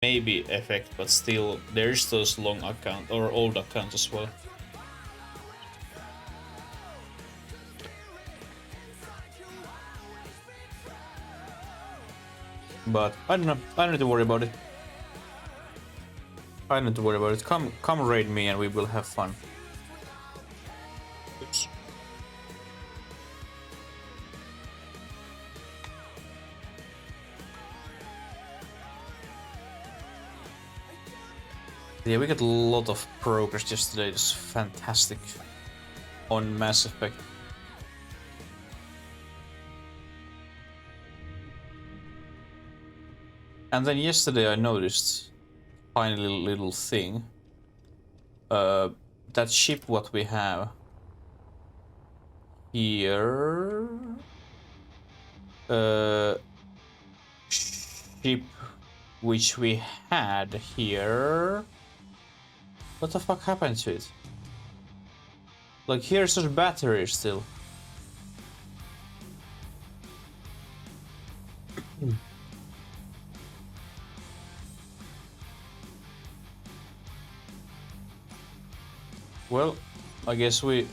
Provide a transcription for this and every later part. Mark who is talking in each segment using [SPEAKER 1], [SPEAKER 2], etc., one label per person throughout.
[SPEAKER 1] maybe effect, but still there's those long account or old accounts as well. But I don't know. I don't need to worry about it. I don't need to worry about it. Come raid me and we will have fun. Oops. Yeah, we got a lot of progress yesterday. It's fantastic on Mass Effect. And then yesterday I noticed tiny little thing. That ship what we have here. Ship which we had here. What the fuck happened to it? Like here's a battery still. Well, I guess we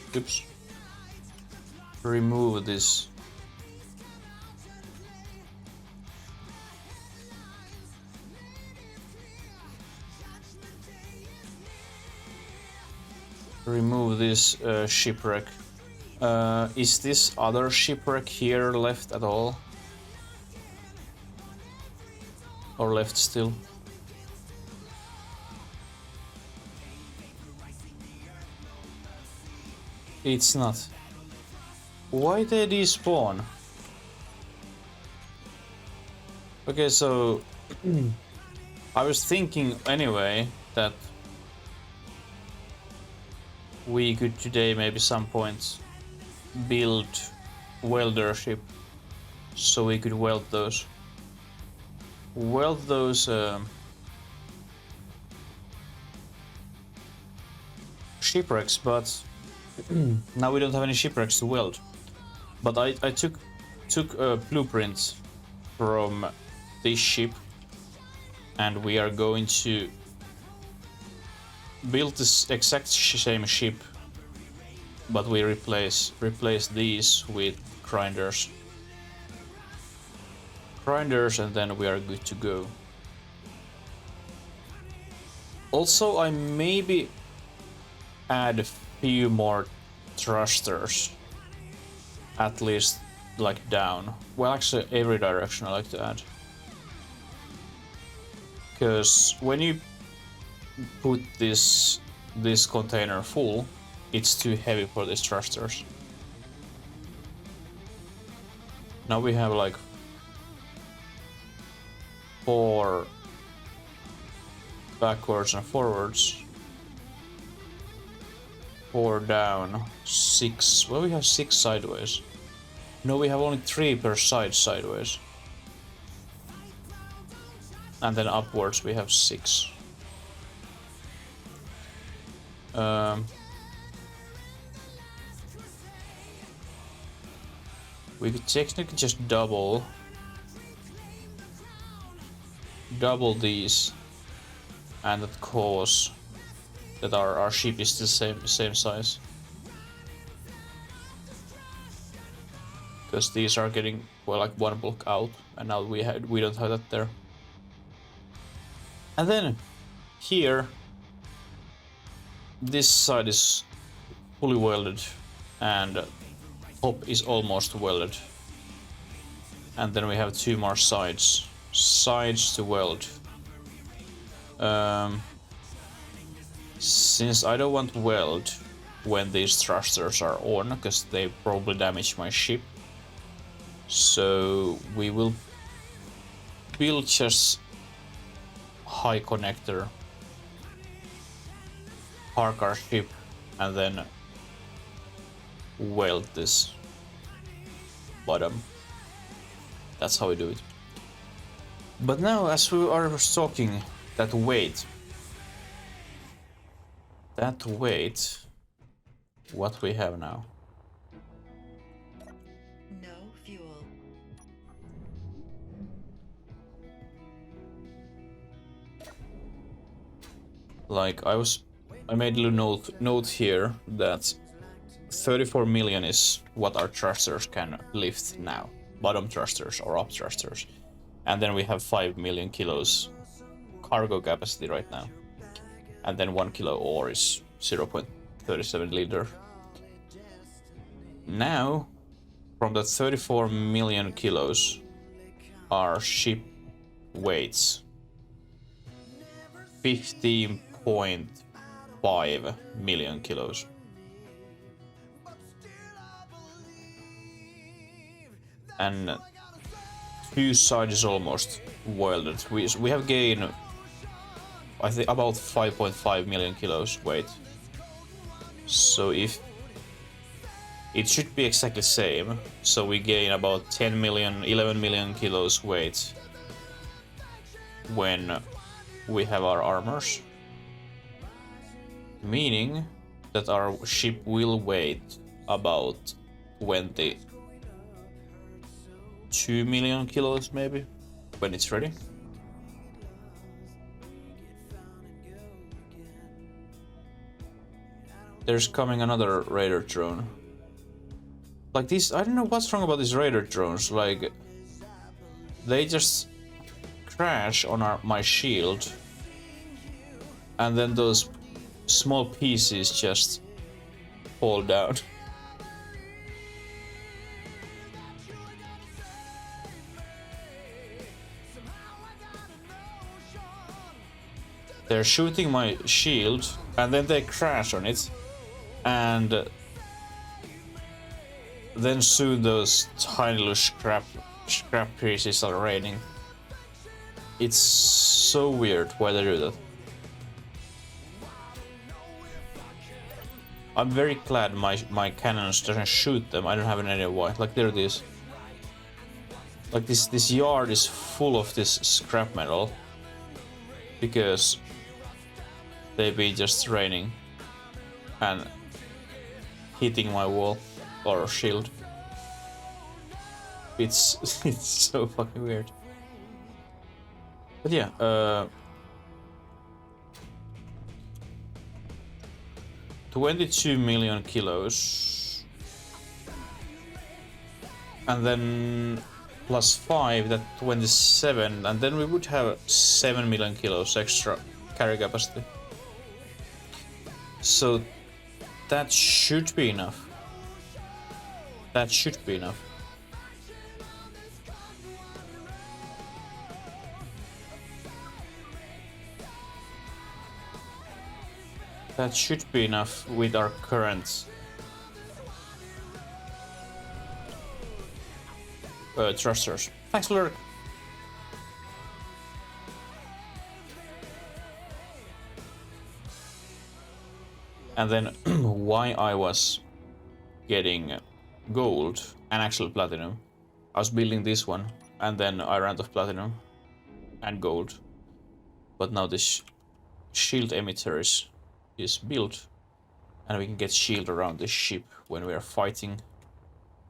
[SPEAKER 1] remove this. Remove this shipwreck. Is this other shipwreck here left at all? Or left still? It's not. Why they despawn? Okay, so I was thinking anyway that we could today maybe some point build welder ship so we could weld those shipwrecks, but now we don't have any shipwrecks to weld. But I took a blueprint from this ship and we are going to build this exact same ship, but we replace these with grinders, and then we are good to go. Also, I maybe add a few more thrusters, at least like down. Well, actually every direction I like to add, because when you put this container full, it's too heavy for these thrusters. Now we have like 4 backwards and forwards, 4 down, 6. Well, we have 6 sideways. No, we have only 3 per side sideways. And then upwards we have 6. We could technically just double these, and that cause that our ship is the same size, because these are getting, well, like 1 block out, and now we don't have that there. And then here this side is fully welded and top is almost welded, and then we have 2 more sides to weld. Since I don't want to weld when these thrusters are on, because they probably damage my ship, so we will build just high connector, park our ship, and then weld this bottom. That's how we do it. But now, as we are talking, that weight, what we have now?
[SPEAKER 2] No fuel.
[SPEAKER 1] Like I made a little note here that 34 million is what our thrusters can lift now. Bottom thrusters or up thrusters. And then we have 5 million kilos cargo capacity right now. And then 1 kilo ore is 0.37 liter. Now, from the 34 million kilos, our ship weighs 15.5 million kilos. And two sides is almost welded. We have gained, I think, about 5.5 million kilos weight. So if it should be exactly the same, so we gain about 10 million, 11 million kilos weight when we have our armors, meaning that our ship will weigh about 22 million kilos maybe when it's ready. There's coming another raider drone. Like these, I don't know what's wrong about these raider drones. Like they just crash on my shield, and then those small pieces just fall down. They're shooting my shield, and then they crash on it, and then soon those tiny little scrap pieces are raining. It's so weird why they do that. I'm very glad my cannons doesn't shoot them. I don't have any idea why. Like there it is. Like this yard is full of this scrap metal because they be just raining and hitting my wall or shield. It's so fucking weird. But yeah, 22 million kilos, and then plus 5, that 27, and then we would have 7 million kilos extra carry capacity. So that should be enough. That should be enough. That should be enough with our current thrusters. Thanks, Lurk. And then why I was getting gold and actual platinum. I was building this one and then I ran out of platinum and gold. But now this shield emitter is built and we can get shield around the ship when we are fighting.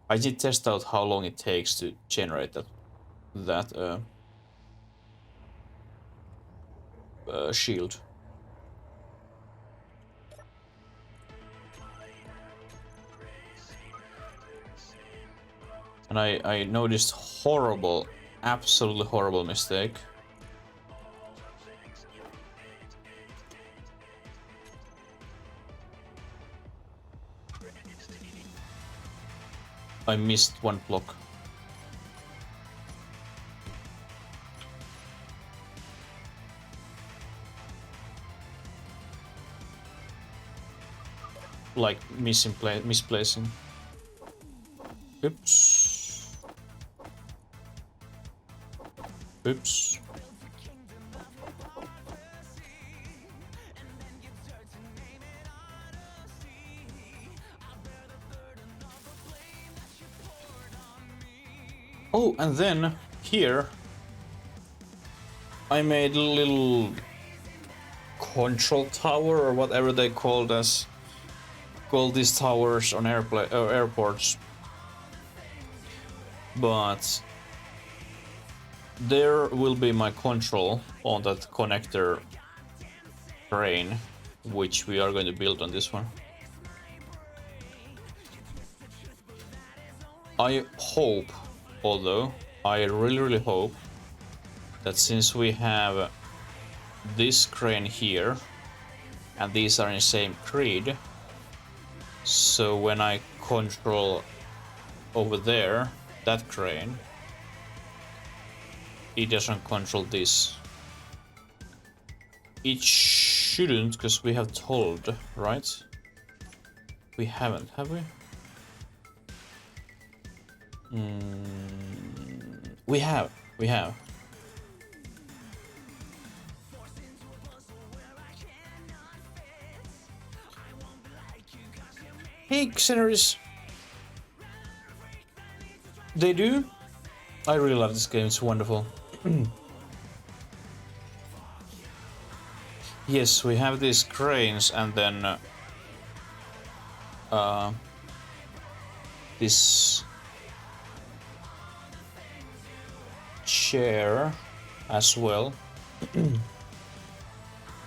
[SPEAKER 1] I did test out how long it takes to generate that shield. And I noticed horrible, absolutely horrible mistake. I missed one block. Like misplacing. Oops. Oops. Oh, and then here I made a little control tower or whatever they call these towers on airports. But there will be my control on that connector crane, which we are going to build on this one. I hope, although, I really hope that since we have this crane here, and these are in the same grid, so when I control over there, that crane, it doesn't control this. It shouldn't, because we have told, right? We haven't, have we? We have. Hey, Xenaris! They do? I really love this game, it's wonderful. Yes, we have these cranes and then this chair as well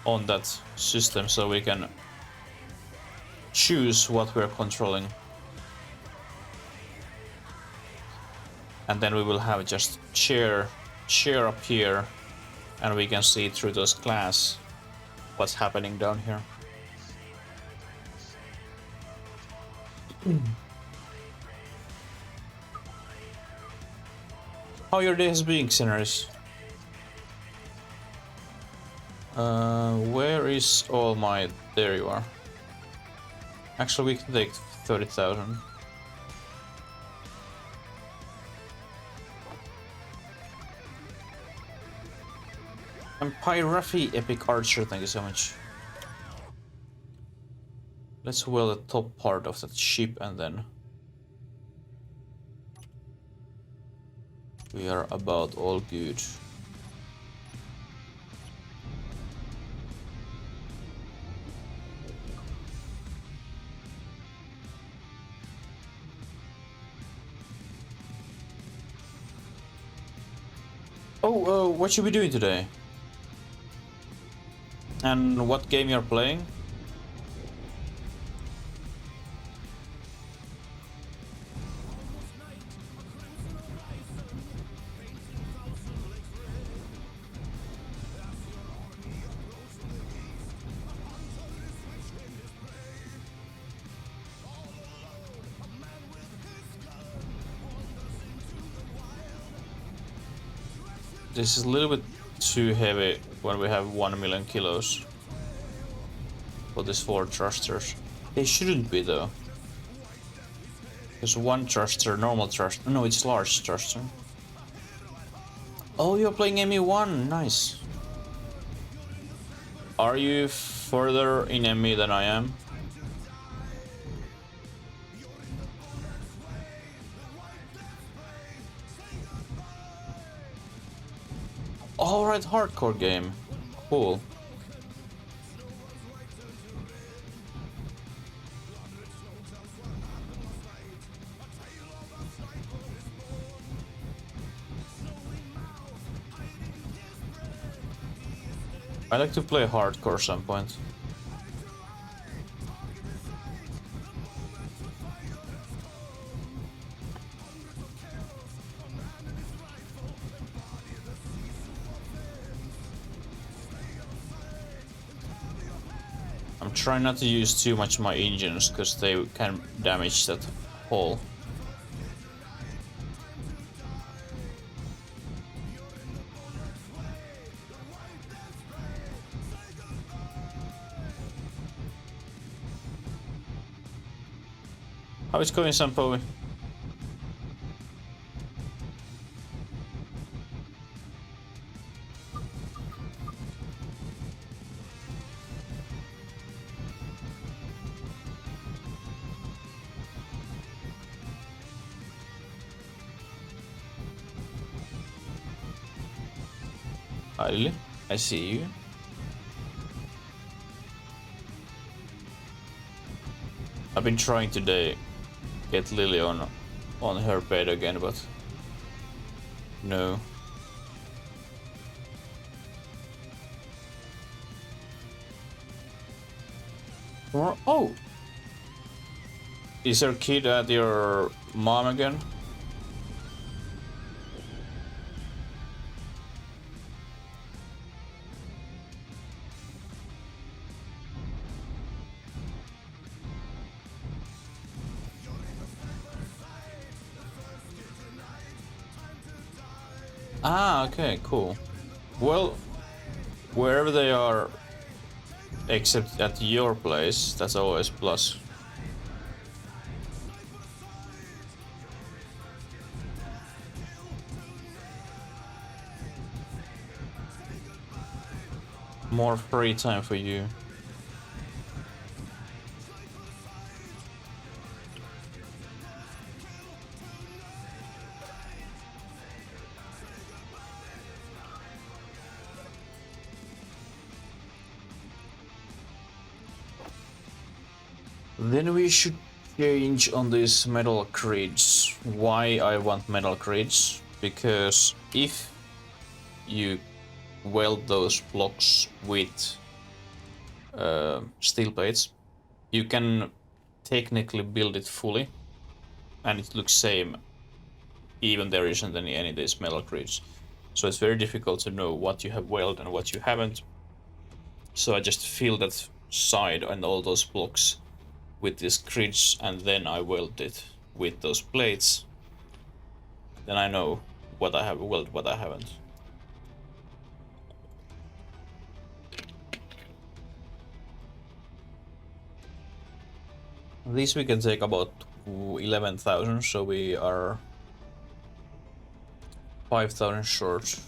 [SPEAKER 1] on that system, so we can choose what we're controlling. And then we will have just chair up here, and we can see through those glass what's happening down here. How your day has been, Xenaris? Where is all my... There you are. Actually, we can take 30,000. And Pyrafi Epic Archer, thank you so much. Let's weld the top part of that ship and then we are about all good. Oh, what should we do today? And what game you're playing? This is a little bit too heavy when we have 1 million kilos for these 4 thrusters. They shouldn't be though. There's one thruster, normal thruster. No, it's large thruster. Oh, you're playing ME1, nice. Are you further in ME than I am? Alright, hardcore game. Cool. I like to play hardcore some point. I'm trying not to use too much my engines because they can damage that hull. How is going, Sampo? Hi, Lily. I see you. I've been trying today get Lily on her bed again, but no. Oh! Is your kid at your mom again? Ah, okay, cool. Well, wherever they are, except at your place, that's always plus. More free time for you. Then we should change on these metal grids. Why I want metal grids? Because if you weld those blocks with steel plates, you can technically build it fully, and it looks same, even there isn't any of these metal grids. So it's very difficult to know what you have welded and what you haven't. So I just fill that side and all those blocks with these grids, and then I weld it with those plates. Then I know what I have welded, what I haven't. These we can take about 11,000, so we are 5,000 short.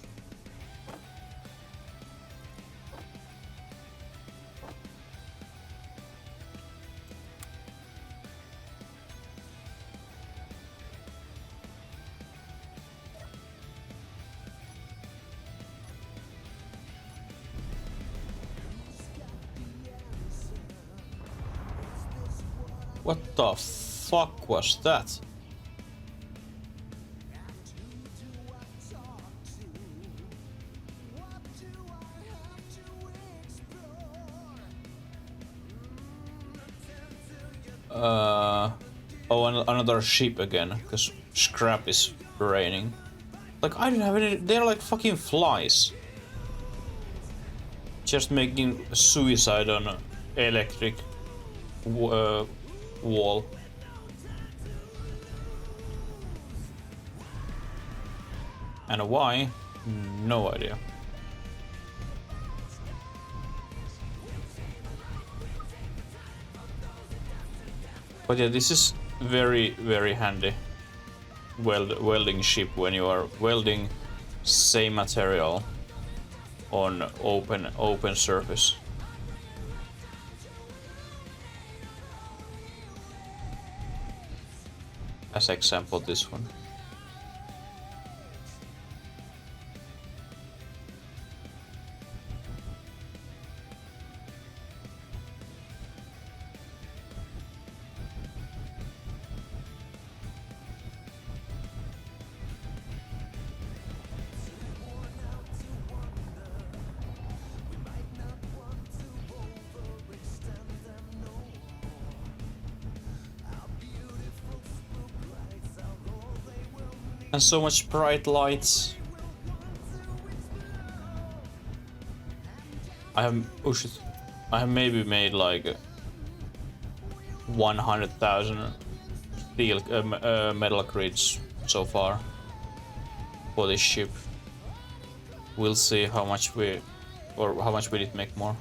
[SPEAKER 1] What the fuck was that? Oh, another ship again, because scrap is raining. Like, I don't have any. They're like fucking flies. Just making suicide on electric wall. And why? No idea. But yeah, this is very, very handy welding ship when you are welding same material on open surface. As example, this one. And so much bright lights. I have maybe made like 100,000 steel metal grids so far for this ship. We'll see how much we need to make more.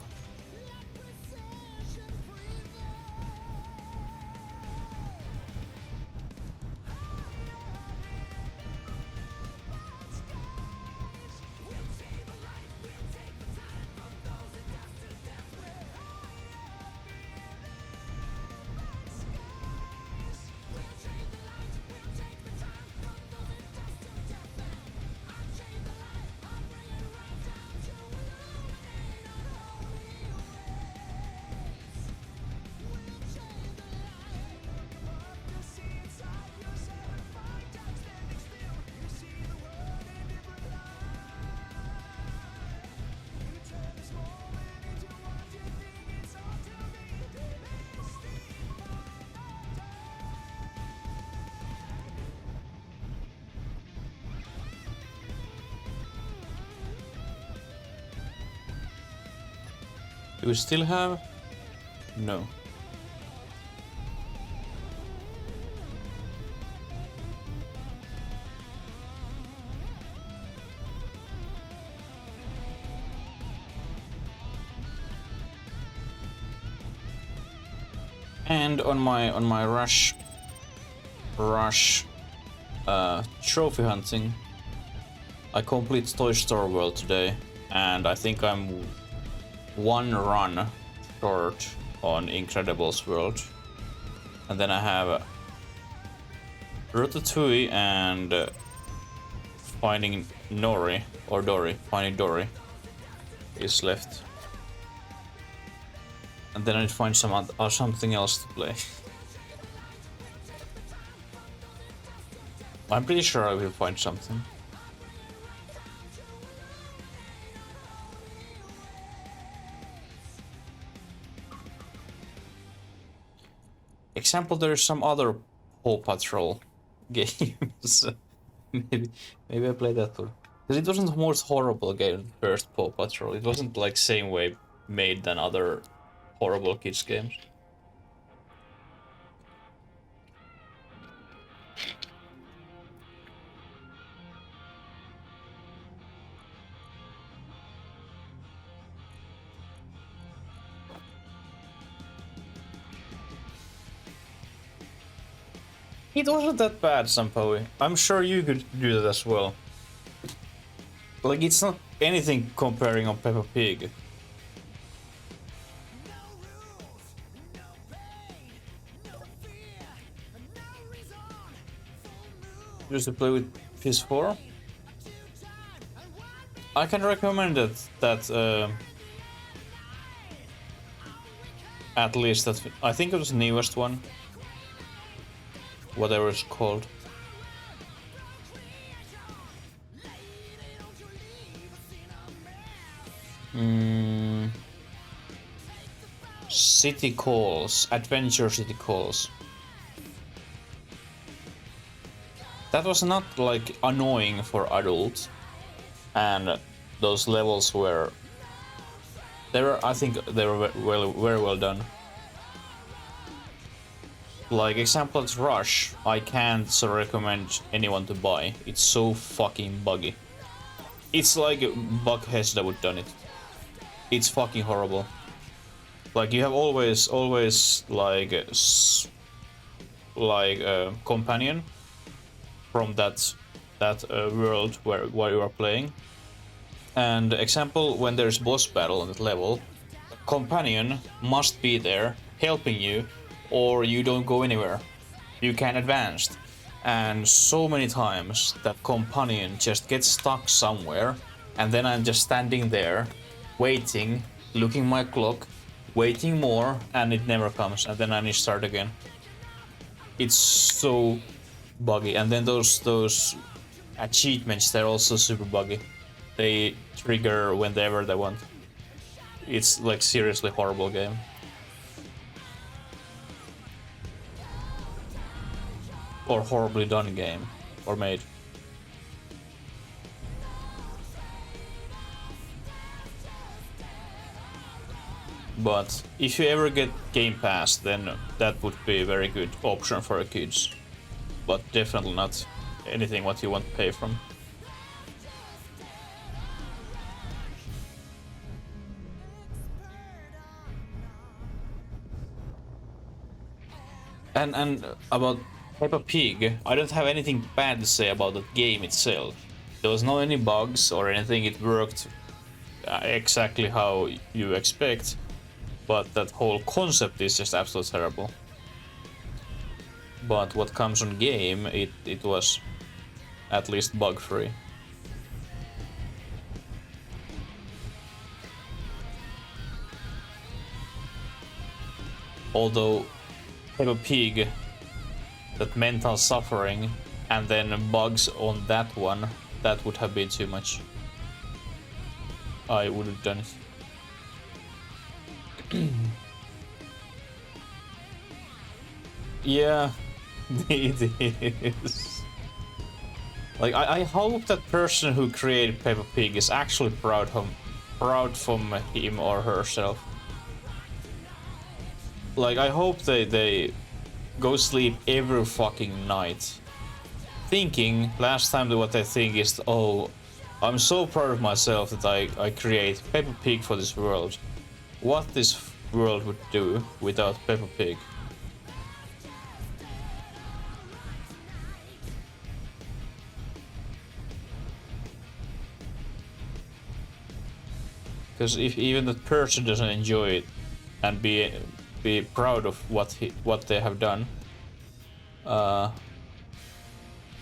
[SPEAKER 1] Do we still have? No. And on my rush trophy hunting, I complete Toy Store World today, and I think I'm one run short on Incredibles World, and then I have Ratatouille and finding Nori or Dory, finding Dory is left. And then I need to find something else to play. I'm pretty sure I will find something. Example, there's some other Paw Patrol games. maybe I play that one. Because it wasn't the most horrible game than the first Paw Patrol. It wasn't like same way made than other horrible kids games. It wasn't that bad, Sampoe. I'm sure you could do that as well. Like, it's not anything comparing on Peppa Pig. Just to play with PS4. I can recommend that at least that I think it was the newest one. Whatever it's called. City Calls, Adventure City Calls. That was not like annoying for adults, and those levels were. I think they were very well done. Like, example, it's Rush. I can't so recommend anyone to buy. It's so fucking buggy. It's like Buckhead that would done it. It's fucking horrible. Like, you have always like a companion from that world where you are playing. And example, when there's boss battle on that level, companion must be there helping you, or you don't go anywhere. You can advance. And so many times that companion just gets stuck somewhere, and then I'm just standing there, waiting, looking my clock, waiting more, and it never comes, and then I need to start again. It's so buggy. And then those achievements, they're also super buggy. They trigger whenever they want. It's like seriously horrible game. Or horribly done game, or made. But if you ever get Game Pass, then that would be a very good option for kids. But definitely not anything what you want to pay from. And about Peppa Pig, I don't have anything bad to say about the game itself. There was no any bugs or anything, it worked exactly how you expect, but that whole concept is just absolutely terrible. But what comes on game, it was at least bug-free. Although Peppa Pig, that mental suffering, and then bugs on that one, that would have been too much. I would have done it. Yeah, it is. Like, I hope that person who created Peppa Pig is actually proud from him or herself. Like, I hope they go sleep every fucking night thinking, last time what I think is, oh, I'm so proud of myself that I create Peppa Pig for this world. What this world would do without Peppa Pig. Because if even the person doesn't enjoy it and be proud of what they have done,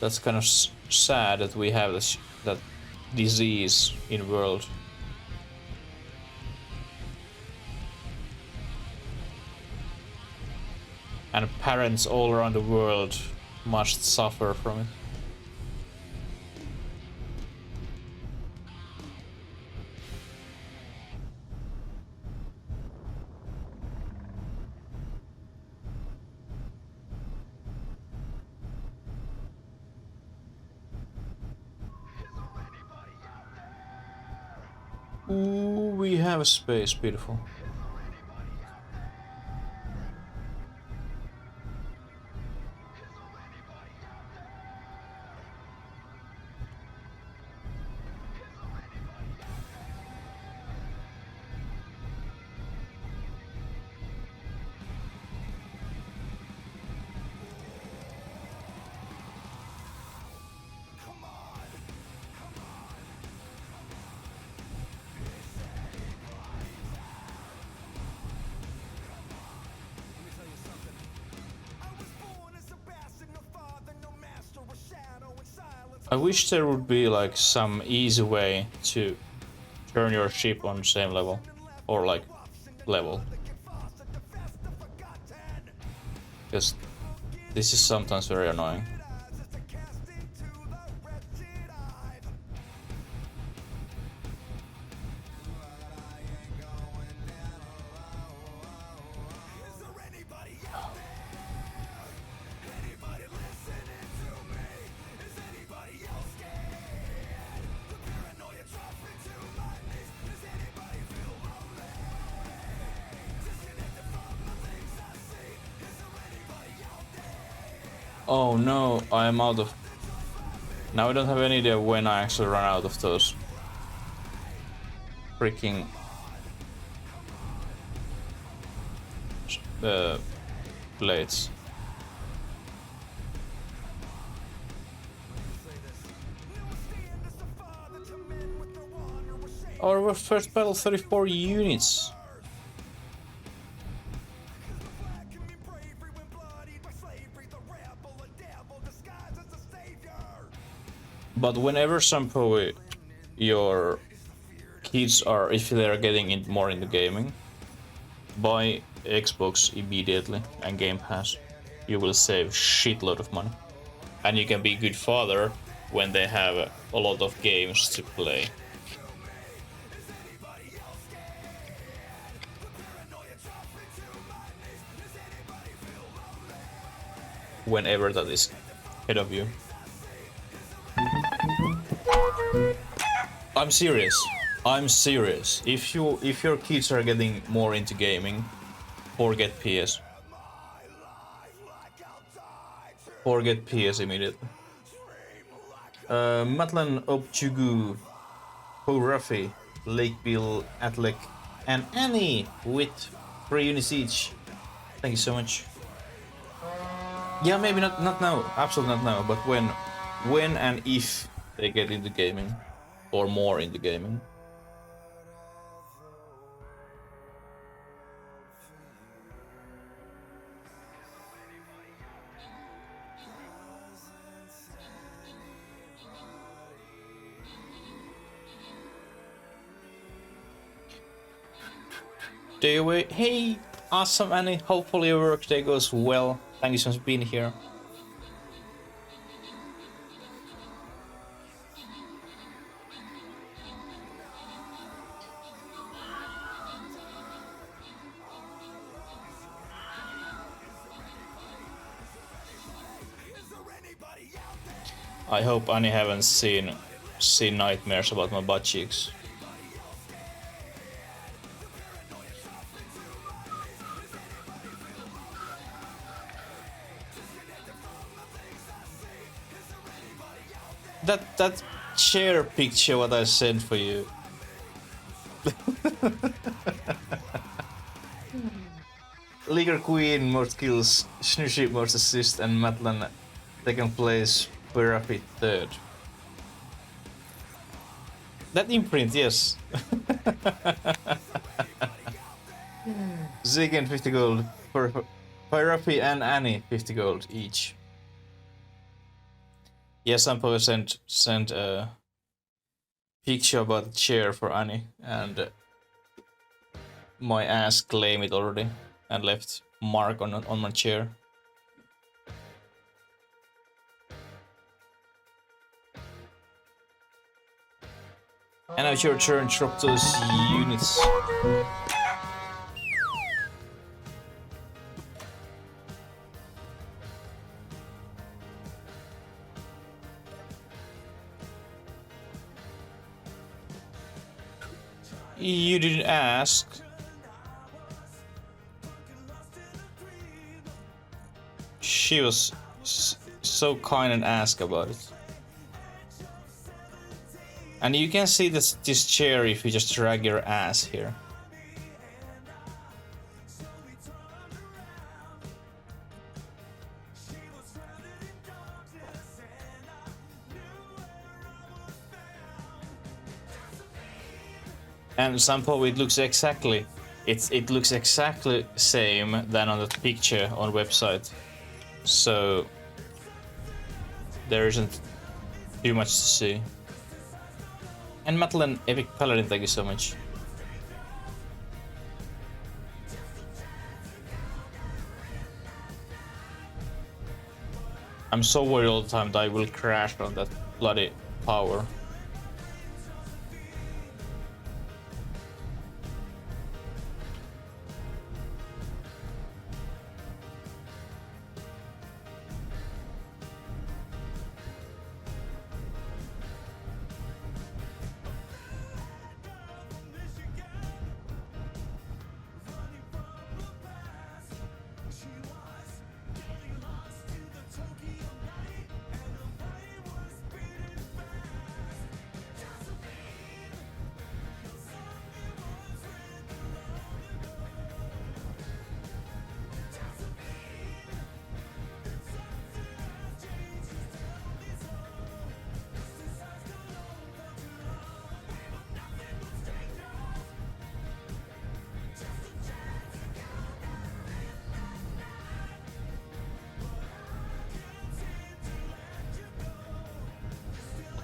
[SPEAKER 1] that's kind of sad that we have that disease in the world. And parents all around the world must suffer from it. Ooh, we have space, beautiful. I wish there would be like some easy way to turn your ship on the same level, or like level, because this is sometimes very annoying. Oh no, I'm out of... Now I don't have any idea when I actually run out of those freaking blades. Our first battle, 34 units. But whenever somehow your kids are, if they're getting in more into gaming, buy Xbox immediately and Game Pass. You will save shitload of money. And you can be a good father when they have a lot of games to play. Whenever that is ahead of you. I'm serious. I'm serious. If your kids are getting more into gaming, forget PS. Forget PS immediately. Matlan Obchugu, Rafi, Lake Bill, Atlek, and Annie with 3 units each. Thank you so much. Yeah, maybe not now, absolutely not now, but when and if they get into gaming, or more into gaming. Day away. Hey, awesome Annie. Hopefully your workday goes well. Thank you so much for being here. I hope Annie haven't seen nightmares about my butt cheeks. that chair picture what I sent for you. Liger Queen, most kills, Snushi most assist, and Matlan second place, Pirapi third. That imprint, yes. Zigen 50 gold, Pirapi and Annie 50 gold each. Yes, I'm supposed to send a picture about the chair for Annie, and my ass claimed it already and left mark on my chair. And now it's your turn, drop those units. You didn't ask. She was so kind and asked about it. And you can see this chair if you just drag your ass here. And somehow it looks exactly, it looks exactly same than on the picture on website. So there isn't too much to see. And Matlan Epic Paladin, thank you so much. I'm so worried all the time that I will crash on that bloody power.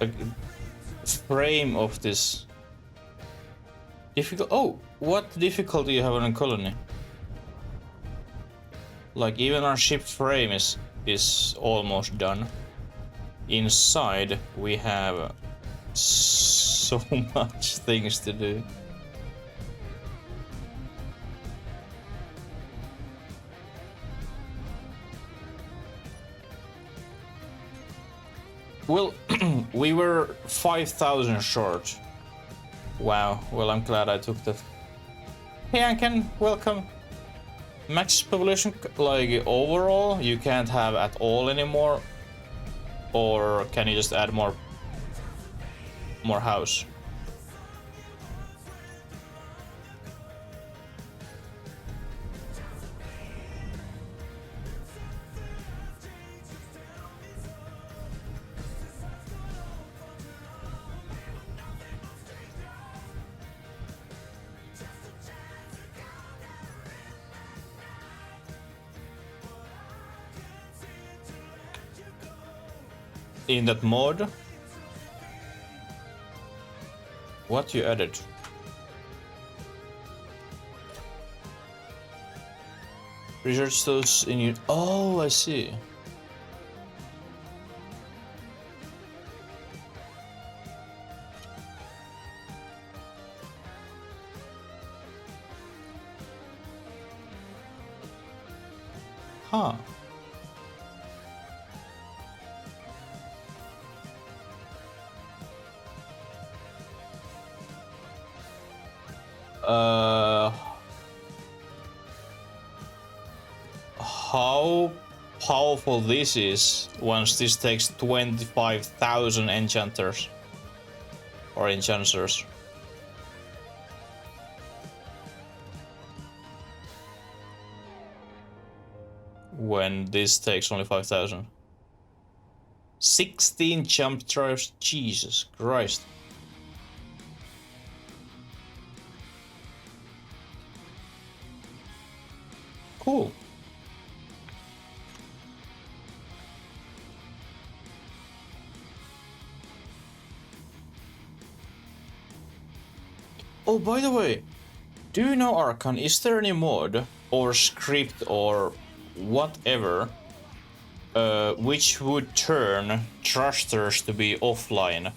[SPEAKER 1] Like, frame of this difficult. Oh, what difficulty you have on a colony? Like even our ship frame is almost done. Inside we have so much things to do. Well, we were 5,000 short. Wow, well I'm glad I took that. Hey Anken, welcome. Max population, like overall, you can't have at all anymore? Or can you just add more house? In that mod? What you added? Research those in your... Oh, I see. Huh. How powerful this is once this takes 25,000 enchanters or enchanters. When this takes only 5,000. 16 jump drives, Jesus Christ. Cool. Oh, by the way, do you know, Arkan, is there any mod or script or whatever which would turn thrusters to be offline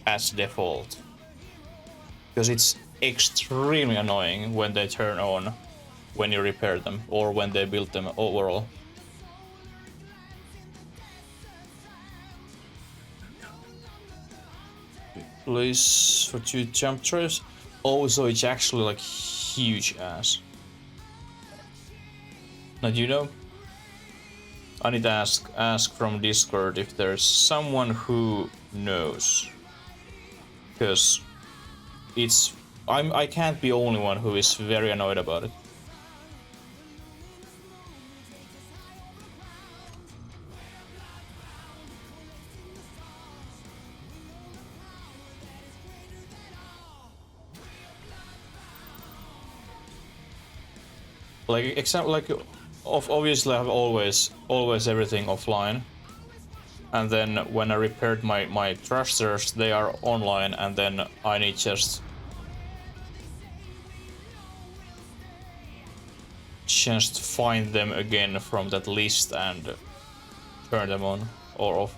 [SPEAKER 1] as default? Because it's extremely annoying when they turn on when you repair them or when they build them overall. Place for 2 jump drives. Oh, so it's actually like huge ass. Now, do you know? I need to ask from Discord if there's someone who knows. Because I can't be the only one who is very annoyed about it. Like example, like obviously I have always everything offline, and then when I repaired my thrusters, they are online, and then I need just find them again from that list and turn them on or off.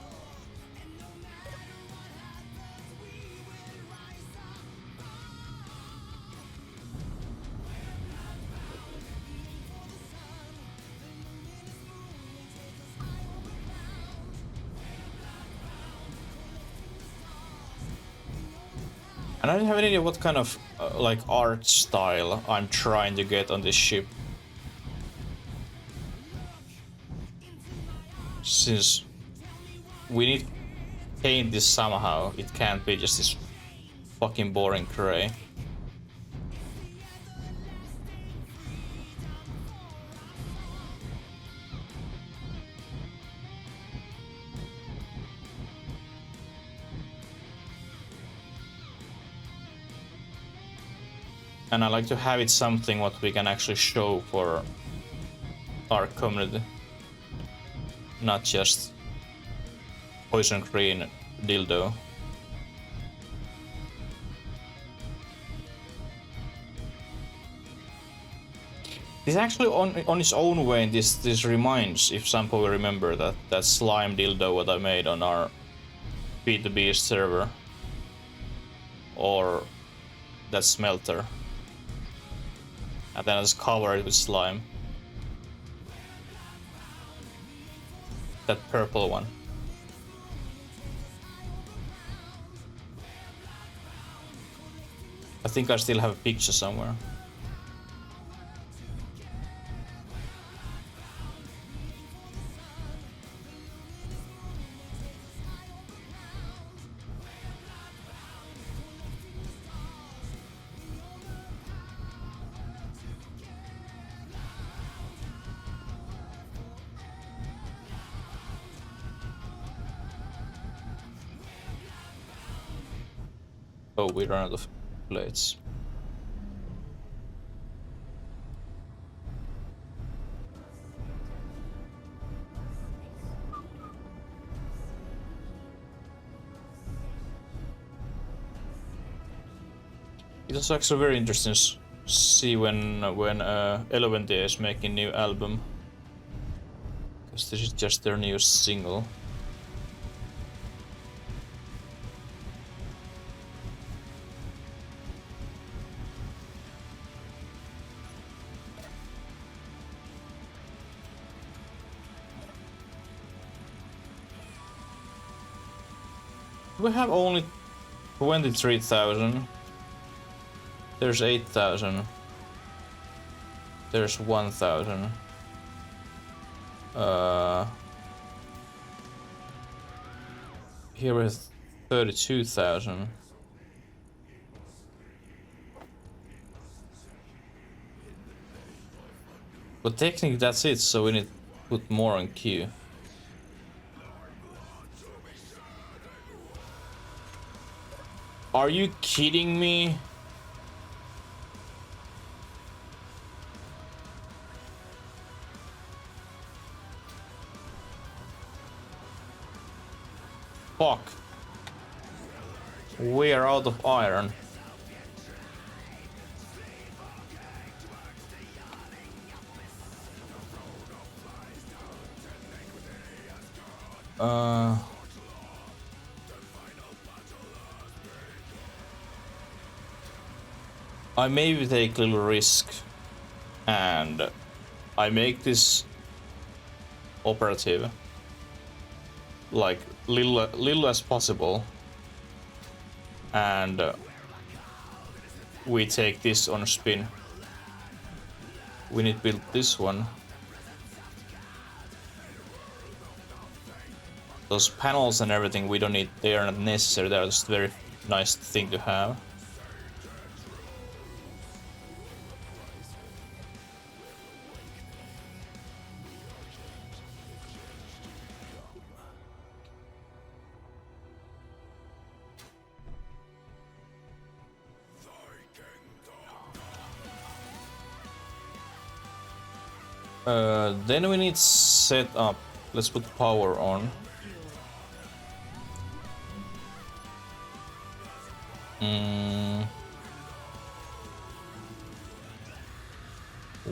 [SPEAKER 1] And I don't have any idea what kind of like art style I'm trying to get on this ship. Since we need to paint this somehow, it can't be just this fucking boring gray. And I like to have it something what we can actually show for our community. Not just poison green dildo. This actually on its own way, this reminds, if some people remember, that slime dildo what I made on our Beat the Beast server. Or that smelter. And then I just cover it with slime. That purple one. I think I still have a picture somewhere. Oh, we ran out of plates. It was actually very interesting to see when Eleventy is making new album, because this is just their new single. We have only 23,000. There's 8,000. There's 1,000. Uh, here is 32,000. But technically that's it, so we need to put more on queue. Are you kidding me? Fuck. We are out of iron. I maybe take a little risk and I make this operative like little as possible, and we take this on a spin. We need to build this one. Those panels and everything we don't need, they are not necessary, they are just a very nice thing to have. Then we need set up. Let's put power on.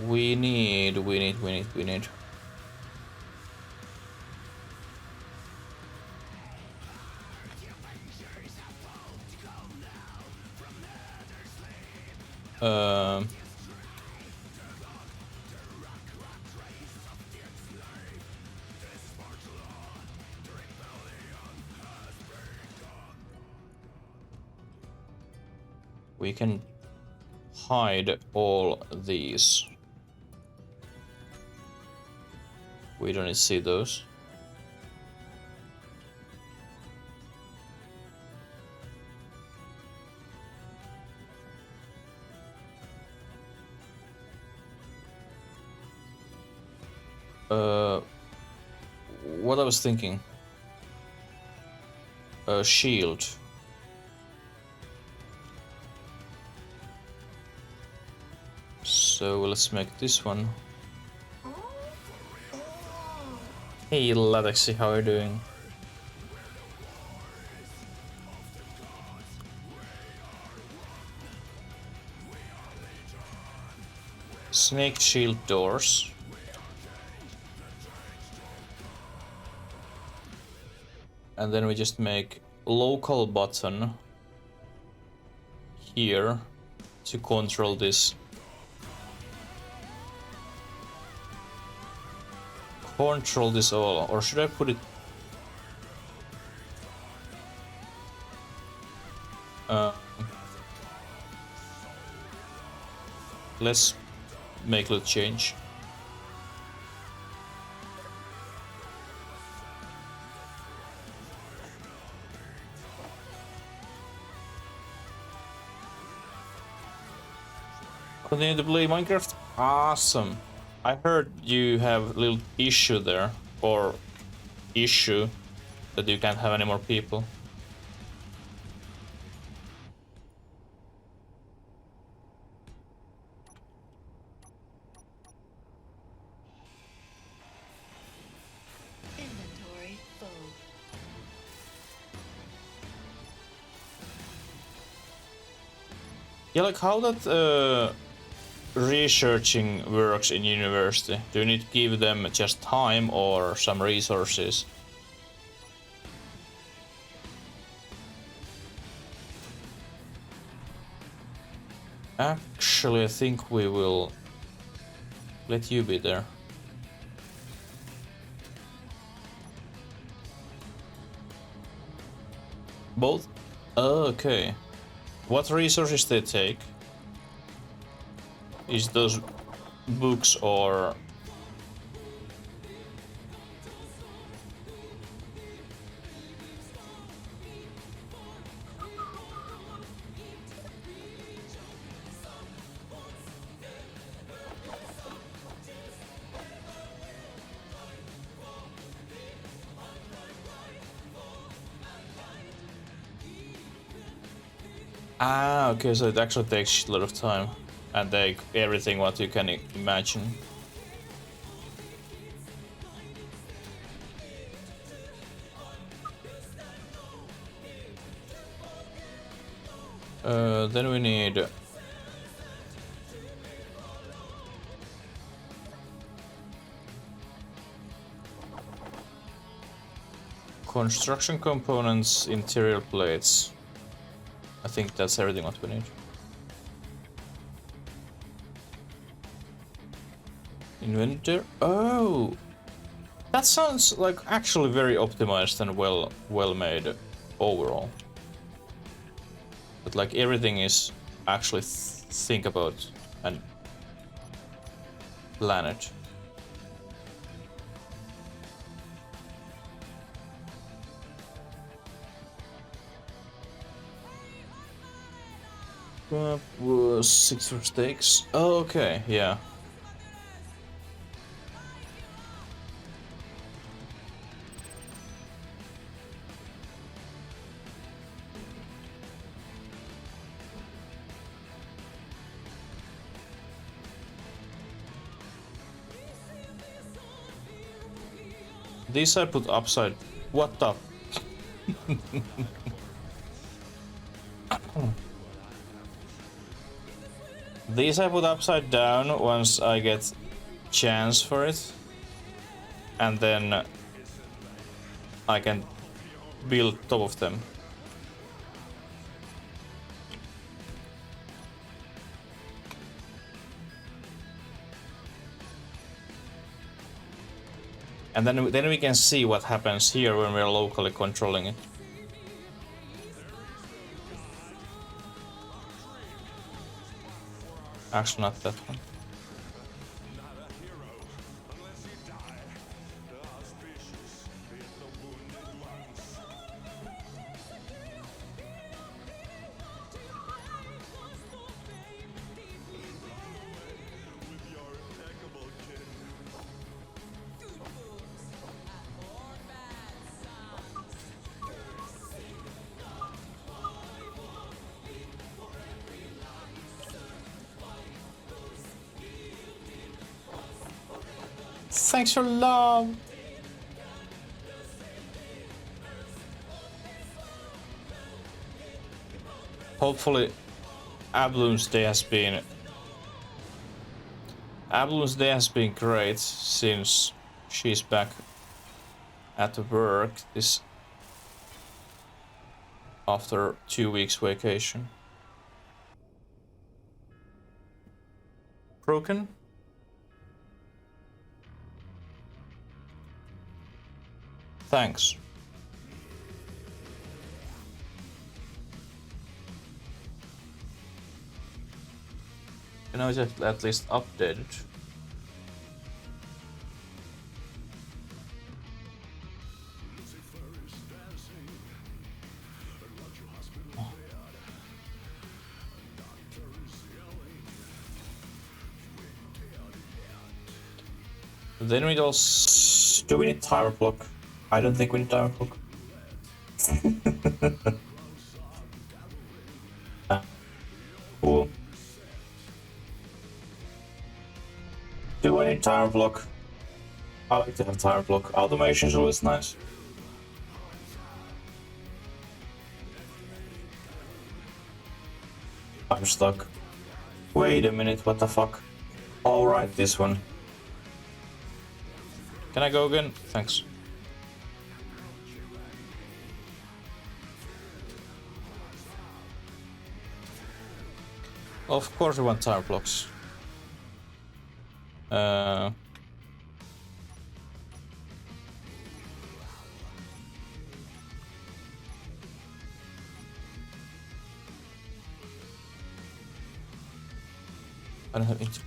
[SPEAKER 1] We need. We can hide all these. We don't need to see those. What I was thinking. A shield. So let's make this one. Hey Latexy, how are you doing? Snake shield doors. And then we just make local button here to control this. Control this all, or should I put it? Let's make a little change. Continue to play Minecraft? Awesome. I heard you have a little issue there, or issue that you can't have any more people.
[SPEAKER 2] Inventory full.
[SPEAKER 1] Yeah, like how that researching works in university. Do you need to give them just time or some resources? Actually, I think we will let you be there. Both? Okay. What resources they take? Is those books or Ah, okay, so it actually takes a lot of time. And take everything what you can imagine. Then we need... construction components, interior plates. I think that's everything what we need. Inventor. Oh, that sounds like actually very optimized and well made overall. But like everything is actually think about and plan it. Was 6 for steaks. Oh, okay, yeah. These I put upside. What the? These I put upside down once I get chance for it. And then I can build top of them. And then we can see what happens here when we're locally controlling it. Actually, not that one. Thanks for love. Hopefully, Abloom's day has been great since she's back at work this after 2 weeks vacation. Broken? Thanks. Can I just at least update it? Then we also... Do we need timer block? I don't think we need timer block. Cool. Do we need timer block? I like to have timer block. Automation is always nice. I'm stuck. Wait a minute, what the fuck? Alright, this one. Can I go again? Thanks. Of course we want tire blocks. I don't have it.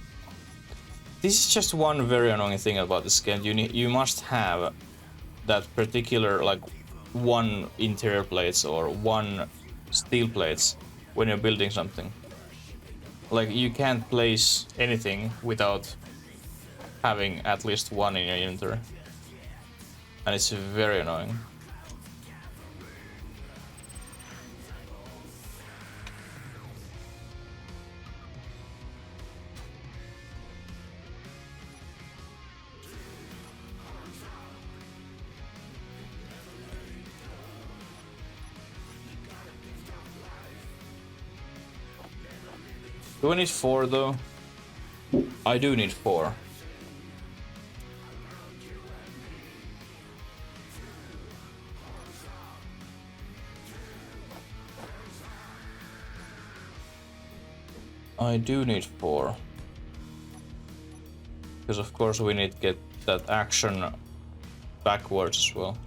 [SPEAKER 1] This is just one very annoying thing about this game. You must have that particular like one interior plates or one steel plates when you're building something. Like you can't place anything without having at least one in your inventory. And it's very annoying. Do I need 4 though? I do need 4. I do need 4. Because of course we need to get that action backwards as well.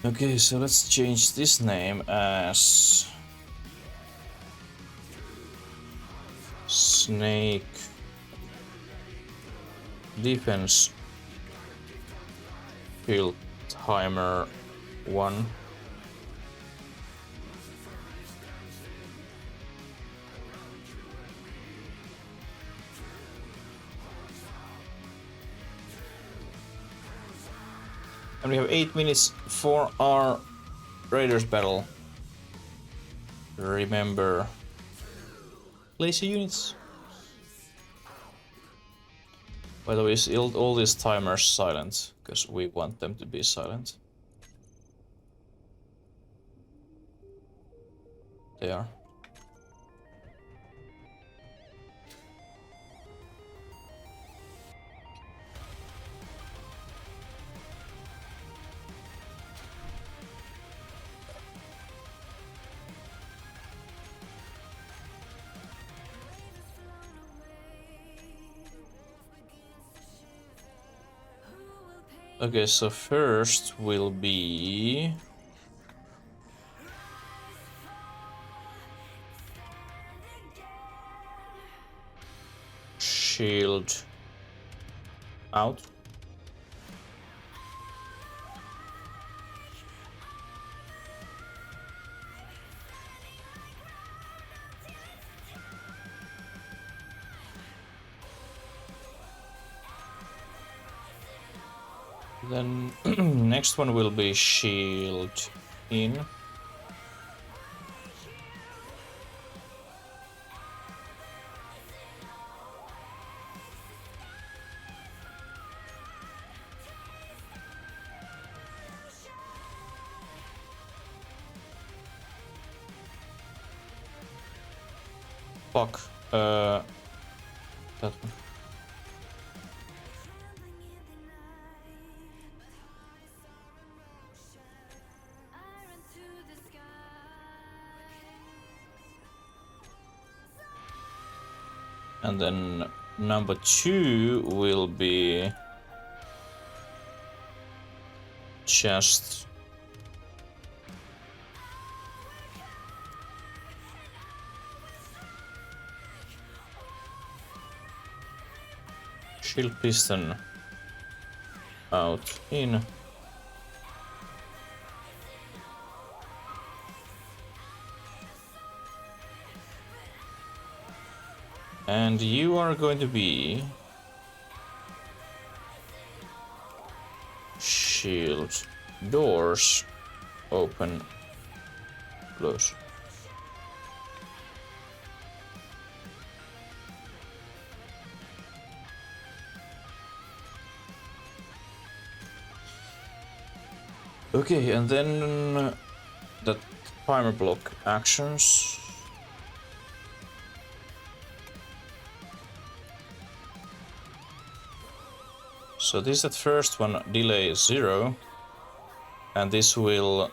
[SPEAKER 1] Okay, so let's change this name as Snake Defense Field Timer 1. And we have 8 minutes for our Raiders battle. Remember, place your units. By the way, is all these timers silent? Because we want them to be silent. They are. Okay, so first will be shield out. Then next one will be shield in. Fuck. That one. And then number 2 will be just shield piston out in. And you are going to be shield doors open close. Okay, and then the timer block actions. So this at first one delay is 0, and this will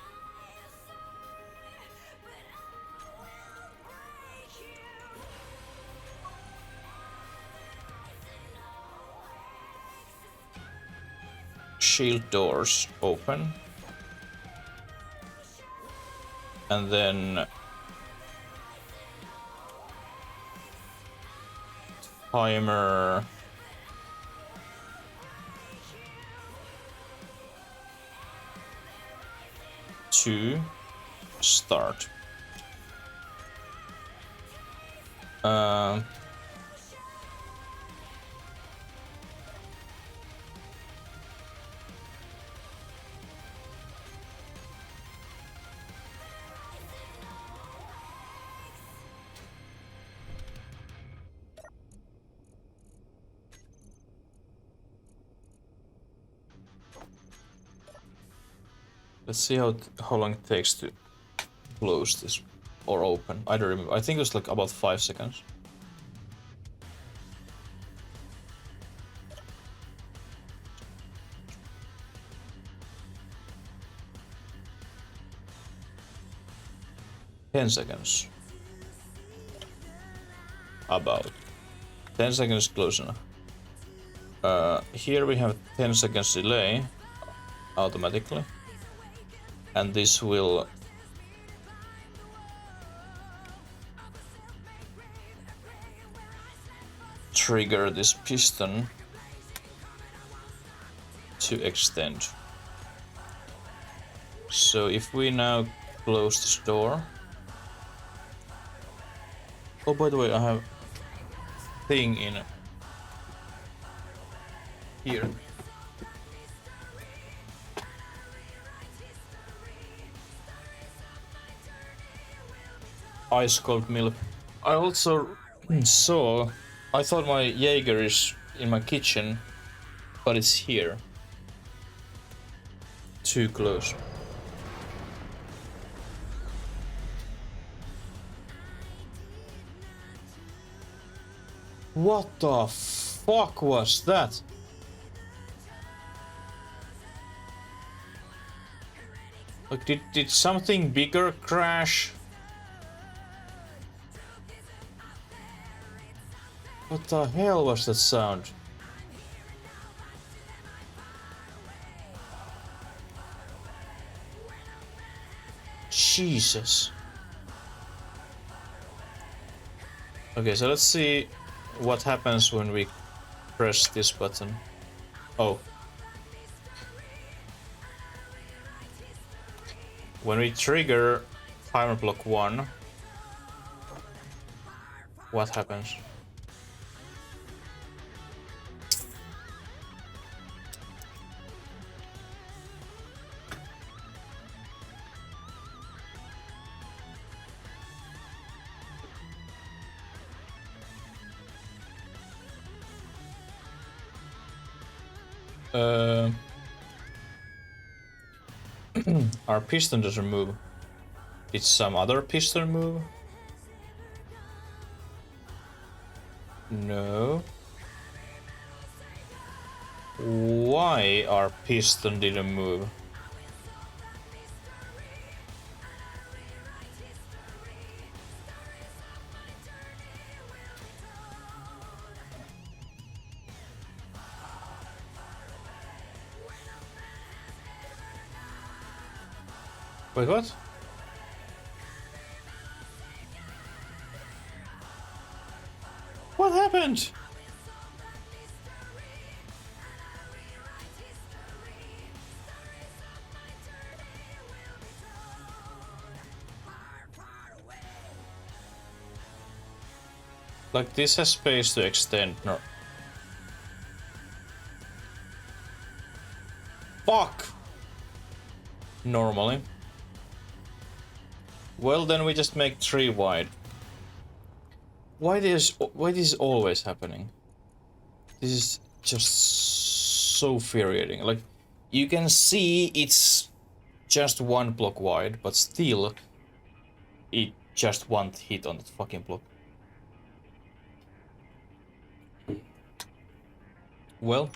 [SPEAKER 1] shield doors open, and then timer start. Let's see how long it takes to close this or open. I don't remember. I think it was like about 5 seconds. $10. About 10 seconds close enough. Here we have 10 seconds delay automatically, and this will trigger this piston to extend. So if we now close this door. Oh, by the way, I have thing in here. Ice cold milk. I also saw. I thought my Jaeger is in my kitchen, but it's here. Too close. What the fuck was that? Like, did something bigger crash? What the hell was that sound? Jesus. Okay, so let's see what happens when we press this button. Oh. When we trigger timer block 1, what happens? Our piston doesn't move. Did some other piston move? No. Why our piston didn't move? Wait, what? What happened? Like, this has space to extend, no? Fuck! Normally. Well, then we just make 3 wide. Why this is always happening? This is just so infuriating. Like, you can see it's just 1 block wide, but still it just won't hit on that fucking block. Well,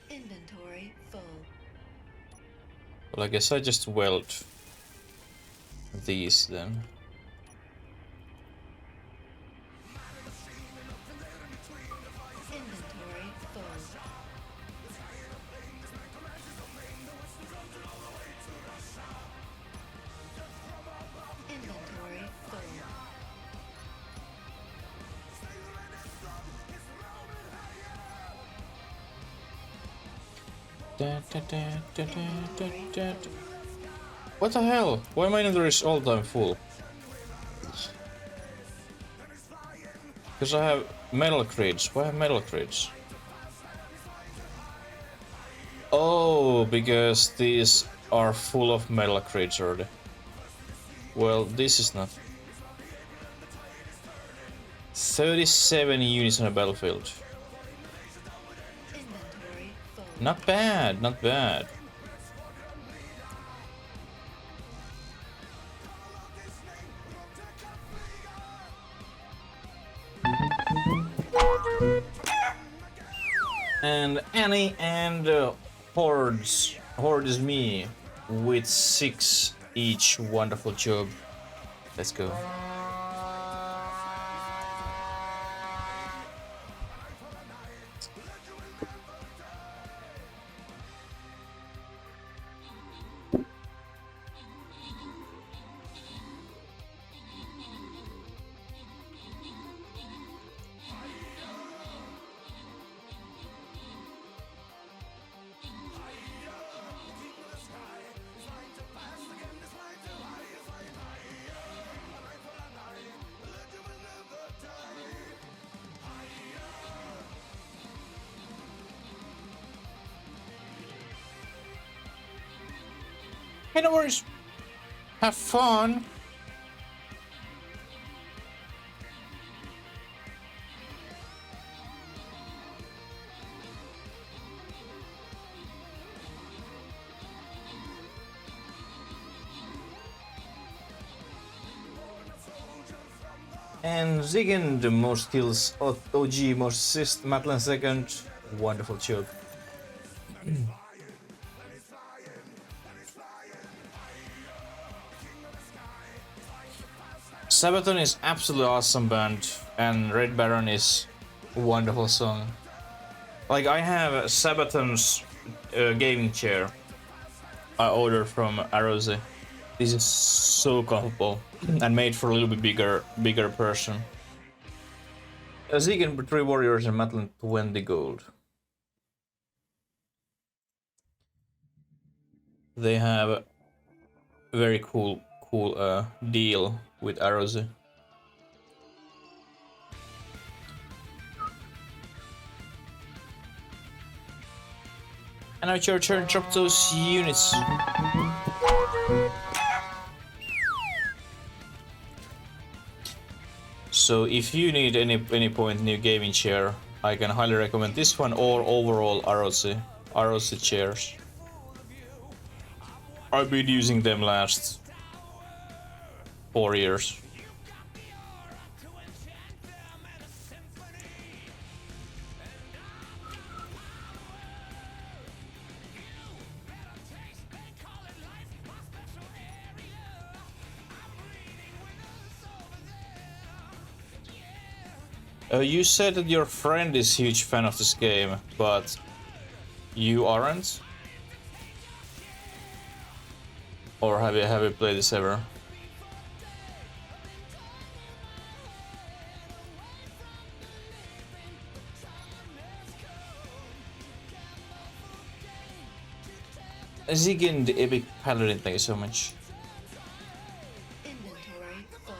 [SPEAKER 2] inventory full.
[SPEAKER 1] I guess I just weld these then.
[SPEAKER 2] Inventory full. Inventory full.
[SPEAKER 1] What the hell? Why my inventory is all time full? Because I have metal crates. Why have metal crates? Oh, because these are full of metal crates already. Well, this is not. 37 units on a battlefield.
[SPEAKER 2] Inventory full.
[SPEAKER 1] Not bad, not bad. And Annie and Hordes. Horde is me with 6 each. Wonderful job. Let's go. Hey, no worries. Have fun. And Ziggin, the most kills, OG, most assist, Matlan second. Wonderful job. Sabaton is absolutely awesome band, and Red Baron is a wonderful song. Like, I have Sabaton's gaming chair I ordered from Arose. This is so comfortable and made for a little bit bigger person. Ziggin 3 warriors and Matlan 20 gold. They have a very cool deal with Arose. And now it's your turn to drop those units. So if you need any point new gaming chair, I can highly recommend this one or overall Arose chairs. I've been using them last 4 years. You said that your friend is a huge fan of this game, but you aren't? Or have you played this ever? Ziggin, the epic paladin, thank you so much.
[SPEAKER 2] Inventory full.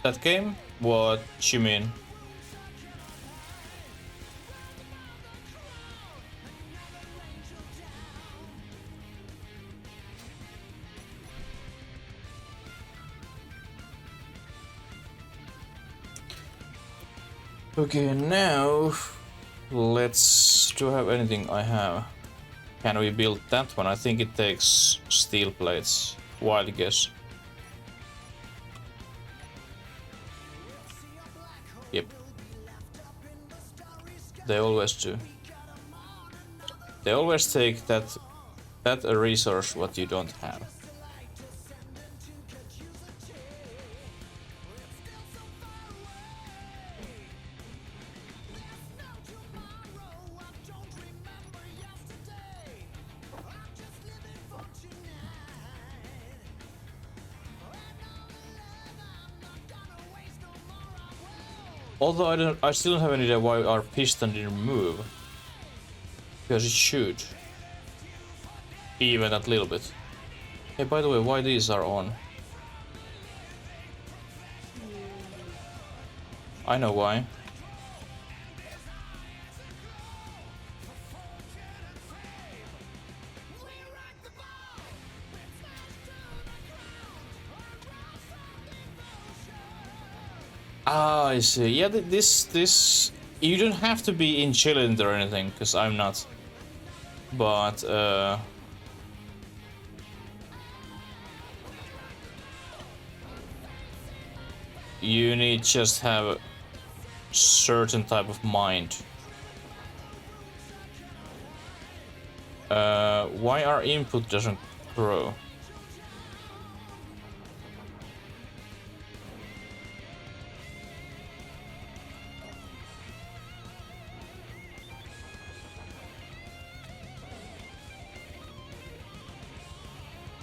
[SPEAKER 1] That game? What you mean? Okay, now let's do I have anything I have. Can we build that one? I think it takes steel plates. Wild guess. Yep. They always do. They always take that a resource what you don't have. Although I still don't have any idea why our piston didn't move. Because it should. Even that little bit. Hey, by the way, why these are on? I know why. Ah, I see. Yeah, this you don't have to be in Chillin or anything, because I'm not. But you need just have a certain type of mind. Why our input doesn't grow?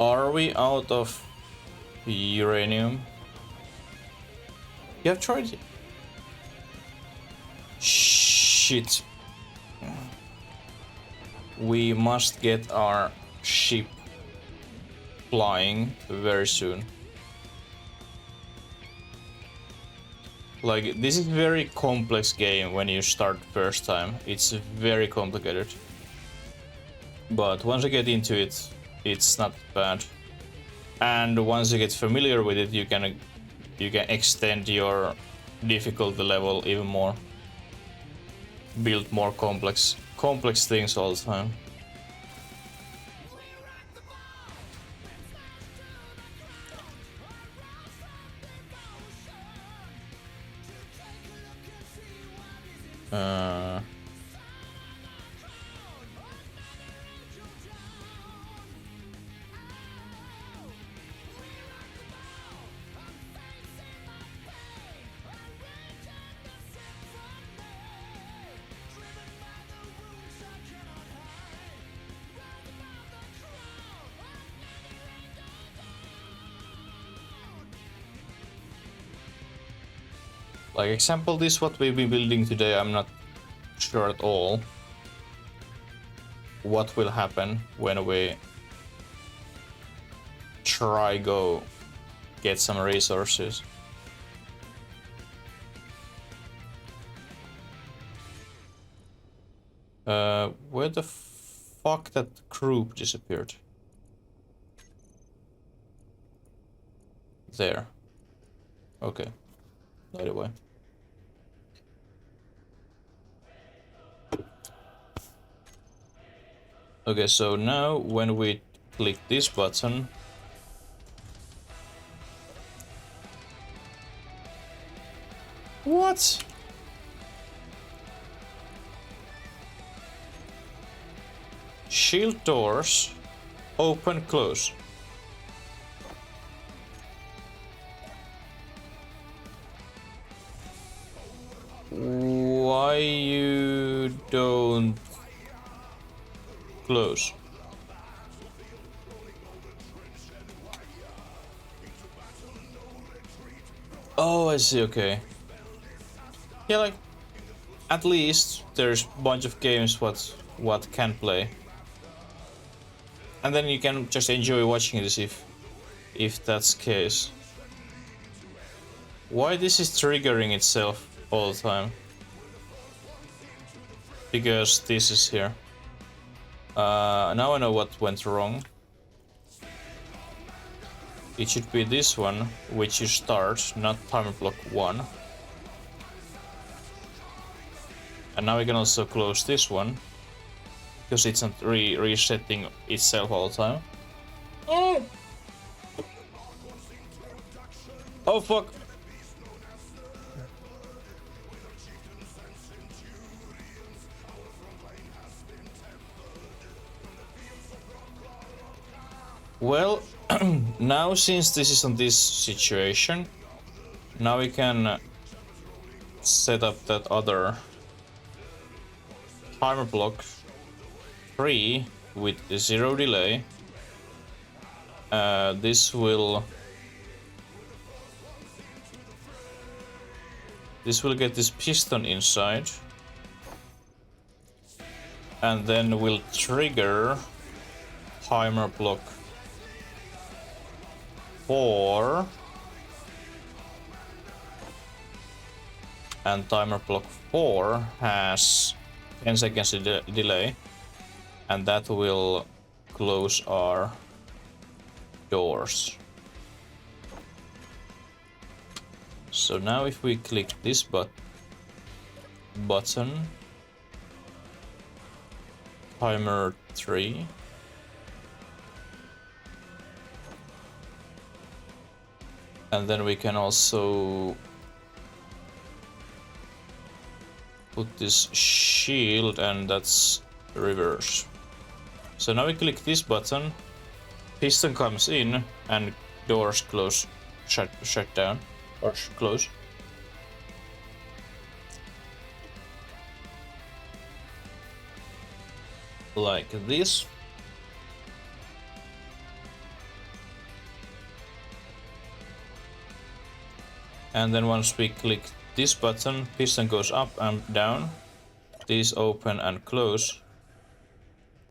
[SPEAKER 1] Are we out of uranium? You have tried it? Shit. We must get our ship flying very soon. Like, this is a very complex game when you start first time. It's very complicated. But once you get into it, it's not bad. And once you get familiar with it, you can extend your difficulty level even more. Build more complex things all the time. Like example, this what we've been building today, I'm not sure at all what will happen when we try go get some resources. Where the fuck that group disappeared? There. Okay. Anyway. Okay, so now when we click this button, what? Shield doors open, close. Why you don't close? Oh, I see, okay. Yeah, like, at least there's a bunch of games what can play. And then you can just enjoy watching this if that's the case. Why this is triggering itself all the time? Because this is here. Now I know what went wrong. It should be this one, which you start, not timer block 1. And now we can also close this one, because it's not resetting itself all the time. Oh! Oh fuck! Well, now since this is on this situation, now we can set up that other timer block 3 with 0 delay. This will This will get this piston inside. And then we'll trigger timer block 4. And timer block 4 has 10 seconds delay. And that will close our doors. So now if we click this button, timer 3, and then we can also put this shield, and that's reverse. So now we click this button, piston comes in, and doors close, shut down, or close. Like this. And then once we click this button, piston goes up and down. These open and close.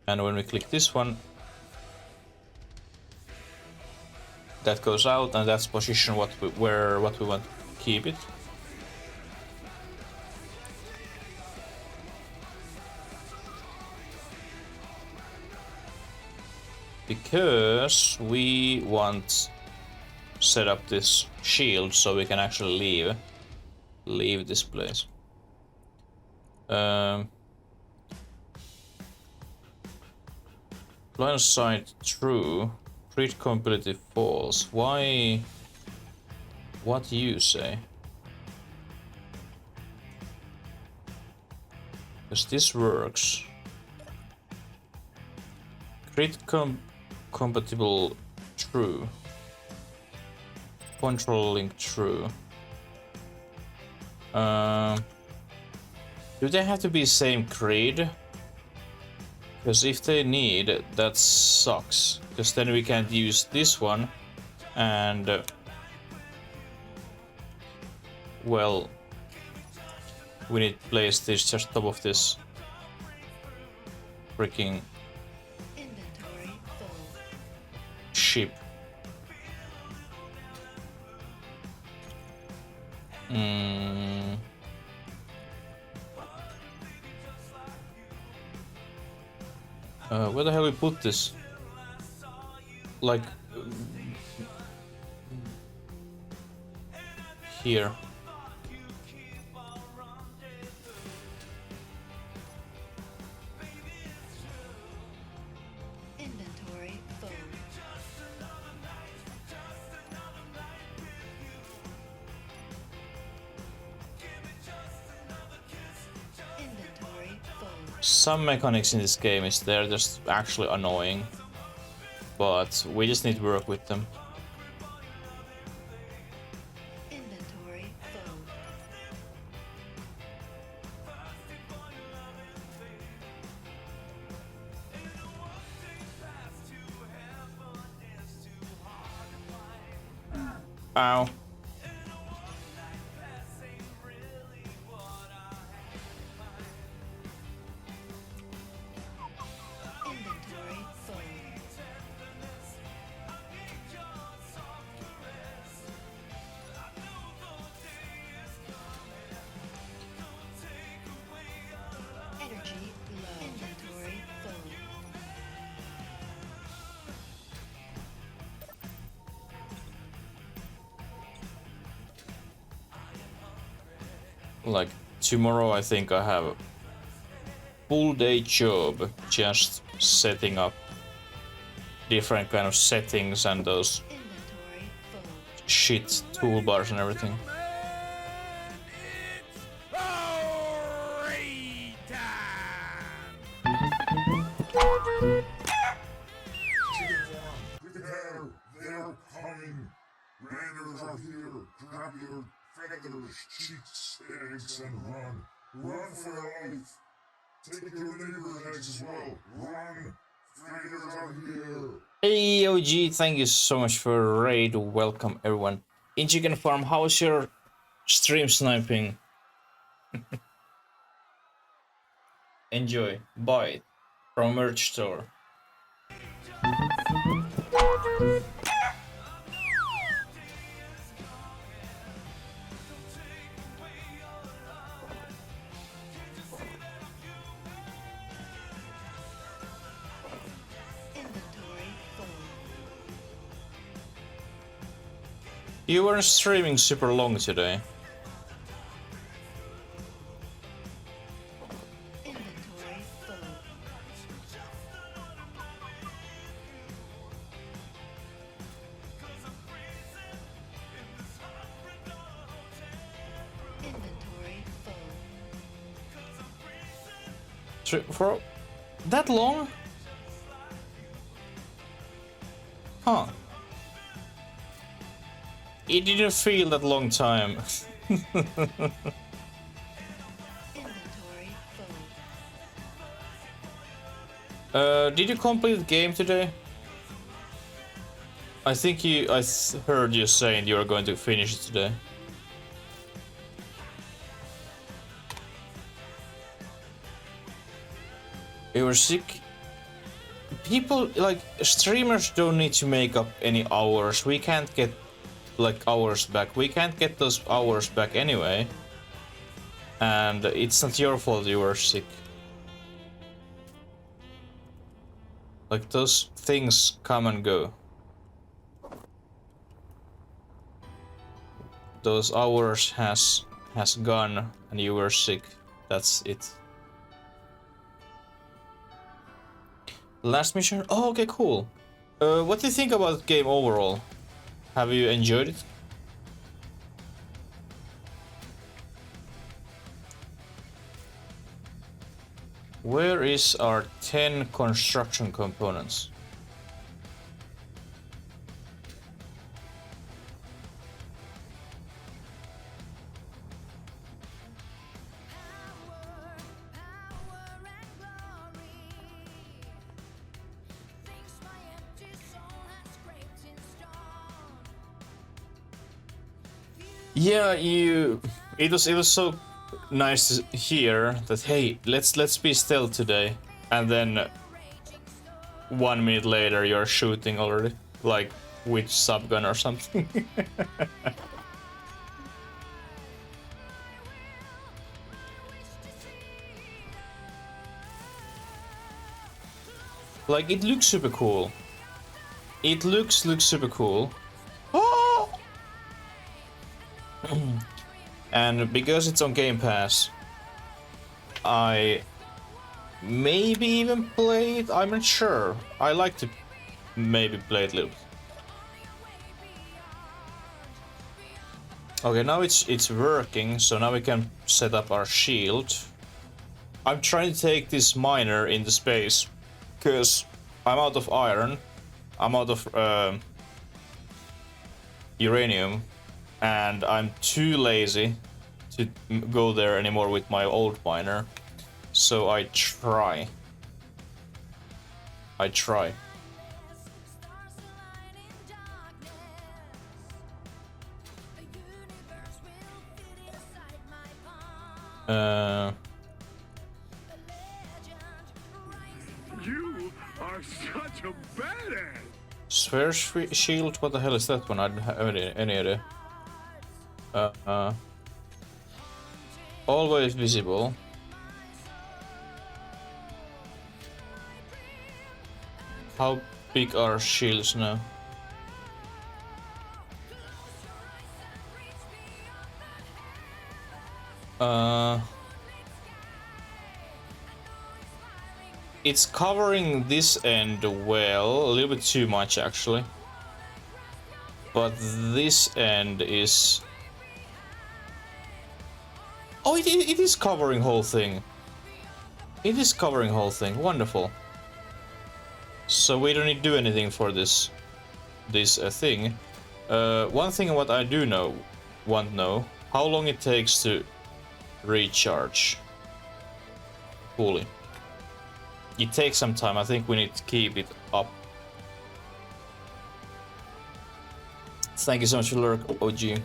[SPEAKER 1] And when we click this one, that goes out, and that's position what we want to keep it. Because we want set up this shield so we can actually leave this place. Line of sight true. Grid completely false. Why? What do you say? Because this works. Grid compatible true. Controlling true. Do they have to be same grid? Because if they need, that sucks. Because then we can't use this one, and well, we need to place this just top of this freaking
[SPEAKER 2] Inventory full.
[SPEAKER 1] ship. Where the hell we put this? Like here.
[SPEAKER 2] Inventory full. Inventory full.
[SPEAKER 1] Some mechanics in this game is they're just actually annoying, but we just need to work with them.
[SPEAKER 2] Inventory full.
[SPEAKER 1] Ow.
[SPEAKER 2] Inventory full. Energy low. Inventory full.
[SPEAKER 1] Like tomorrow I think I have a full day job just setting up different kind of settings and those
[SPEAKER 2] Inventory full.
[SPEAKER 1] shit toolbars and everything.
[SPEAKER 3] They're coming. Raiders are here. Grab your feathers, cheeks, eggs, and run. Run for your life. Take your neighbor's eggs as well. Run. Raiders are here.
[SPEAKER 1] Hey OG, thank you so much for raid. Welcome everyone in Chicken Farm. How's your Stream sniping. Enjoy. Buy it from merch store.
[SPEAKER 2] Inventory full.
[SPEAKER 1] You weren't streaming super long today.
[SPEAKER 2] Inventory full. Inventory full.
[SPEAKER 1] For that long? Huh. It didn't feel that long time.
[SPEAKER 2] Inventory full.
[SPEAKER 1] Did you complete the game today? I think I heard you saying you were going to finish it today. You were sick? People, like, streamers don't need to make up any hours. We can't get, like, hours back. We can't get those hours back anyway. And it's not your fault you were sick. Like, those things come and go. Those hours has gone and you were sick. That's it. Last mission? Oh, okay, cool. What do you think about the game overall? Have you enjoyed it? Where is our 10 construction components? Yeah, it was so nice to hear that, hey, let's be stealth today, and then 1 minute later you're shooting already, like with subgun or something. Like, it looks super cool. It looks super cool. Oh! And because it's on Game Pass, I maybe even play it. I'm not sure. I like to maybe play it a little bit. Okay, now it's working, so now we can set up our shield. I'm trying to take this miner into space, because I'm out of iron, I'm out of uranium, and I'm too lazy to go there anymore with my old miner. So I try.
[SPEAKER 3] You are such a badass!
[SPEAKER 1] Sphere shield? What the hell is that one? I don't have any idea. Always visible. How big are shields now? It's covering this end well, a little bit too much actually. But this end is... Oh, it is covering whole thing. It is covering whole thing, wonderful. So we don't need to do anything for this thing. One thing what I do want to know, how long it takes to recharge fully. It takes some time. I think we need to keep it up. Thank you so much for lurk, OG.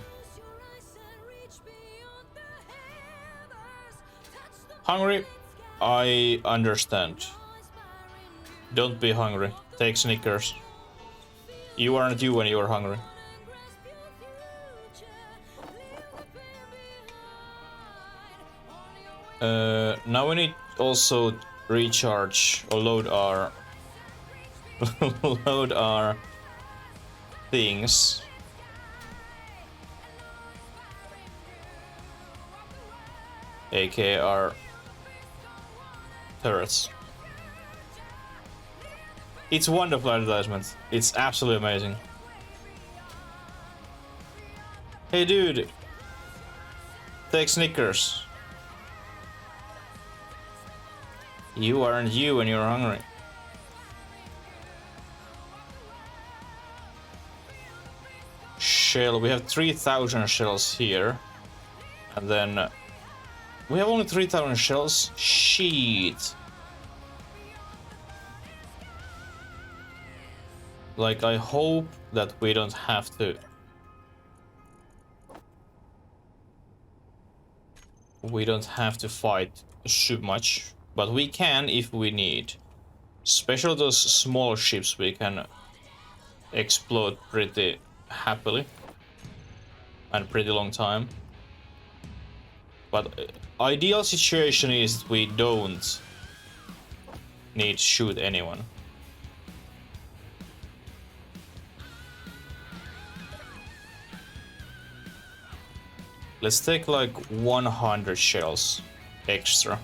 [SPEAKER 1] Hungry? I understand. Don't be hungry. Take Snickers. You aren't you when you're hungry. Now we need also recharge or load our load our things. aka our turrets. It's wonderful advertisement. It's absolutely amazing. Hey dude, take Snickers. You aren't you when you're hungry. Shell, we have 3,000 shells here. And then we have only 3,000 shells? Shit. Like, I hope that we don't have to... We don't have to fight too much. But we can if we need. Especially those small ships we can explode pretty happily. And pretty long time. But ideal situation is we don't need to shoot anyone. Let's take like 100 shells extra.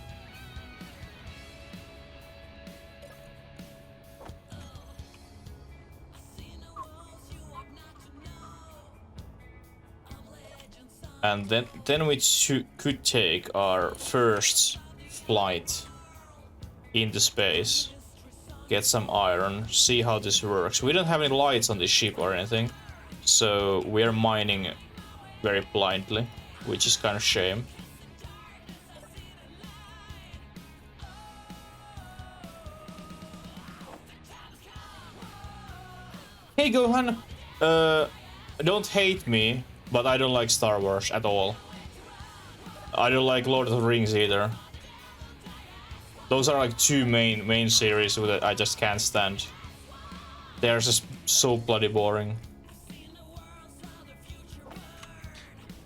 [SPEAKER 1] And then we could take our first flight into space, get some iron, see how this works. We don't have any lights on this ship or anything, so we're mining very blindly, which is kind of shame. Hey Gohan, don't hate me, but I don't like Star Wars at all. I don't like Lord of the Rings either. Those are like two main series that I just can't stand. They're just so bloody boring.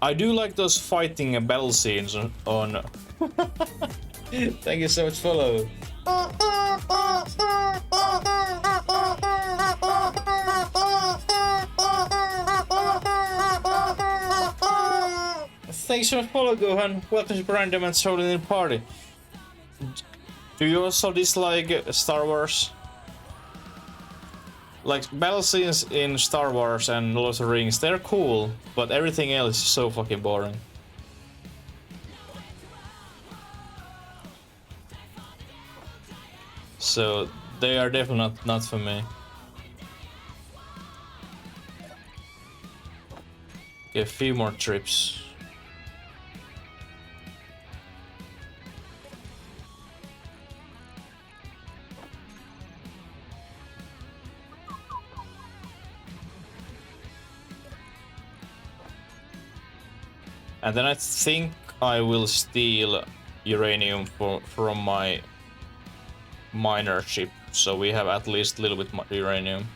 [SPEAKER 1] I do like those fighting battle scenes on... Thank you so much, follow. Thanks so much, follow, Gohan. Welcome to Random and Stolen in Party. Do you also dislike Star Wars? Like, battle scenes in Star Wars and Lord of the Rings, they're cool, but everything else is so fucking boring. So, they are definitely not for me. Okay, a few more trips. And then I think I will steal uranium from my miner ship, so we have at least a little bit more uranium.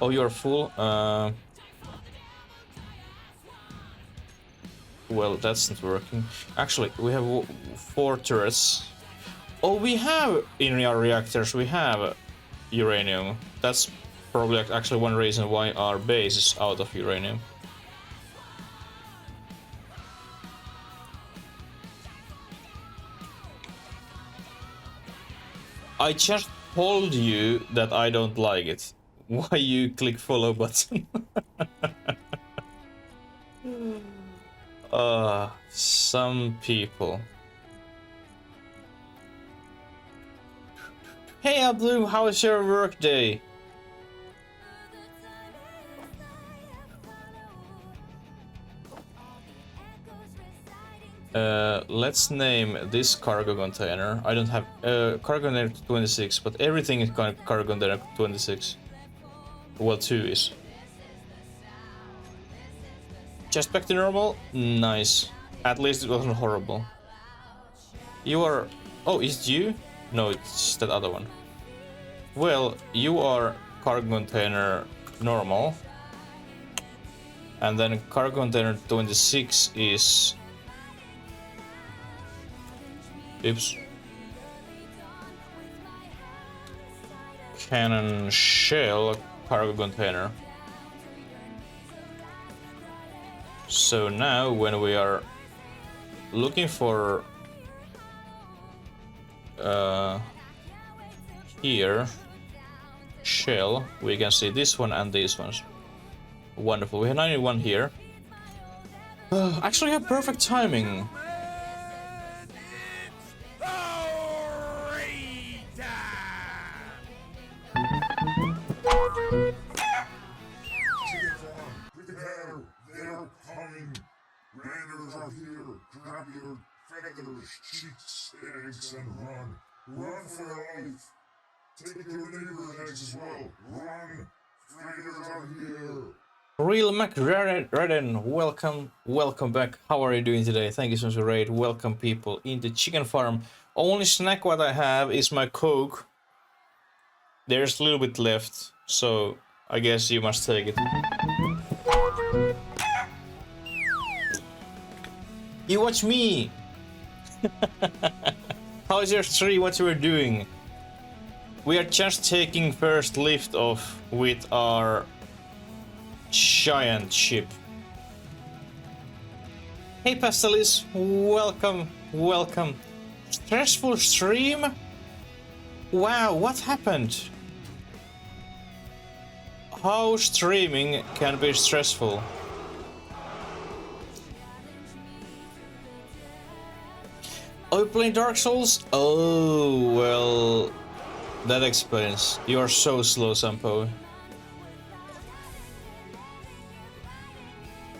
[SPEAKER 1] Oh, you're full? Well, that's not working. Actually, we have 4 turrets. Oh, we have in our reactors, we have uranium. That's probably actually one reason why our base is out of uranium. I just told you that I don't like it. Why you click follow button? Some people. Hey Ablu, how was your work day? Let's name this cargo container. I don't have cargo container 26, but everything is cargo container 26. Well, 2 is. Just back to normal? Nice. At least it wasn't horrible. You are... Oh, is it you? No, it's that other one. Well, you are cargo container normal. And then cargo container 26 is... Oops. Cannon shell cargo container. So now when we are looking for here shell, we can see this one and these ones. Wonderful. We have 91 here. Actually have perfect timing.
[SPEAKER 3] Prepare, they're coming. Raiders are here. Grab your feathers, cheeks, eggs, and run. Run for your life. Take your neighbor's eggs as well. Run. Raiders are here.
[SPEAKER 1] Real McRedden, welcome back. How are you doing today? Thank you so much for raid. Welcome people in the chicken farm. Only snack what I have is my Coke. There's a little bit left, so I guess you must take it. You watch me! How's your stream? What you were doing? We are just taking first lift off with our giant ship. Hey Pastelis, welcome. Stressful stream? Wow, what happened? How streaming can be stressful? Are you playing Dark Souls? Oh, well, that explains. You are so slow, Sampo.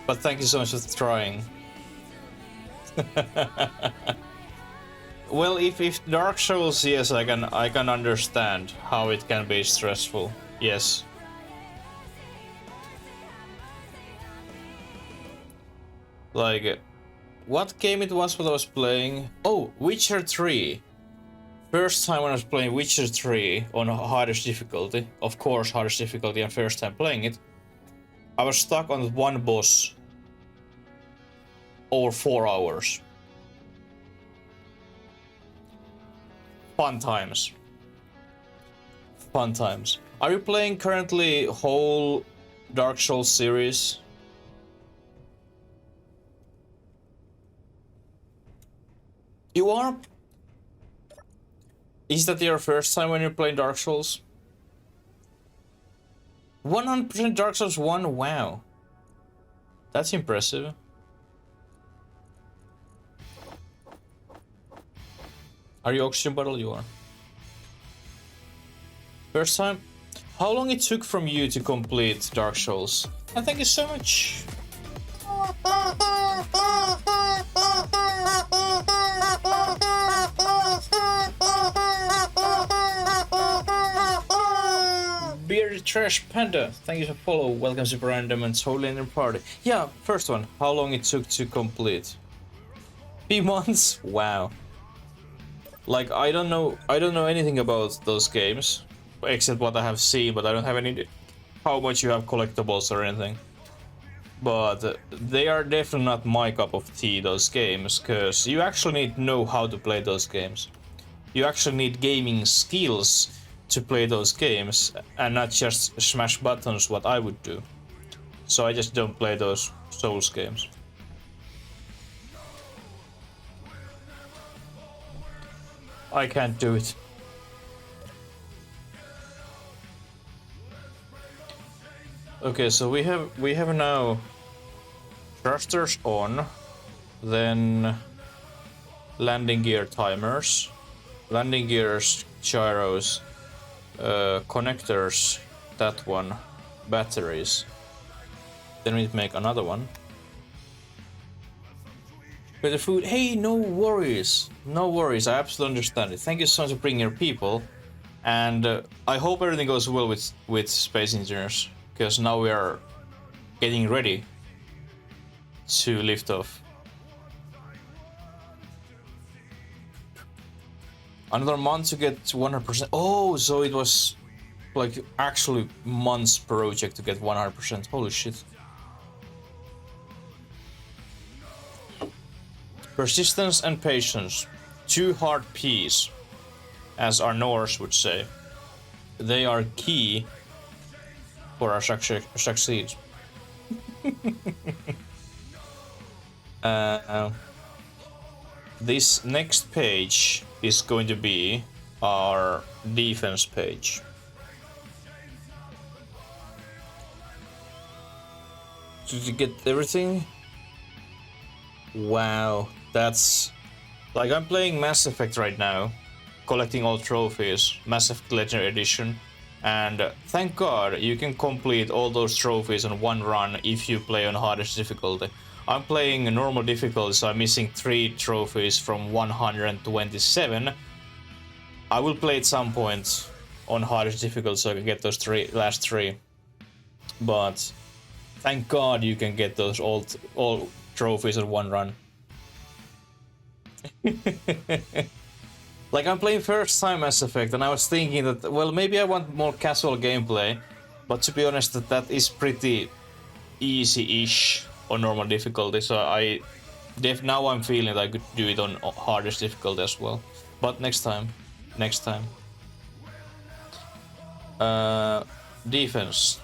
[SPEAKER 1] But thank you so much for trying. Well, if Dark Souls, yes, I can understand how it can be stressful. Yes. Like, what game it was what I was playing? Oh, Witcher 3. First time when I was playing Witcher 3 on hardest difficulty, of course hardest difficulty and first time playing it, I was stuck on one boss over 4 hours. Fun times. Fun times. Are you playing currently whole Dark Souls series? You are? Is that your first time when you're playing Dark Souls? 100% Dark Souls 1? Wow. That's impressive. Are you oxygen bottle? You are. First time? How long it took from you to complete Dark Souls? And thank you so much. Bearded Trash Panda, thank you for follow. Welcome to Random and Soul Liner Party. Yeah, first one. How long it took to complete? 3 months? Wow. Like I don't know anything about those games except what I have seen, but I don't have any how much you have collectibles or anything. But they are definitely not my cup of tea, those games, because you actually need to know how to play those games. You actually need gaming skills to play those games and not just smash buttons what I would do. So I just don't play those Souls games. I can't do it. Okay, so we have now thrusters on, then landing gear timers, landing gears, gyros, connectors, that one, batteries. Then we make another one. With the food, hey, no worries, I absolutely understand it. Thank you so much for bringing your people. And I hope everything goes well with Space Engineers, because now we are getting ready to lift off. Another month to get 100%. Oh, so it was like actually months project to get 100%. Holy shit. Persistence and patience. 2 hard P's, as our Norse would say. They are key for our succeed. This next page is going to be our defense page. Did you get everything? Wow, that's... Like, I'm playing Mass Effect right now, collecting all trophies, Mass Effect Legendary Edition, and thank God you can complete all those trophies on one run if you play on hardest difficulty. I'm playing a normal difficulty, so I'm missing 3 trophies from 127. I will play at some point on hardest difficulty so I can get those last 3. But thank God you can get those all trophies in one run. Like, I'm playing first time Mass Effect and I was thinking that, well, maybe I want more casual gameplay, but to be honest, that is pretty easy-ish on normal difficulty, so now I'm feeling that I could do it on hardest difficulty as well. But next time. Defense.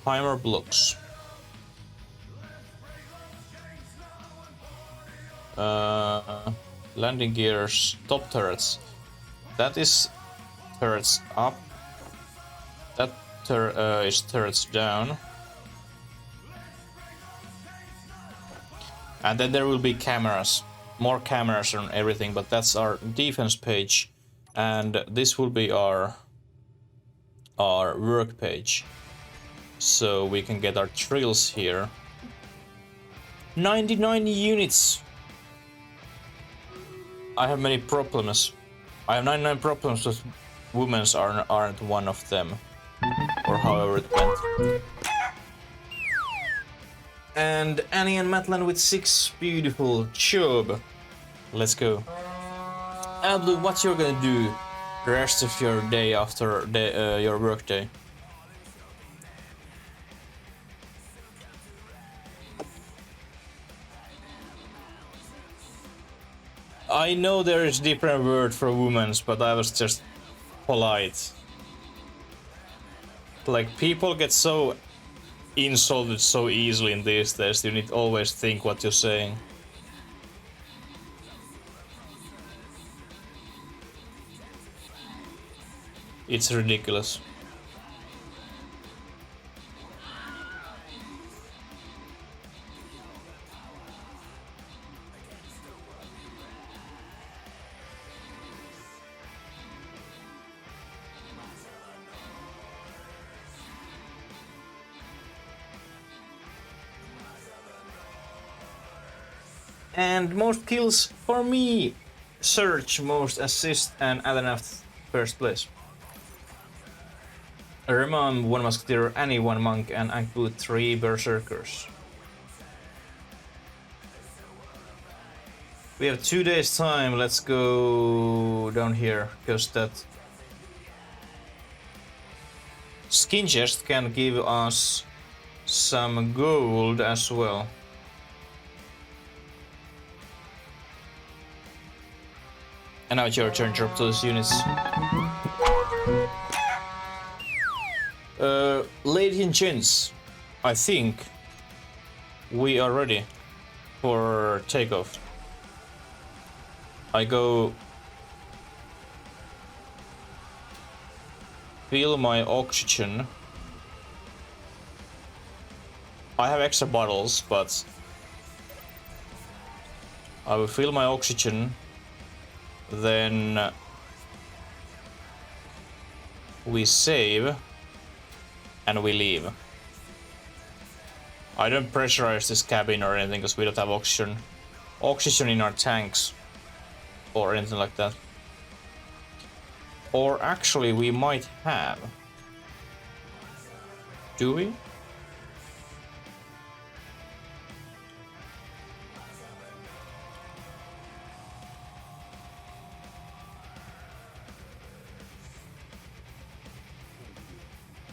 [SPEAKER 1] Timer blocks. Landing gears, top turrets. That is turrets up. That is turrets down. And then there will be cameras. More cameras and everything, but that's our defense page. And this will be our work page. So we can get our trills here. 99 units! I have many problems. I have 99 problems, but women's aren't one of them. Or however it went. And Annie and Matlan with 6 beautiful job. Let's go. Blue, what you're gonna do the rest of your day after your work day? I know there is different word for women's, but I was just polite. Like, people get so insulted so easily in these days, you need to always think what you're saying. It's ridiculous. And most kills for me. Search, most assist, and Adenaf first place. Rema 1 Musketeer, Annie 1 Monk, and Ankboot 3 Berserkers. We have 2 days time, let's go down here, because that skin chest can give us some gold as well. And now it's your turn, drop those units. Ladies and gents, I think we are ready for takeoff. I go fill my oxygen. I have extra bottles, but I will fill my oxygen. Then we save and we leave. I don't pressurize this cabin or anything because we don't have oxygen in our tanks or anything like that. Or actually, we might have. Do we?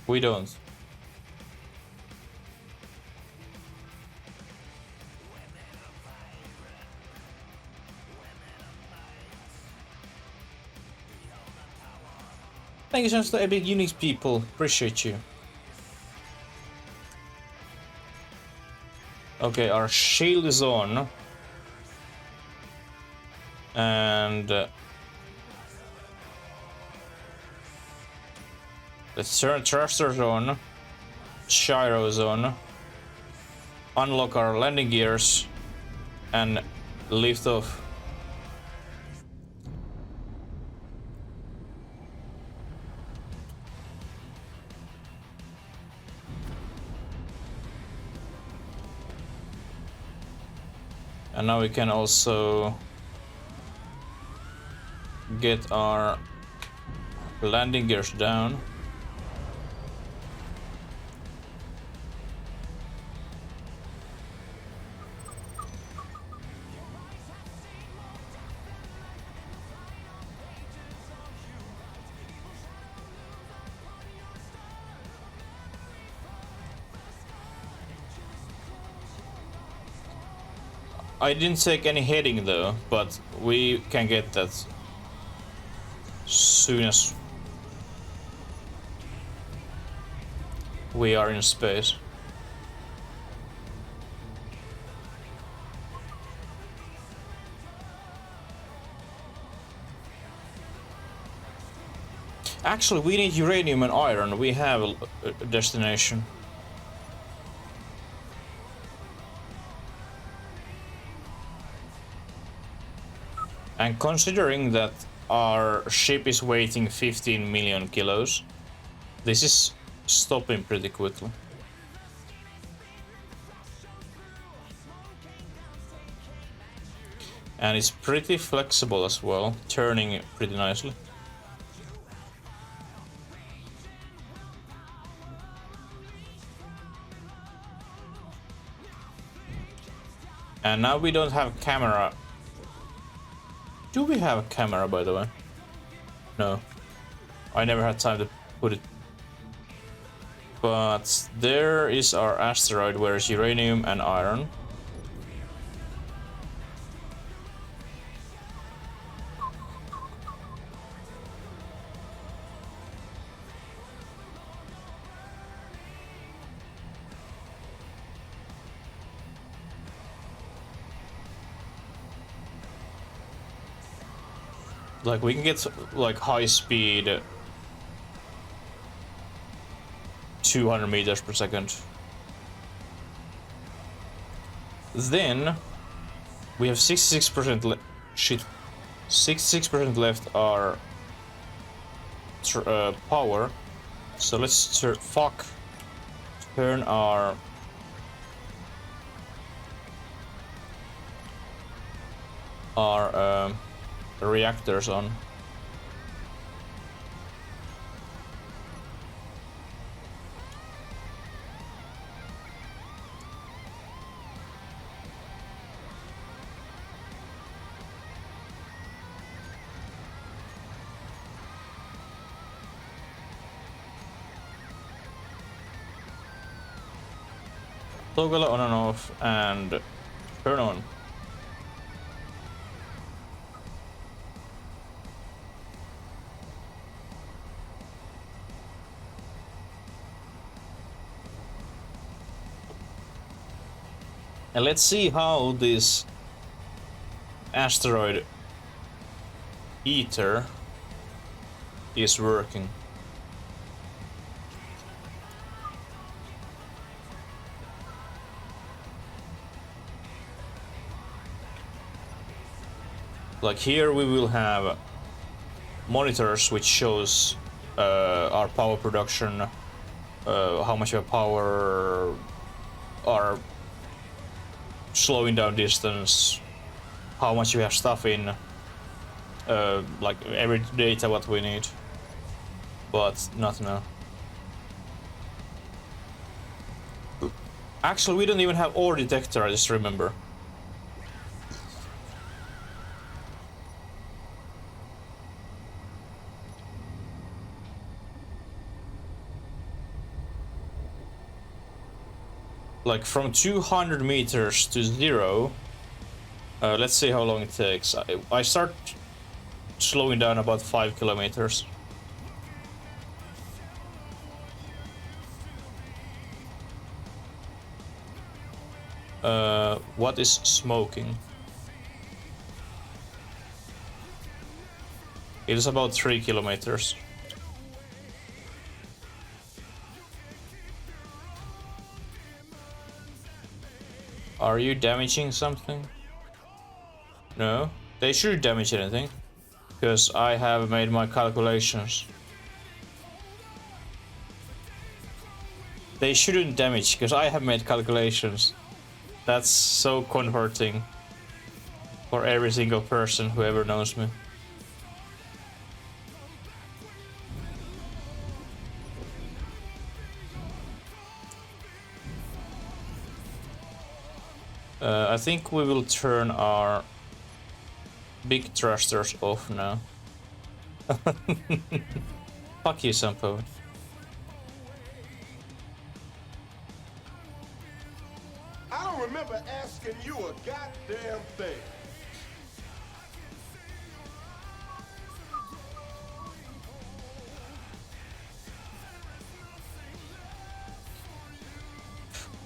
[SPEAKER 1] We don't. Thank you so much to Epic Unix people. Appreciate you. Okay, our shield is on. And let's turn thrusters on. Gyros on. Unlock our landing gears. And lift off. And now we can also get our landing gears down. I didn't take any heading though, but we can get that soon as we are in space. Actually, we need uranium and iron. We have a destination. And considering that our ship is weighing 15 million kilos, this is stopping pretty quickly. And it's pretty flexible as well, turning pretty nicely. And now we don't have camera. Do we have a camera, by the way? No. I never had time to put it. But there is our asteroid where is uranium and iron. Like we can get like high speed 200 meters per second. Then we have 66% shit. 66% left our power. So let's turn our reactors on. Toggle on and off and turn on. And let's see how this asteroid eater is working. Like here we will have monitors which shows our power production, how much of power, our slowing down distance, how much we have stuff in, like every data what we need. but not now. Actually, we don't even have ore detector, I just remember. Like from 200 meters to 0. Let's see how long it takes. I start slowing down about 5 kilometers. What is smoking? It is about 3 kilometers. Are you damaging something? No, they shouldn't damage anything, because I have made my calculations. They shouldn't damage, because I have made calculations. That's so comforting for every single person who ever knows me. I think we will turn our big thrusters off now. Fuck you, Sampo.
[SPEAKER 4] I don't remember asking you a goddamn thing.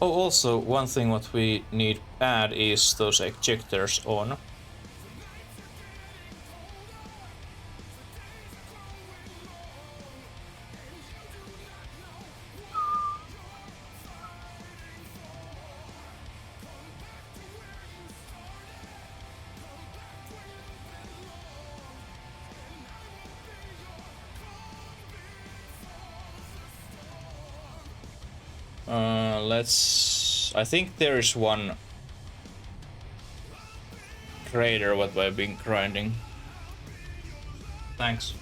[SPEAKER 1] Oh, also, one thing what we need to add is those ejectors on. I think there is one crater what I've been grinding. Thanks.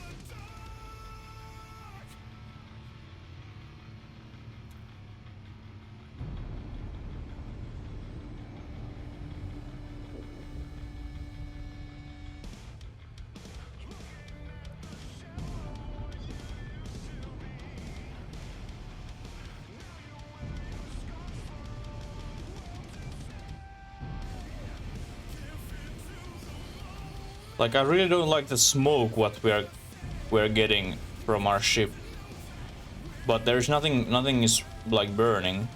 [SPEAKER 1] Like, I really don't like the smoke what we're getting from our ship. But there's nothing is like burning.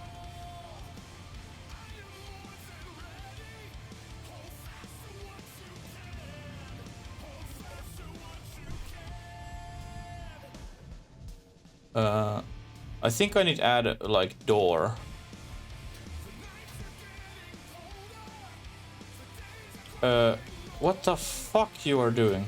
[SPEAKER 1] I think I need to add like door. What the fuck you are doing?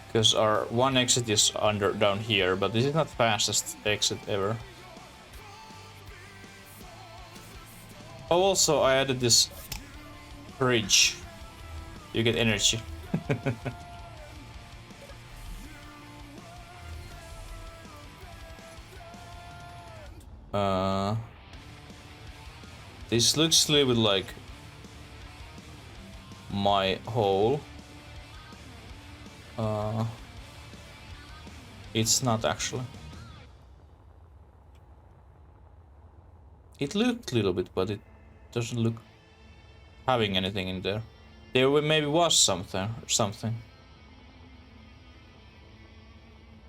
[SPEAKER 1] Because our one exit is down here, but this is not fastest exit ever. Oh, also I added this bridge. You get energy. This looks a little bit like my hole. It's not actually. It looked a little bit, but it doesn't look having anything in there. There maybe was something.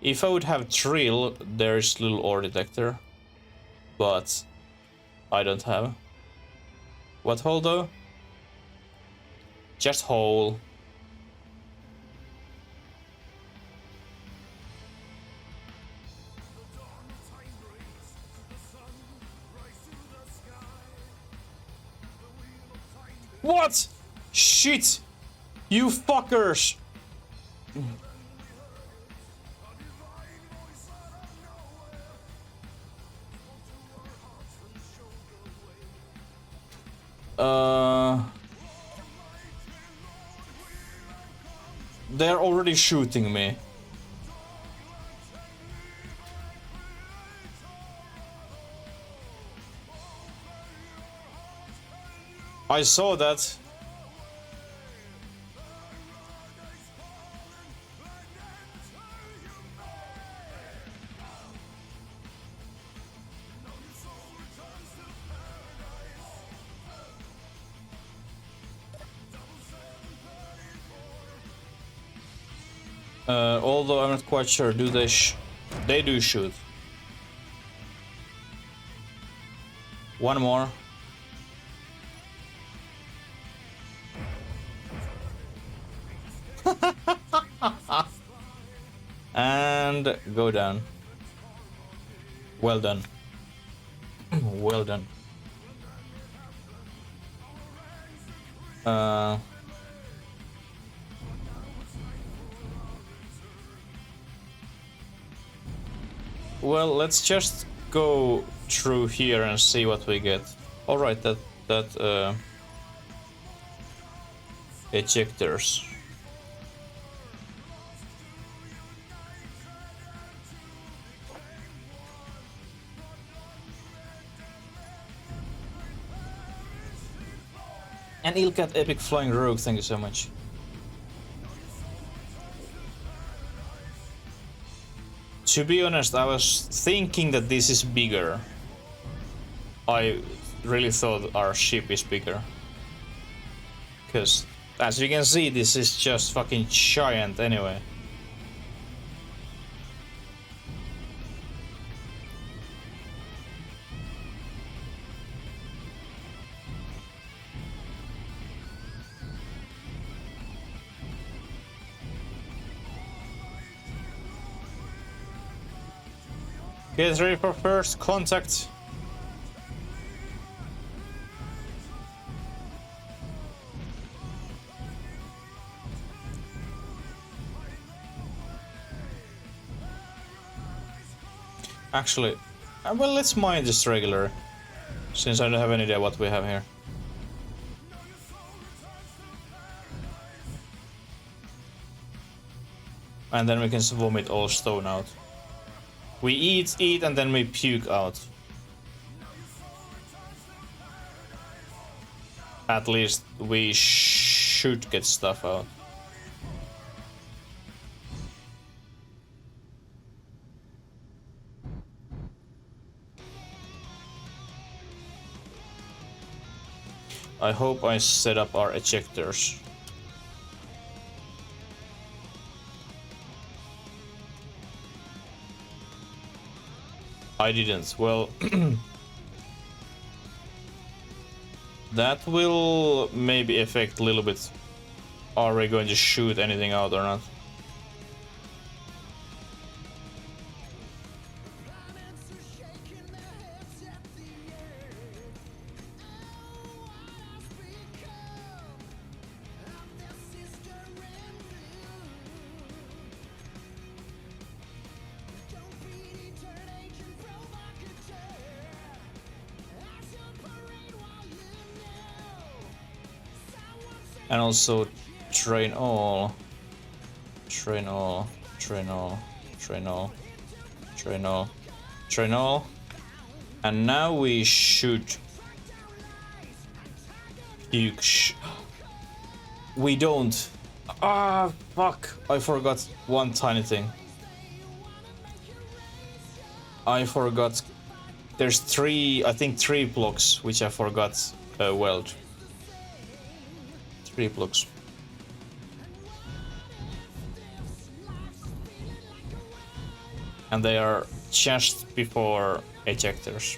[SPEAKER 1] If I would have drill, there's little ore detector, but I don't have. What hole though? Just hole. What? Shit! You fuckers! They're already shooting me. I saw that. Although I'm not quite sure, do they do shoot. One more. And go down. Well done. Well done. Well, let's just go through here and see what we get. All right, that ejectors. And Ilkat Epic Flying Rogue, thank you so much. To be honest, I was thinking that this is bigger. I really thought our ship is bigger. Because, as you can see, this is just fucking giant anyway. Get ready for first contact. Actually, well, let's mine this regular, since I don't have any idea what we have here. And then we can vomit all stone out. We eat, and then we puke out. At least we should get stuff out. I hope I set up our ejectors. I didn't. Well, that will maybe affect a little bit. Are we going to shoot anything out or not? And also train all, train all, train all, train all, train all, train all. And now we should puke. We don't. Ah, fuck. I forgot one tiny thing. I forgot. There's three, I think 3 blocks, which I forgot weld. 3 blocks. And they are just before ejectors.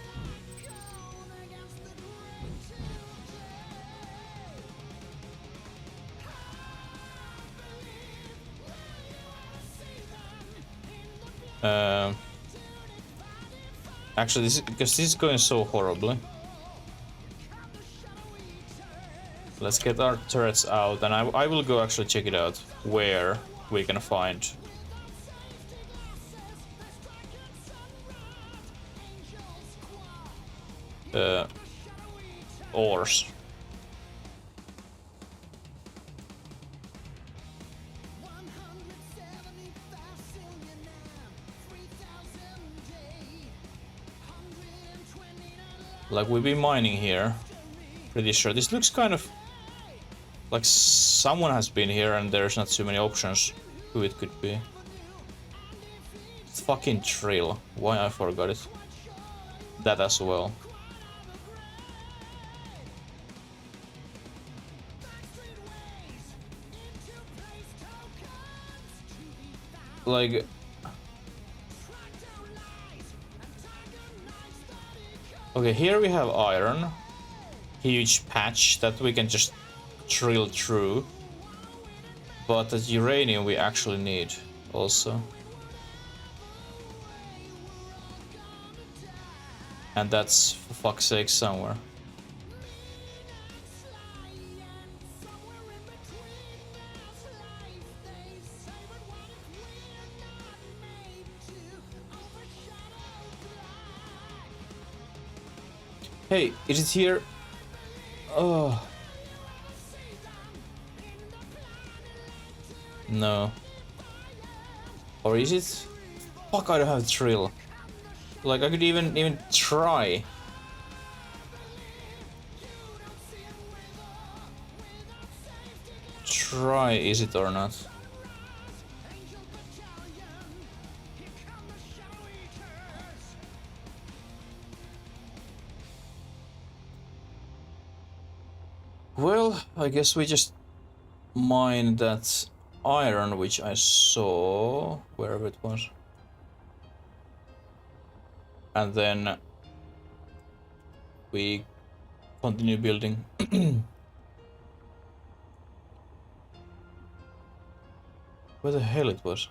[SPEAKER 1] Actually, because this is going so horribly. Let's get our turrets out, and I will go actually check it out where we can find ores. Like, we've been mining here. Pretty sure. This looks kind of like someone has been here and there's not too many options who it could be. Fucking drill. Why I forgot it. That as well. Like... Okay, here we have iron. Huge patch that we can just drill through. But the uranium we actually need also. And that's, for fuck's sake, somewhere. Hey, is it here? Oh. No. Or is it? Fuck, I don't have drill. Like, I could even try. Try, is it or not? Well, I guess we just mine that iron which I saw, wherever it was. And then we continue building. Where the hell it was?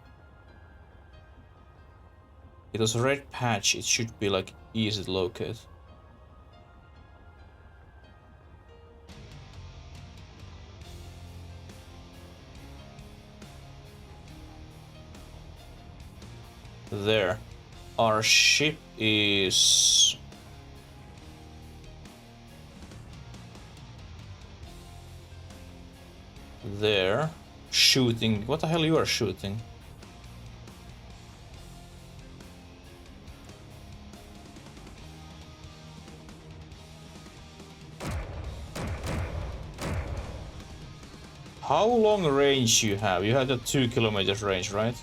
[SPEAKER 1] It was a red patch, it should be like easy to locate. There. Our ship is... there. Shooting. What the hell you are shooting? How long range you have? You had a 2 kilometers range, right?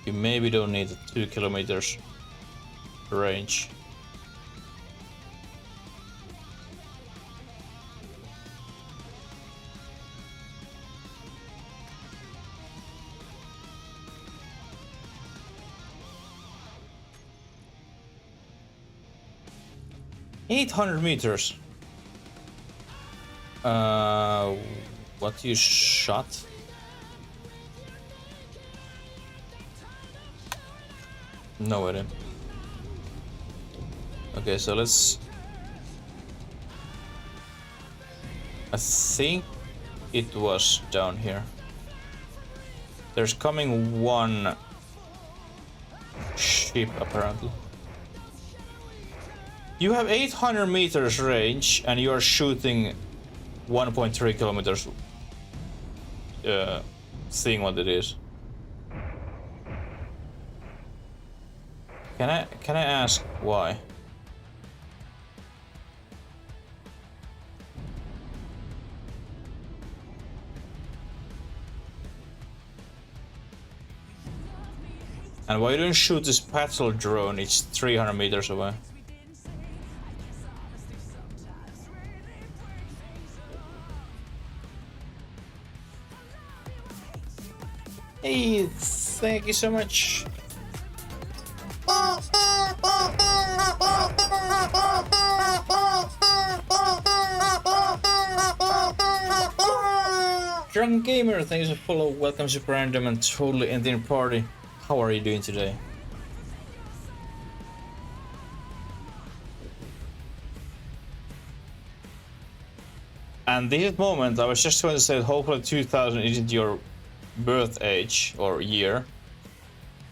[SPEAKER 1] You maybe don't need a 2 kilometers range. $800 meters. What you shot? No idea. Okay, so let's... I think it was down here. There's coming one ship apparently. You have 800 meters range and you are shooting 1.3 kilometers. Seeing what it is. Can I ask why? And why don't you shoot this patrol drone? It's 300 meters away. Hey, thank you so much. Drunk Gamer, thanks for follow. Welcome to Random and Totally Ending Party. How are you doing today? And this moment, I was just going to say that hopefully 2000 isn't your birth age or year.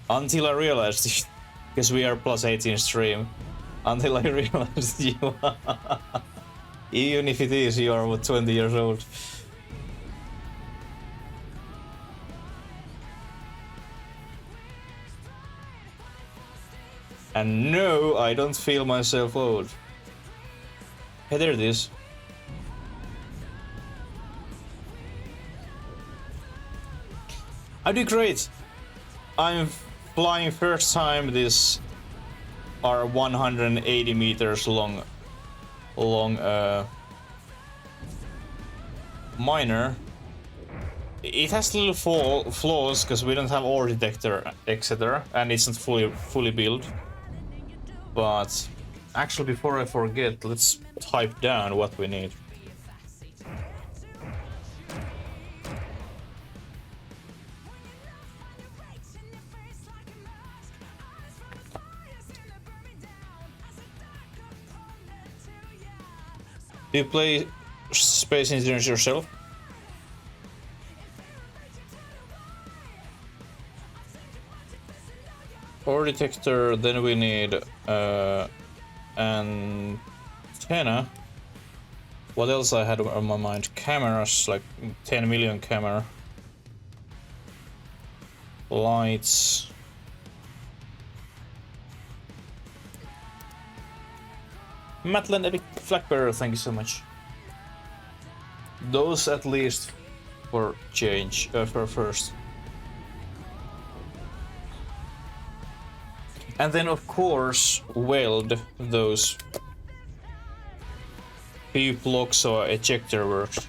[SPEAKER 1] Until I realized, because we are plus 18 stream, until I realized you are, even if it is, you are what, 20 years old. And no, I don't feel myself old. Hey, there it is. I do great. I'm flying first time this our 180 meters long miner. It has little flaws because we don't have ore detector, etc., and it's not fully built. But actually, before I forget, let's type down what we need. Do you play Space Engineers yourself? Ore detector, then we need antenna. What else I had on my mind? Cameras, like 10 million camera. Lights. Matland Epic Flagbearer, thank you so much. Those at least for change, for first. And then of course weld those few blocks or ejector works.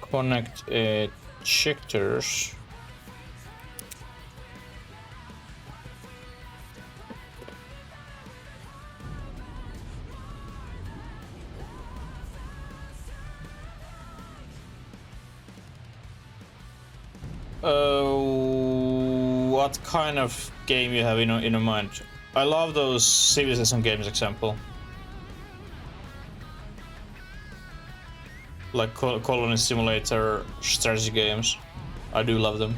[SPEAKER 1] Connect ejectors. What kind of game you have in your mind? I love those Civilization games example. Like Colony Simulator strategy games. I do love them.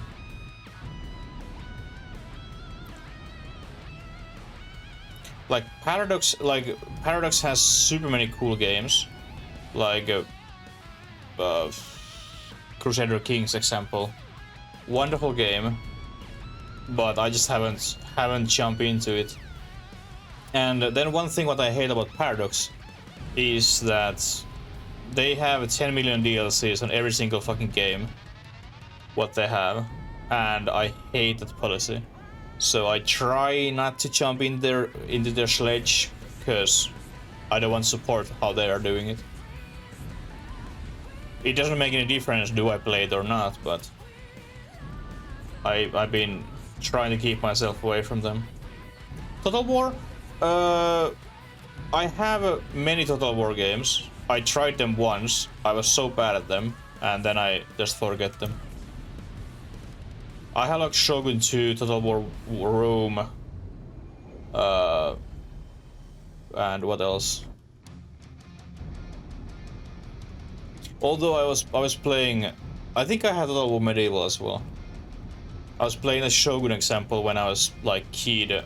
[SPEAKER 1] Like Paradox has super many cool games. Like Crusader Kings example. Wonderful game, but I just haven't jumped into it. And then one thing what I hate about Paradox is that they have 10 million DLCs on every single fucking game what they have, and I hate that policy. So I try not to jump into their sledge because I don't want to support how they are doing it. It doesn't make any difference do I play it or not, but I've been trying to keep myself away from them. Total War? I have many Total War games. I tried them once, I was so bad at them, and then I just forget them. I have like Shogun 2, Total War Rome, and what else? Although I was playing, I think I had Total War Medieval as well. I was playing a Shogun example when I was like kid,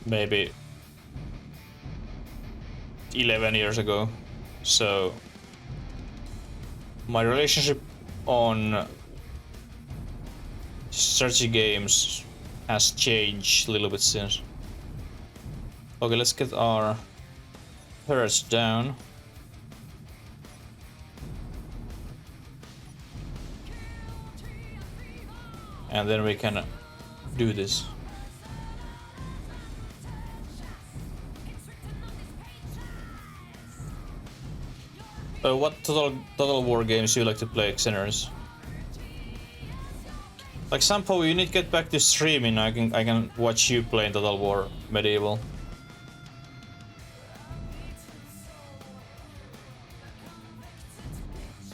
[SPEAKER 1] maybe 11 years ago. So my relationship on strategy games has changed a little bit since. Okay, let's get our turrets down. And then we can do this. What Total War games do you like to play, Xenorous? Like somehow you need to get back to streaming. I can watch you playing Total War Medieval.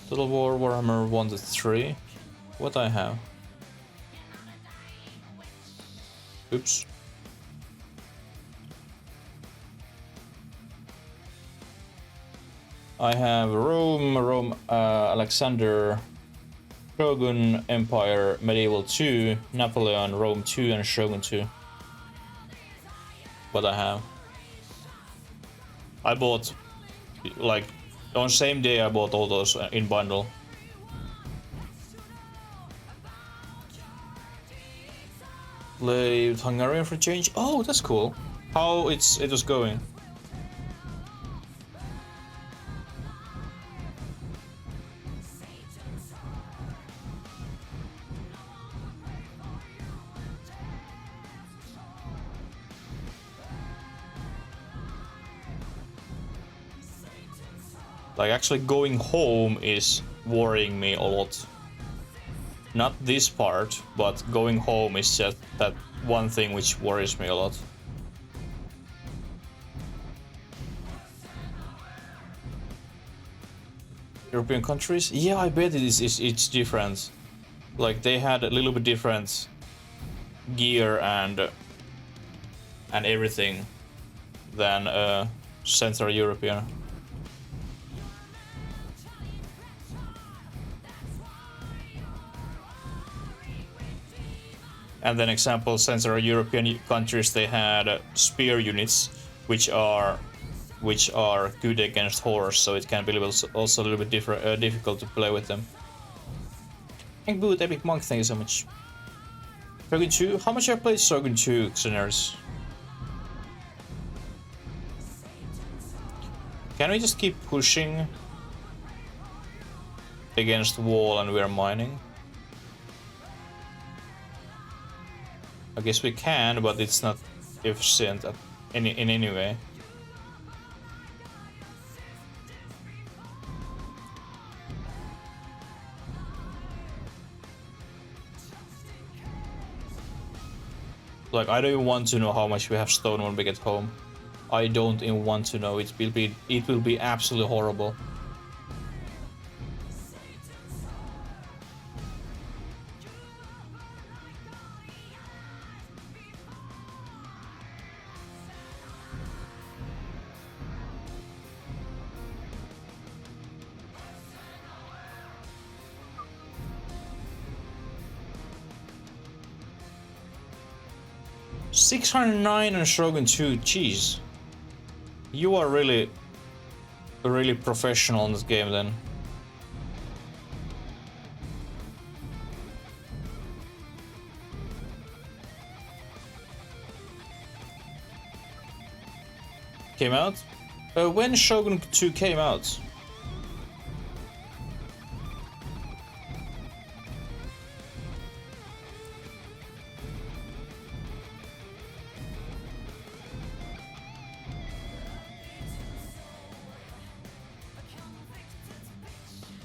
[SPEAKER 1] Total War Warhammer 1 to 3. What I have? Oops. I have Rome, Alexander, Shogun, Empire, Medieval 2, Napoleon, Rome 2, and Shogun 2. What I have. I bought, like, on same day I bought all those in bundle. play with Hungarian for change. Oh, that's cool. How it was going. Like, actually going home is worrying me a lot. Not this part, but going home is just that one thing which worries me a lot. European countries? Yeah, I bet it's different. Like, they had a little bit different gear and everything than Central European. And then example, Central European countries, they had spear units, which are good against horse, so it can be also a little bit difficult to play with them. Thank Boot, Epic Monk, thank you so much. Shogun 2, how much have I played Shogun 2, Xeners? Can we just keep pushing against the wall and we're mining? I guess we can, but it's not efficient in any way. Like, I don't even want to know how much we have stone when we get home. I don't even want to know. It will be absolutely horrible. $609 on Shogun 2, jeez. You are really professional in this game then. Came out? When Shogun 2 came out?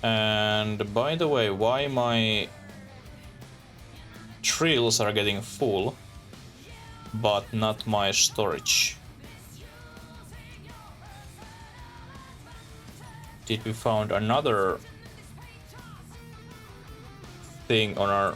[SPEAKER 1] And by the way, why my trills are getting full, but not my storage? Did we found another thing on our...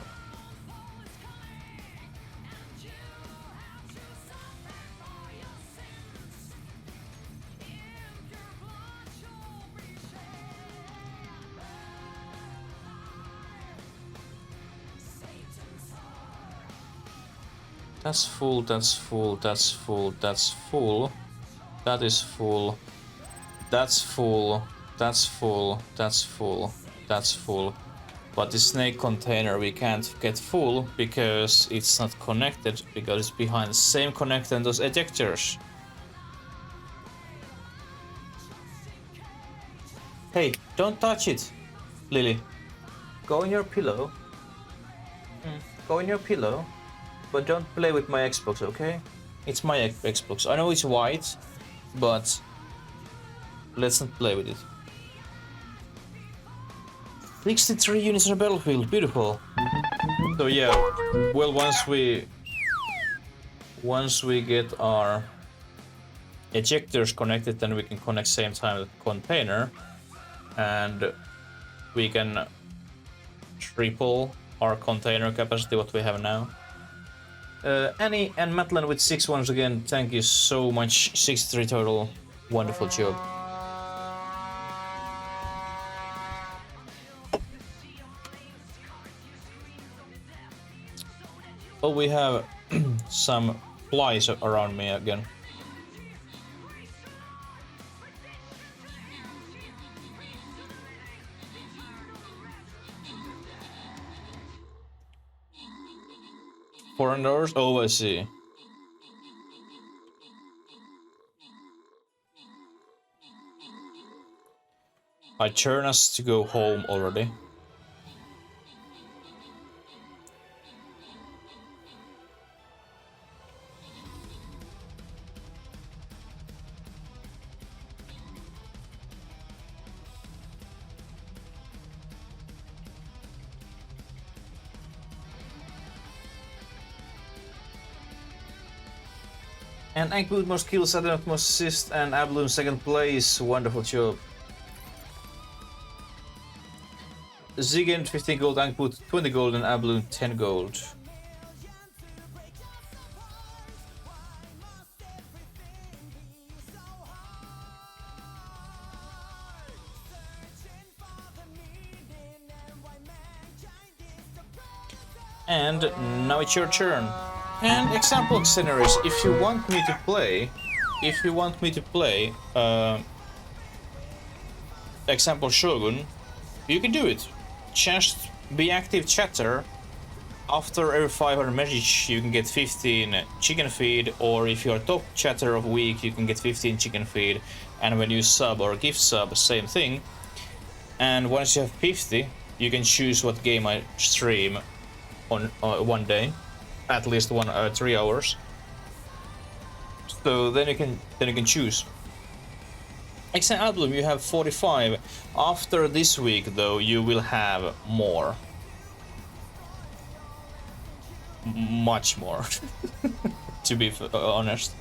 [SPEAKER 1] That's full, that's full, that's full, that's full. That is full. That's full, that's full, that's full, that's full. But the snake container we can't get full because it's not connected, because it's behind the same connector and those ejectors. Hey, don't touch it, Lily. Go in your pillow. Go in your pillow. But don't play with my Xbox, okay? It's my Xbox. I know it's white, but let's not play with it. 63 units on a battlefield, beautiful. So yeah, well, once we get our ejectors connected, then we can connect same time the container, and we can triple our container capacity what we have now. Annie and Matlan with 6 once again, thank you so much. 63 total, wonderful job. Oh, we have some flies around me again. $400? Oh, I see. I turn us to go home already. And Ankboot most kills, Adamant most assist, and Abloom second place. Wonderful job. Zigend 15 gold, Ankboot 20 gold, and Abloom 10 gold. And now it's your turn. And example scenarios, if you want me to play, example Shogun, you can do it. Just be active chatter. After every 500 message you can get 15 chicken feed, or if you're top chatter of week you can get 15 chicken feed, and when you sub or gift sub, same thing. And once you have 50, you can choose what game I stream on one day, at least 3 hours. So then you can choose. Exam album you have 45. After this week though you will have more. Much more. To be honest.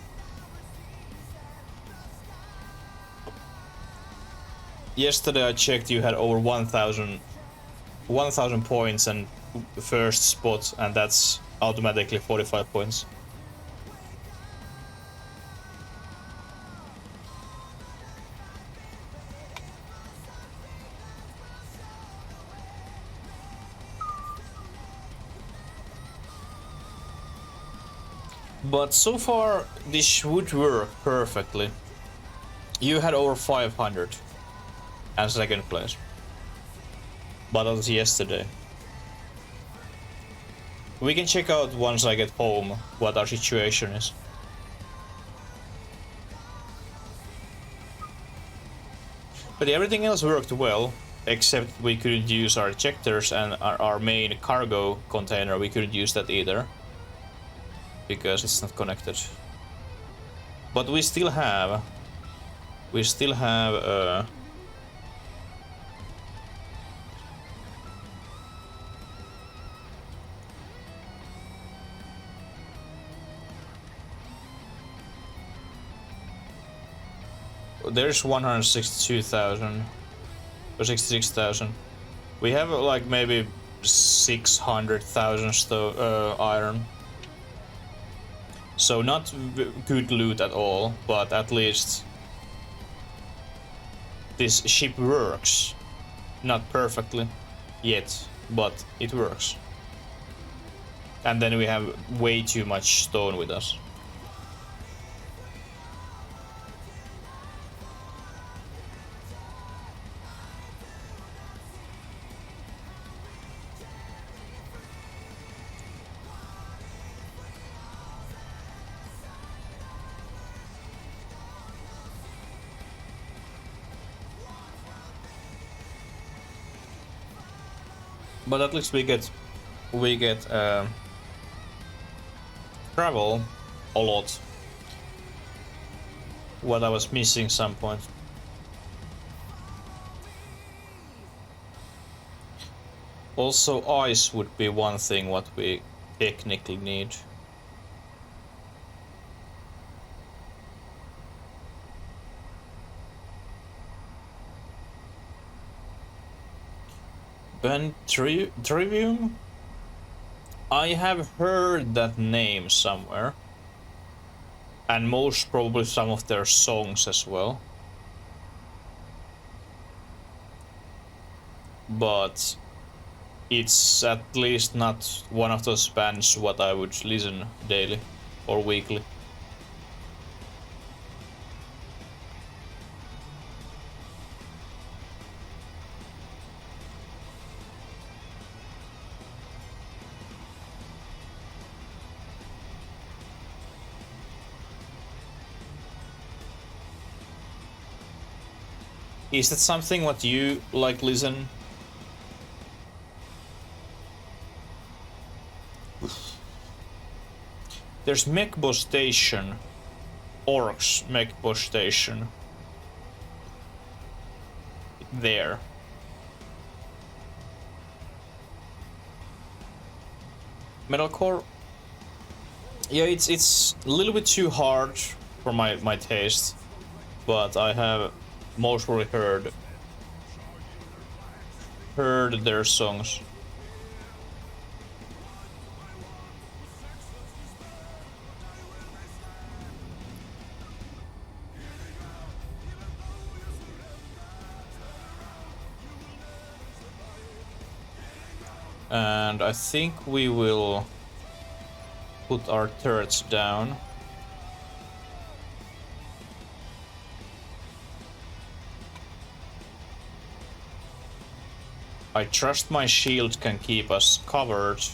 [SPEAKER 1] Yesterday I checked, you had over 1,000 points and first spot, and that's automatically 45 points. But so far this would work perfectly. You had over 500 and second place. But that was yesterday. We can check out once I get home what our situation is. But everything else worked well, except we couldn't use our ejectors, and our main cargo container, we couldn't use that either. Because it's not connected. But we still have there's 162,000 or 66,000. We have like maybe 600,000 iron. So not good loot at all, but at least this ship works. Not perfectly yet, but it works. And then we have way too much stone with us. But at least we get travel a lot. What I was missing some point. Also ice would be one thing what we technically need. Trivium? I have heard that name somewhere. And most probably some of their songs as well. But it's at least not one of those bands what I would listen daily or weekly. Is that something what you like listen? There's Mechbo Station. Orcs Mechbo Station. There. Metalcore? Yeah, it's a little bit too hard for my taste, but I have mostly heard their songs. And I think we will put our turrets down. I trust my shield can keep us covered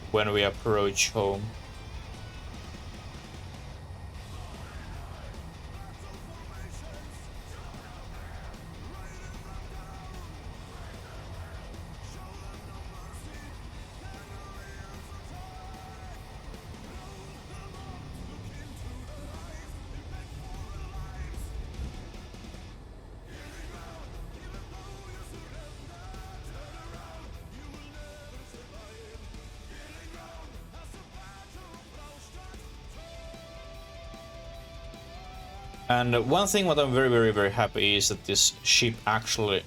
[SPEAKER 1] when we approach home. And one thing what I'm very happy is that this ship actually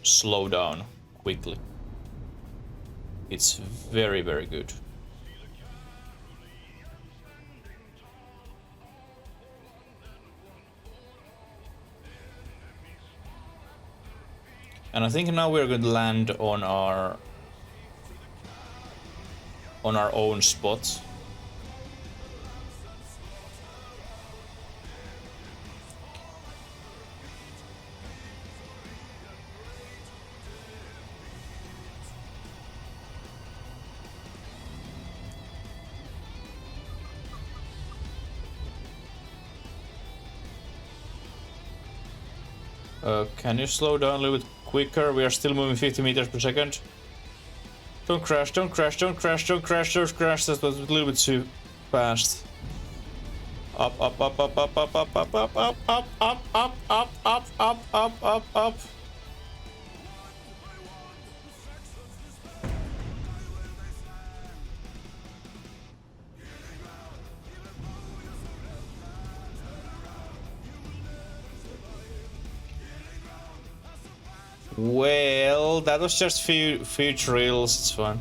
[SPEAKER 1] slowed down quickly. It's very good. And I think now we're going to land on our own spot. Can you slow down a little bit quicker? We are still moving 50 meters per second. Don't crash, don't crash, don't crash, don't crash, don't crash. That was a little bit too fast. Up, up, up, up, up, up, up, up, up, up, up, up, up, up, up, up, up, up, up. Well, that was just few drills, it's fine.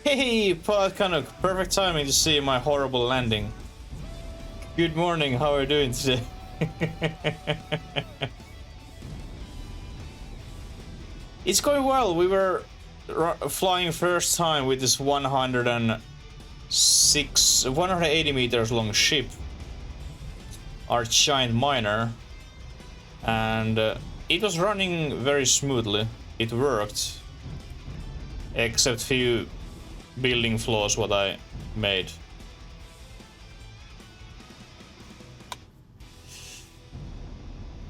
[SPEAKER 1] Hey, Podkanuk, perfect timing to see my horrible landing. Good morning, how are you doing today? It's going well, we were flying first time with this 180 meters long ship, our giant miner, and it was running very smoothly. It worked, except few building flaws what I made.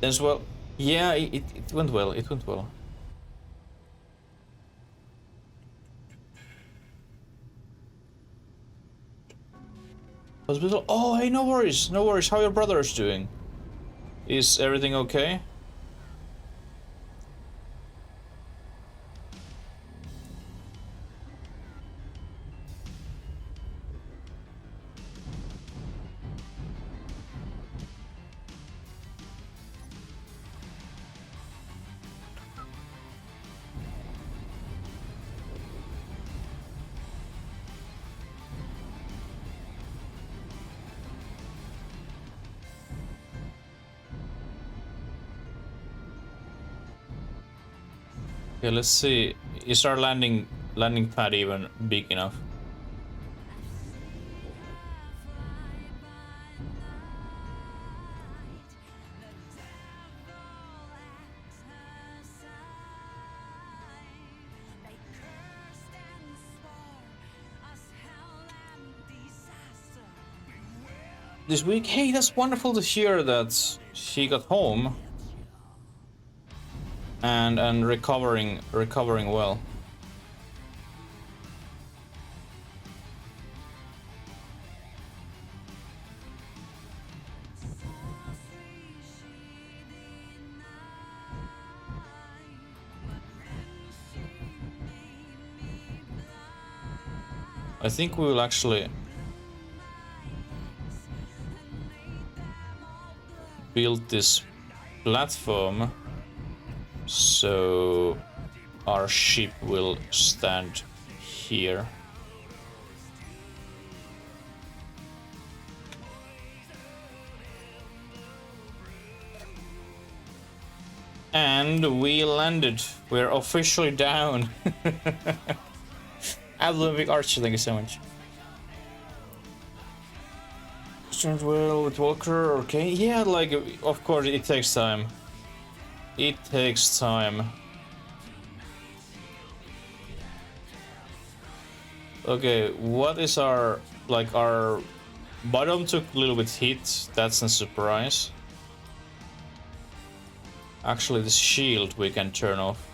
[SPEAKER 1] As well, yeah, it went well. It went well. Hospital. Oh, hey, no worries, no worries. How your brother is doing? Is everything okay? Okay, let's see. Is our landing pad even big enough? this week. Hey, that's wonderful to hear that he got home and recovering well. I think we will actually build this platform so our ship will stand here. And we landed. We're officially down. Olympic Archer, thank you so much. Start well with Walker, okay. Yeah, like, of course, it takes time. It takes time. Okay, what is our... like, our bottom took a little bit hit. That's a surprise. Actually, the shield we can turn off.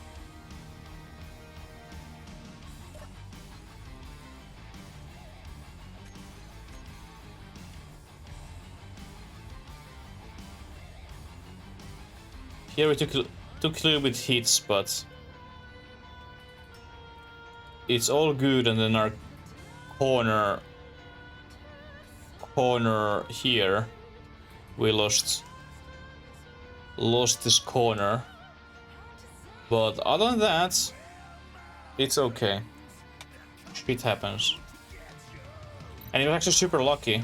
[SPEAKER 1] Here we took a little bit hits, but it's all good. And then our corner here, we lost this corner, but other than that, it's okay. Shit happens, and it was actually super lucky.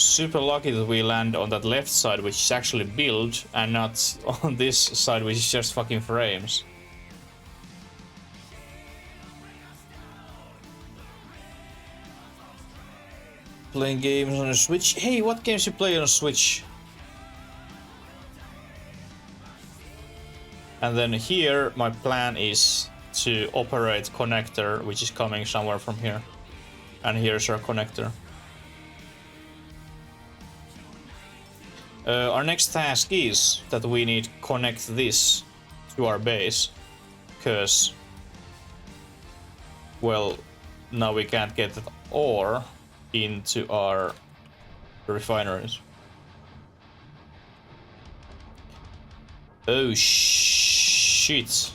[SPEAKER 1] Super lucky that we land on that left side, which is actually build, and not on this side, which is just fucking frames. Playing games on a Switch? Hey, what games you play on a Switch? And then here, my plan is to operate connector, which is coming somewhere from here. And here's our connector. Our next task is that we need to connect this to our base, because, well, now we can't get that ore into our refineries. Oh shit.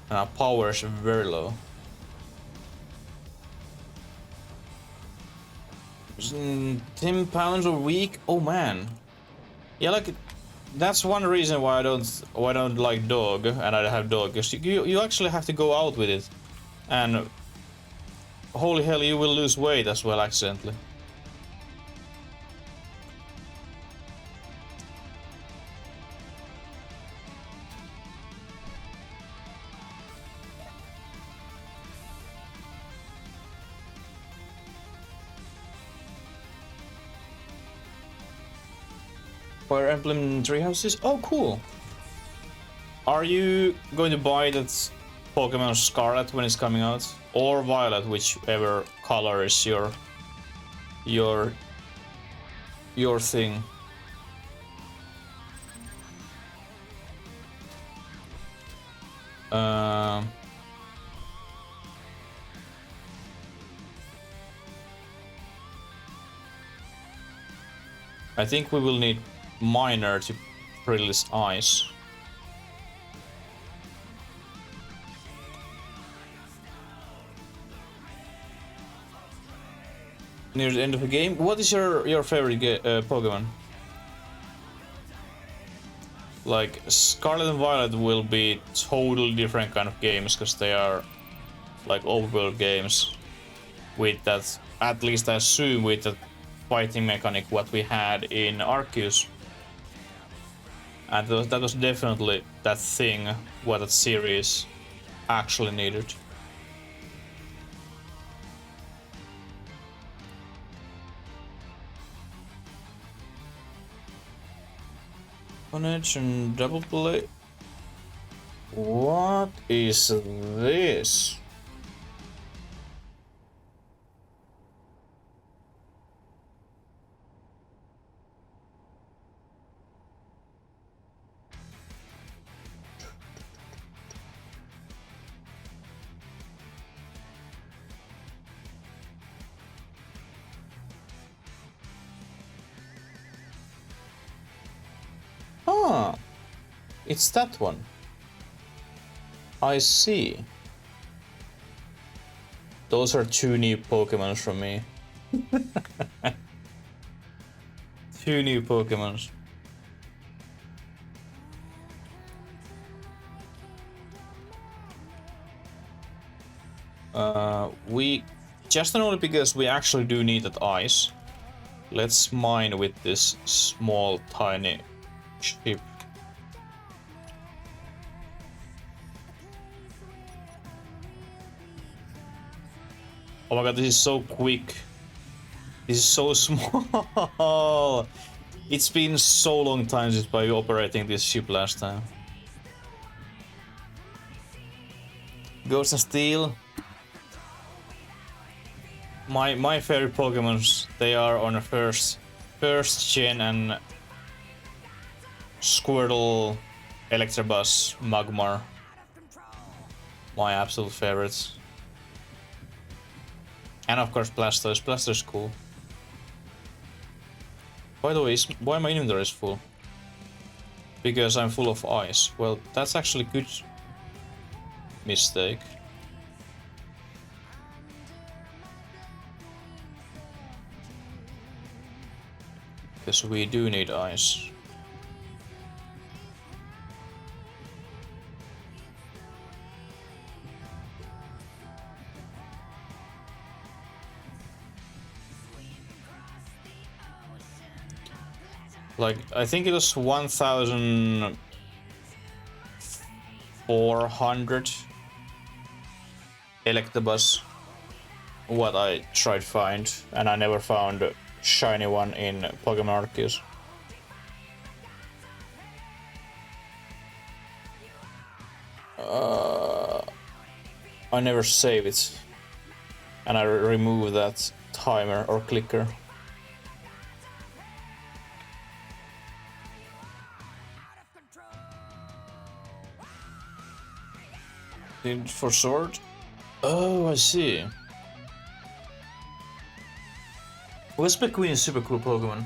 [SPEAKER 1] And our power is very low. 10 pounds a week? Oh man. Yeah, like, that's one reason why I don't like dog, and I have dog, because you actually have to go out with it. And holy hell, you will lose weight as well accidentally. Fire Emblem Treehouses? Oh, cool! Are you going to buy that Pokemon Scarlet when it's coming out? Or Violet, whichever color is your thing? I think we will need Miner to release ice. Near the end of the game, what is your favorite Pokemon? Like, Scarlet and Violet will be totally different kind of games, because they are like overworld games with that, at least I assume, with that fighting mechanic what we had in Arceus. And that was definitely that thing what that series actually needed. Carnage and double play. What is this? It's that one. I see. Those are two new Pokemons from me. Two new Pokemons. We just and only because we actually do need that ice. Let's mine with this small tiny ship. Oh my god, this is so quick. This is so small. It's been so long time since I operating this ship last time. Ghost and Steel. My favorite Pokemons, they are on the first gen and Squirtle, Electabuzz, Magmar. My absolute favorites. And of course Blastoise. Blastoise is cool. By the way, why my inventory is full? Because I'm full of ice. Well, that's actually good mistake. Because we do need ice. Like, I think it was 1,400 Electabuzz what I tried find, and I never found a shiny one in Pokemon Arceus. I never save it, and I remove that timer or clicker. For sword? Oh, I see. Whisper Queen is super cool Pokemon.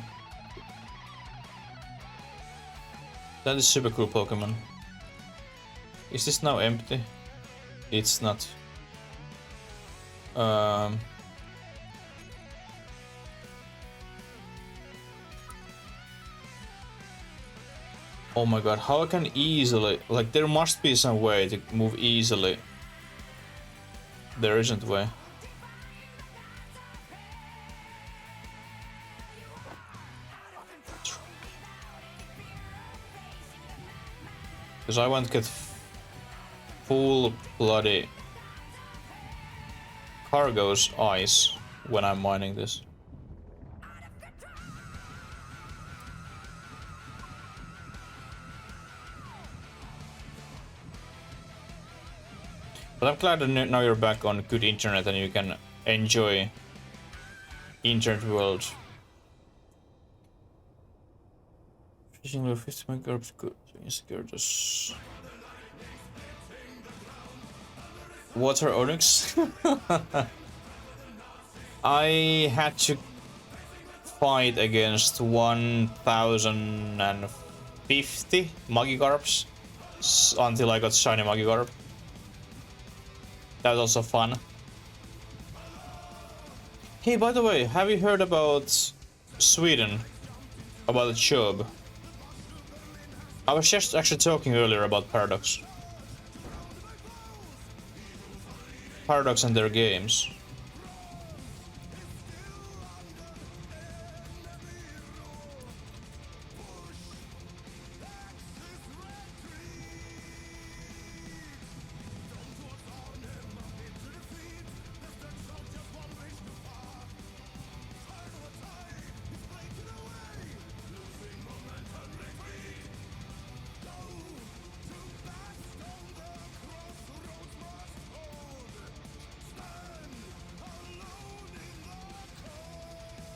[SPEAKER 1] That is super cool Pokemon. Is this now empty? It's not. Oh my god, how I can easily... Like, there must be some way to move easily. There isn't a way. Because I want to get full bloody Cargo's ice when I'm mining this. But I'm glad that now you're back on good internet and you can enjoy internet world. Fishing with 50 microbes good insecure this. Water Onyx. I had to fight against 1050 Magikarps until I got shiny Magikarp. That was also fun. Hey, by the way, have you heard about Sweden? About the job? I was just actually talking earlier about Paradox. Paradox and their games.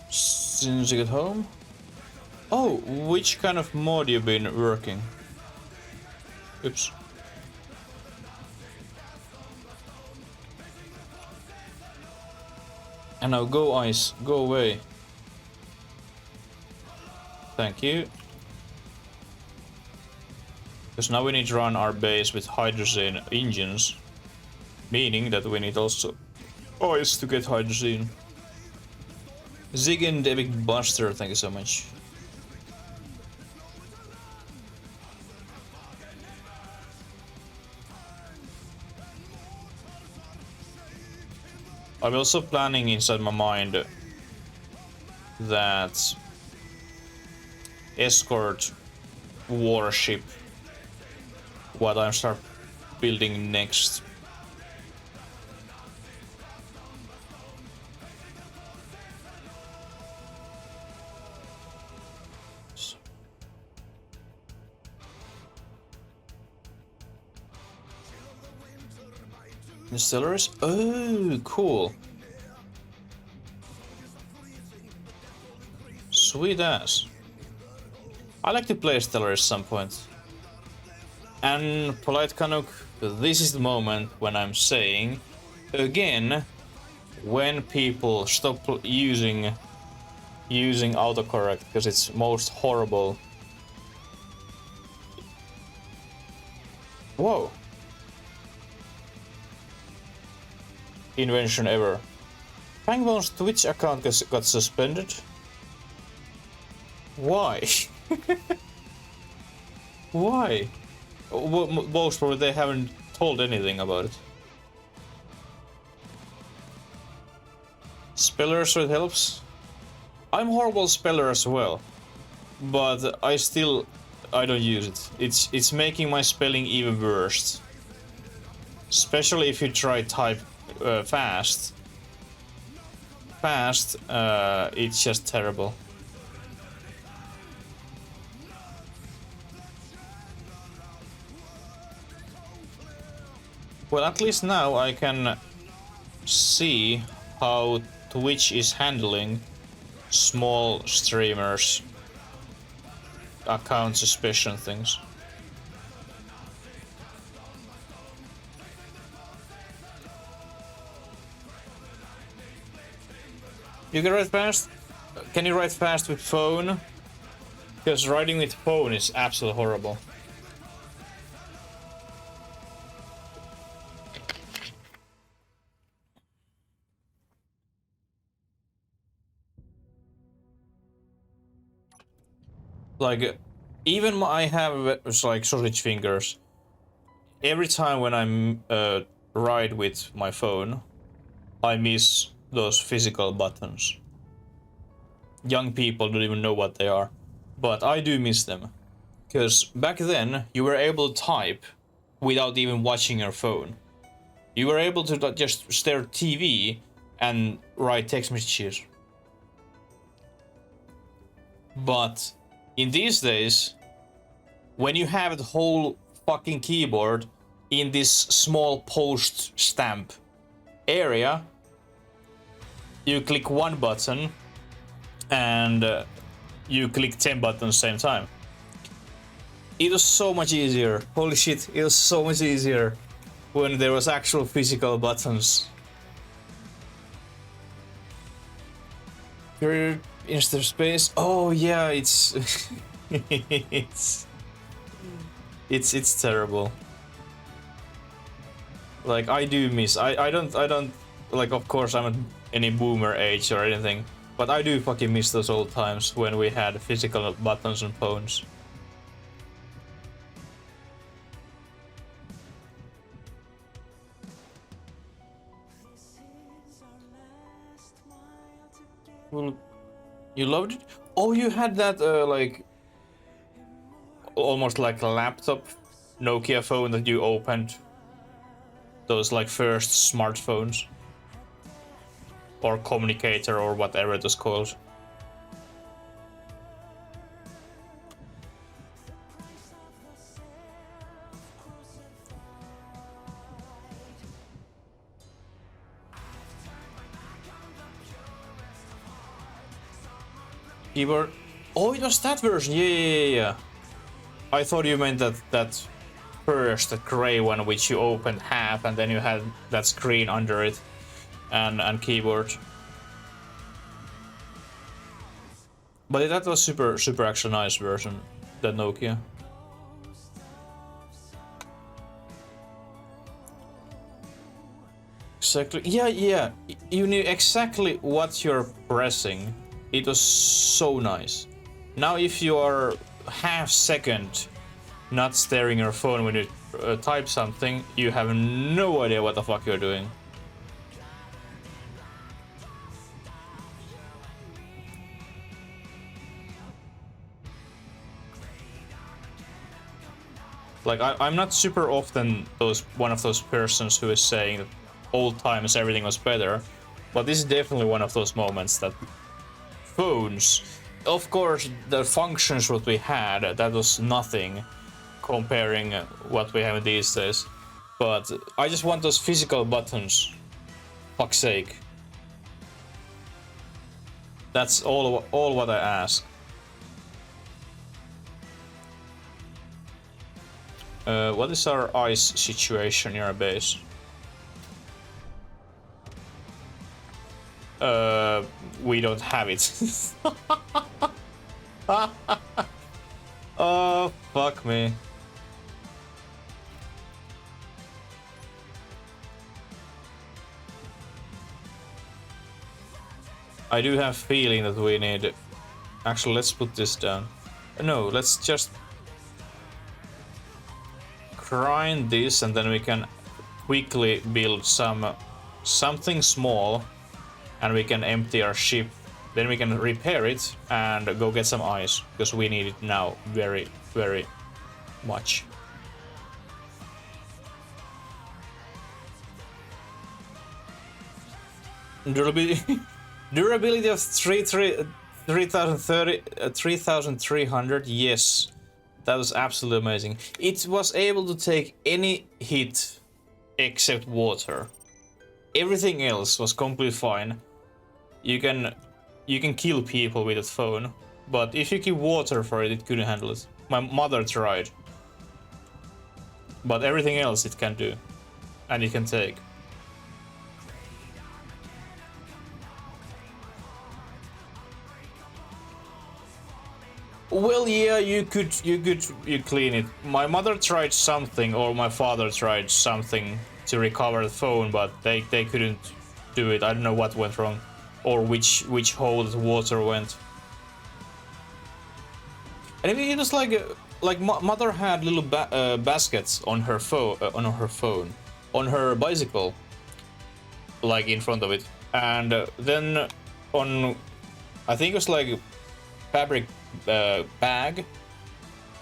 [SPEAKER 1] Since you get home? Oh, which kind of mod you been working? Oops. And now go ice, go away. Thank you. Because now we need to run our base with hydrogen engines. Meaning that we need also oils to get hydrogen. Zig and Epic Buster, thank you so much. I'm also planning inside my mind that escort warship what I start building next. Distilleries? Oh, cool. Sweet ass. I like to play Stellaris some point. And Polite Canuck, this is the moment when I'm saying, again, when people stop using autocorrect, because it's most horrible. Whoa. Invention ever. Fangbone's Twitch account got suspended. Why? Why? Most probably they haven't told anything about it. Speller so it helps. I'm horrible speller as well, but I don't use it. It's making my spelling even worse. Especially if you try type fast. It's just terrible. Well, at least now I can see how Twitch is handling small streamers' account suspicion things. You can write fast? Can you write fast with phone? Because writing with phone is absolutely horrible. Like, even I have like sausage fingers. Every time when I'm write with my phone, I miss those physical buttons. Young people don't even know what they are, but I do miss them. Because back then, you were able to type without even watching your phone. You were able to just stare at TV and write text messages. But in these days, when you have the whole fucking keyboard in this small post stamp area, you click one button and you click 10 buttons at the same time. It was so much easier. Holy shit, it was so much easier when there was actual physical buttons. You're in space. Oh yeah, it's it's terrible. Like I do miss. I don't like. Of course, I'm not any boomer age or anything, but I do fucking miss those old times when we had physical buttons and phones. Well, you loved it? Oh, you had that like almost like a laptop Nokia phone that you opened. Those like first smartphones or communicator or whatever it was called. Keyboard. Oh, it was that version. Yeah. I thought you meant that first, the gray one, which you opened half, and then you had that screen under it, and keyboard. But that was super actually nice version, that Nokia. Exactly. Yeah, yeah. You knew exactly what you're pressing. It was so nice. Now if you are half second not staring your phone when you type something, you have no idea what the fuck you're doing. Like I'm not super often one of those persons who is saying that old times everything was better, but this is definitely one of those moments that phones, of course, the functions what we had, that was nothing comparing what we have these days. But I just want those physical buttons. Fuck's sake. That's all what I ask. What is our ice situation near our base? We don't have it. Oh, fuck me. I do have a feeling that we need... Actually, let's put this down. No, let's just grind this and then we can quickly build something small and we can empty our ship. Then we can repair it and go get some ice because we need it now very, very much. Durability of 3300, yes. That was absolutely amazing. It was able to take any hit except water. Everything else was completely fine. You can kill people with that phone, but if you give water for it, it couldn't handle it. My mother tried. But everything else it can do. And it can take. Well, yeah, you clean it. My mother tried something, or my father tried something to recover the phone, but they couldn't do it. I don't know what went wrong, or which hole the water went. And I mean, it was like mother had little baskets on her phone, on her bicycle, like in front of it, and then on, I think it was like fabric bag,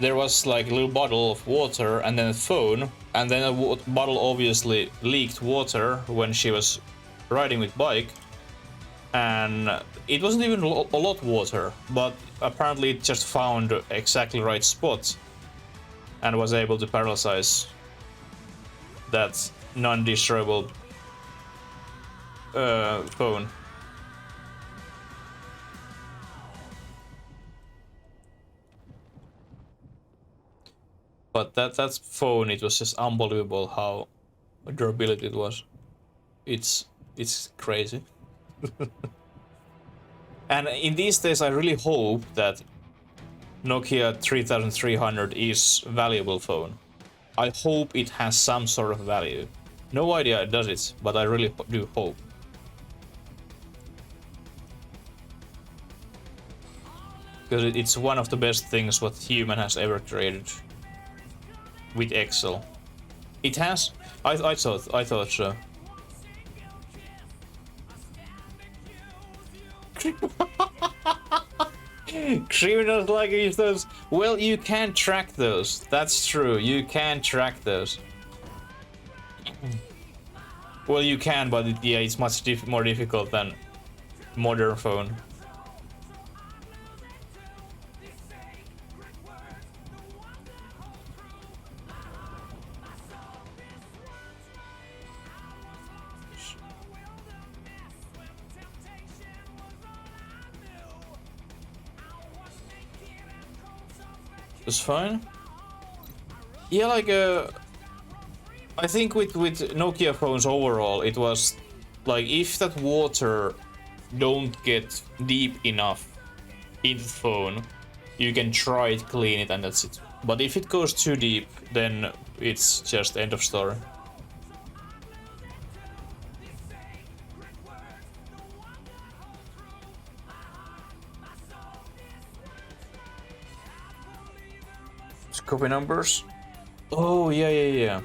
[SPEAKER 1] there was like a little bottle of water and then a phone, and then a bottle obviously leaked water when she was riding with bike, and it wasn't even a lot water, but apparently it just found exactly right spot and was able to paralyze that non-destroyable phone. But that phone, it was just unbelievable how durability it was. It's crazy. And in these days, I really hope that Nokia 3300 is a valuable phone. I hope it has some sort of value. No idea it does it, but I really do hope. Because it's one of the best things what human has ever created. With Excel. It has... I thought so. Criminals like use those. Well, you can track those. That's true. You can track those. Well, you can, but yeah, it's much more difficult than modern phone. It's fine. Yeah, like I think with Nokia phones overall, it was like if that water don't get deep enough in the phone, you can try to clean it and that's it. But if it goes too deep, then it's just end of story. copy numbers. Oh, yeah.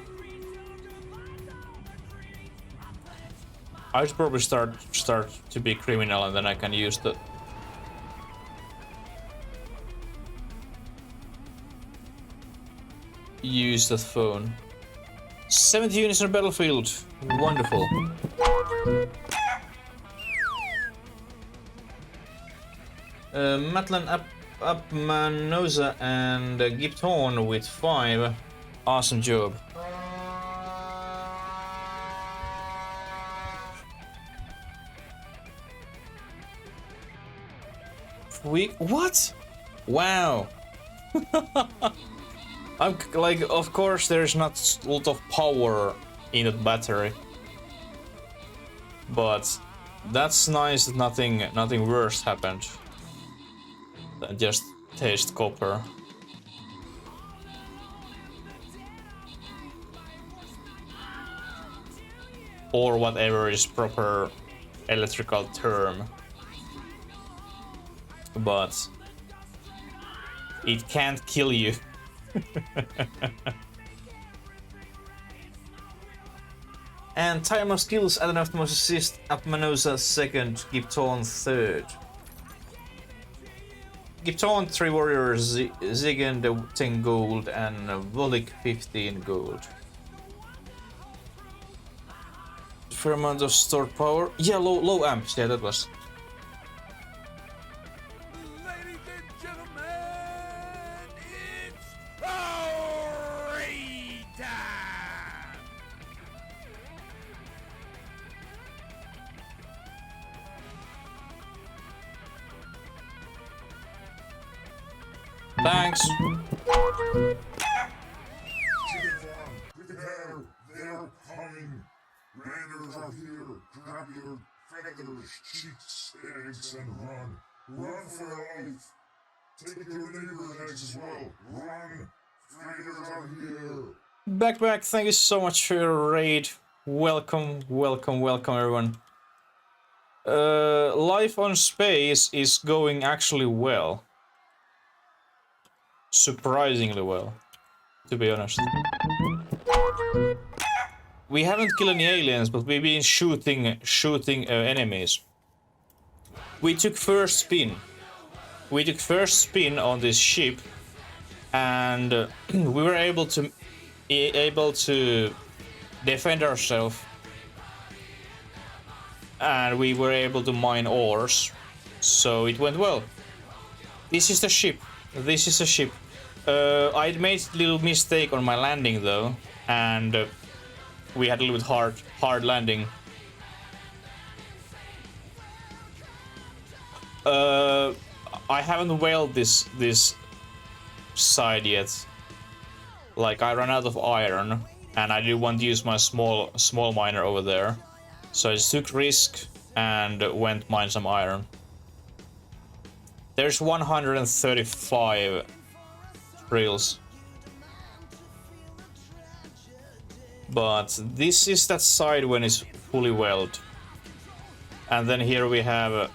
[SPEAKER 1] I should probably start to be criminal, and then I can use the phone. 70 units on the battlefield. Wonderful. Matlan Manoza and Gipton with 5. Awesome job. What? Wow. I'm like, of course, there's not a lot of power in that battery, but that's nice that nothing worse happened than just taste copper. Or whatever is proper electrical term. But it can't kill you. And time of skills, add enough to most assist, Apmanosa 2nd, Gipton 3rd. Gipton 3 warriors, Zigen 10 gold, and Volik 15 gold. Fair amount of stored power. Yeah, low amps, yeah, that was.
[SPEAKER 5] Ladies and gentlemen, it's story time!
[SPEAKER 1] Thanks.
[SPEAKER 3] Prepare, they're coming. Raiders are here. Grab your feathers, cheeks, eggs, and run. Run for your life. Take your neighbor's eggs as well. Run. Raiders are here.
[SPEAKER 1] Back, thank you so much for your raid. Welcome everyone. Life on space is going actually well. Surprisingly well, to be honest. We haven't killed any aliens, but we've been shooting enemies. We took first spin. On this ship, and we were able to defend ourselves, and we were able to mine ores, so it went well. This is a ship. I made a little mistake on my landing though, and we had a little bit hard landing. I haven't welded this side yet. Like, I ran out of iron, and I didn't want to use my small miner over there, so I just took risk and went mine some iron. There's 135 drills. But this is that side when it's fully welded. And then here we have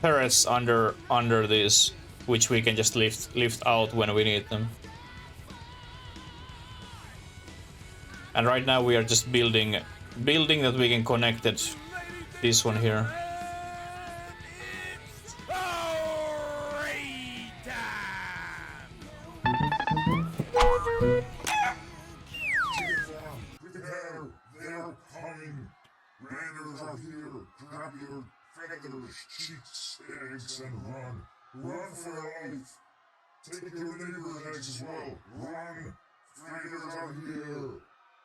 [SPEAKER 1] turrets under this, which we can just lift out when we need them. And right now we are just building that we can connect it. This one here.
[SPEAKER 3] Prepare, they're coming. Raiders are here. Grab your feathers, cheeks, eggs, and run. Run for your life. Take your neighbor's eggs as well. Run. Raiders are here.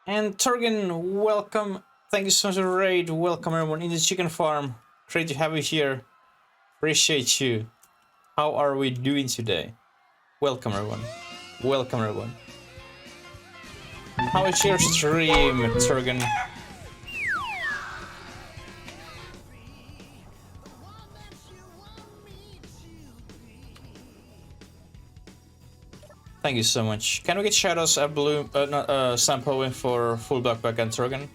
[SPEAKER 1] And Turgen, welcome. Thank you so much for the raid. Welcome everyone in the chicken farm. Great to have you here. Appreciate you. How are we doing today? Welcome everyone. How is your stream, Turgen? Thank you so much. Can we get shadows at Blue, Sampo for full backpack and Turgen?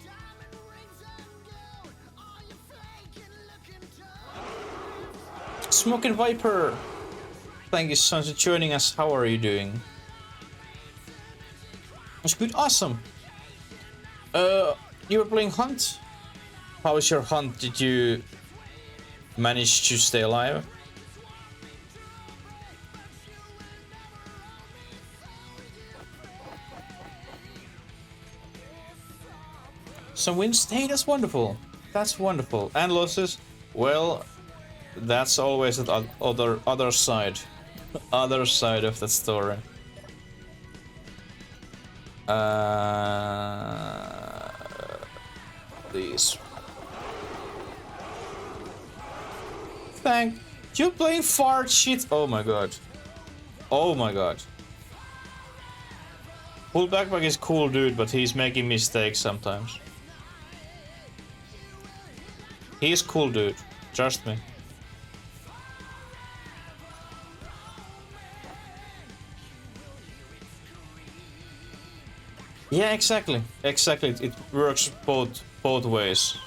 [SPEAKER 1] Smoking Viper! Thank you so much for joining us. How are you doing? That's good. Awesome. You were playing Hunt? How was your hunt? Did you manage to stay alive? Some wins? Hey, that's wonderful. That's wonderful. And losses? Well, that's always the other side. Other side of the story. These. Thank you playing fart shit. Oh my god. Oh my god. Full backpack is cool, dude, but he's making mistakes sometimes. He's cool, dude. Trust me. Yeah, exactly. Exactly. It works both ways.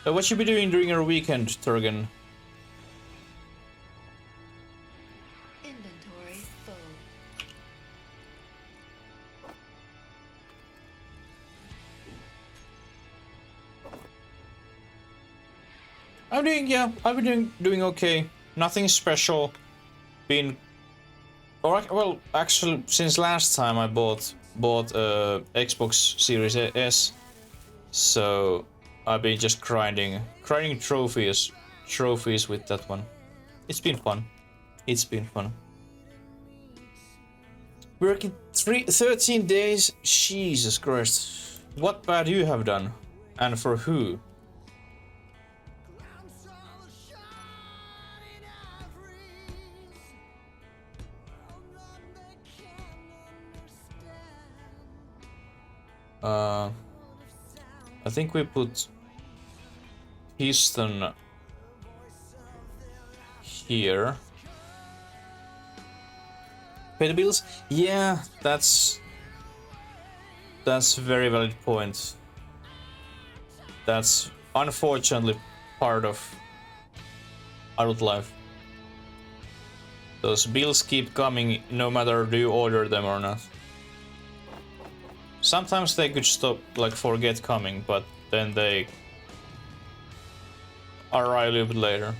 [SPEAKER 1] What should be doing during your weekend, Turgen?
[SPEAKER 2] Inventory full.
[SPEAKER 1] I've been doing okay. Nothing special. Been, or well, actually, since last time I bought Xbox Series S, so I've been just grinding trophies with that one. It's been fun. It's been fun. Working 13 days. Jesus Christ. What bad you have done, and for who? I think we put piston here. Pay the bills? Yeah, that's very valid point. That's unfortunately part of adult life. Those bills keep coming no matter do you order them or not. Sometimes they could stop, like forget coming, but then they arrive a little bit later.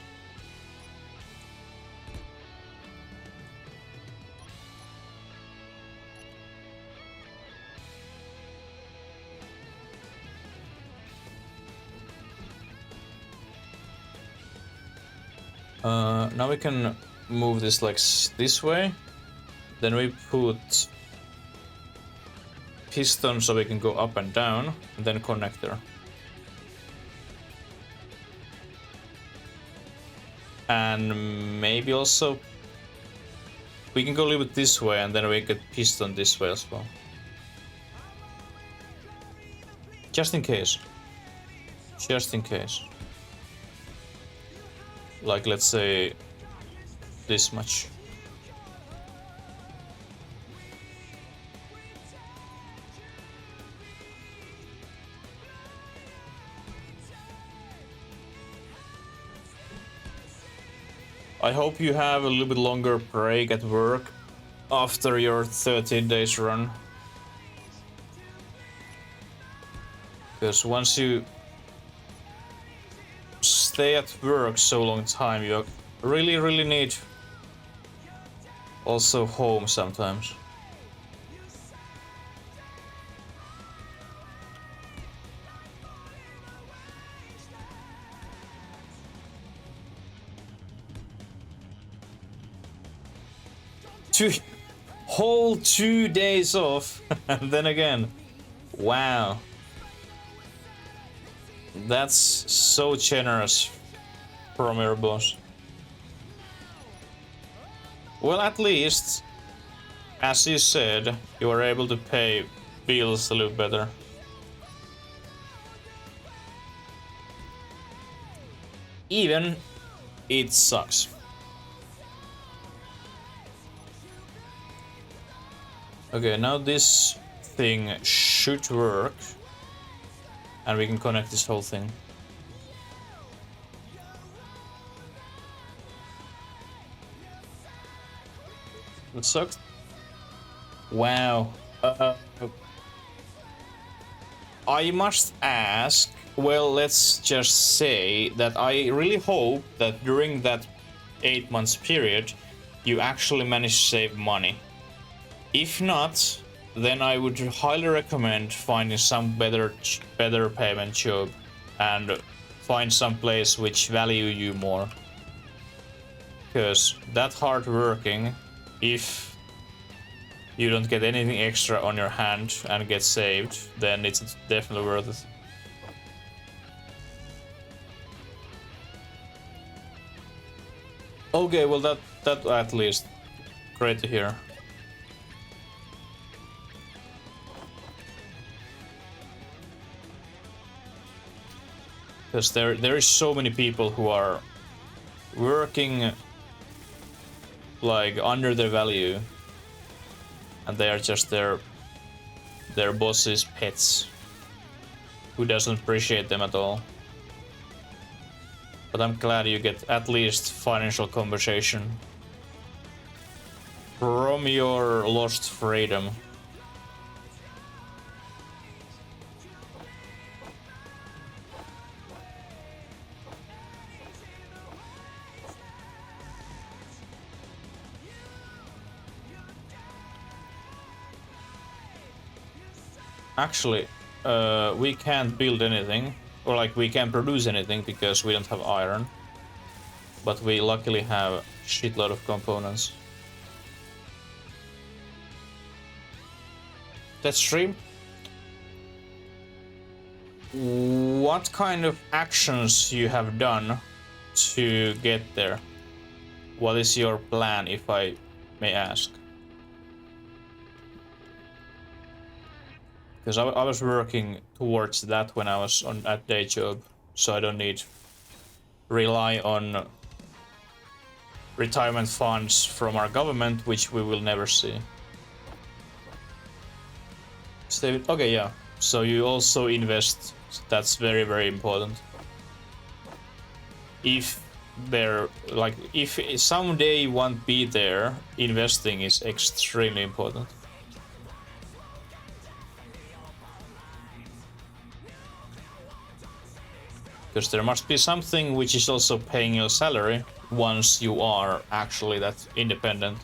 [SPEAKER 1] Now we can move this like this way. Then we put piston so we can go up and down, and then connector. And maybe also we can go a little bit this way, and then we get piston this way as well. Just in case. Just in case. Like, let's say this much. I hope you have a little bit longer break at work after your 13 days run. Because once you stay at work so long time, you really need also home sometimes. Whole 2 days off, and then again, wow. That's so generous from your boss. Well, at least, as you said, you were able to pay bills a little better. Even it sucks. Okay, now this thing should work. And we can connect this whole thing. That sucks. Wow. I must ask, well, let's just say that I really hope that during that 8 months period, you actually manage to save money. If not, then I would highly recommend finding some better payment job and find some place which value you more. Because that hard working, if you don't get anything extra on your hand and get saved, then it's definitely worth it. Okay, well that at least great to hear. Because there is so many people who are working like under their value, and they are just their boss's pets, who doesn't appreciate them at all. But I'm glad you get at least financial compensation from your lost freedom. Actually, we can't build anything, or like we can't produce anything because we don't have iron. But we luckily have a shitload of components. That stream. What kind of actions you have done to get there? What is your plan, if I may ask? Because I was working towards that when I was at day job, so I don't need rely on retirement funds from our government, which we will never see. Okay, yeah. So you also invest. That's very, very important. If someday you won't be there, investing is extremely important. Because there must be something which is also paying your salary once you are actually that independent.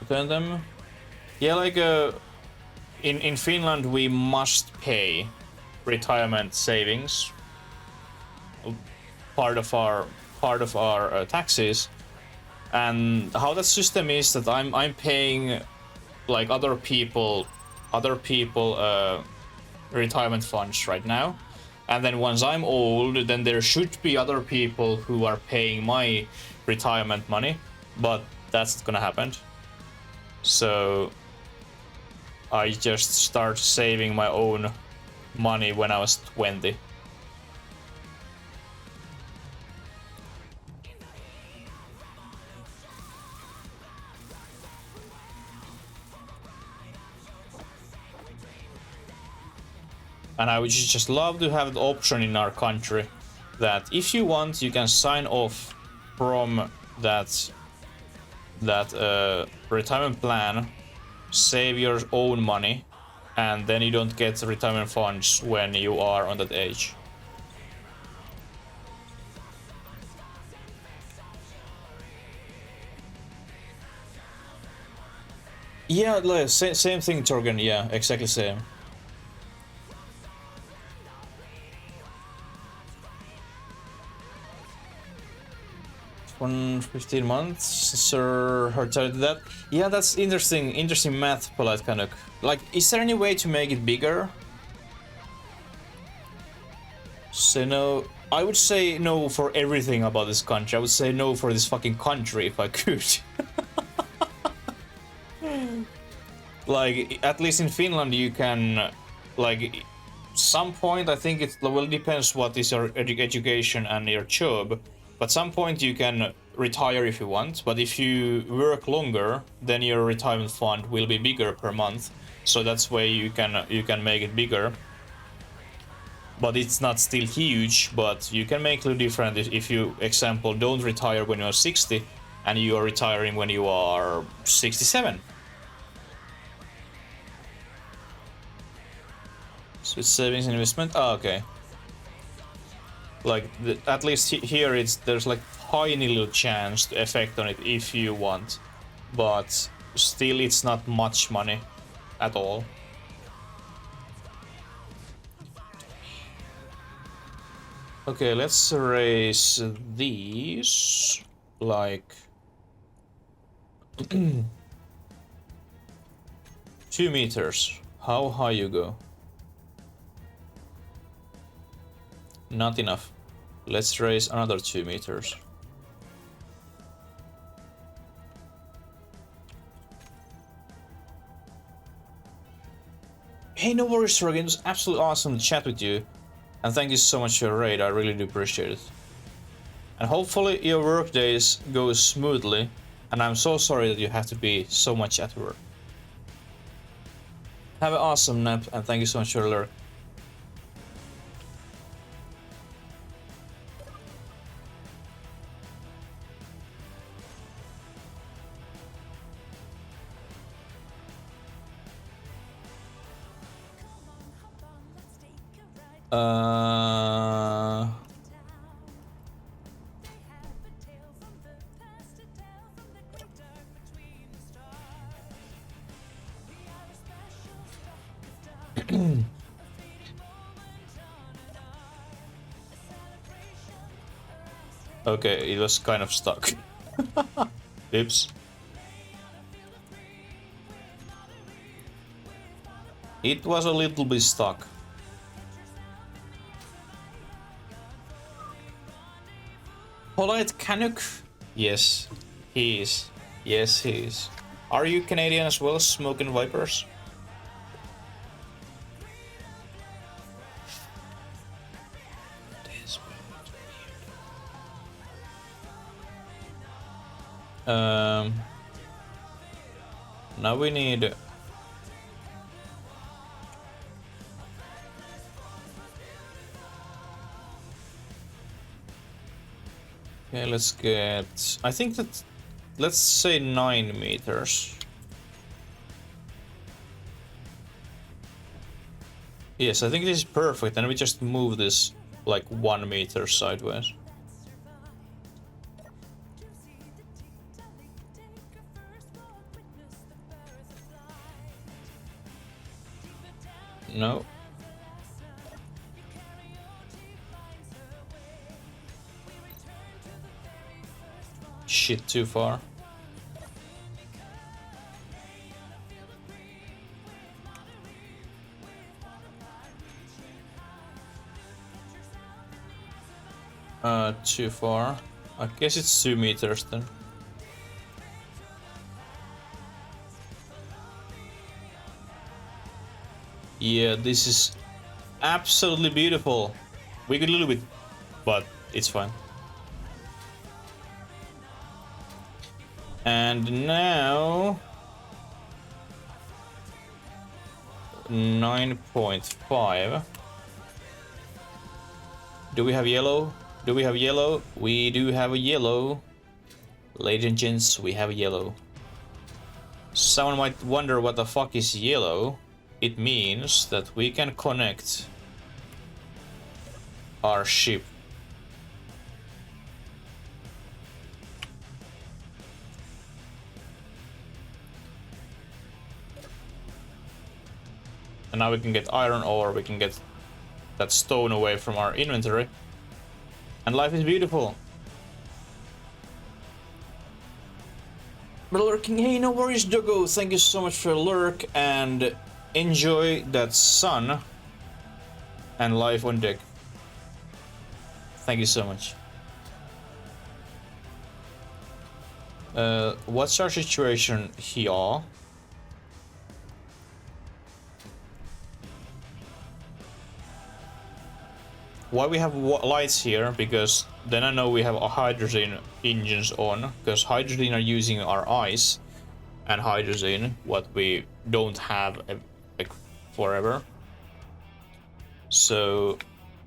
[SPEAKER 1] Them. Yeah, like in Finland we must pay retirement savings, part of our taxes. And how that system is that I'm paying like other people retirement funds right now, and then once I'm old, then there should be other people who are paying my retirement money, but that's not gonna happen. So I just start saving my own money when I was 20. And I would just love to have the option in our country that if you want, you can sign off from that retirement plan, save your own money, and then you don't get retirement funds when you are on that age. Yeah, like, same thing, Torgen. Yeah, exactly same. 15 months, sir. Her title to that. Yeah, that's interesting. Interesting math, polite kind of. Like, is there any way to make it bigger? So no, I would say no for everything about this country. I would say no for this fucking country if I could. Like, at least in Finland, you can, like, some point. I think it well depends what is your education and your job. But some point you can retire if you want, but if you work longer, then your retirement fund will be bigger per month. So that's why you can make it bigger. but it's not still huge. But you can make a difference if you, example, don't retire when you are 60 and you are retiring when you are 67. So it's savings and investment. Oh, okay. Like at least here there's like tiny little chance to effect on it if you want, but still it's not much money at all. Okay, let's raise these like 2 meters. How high you go? Not enough. Let's raise another 2 meters. Hey, no worries, Rogan. It was absolutely awesome to chat with you. And thank you so much for your raid. I really do appreciate it. And hopefully your work days go smoothly. And I'm so sorry that you have to be so much at work. Have an awesome nap and thank you so much for your lurk. Okay, it was kind of stuck. Oops. It was a little bit stuck. Polite Canuck? Yes, he is. Yes, he is. Are you Canadian as well, Smoking Vipers? Now we need... Okay, let's get... I think that... Let's say 9 meters. Yes, I think this is perfect, and we just move this like 1 meter sideways. No. Shit, too far. Too far. I guess it's 2 meters then. Yeah, this is absolutely beautiful. We could a little bit, but it's fine. And now 9.5. Do we have yellow? Do we have yellow? We do have a yellow. Ladies and gents, we have a yellow. Someone might wonder what the fuck is yellow. It means that we can connect our ship. And now we can get iron ore, we can get that stone away from our inventory. And life is beautiful. But lurking, hey, no worries, Doggo. Thank you so much for lurk and enjoy that sun and life on deck. Thank you so much. What's our situation here? Why we have lights here? Because then I know we have a hydrogen engines on, because hydrogen are using our ice, and hydrogen what we don't have like forever. So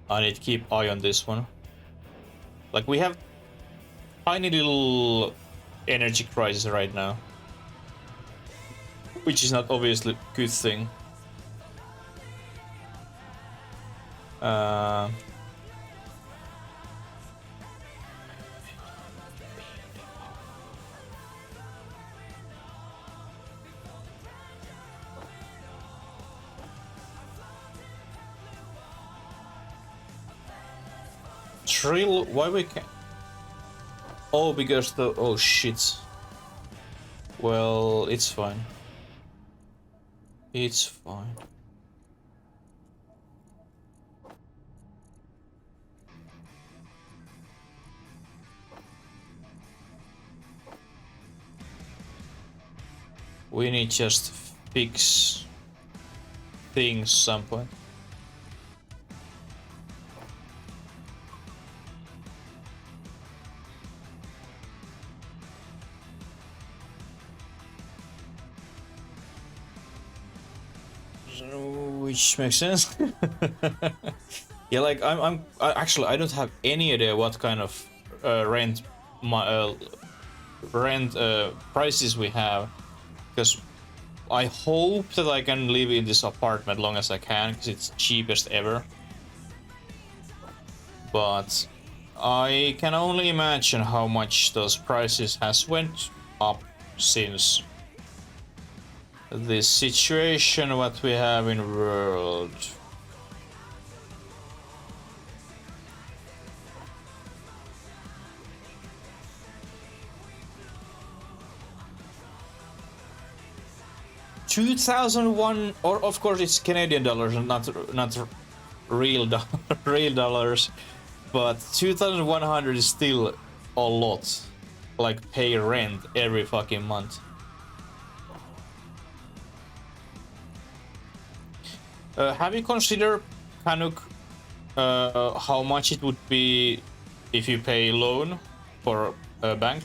[SPEAKER 1] I need to keep eye on this one. Like, we have tiny little energy crisis right now, which is not obviously a good thing. Trill, why we can't? Oh, because the, oh shit. Well, it's fine. It's fine. We need just fix things some point. Which makes sense. Yeah, like actually I don't have any idea what kind of rent prices we have, because I hope that I can live in this apartment long as I can, because it's cheapest ever. But I can only imagine how much those prices has went up since this situation what we have in world. $2,001, or of course it's Canadian dollars and not real real dollars, but 2,100 is still a lot. Like, pay rent every fucking month. Have you considered, Canuck, how much it would be if you pay loan for a bank?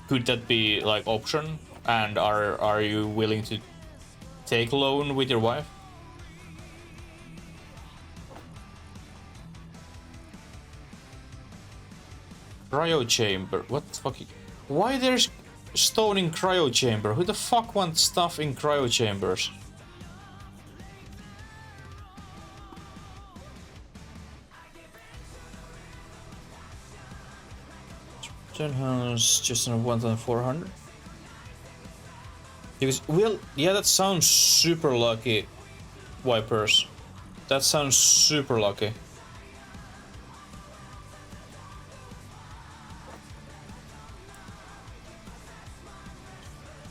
[SPEAKER 1] Could that be like option? And are you willing to take loan with your wife? Cryo chamber. What the fuck? Why there's stone in cryo chamber? Who the fuck wants stuff in cryo chambers? House just on 1,400. Because, well, yeah, that sounds super lucky, Wipers. That sounds super lucky.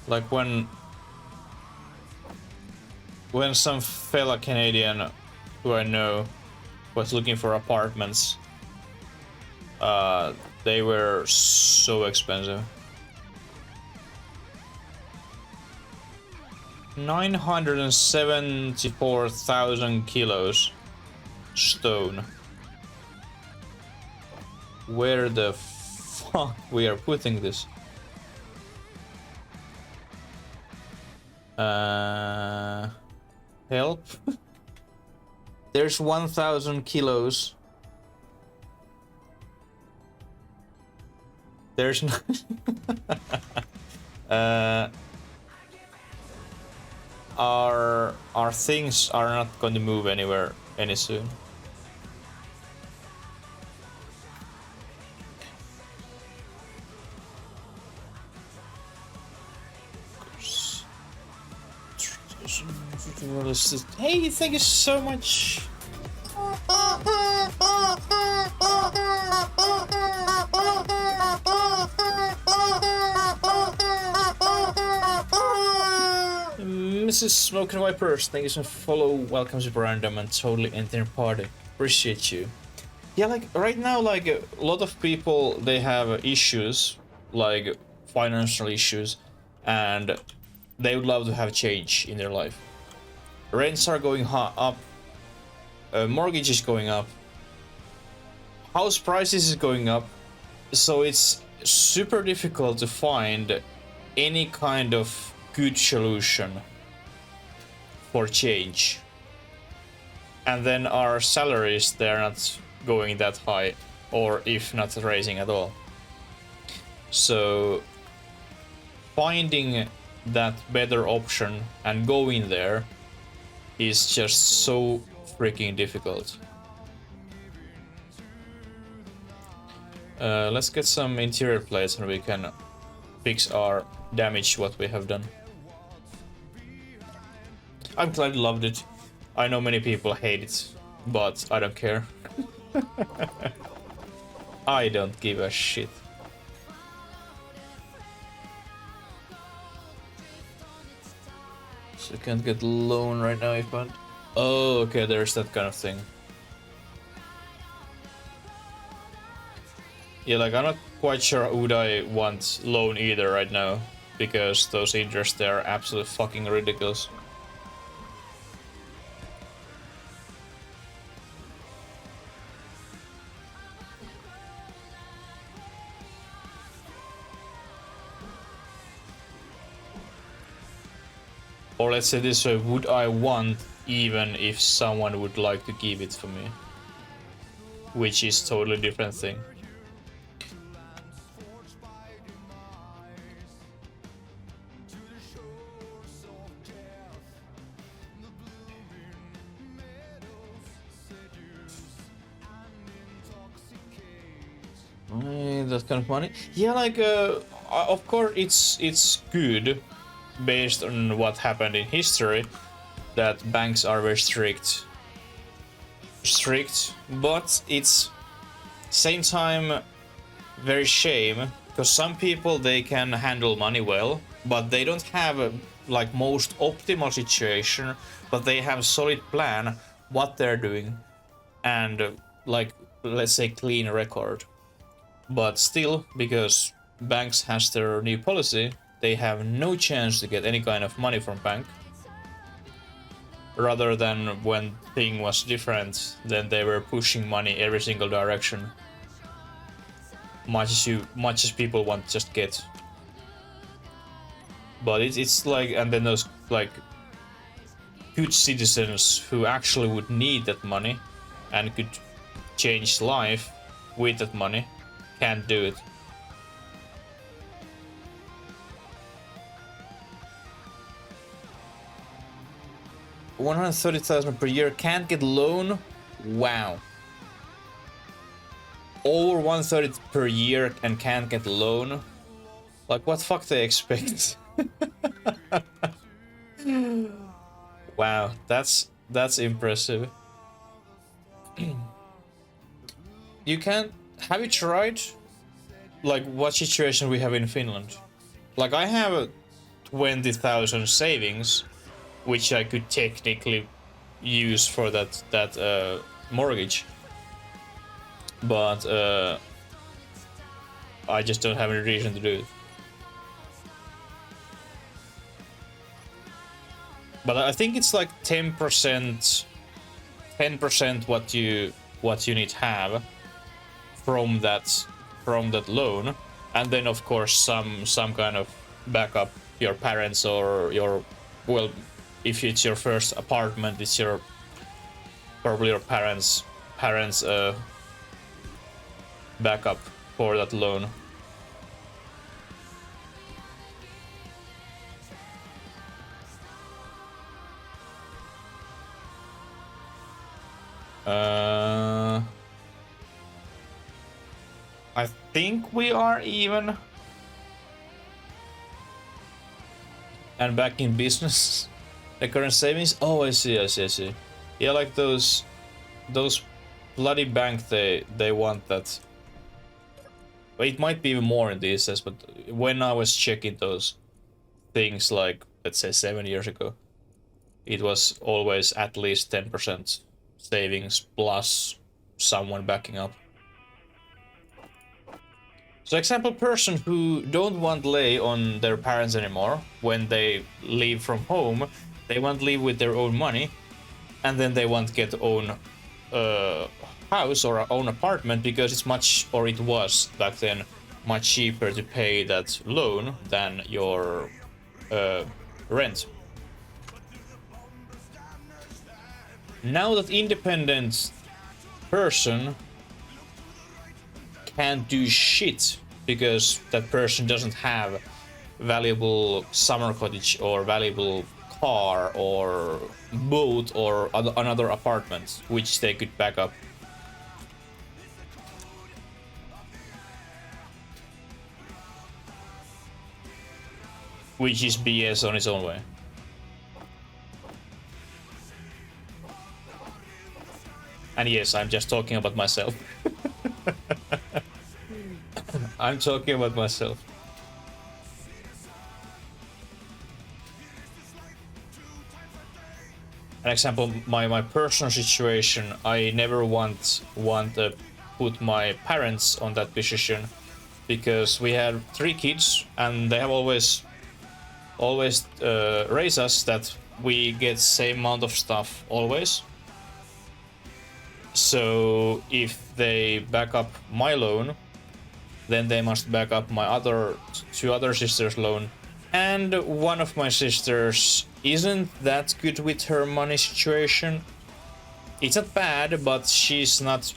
[SPEAKER 1] Like when some fella Canadian who I know was looking for apartments, they were so expensive. 974,000 kilos stone. Where the fuck we are putting this? Help. There's 1,000 kilos. There's no our things are not going to move anywhere any soon. Hey, thank you so much. Mrs. Smoking Wipers, thank you so much for follow. Welcome to random and totally entering party. Appreciate you. Yeah, like right now, like a lot of people, they have issues, like financial issues, and they would love to have change in their life. Rents are going up, mortgage is going up, house prices is going up, so it's super difficult to find any kind of good solution for change. and then our salaries, they're not going that high, or if not raising at all. So finding that better option and going there is just so freaking difficult. Let's get some interior plates and we can fix our damage what we have done. I'm glad you loved it. I know many people hate it, but I don't care. I don't give a shit. So I can't get loan right now if I... Oh, okay, there's that kind of thing. Yeah, like I'm not quite sure would I want loan either right now, because those interests there are absolutely fucking ridiculous. Or let's say this way, would I want even if someone would like to give it for me? Which is totally different thing. That kind of money? Yeah, like of course it's good based on what happened in history that banks are very strict, but it's same time very shame because some people they can handle money well, but they don't have a like most optimal situation, but they have solid plan what they're doing and like let's say clean record. But still, because banks has their new policy, they have no chance to get any kind of money from bank. Rather than when thing was different, then they were pushing money every single direction. Much as people want to just get. But it's like, and then those like good citizens who actually would need that money and could change life with that money can't do it. $130,000 per year, can't get loan? Wow. Over 130 per year and can't get loan? Like what fuck they expect? Wow, that's impressive. You can't... Have you tried? Like what situation we have in Finland? Like I have 20,000 savings, which I could technically use for that mortgage, but I just don't have any reason to do it. But I think it's like 10% what you need to have from that loan, and then of course some kind of backup, your parents or your, well, if it's your first apartment, it's your probably your parents backup for that loan. I think we are even. And back in business. The current savings? Oh, I see. Yeah, like those bloody bank, they want that. It might be even more in these days, but when I was checking those things, like let's say 7 years ago, it was always at least 10% savings plus someone backing up. So example, person who don't want lay on their parents anymore when they leave from home, they want to live with their own money, and then they want to get own house or own apartment because it's much, or it was back then, much cheaper to pay that loan than your rent. Now that independent person can't do shit because that person doesn't have valuable summer cottage or valuable car or boat or another apartment which they could back up. Which is BS on its own way. And yes, I'm just talking about myself. I'm talking about myself. An example, my personal situation, I never want to put my parents on that position because we had 3 kids and they have always raised us that we get same amount of stuff always. So if they back up my loan, then they must back up my 2 other sisters' loan. And one of my sisters isn't that good with her money situation. It's not bad, but she's not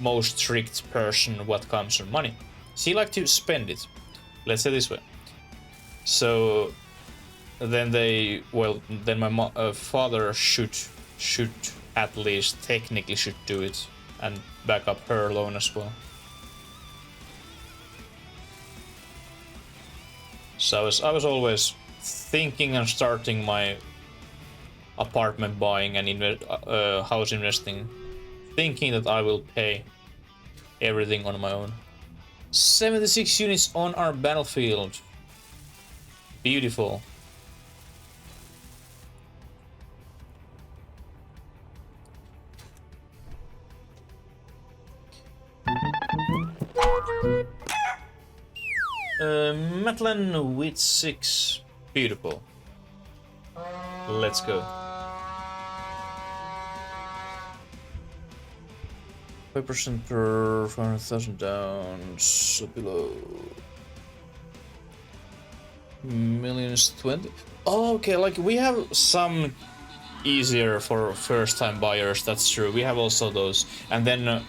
[SPEAKER 1] most strict person what comes to money. She like to spend it. Let's say this way. So then then my father should at least technically should do it and back up her loan as well. So I was always thinking and starting my apartment buying and house investing, thinking that I will pay everything on my own. 76 units on our battlefield. Beautiful. Metlan with 6. Beautiful. Let's go. 5% per 400,000 down, so below. Millions 20. Oh, okay, like we have some easier for first-time buyers. That's true. We have also those, and then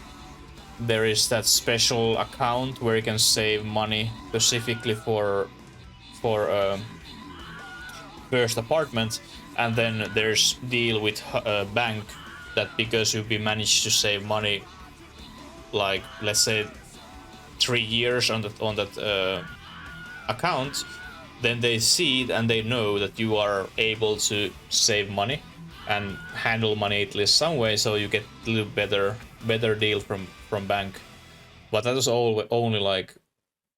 [SPEAKER 1] there is that special account where you can save money specifically for first apartment, and then there's deal with a bank that because you've been managed to save money, like let's say 3 years on that account, then they see it and they know that you are able to save money and handle money at least some way, so you get a little better deal from bank. But that is only like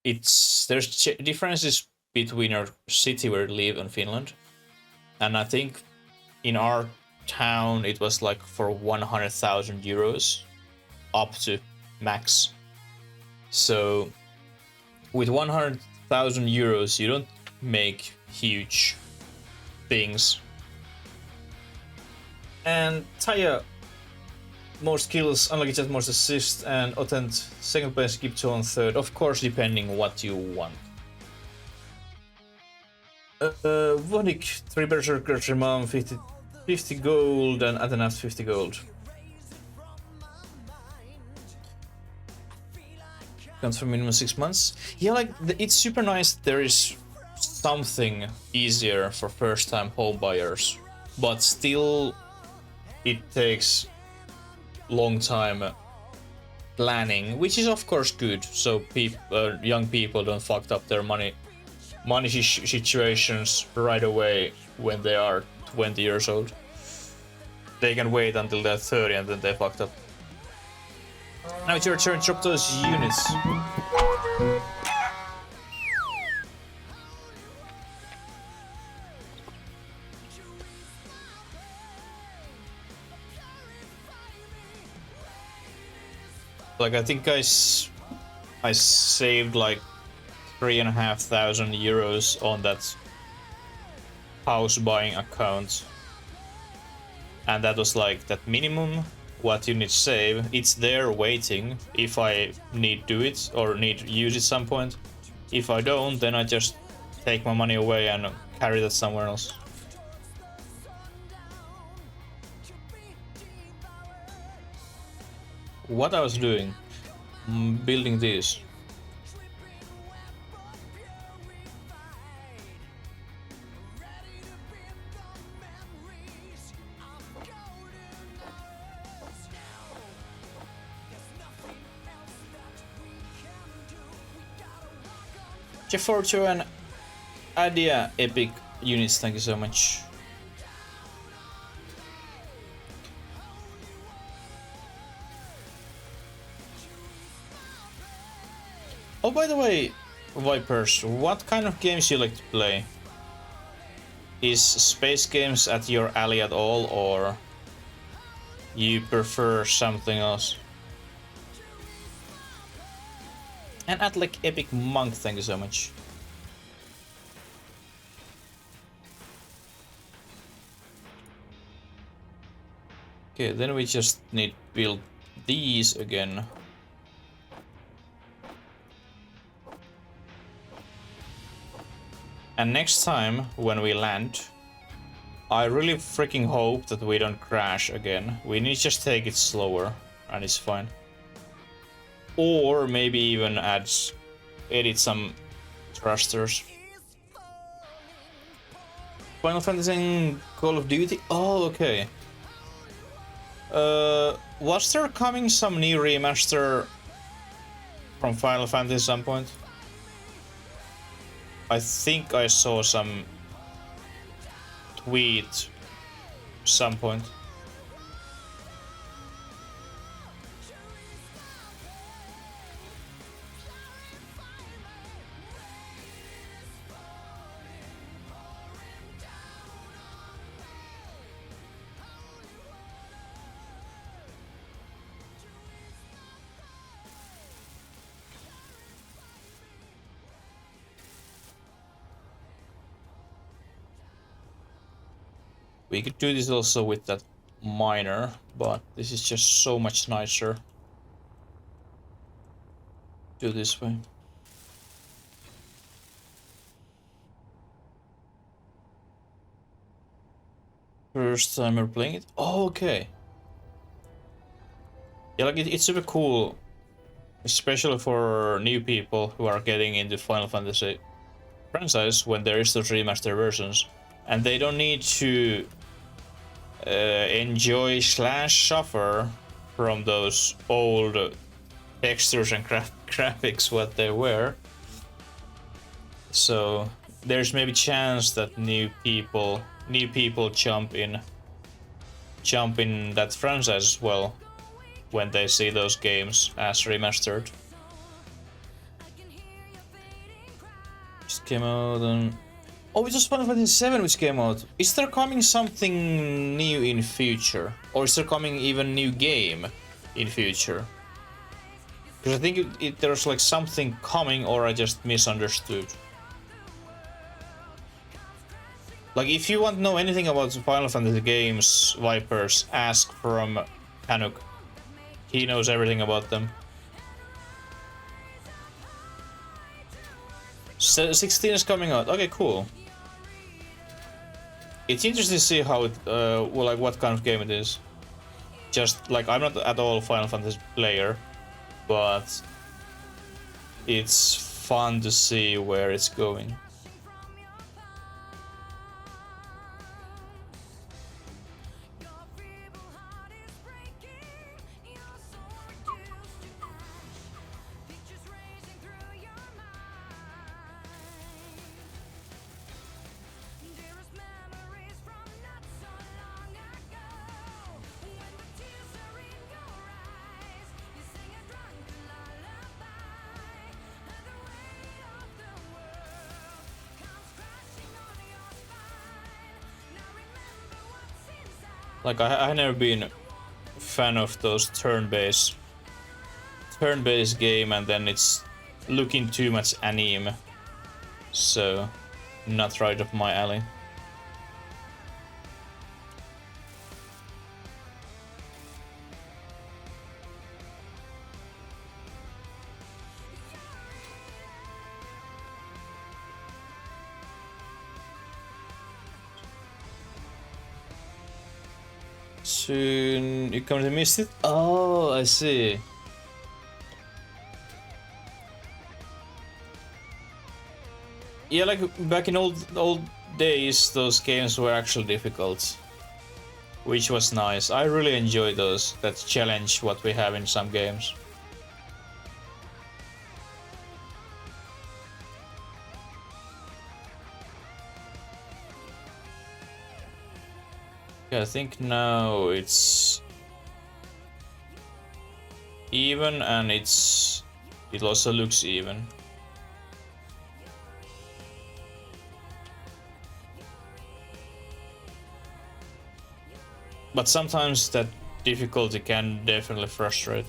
[SPEAKER 1] there's differences between our city where we live in Finland, and I think in our town it was like for 100,000 euros up to max. So with 100,000 euros you don't make huge things. And Taya, most kills, unlucky chat, most assists, and Otent second place, keep 2 on third. Of course, depending what you want. Vodik, 3 berserkers, Imam, 50 gold, and Athenath 50 gold. Comes for minimum 6 months. Yeah, like it's super nice. There is something easier for first-time home buyers, but still, it takes long time planning, which is of course good. So young people don't fuck up their money situations right away when they are 20 years old. They can wait until they're 30 and then they fucked up. Now it's your turn, drop those units. Like I think I saved like 3,500 euros on that house buying account, and that was like that minimum what you need to save. It's there waiting if I need to do it or need to use it some point. If I don't, then I just take my money away and carry that somewhere else. what I was doing. Building this. Jeff42 and Idea Epic units, thank you so much. Oh, by the way, Vipers, what kind of games you like to play? Is space games at your alley at all, or you prefer something else? And at like Epic Monk, thank you so much. Okay, then we just need to build these again. And next time when we land, I really freaking hope that we don't crash again. We need to just take it slower and it's fine. Or maybe even edit some thrusters. Final Fantasy and Call of Duty? Oh, okay. Was there coming some new remaster from Final Fantasy at some point? I think I saw some tweet some point. We could do this also with that miner, but this is just so much nicer. Do this way. First time we're playing it? Oh, okay. Yeah, like it's super cool, especially for new people who are getting into Final Fantasy franchise when there is those remaster versions, and they don't need to enjoy / suffer from those old textures and graphics what they were. So there's maybe chance that new people jump in that franchise as well when they see those games as remastered. Just came out and oh, it was Final Fantasy 7 which came out. Is there coming something new in future? Or is there coming even new game in future? Because I think there's like something coming, or I just misunderstood. Like, if you want to know anything about Final Fantasy games, Vipers, ask from Hanuk. He knows everything about them. 16 is coming out. Okay, cool. It's interesting to see how it, well, like what kind of game it is. Just like, I'm not at all Final Fantasy player, but it's fun to see where it's going. Like, I've never been a fan of those turn-based game, and then it's looking too much anime, so not right up my alley. soon you come to miss it? Oh, I see. Yeah, like back in old days, those games were actually difficult, which was nice. I really enjoy those. That challenge what we have in some games. Yeah, I think now it's even, and it also looks even. But sometimes that difficulty can definitely frustrate.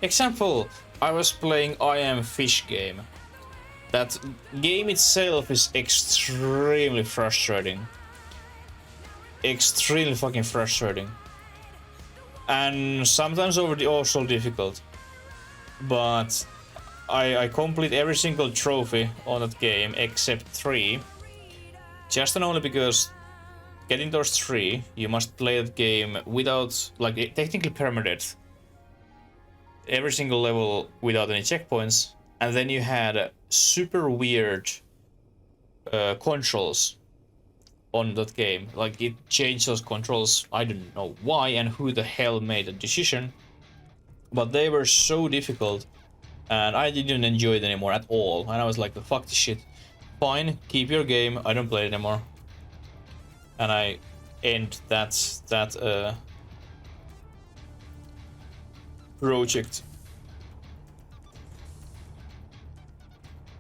[SPEAKER 1] Example, I was playing I Am Fish game. That game itself is extremely frustrating. Extremely fucking frustrating. And sometimes also difficult. But I complete every single trophy on that game except 3. Just and only because getting those 3, you must play that game without, like, technically permadeath. Every single level without any checkpoints. And then you had super weird controls on that game. Like, it changed those controls. I don't know why and who the hell made the decision. But they were so difficult. And I didn't enjoy it anymore at all. And I was like, fuck this shit. Fine, keep your game. I don't play it anymore. And I end that project.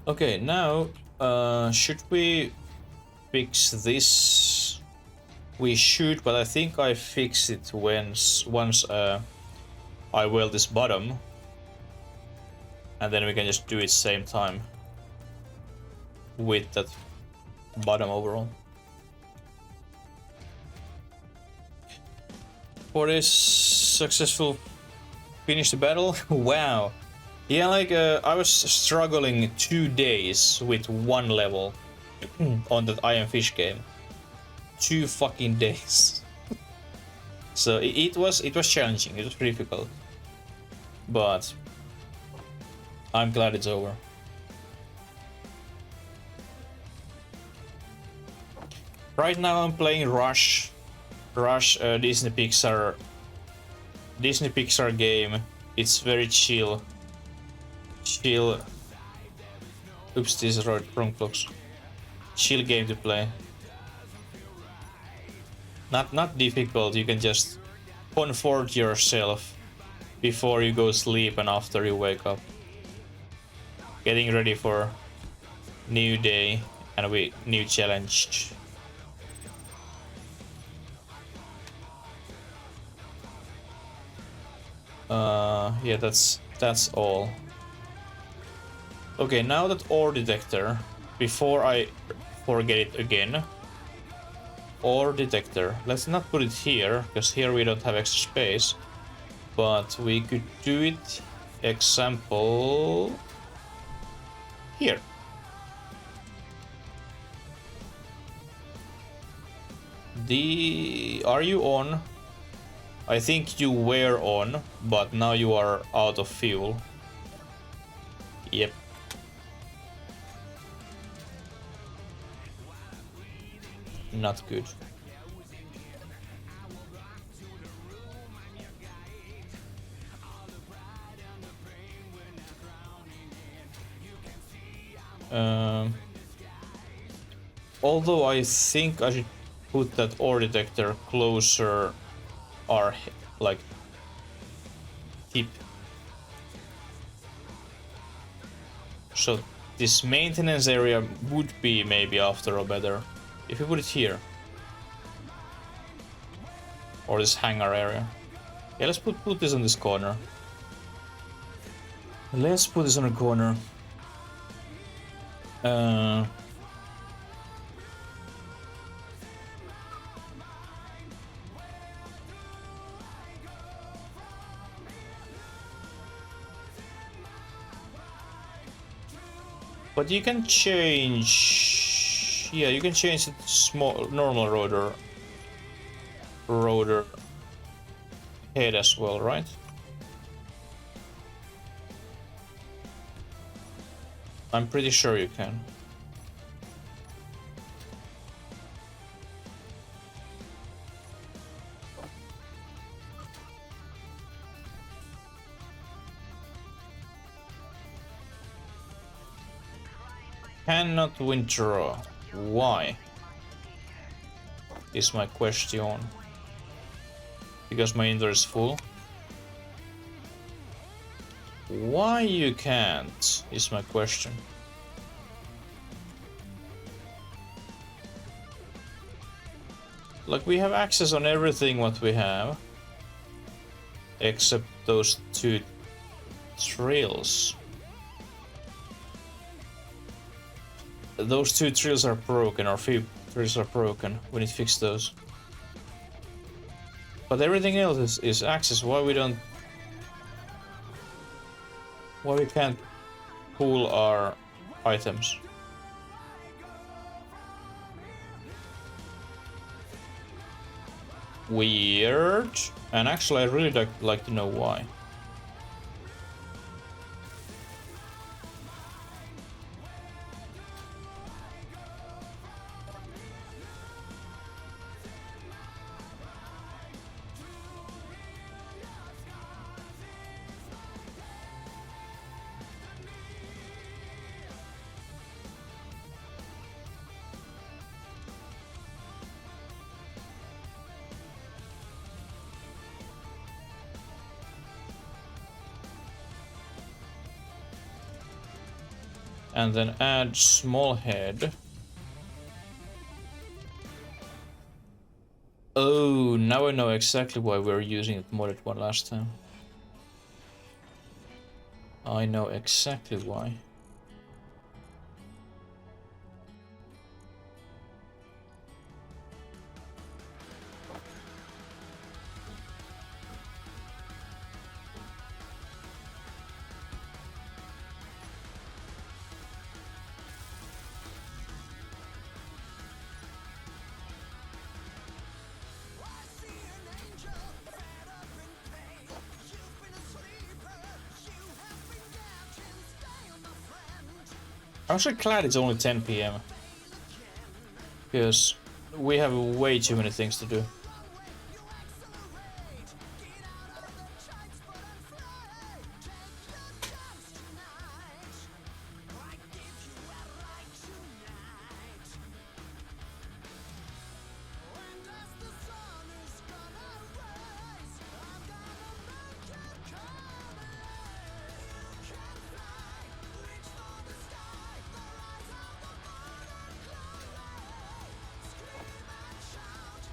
[SPEAKER 1] Okay, now should we fix this? We should, but I think I fix it once I weld this bottom, and then we can just do it same time with that bottom overall. For this successful finish the battle. Wow. Yeah, like I was struggling 2 days with 1 level on that I Am Fish game. 2 fucking days. So it was challenging. It was difficult, but I'm glad it's over. Right now I'm playing Rush Disney Pixar game. It's very chill. Oops, this is wrong clocks. Chill game to play. Not difficult. You can just comfort yourself before you go sleep and after you wake up. Getting ready for new day and new challenge. Yeah, that's all. Okay, now that ore detector, before I forget it again. Ore detector. Let's not put it here, because here we don't have extra space. But we could do it, example, here. Are you on? I think you were on, but now you are out of fuel. Yep. Not good. Although I think I should put that ore detector closer our like tip. So this maintenance area would be maybe after a better if you put it here. Or this hangar area. Yeah, let's put this on this corner. Let's put this on a corner. But you can change Yeah, you can change it to small, normal rotor head as well, right? I'm pretty sure you can. Cannot withdraw. Why? Is my question. Because my inventory is full. Why you can't? Is my question. Like, we have access on everything what we have. Except those 2 trails. Those 2 trails are broken, or 3 trails are broken. We need to fix those. But everything else is access. Why we don't... Why we can't pool our items? Weird. And actually I really like to know why. And then add small head. Oh, now I know exactly why we were using the modded one last time. I know exactly why. I'm actually glad it's only 10 PM. Because we have way too many things to do.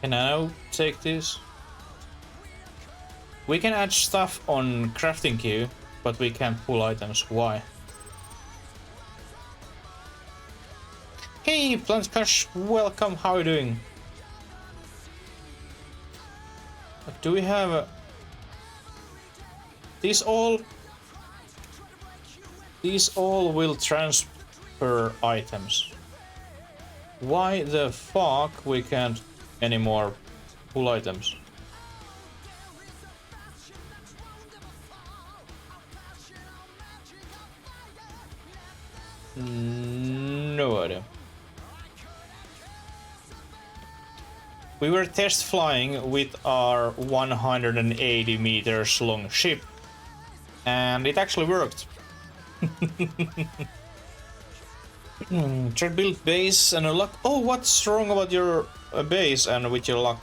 [SPEAKER 1] Can I now take this? We can add stuff on crafting queue, but we can't pull items. Why? Hey, Plant Crush, welcome. How are you doing? Do we have a... These all will transfer items. Why the fuck we can't anymore pull items? No idea. We were test flying with our 180 meters long ship, and it actually worked. Try build base and a lock. Oh, what's wrong about your base and with your luck?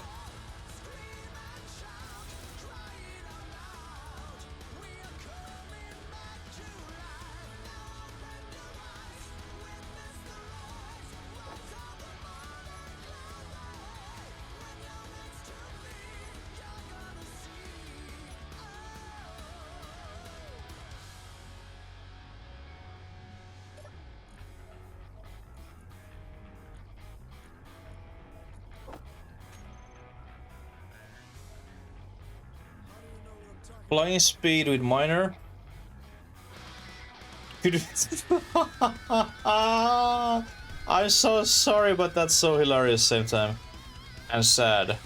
[SPEAKER 1] Flying speed with minor. Could I'm so sorry, but that's so hilarious same time. And sad.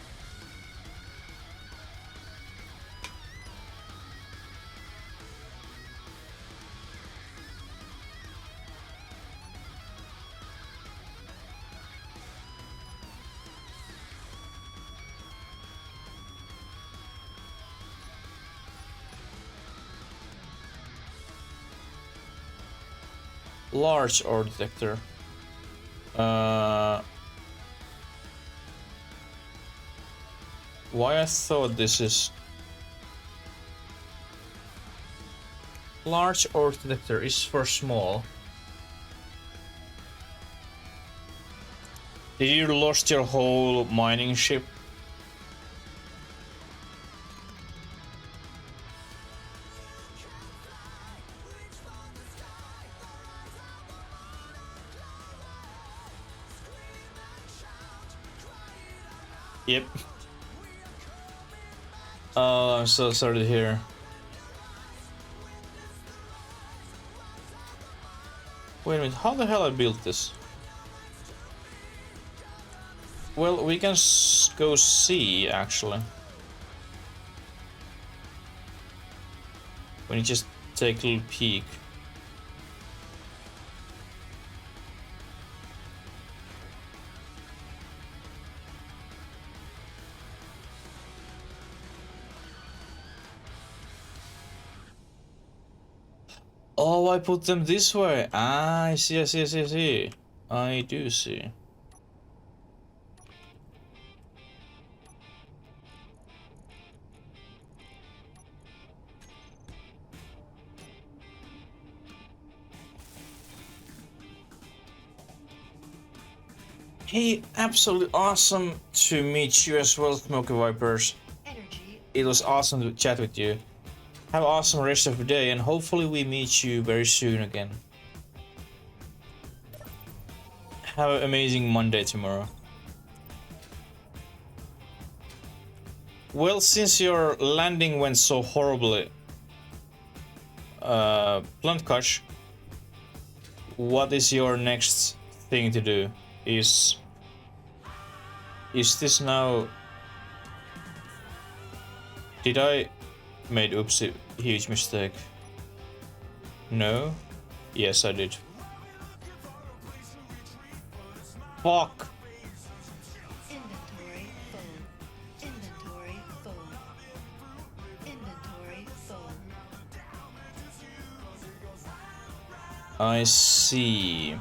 [SPEAKER 1] Large ore detector. Why I thought this is large ore detector is for small. Did you lost your whole mining ship? Yep. Oh, I'm so sorry to hear. Wait a minute, how the hell I built this? Well, we can go see, actually. When you just take a little peek. Oh, I put them this way. Ah, I see, I see, I see, I see. I do see. Hey, absolutely awesome to meet you as well, Smoky Vipers.
[SPEAKER 2] Energy.
[SPEAKER 1] It was awesome to chat with you. Have an awesome rest of the day, and hopefully we meet you very soon again. Have an amazing Monday tomorrow. Well, since your landing went so horribly, Blunt Kush, what is your next thing to do? Is this now? Did I made oopsie huge mistake? No? Yes, I did. Fuck!
[SPEAKER 2] Inventory full. Inventory full. Inventory full.
[SPEAKER 1] I see.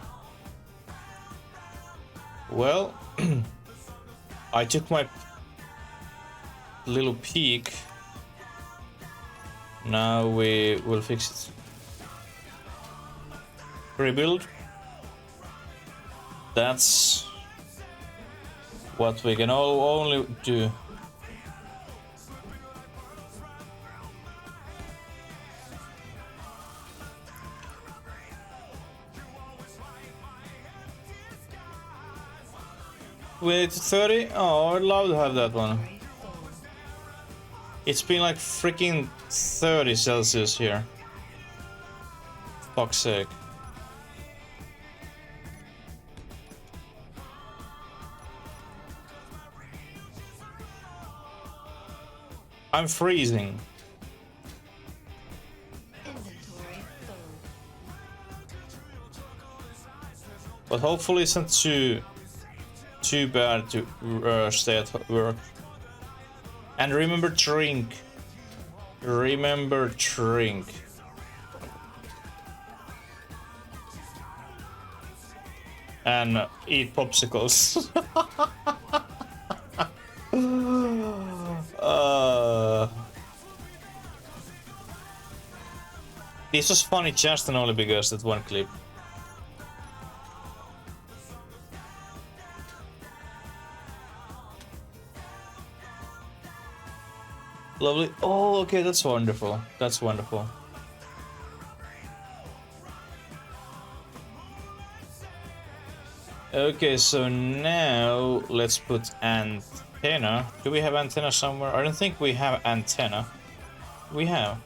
[SPEAKER 1] Well, I took my little peek. Now we will fix it. Rebuild. That's what we can only do. With 30? Oh, I'd love to have that one.
[SPEAKER 2] Inventory full.
[SPEAKER 1] It's been like freaking 30 Celsius here. Fuck's sake. I'm freezing.
[SPEAKER 2] Inventory full.
[SPEAKER 1] But hopefully it's not too bad to stay at work. And remember drink. Remember drink. And eat popsicles. This was funny just and only because that one clip. Lovely. Oh, okay, that's wonderful. That's wonderful. Okay, so now let's put antenna. Do we have antenna somewhere? I don't think we have antenna. We have.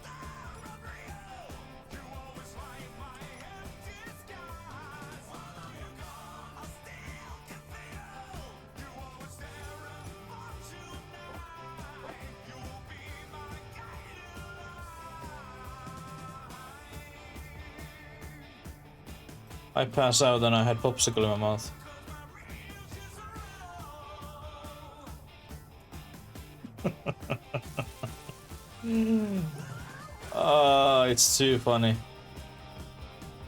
[SPEAKER 1] I pass out and I had popsicle in my mouth. It's too funny.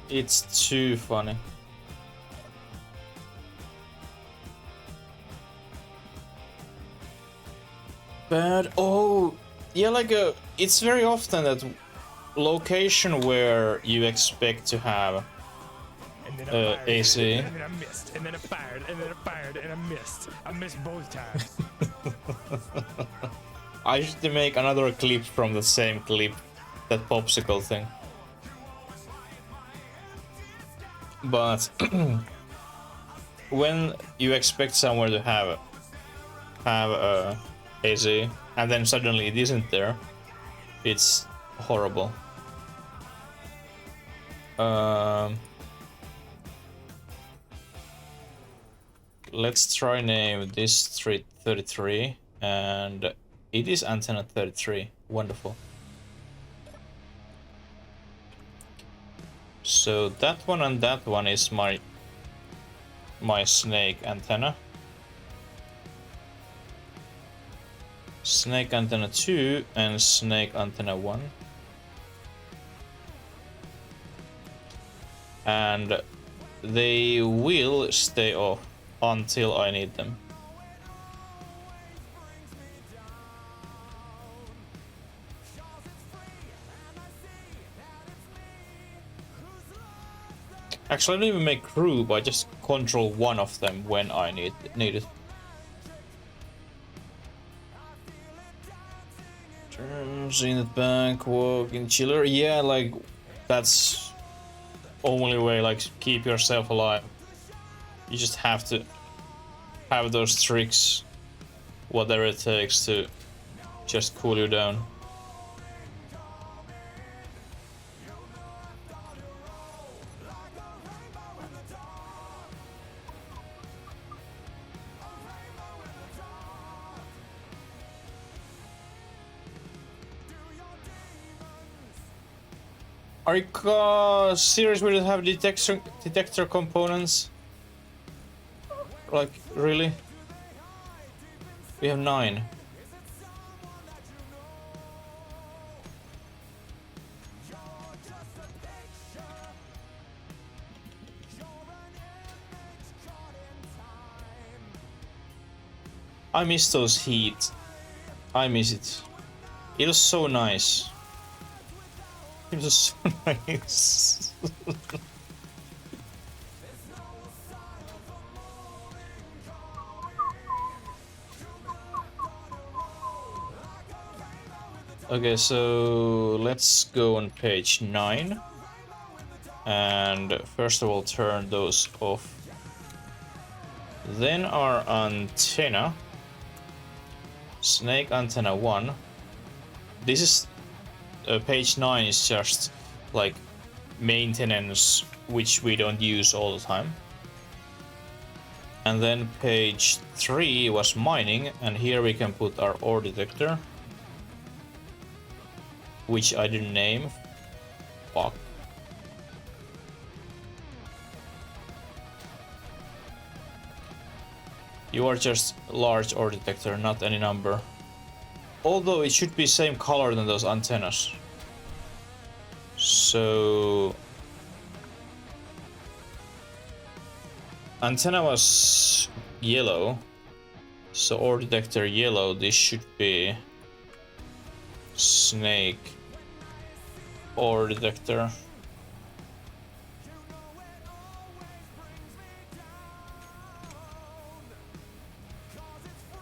[SPEAKER 1] It's too funny. But oh, yeah, like it's very often that location where you expect to have
[SPEAKER 5] And then I fired,
[SPEAKER 1] AC.
[SPEAKER 5] and then I missed, and then I fired, and then I fired, and I missed. I missed both times.
[SPEAKER 1] I should make another clip from the same clip, that popsicle thing. But when you expect somewhere to have AC and then suddenly it isn't there, it's horrible. Let's try name this 33 and it is antenna 33. Wonderful. So that one and that one is my snake antenna. Snake antenna 2 and snake antenna 1. And they will stay off until I need them. Actually, I don't even make group, I just control one of them when I need it. Terms in the bank, walking chiller. Yeah, like that's only way, like keep yourself alive. You just have to have those tricks, whatever it takes to just cool you down. Are you serious? We don't have detector components? Like, really? We have 9. I miss those heat. I miss it. It was so nice. It was so nice. Okay, so let's go on page 9. And first of all, turn those off. Then our antenna. Snake antenna 1. This is page 9 is just like maintenance, which we don't use all the time. And then page 3 was mining, and here we can put our ore detector, which I didn't name. Fuck. You are just large ore detector, not any number. Although it should be same color than those antennas. So antenna was yellow. So ore detector yellow, this should be snake ore detector.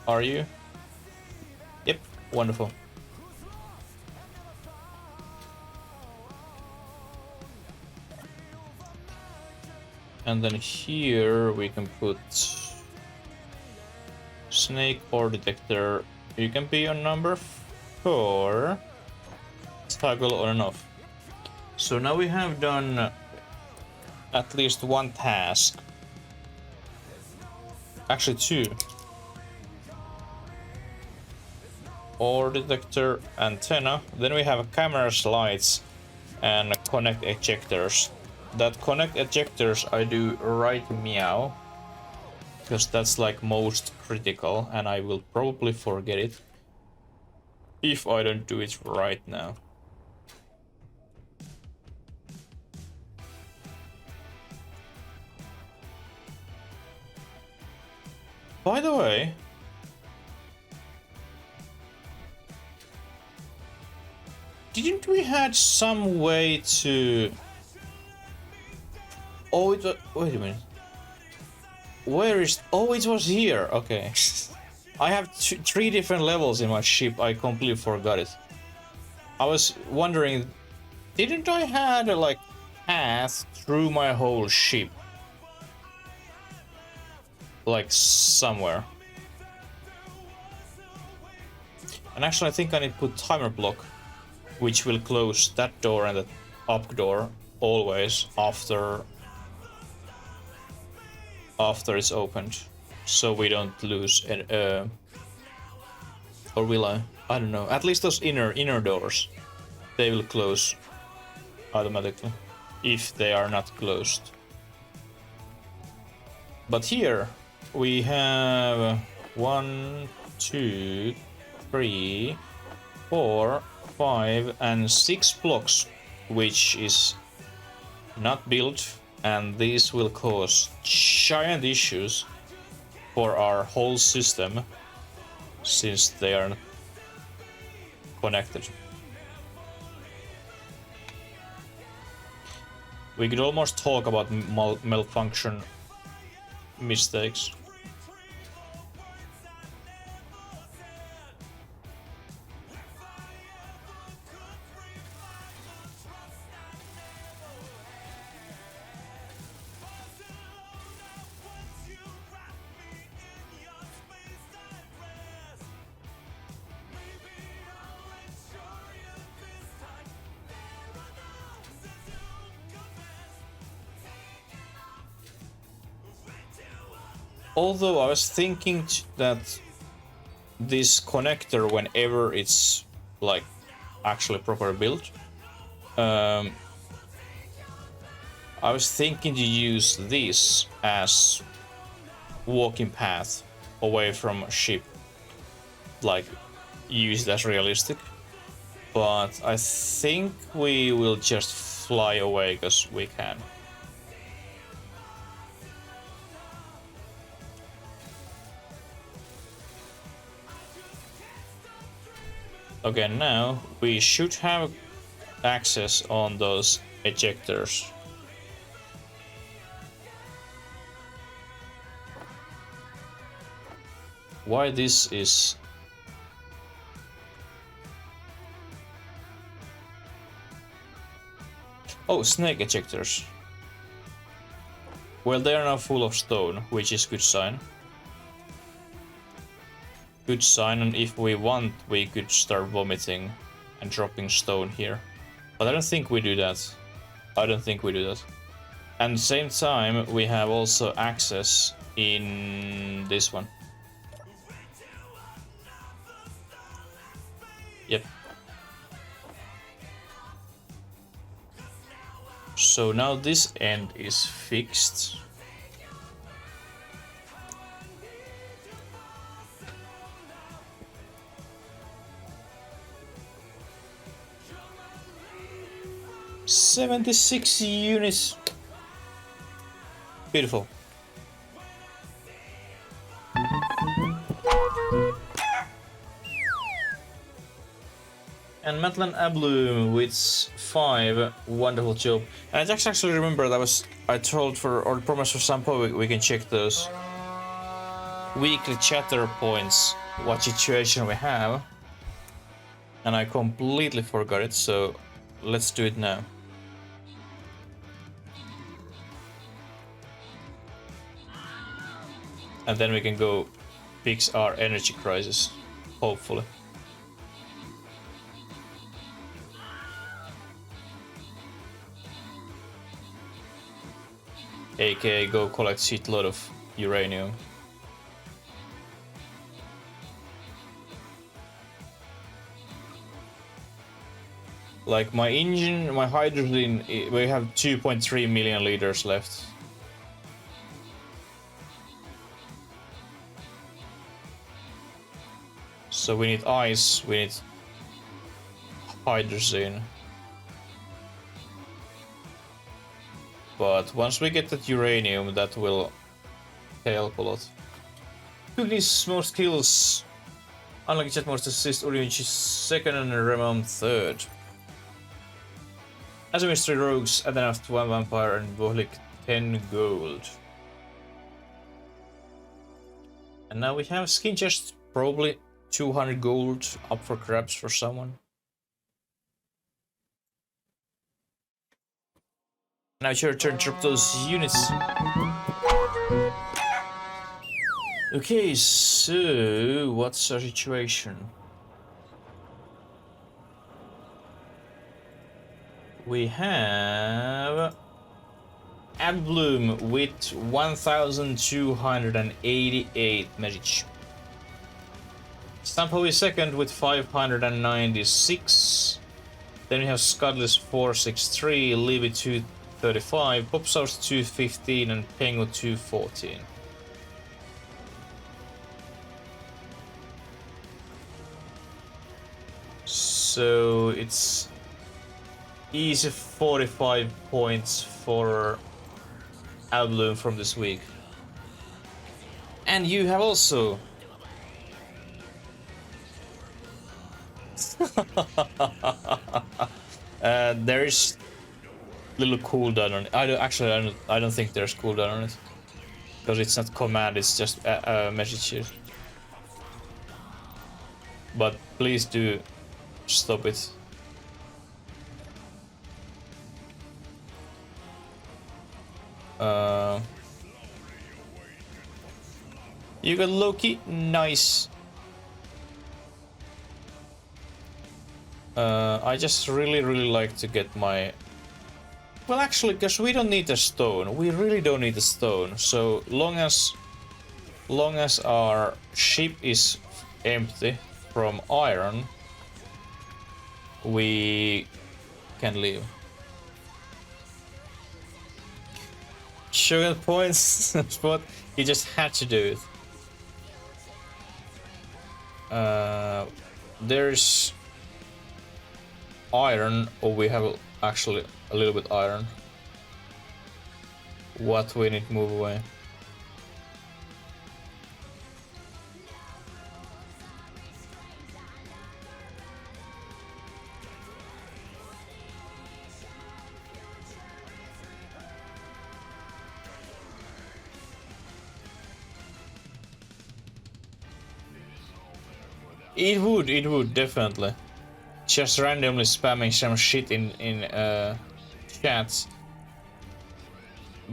[SPEAKER 1] Are you? Yep, wonderful. And then here we can put snake ore detector. You can be on number 4. Toggle on and off. So now we have done at least one task. Actually 2. Ore detector, antenna. Then we have cameras, lights, and connect ejectors. that connect ejectors I do right meow, because that's like most critical, and I will probably forget it if I don't do it right now. By the way, didn't we had some way to... Oh, it was... Wait a minute. Where is... Oh, it was here. Okay. I have three different levels in my ship. I completely forgot it. I was wondering, didn't I had a, like, path through my whole ship? Like, somewhere. And actually, I think I need to put timer block, which will close that door and the up door always after it's opened, so we don't lose an or will I? I don't know. At least those inner doors, they will close automatically if they are not closed. But here we have 1, 2, 3, 4, 5, and 6 blocks, which is not built, and these will cause giant issues for our whole system since they are not connected. We could almost talk about malfunction mistakes. Although I was thinking that this connector, whenever it's like actually properly built, I was thinking to use this as walking path away from ship, like use it as realistic. But I think we will just fly away because we can. Okay, now we should have access on those ejectors. Why this is... Oh, snake ejectors. Well, they are now full of stone, which is good sign. Good sign, and if we want, we could start vomiting and dropping stone here. But I don't think we do that. I don't think we do that. At the same time, we have also access in this one. Yep. So now this end is fixed. "76 units. Beautiful. And Matlan Abloom with 5, wonderful job. And I just actually remember that I told for, or promised for Sampo we can check those weekly chatter points, what situation we have. And I completely forgot it, so let's do it now. And then we can go fix our energy crisis, hopefully. AKA go collect shitload of uranium. Like my engine, my hydrogen, we have 2.3 million liters left. So we need ice, we need hydrogen. But once we get that uranium, that will help a lot. Cookies, more skills. Unlucky chat most assist, Orange is second and Remon third. As a mystery rogues, Adenaf 1 vampire and Bohlik 10 gold. And now we have skin chest, probably 200 gold up for grabs for someone. Now it's your turn to drop those units. Okay, so what's our situation? We have Adbloom with 1288 message. Stampo is second with 596. Then we have Scudless 463, Levy 235, Popsauce 215, and Pengu 214. So it's easy 45 points for Adbloom from this week. And you have also there is little cooldown on it. I don't think there's cooldown on it because it's not command, it's just messages. But please do stop it. You got Loki, nice. I just really like to get my... Well, actually, because we don't need a stone. We really don't need a stone. So long as our ship is empty from iron, we can leave. Sugar points spot. You just had to do it. There's iron, or we have actually a little bit iron. What we need to move away. It would definitely. Just randomly spamming some shit in chats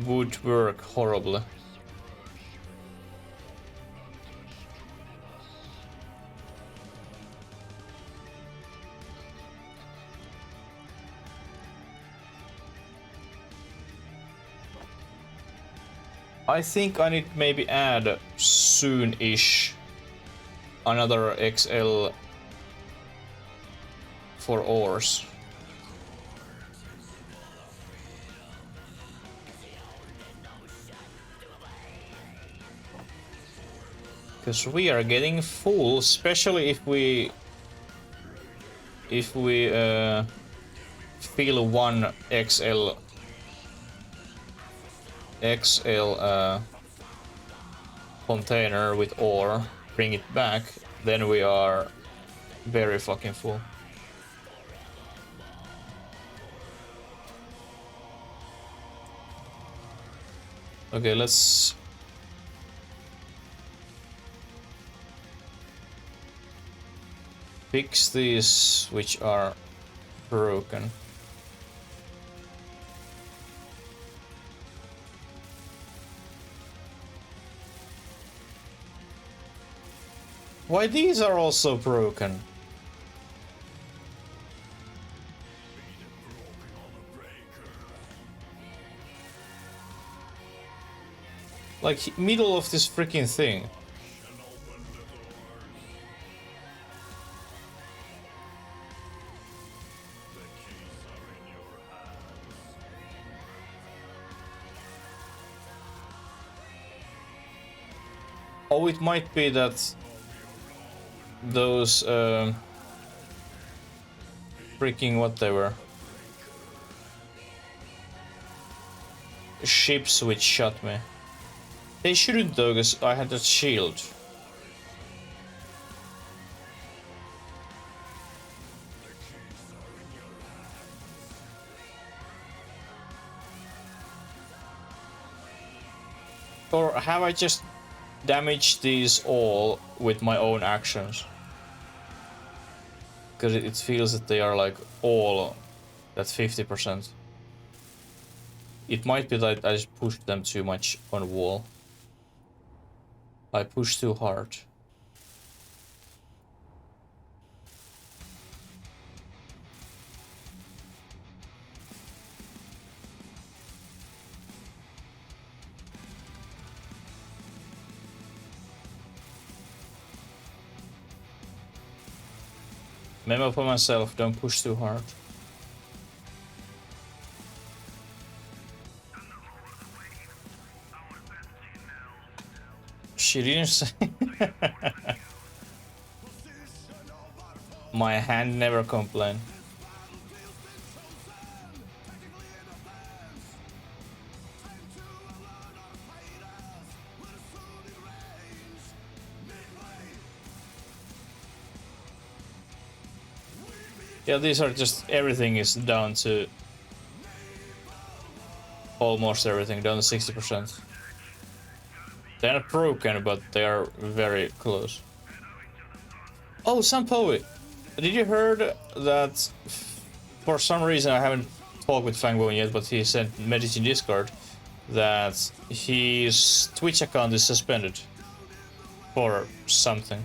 [SPEAKER 1] would work horribly. I think I need maybe add soon-ish another XL for ores. Because we are getting full, especially if we fill one XL container with ore, bring it back, then we are very fucking full. Okay, let's fix these which are broken. Why these are also broken? Like, middle of this freaking thing. Oh, it might be that those freaking what they were. Ships which shot me. They shouldn't though, because I had that shield. Or have I just damaged these all with my own actions? Because it feels that they are like all that 50%. It might be that I just pushed them too much on wall. I pushed too hard. Memo for myself, don't push too hard. She didn't say. My hand never complained. Yeah, these are just, everything is down to almost everything, down to 60%. They're not broken, but they are very close. Oh, Sampoe! Did you heard that for some reason I haven't talked with Fangbone yet, but he sent message in Discord that his Twitch account is suspended for something.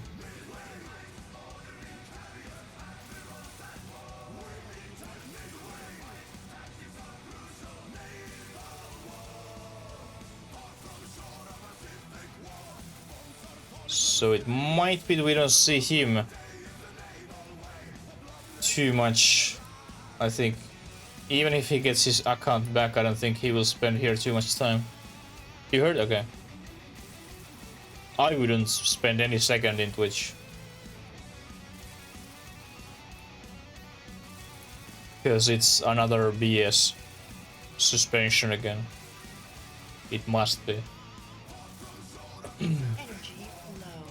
[SPEAKER 1] So it might be that we don't see him too much. I think even if he gets his account back, I don't think he will spend here too much time. You heard? Okay. I wouldn't spend any second in Twitch. Because it's another BS suspension again. It must be.
[SPEAKER 2] Energy low.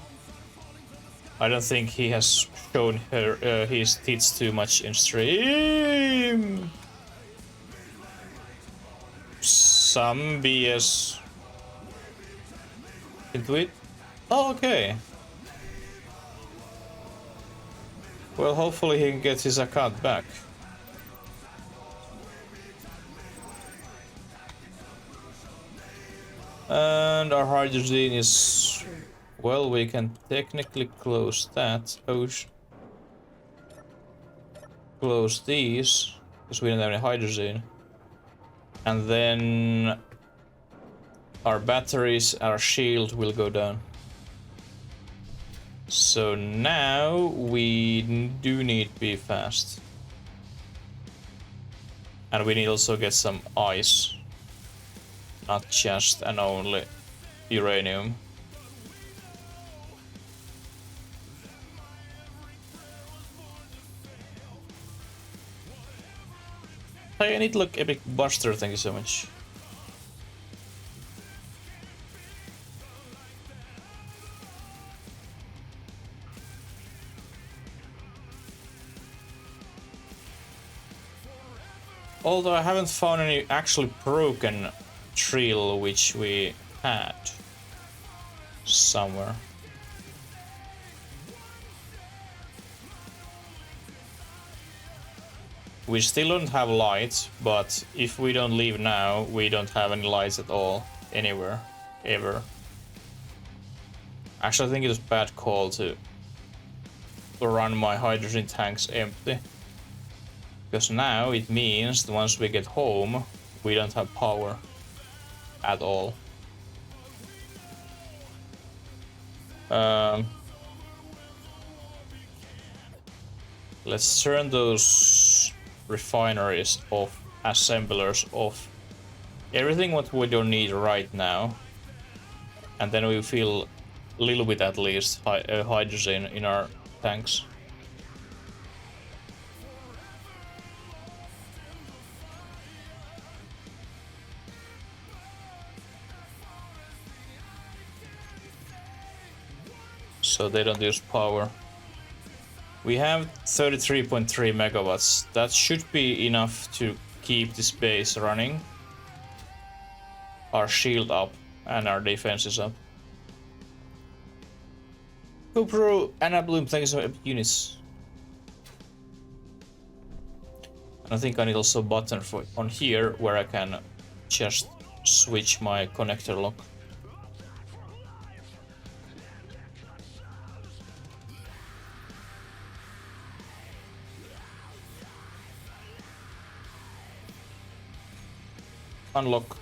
[SPEAKER 1] I don't think he has shown her his tits too much in stream. Some BS. Into it? Oh, okay. Well, hopefully he can get his account back. And our hydrogen is... Well, we can technically close that. Close these, because we don't have any hydrogen. And then our batteries, our shield will go down. So now we do need to be fast. And we need also get some ice. Not just and only uranium. Hey, I need to look Epic Buster, thank you so much. Although I haven't found any actually broken drill which we had somewhere. We still don't have lights, but if we don't leave now, we don't have any lights at all, anywhere, ever. Actually, I think it was a bad call to run my hydrogen tanks empty. Because now it means that once we get home, we don't have power at all. Let's turn those refineries off, assemblers off. Everything what we don't need right now. And then we feel little bit at least hydrogen in our tanks. So they don't use power. We have 33.3 megawatts. That should be enough to keep this base running. Our shield up and our defense is up. GoPro Anna Bloom, thank you so much for units. And I think I need also a button for on here where I can just switch my connector lock. Unlock.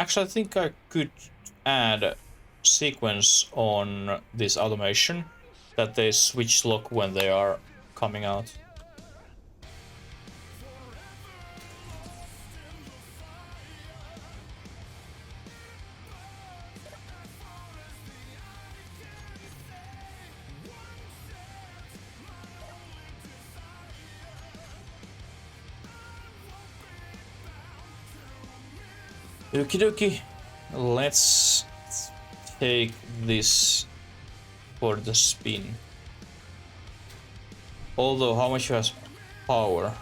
[SPEAKER 1] Actually, I think I could add sequence on this automation that they switch lock when they are coming out. Okie dokie, let's take this for the spin. Although, how much has power?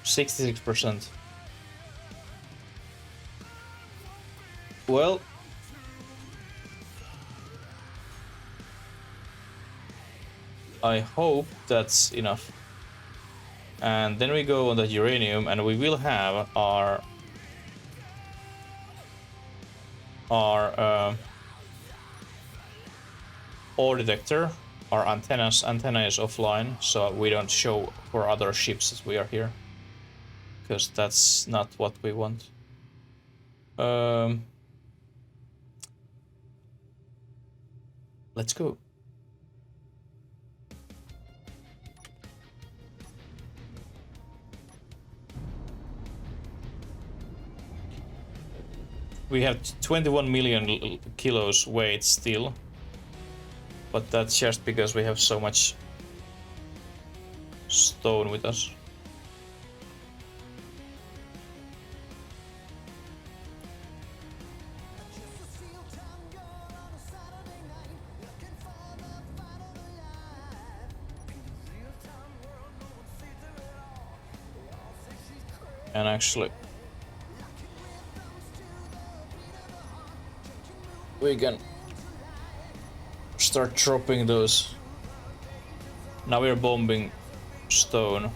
[SPEAKER 1] 66%. Well, I hope that's enough. And then we go on the uranium, and we will have our ore detector. Our antenna is offline, so we don't show for other ships that we are here, because that's not what we want. Let's go. We have 21 million kilos weight still, but that's just because we have so much stone with us. And actually, we can start dropping those. Now we're bombing stone.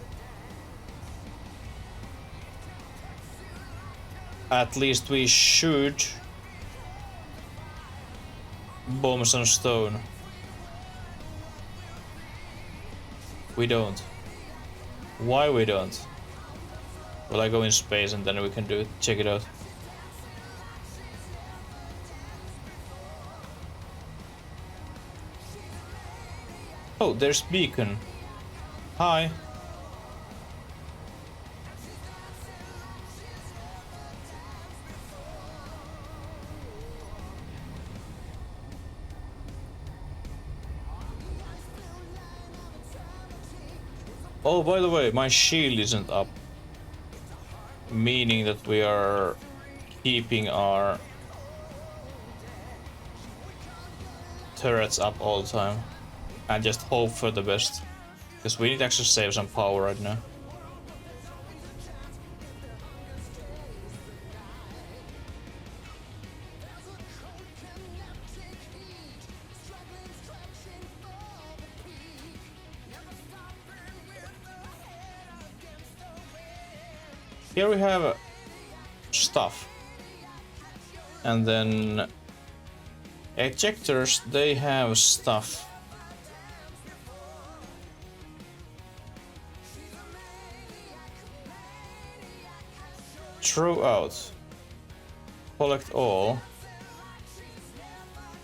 [SPEAKER 1] At least we should bomb some stone. We don't. Why we don't? Will I go in space and then we can do it? Check it out. Oh, there's beacon. Hi. Oh, by the way, my shield isn't up. Meaning that we are keeping our turrets up all the time. And just hope for the best. Because we need to actually save some power right now. Here we have stuff. And then ejectors, they have stuff. Throw out. Collect all.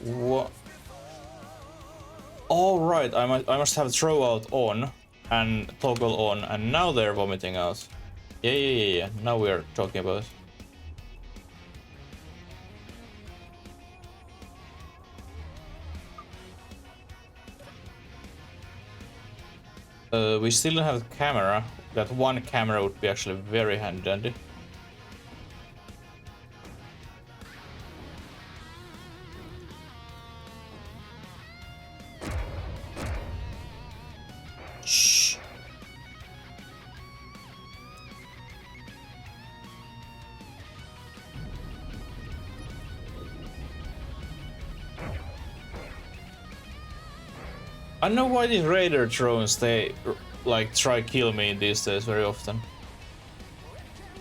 [SPEAKER 1] What? All right, I must have throw out on and toggle on, and now they're vomiting out. Yeah. Now we are talking about it. We still don't have a camera. That one camera would be actually very handy dandy. Shh. I know why these raider drones, they like try kill me these days very often.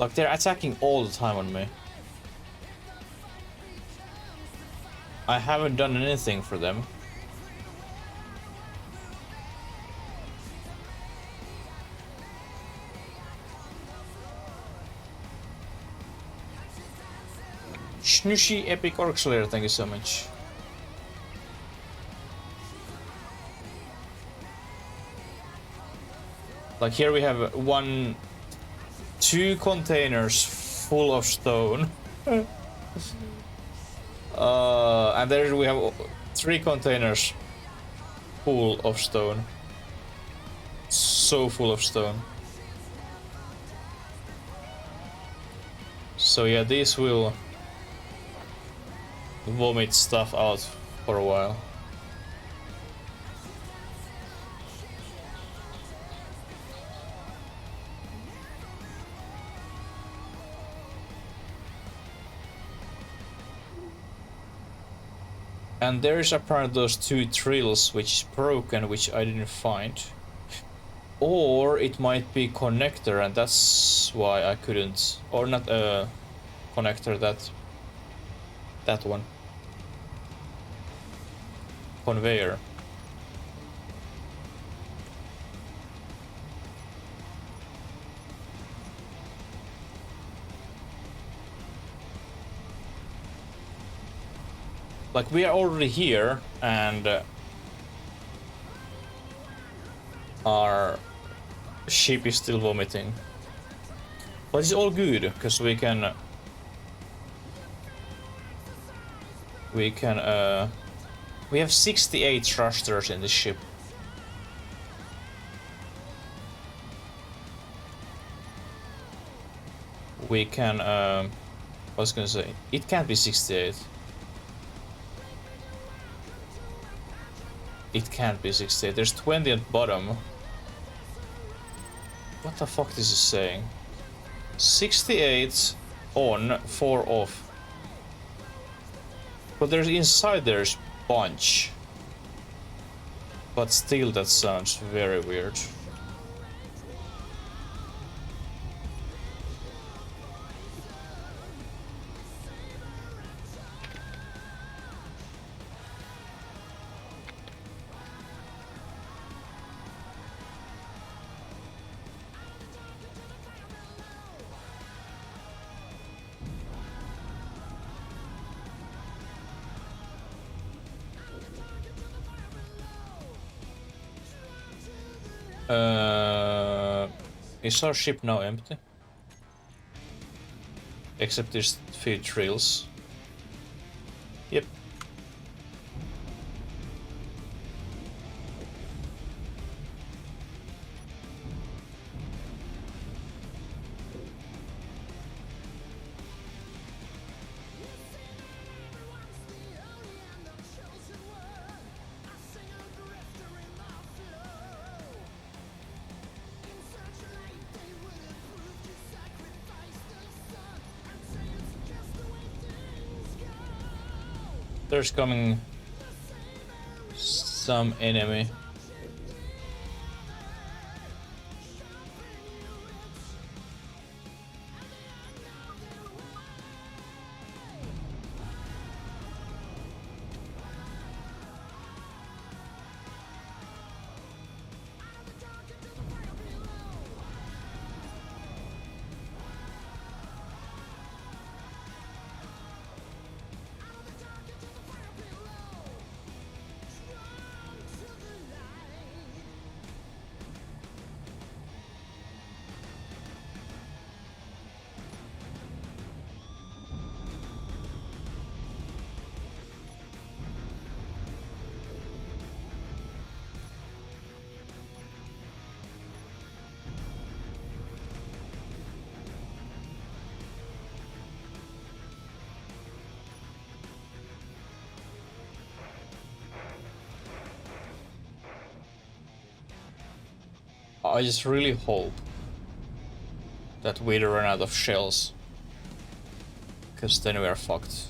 [SPEAKER 1] Like they're attacking all the time on me. I haven't done anything for them. Snushy Epic Orc Slayer, thank you so much. Like here we have two containers full of stone. And there we have 3 containers full of stone. So full of stone. So yeah, these will vomit stuff out for a while. And there's apparently those 2 drills which is broken, which I didn't find. Or it might be connector, and that's why I couldn't, or not connector, that one. Conveyor. Like we are already here, and our ship is still vomiting. But it's all good, because we can we have 68 thrusters in this ship. We can I was gonna say, it can't be 68. It can't be 68. There's 20 at bottom. What the fuck this is saying? 68 on, 4 off. But there's inside there's bunch. But still that sounds very weird. Is our ship now empty? Except there's 3 drills. Yep. There's coming some enemy. I just really hope that we run out of shells. Because then we are fucked.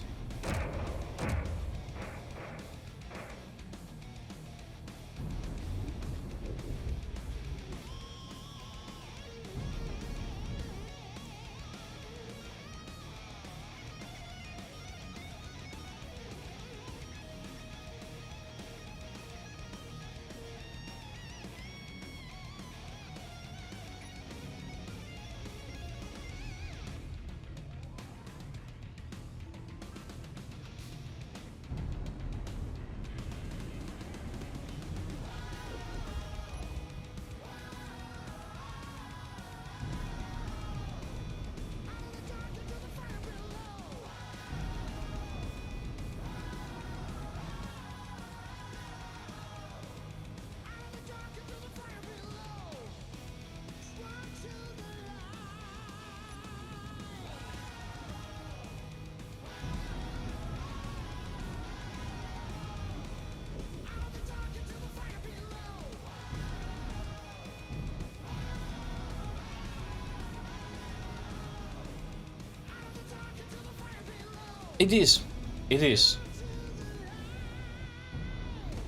[SPEAKER 1] It is. It is.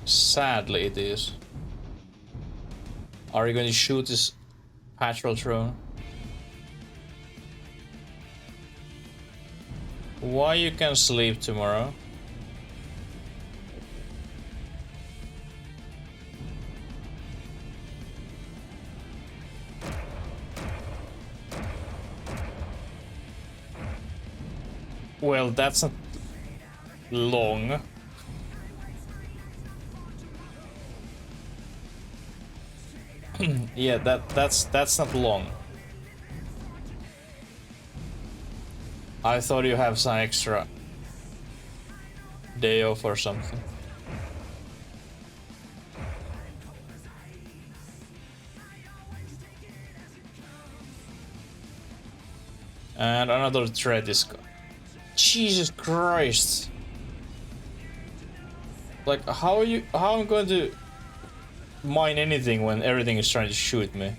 [SPEAKER 1] Sadly, it is. Are you going to shoot this patrol drone? Why you can sleep tomorrow? Well, that's not long. Yeah, that's not long. I thought you have some extra day off or something. And another threat is... Jesus Christ! Like, how I'm going to mine anything when everything is trying to shoot me?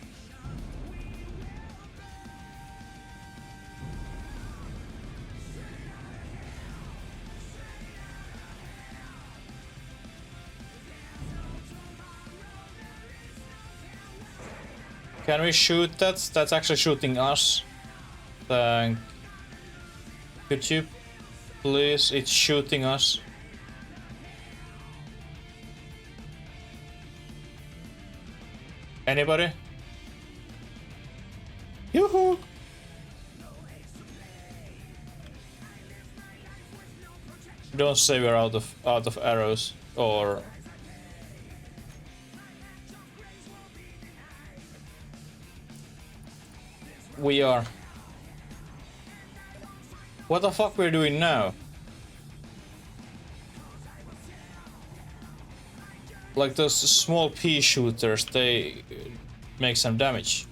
[SPEAKER 1] Can we shoot that? That's actually shooting us. Thank... Could you please? It's shooting us. Anybody? Yoo-hoo! Don't say we're out of arrows or... We are. What the fuck we're doing now? Like those small pea shooters, they make some damage.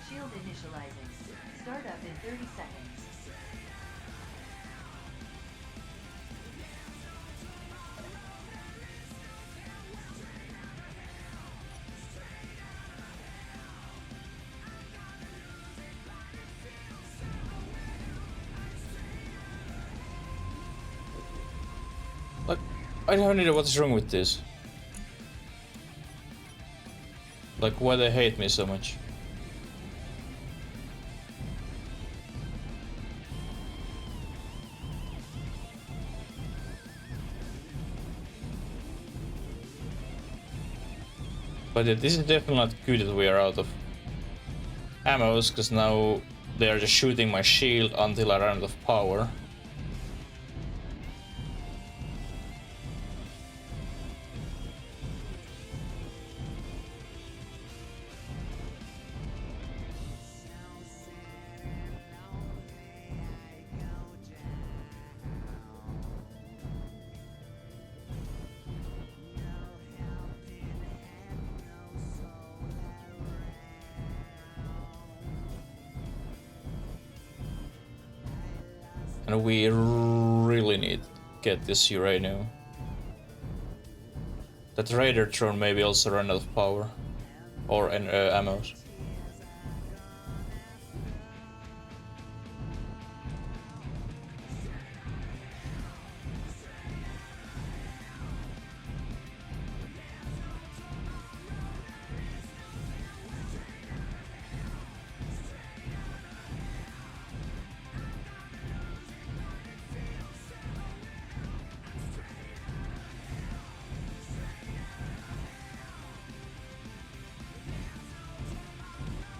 [SPEAKER 6] Shield initializing. Start up in 30 seconds.
[SPEAKER 1] Like, I don't know what's wrong with this. Like, why they hate me so much. But yeah, this is definitely not good that we are out of ammos, because now they are just shooting my shield until I run out of power. And we really need to get this uranium. That raider drone maybe also run out of power. Or ammo.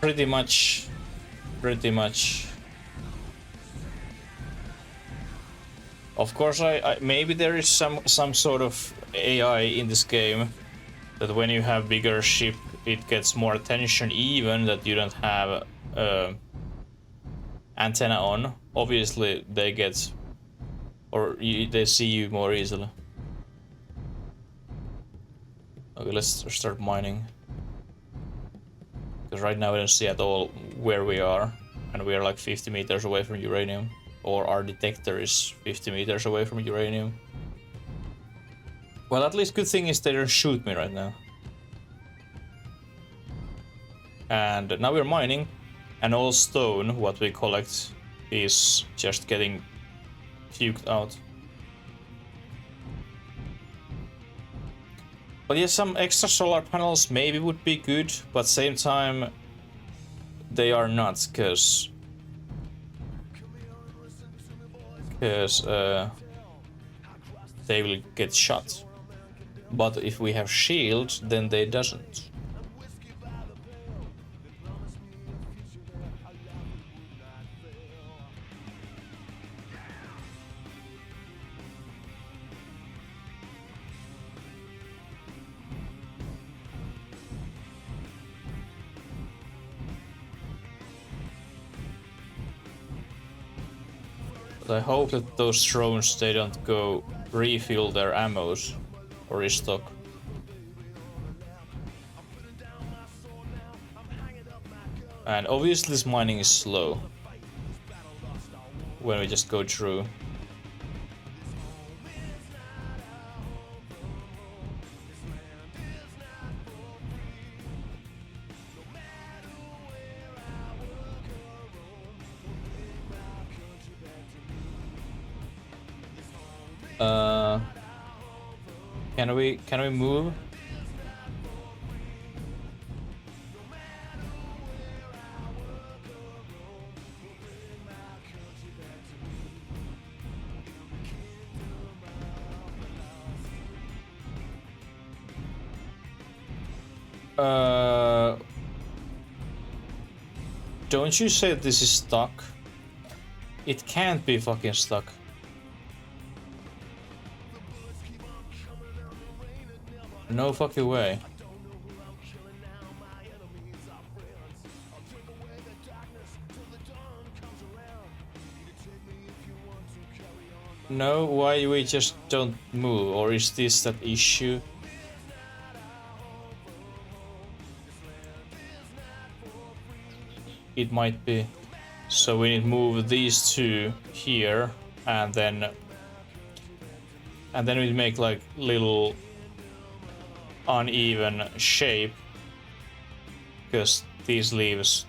[SPEAKER 1] Pretty much. Of course, I maybe there is some sort of AI in this game that when you have bigger ship, it gets more attention, even that you don't have antenna on. Obviously, they get they see you more easily. Okay, let's start mining. Because right now we don't see at all where we are, and we are like 50 meters away from uranium, or our detector is 50 meters away from uranium. Well, at least good thing is they don't shoot me right now. And now we're mining, and all stone, what we collect, is just getting puked out. But yeah, some extra solar panels maybe would be good, but same time they are not, because they will get shot. But if we have shield, then they doesn't. But I hope that those drones, they don't go refill their ammos or restock. And obviously this mining is slow when we just go through. Can we move? Don't you say this is stuck? It can't be fucking stuck. No fucking way. No, why we just don't move? Or is this that issue? It might be. So we need to move these two here, and then we make like little uneven shape, because these leaves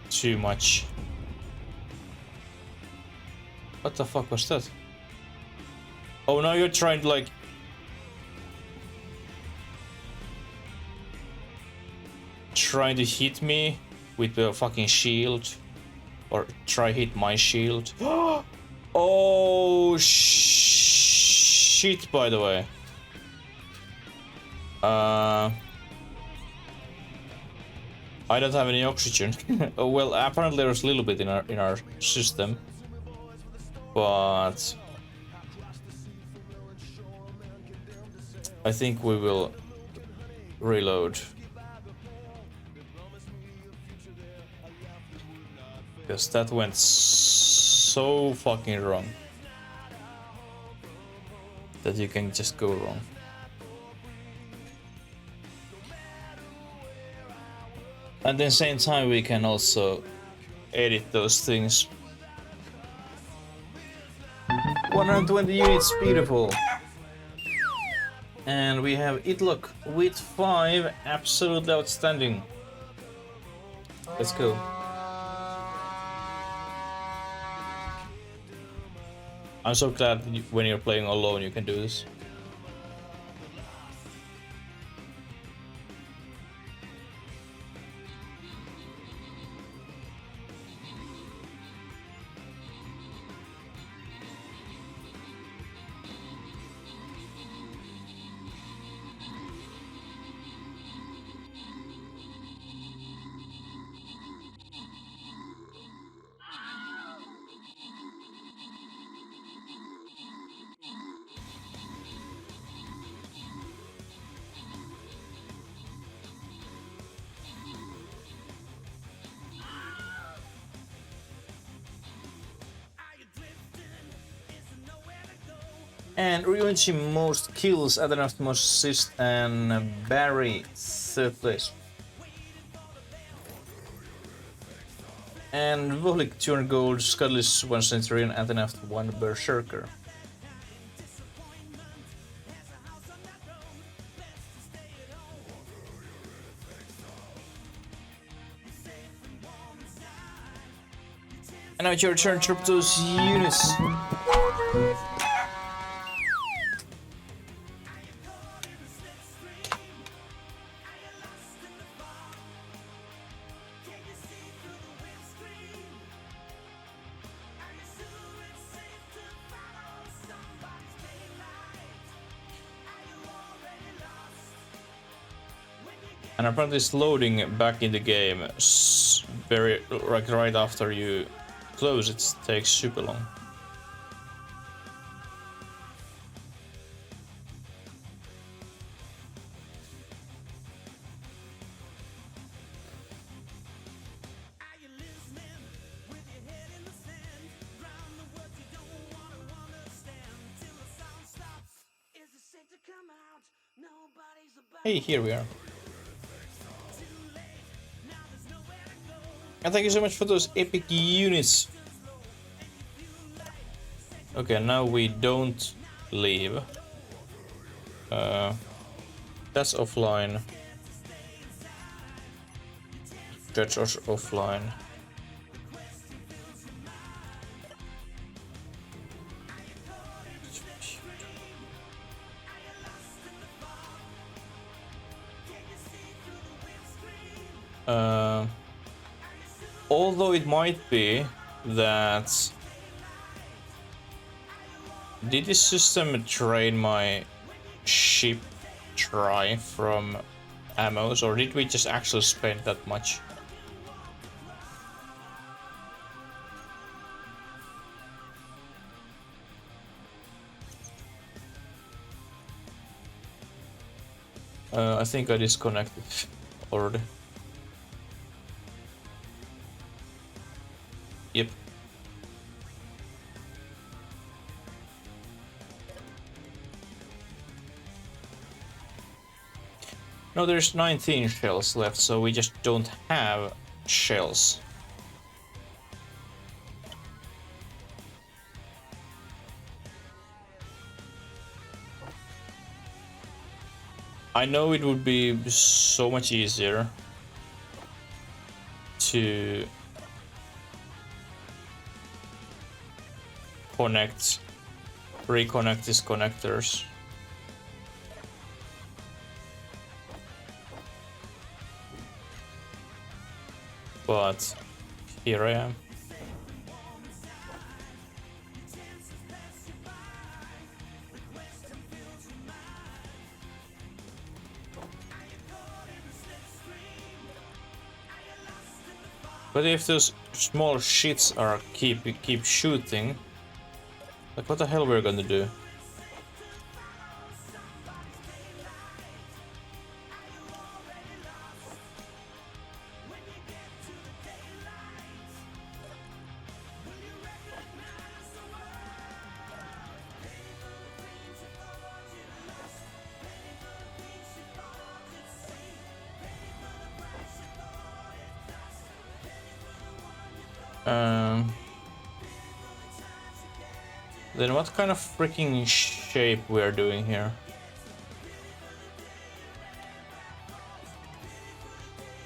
[SPEAKER 1] too much. What the fuck was that? Oh, now you're trying to like hit me with the fucking shield, or try hit my shield. Oh shit, by the way. I don't have any oxygen. Oh, well, apparently there's a little bit in our system, but I think we will reload, because that went so fucking wrong that you can just go wrong. And at the same time we can also edit those things. 120 units, beautiful. And we have Itlock with 5, absolutely outstanding. Let's go. I'm so glad when you're playing alone you can do this. And Ryuichi most kills, Adenaf most assist, and Barry 3rd place. And Volik 200 gold, Scudless 1 Centurion, Adenaf 1 Berserker. And now it's your turn, trip those units. And apparently it's loading back in the game very like right after you close. It takes super long. Hey, here we are. And thank you so much for those epic units. Okay, now we don't leave. That's offline. Judge us offline. Although it might be that... Did this system drain my ship try from ammos, or did we just actually spend that much? I think I disconnected already. Yep. No, there's 19 shells left, so we just don't have shells. I know it would be so much easier to reconnect these connectors. But here I am. But if those small shits are keep shooting, like what the hell we're gonna do? Then what kind of freaking shape we're doing here?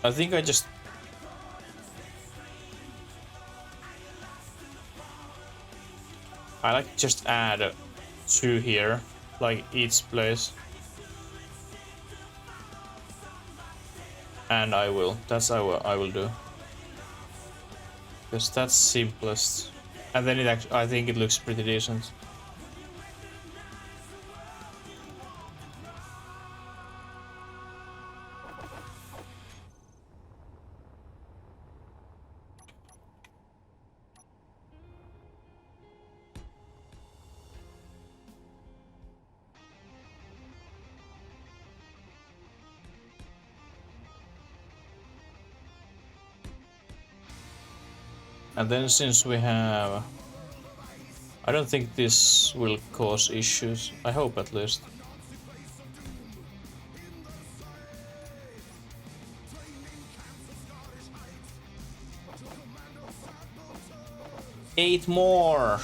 [SPEAKER 1] I think I just... I like just add 2 here, like each place. And I will. That's how I will do. Because that's simplest. And then it actually, I think it looks pretty decent. And then since we have... I don't think this will cause issues. I hope at least. Eight more!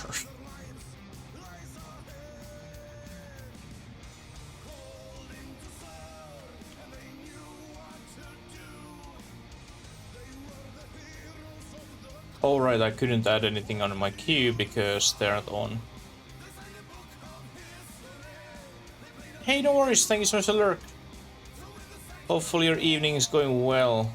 [SPEAKER 1] Alright, I couldn't add anything on my queue because they're not on. Hey, no worries, thank you so much for the lurk. Hopefully your evening is going well.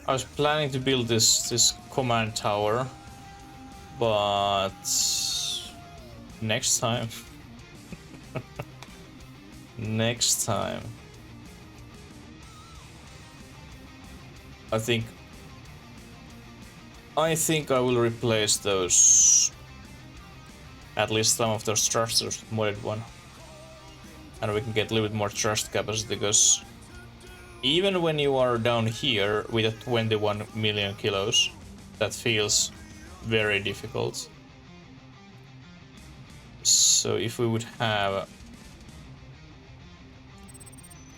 [SPEAKER 1] I was planning to build this command tower, but next time. Next time. I think I will replace those, at least some of those thrusters with modded one, and we can get a little bit more thrust capacity, because even when you are down here with a 21 million kilos, that feels very difficult. So if we would have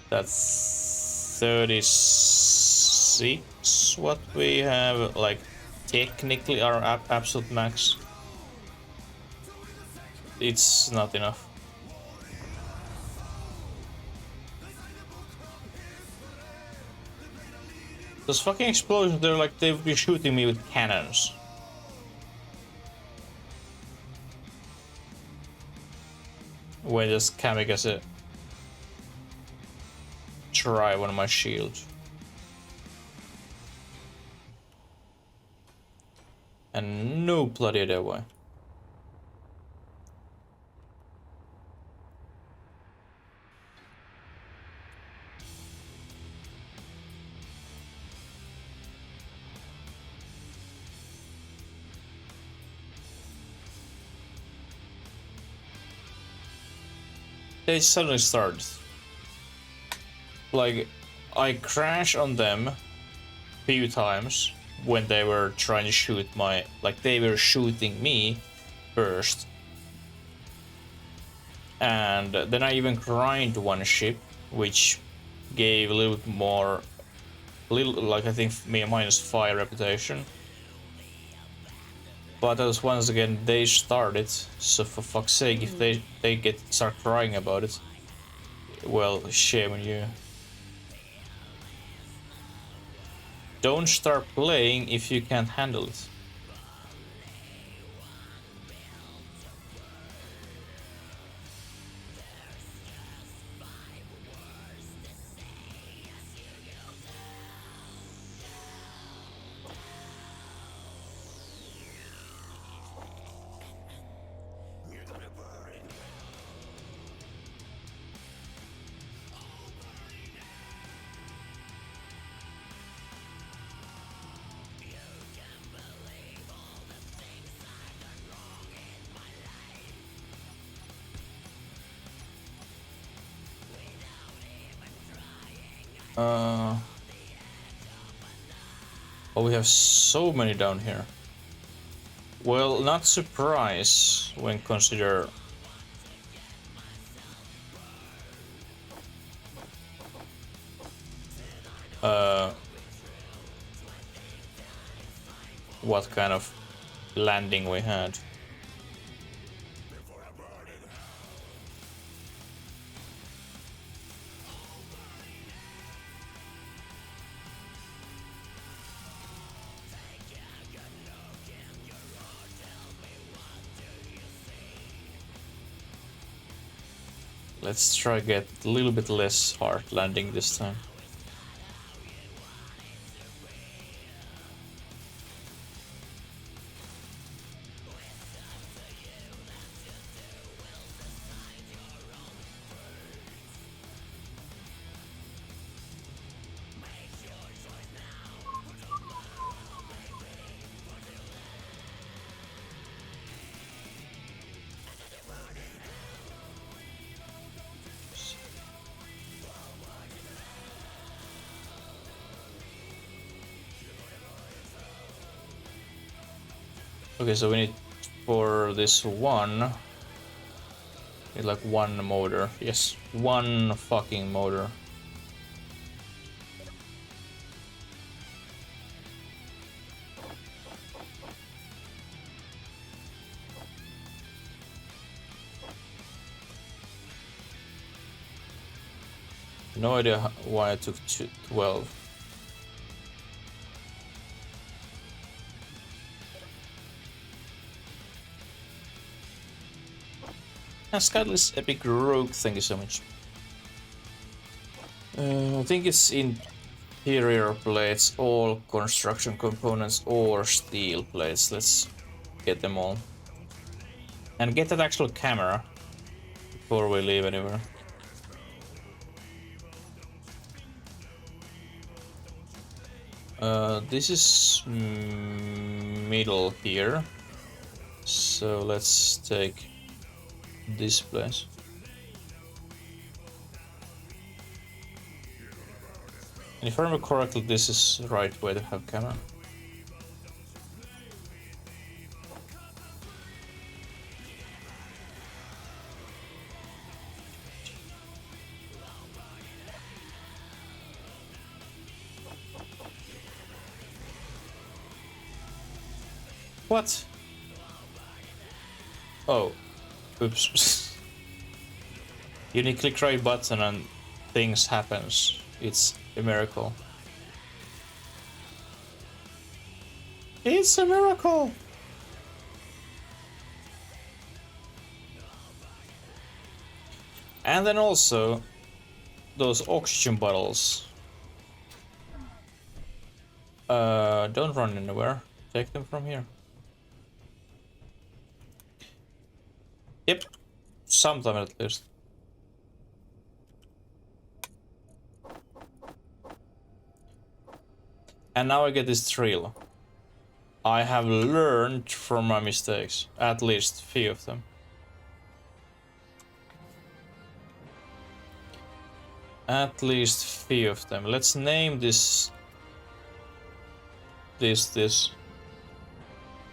[SPEAKER 1] that 36, what we have, like technically our absolute max, it's not enough. Those fucking explosions, they're like they've been shooting me with cannons. When this kamikaze try one of my shields. And no bloody idea why. They suddenly started. Like, I crashed on them a few times when they were trying to shoot my... Like, they were shooting me first. And then I even grind one ship, which gave a little bit more... like, I think, me -5 reputation. But as once again, they started, so for fuck's sake, if they start crying about it, well, shame on you. Don't start playing if you can't handle it. Oh, we have so many down here. Well, not surprise when consider what kind of landing we had. Let's try get a little bit less hard landing this time. Okay, so we need for this one, need like one motor. Yes, one fucking motor. No idea why I took 12. And Skyler's Epic Rogue, thank you so much. I think it's interior plates, all construction components, or steel plates. Let's get them all. And get that actual camera before we leave anywhere. This is middle here. So let's take this place. And if I remember correctly, this is the right way to have camera. What? Oh. Oops. You need to click right button and things happens. It's a miracle. It's a miracle! And then also those oxygen bottles. Don't run anywhere. Take them from here. Yep, sometime at least. And now I get this thrill. I have learned from my mistakes, at least a few of them. At least a few of them. Let's name this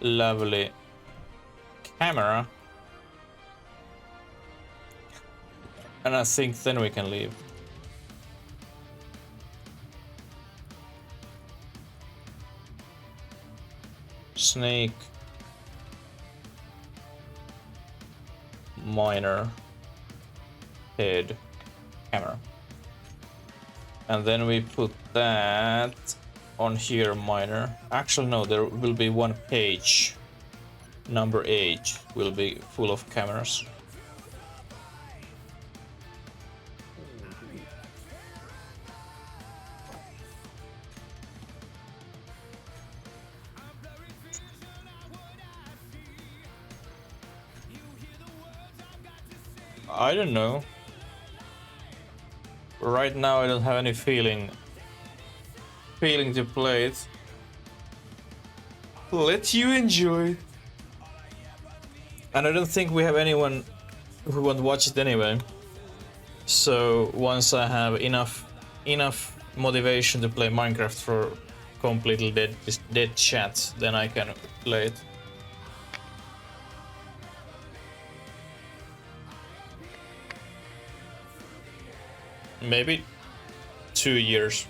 [SPEAKER 1] lovely camera. And I think then we can leave. Snake. Miner. Head. Camera. And then we put that on here minor. Actually, no, there will be one page. Number 8 will be full of cameras. I don't know. Right now I don't have any feeling to play it. Let you enjoy. And I don't think we have anyone who won't watch it anyway. So once I have enough motivation to play Minecraft for completely dead chat, then I can play it. Maybe 2 years.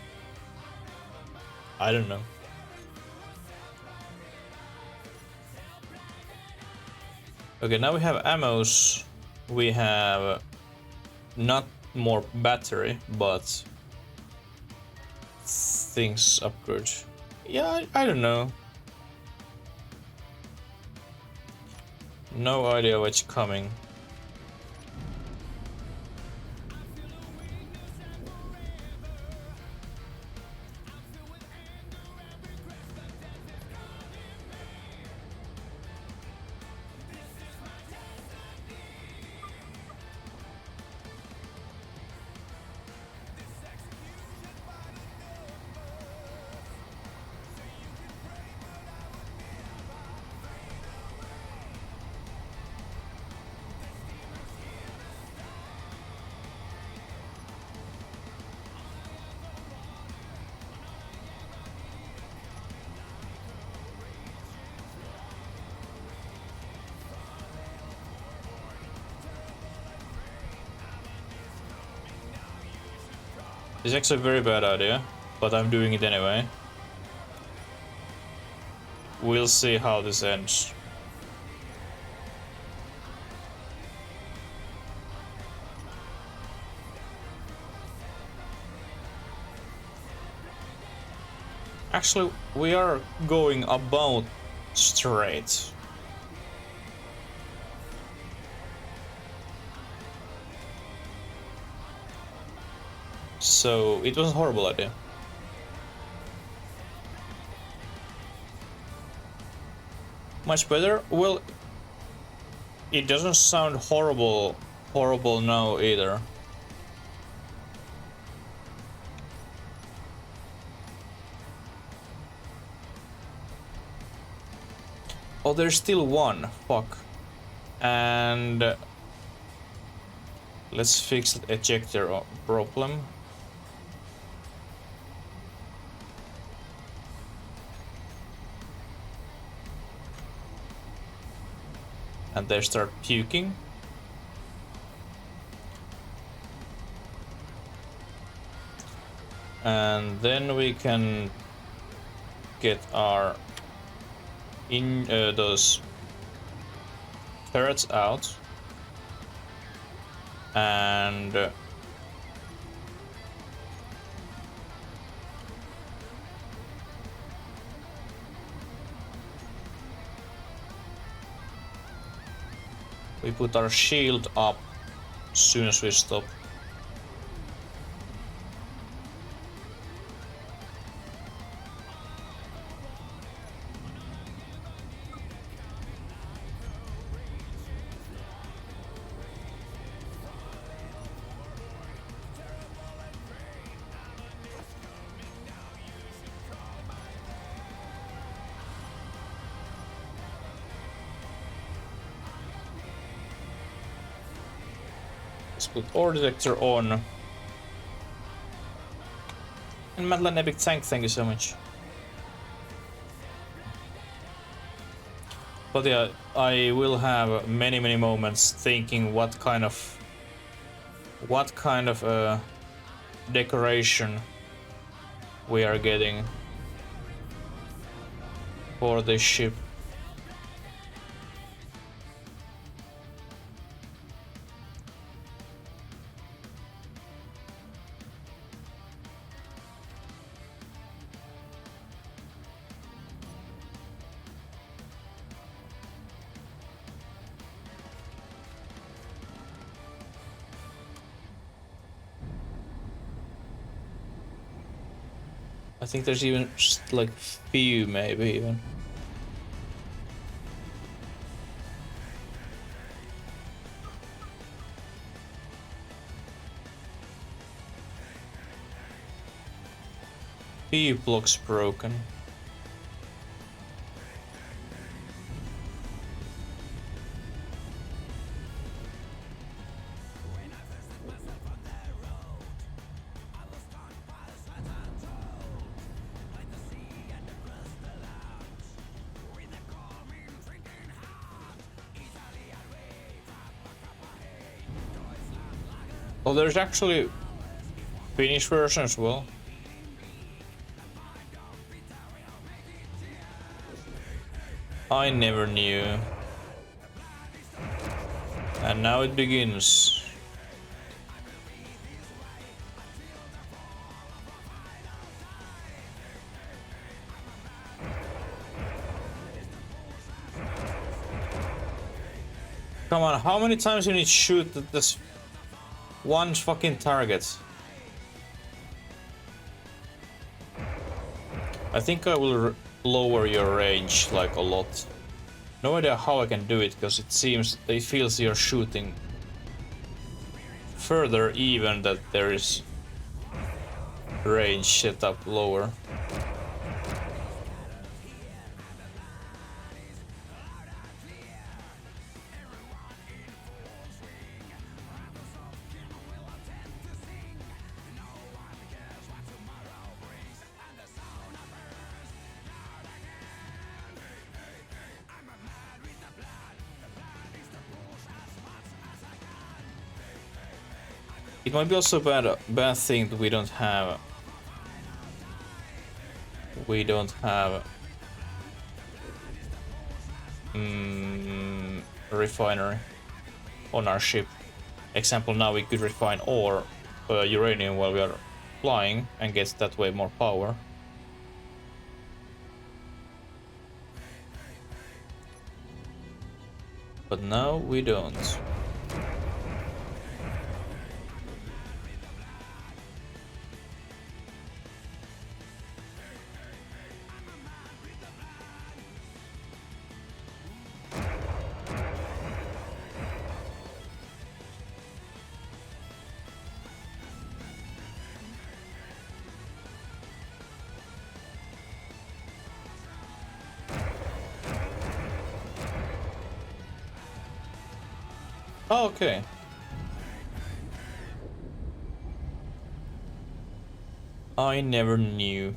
[SPEAKER 1] I don't know. Okay, now we have ammos. We have not more battery, but things upgrade. Yeah, I don't know. No idea what's coming. It's actually a very bad idea, but I'm doing it anyway. We'll see how this ends. Actually, we are going about straight. So it was a horrible idea. Much better? Well, it doesn't sound horrible now either. Oh, there's still one. Fuck. And let's fix the ejector problem. And they start puking. And then we can get our those turrets out, and we put our shield up as soon as we stop. Let's put ore detector on. And Madeline Epic Tank, thank you so much. But yeah, I will have many moments thinking what kind of decoration we are getting for this ship. I think there's even just like few, maybe even. Few blocks broken. Oh, there's actually Finnish version as well. I never knew. And now it begins. Come on, how many times you need to shoot at this one fucking target? I think I will lower your range like a lot. No idea how I can do it, because it feels you're shooting further even that there is range set up lower. It might be also a bad thing that we don't have a refinery on our ship. Example, now we could refine ore, uranium while we are flying and get that way more power. But now we don't. Oh, okay. I never knew.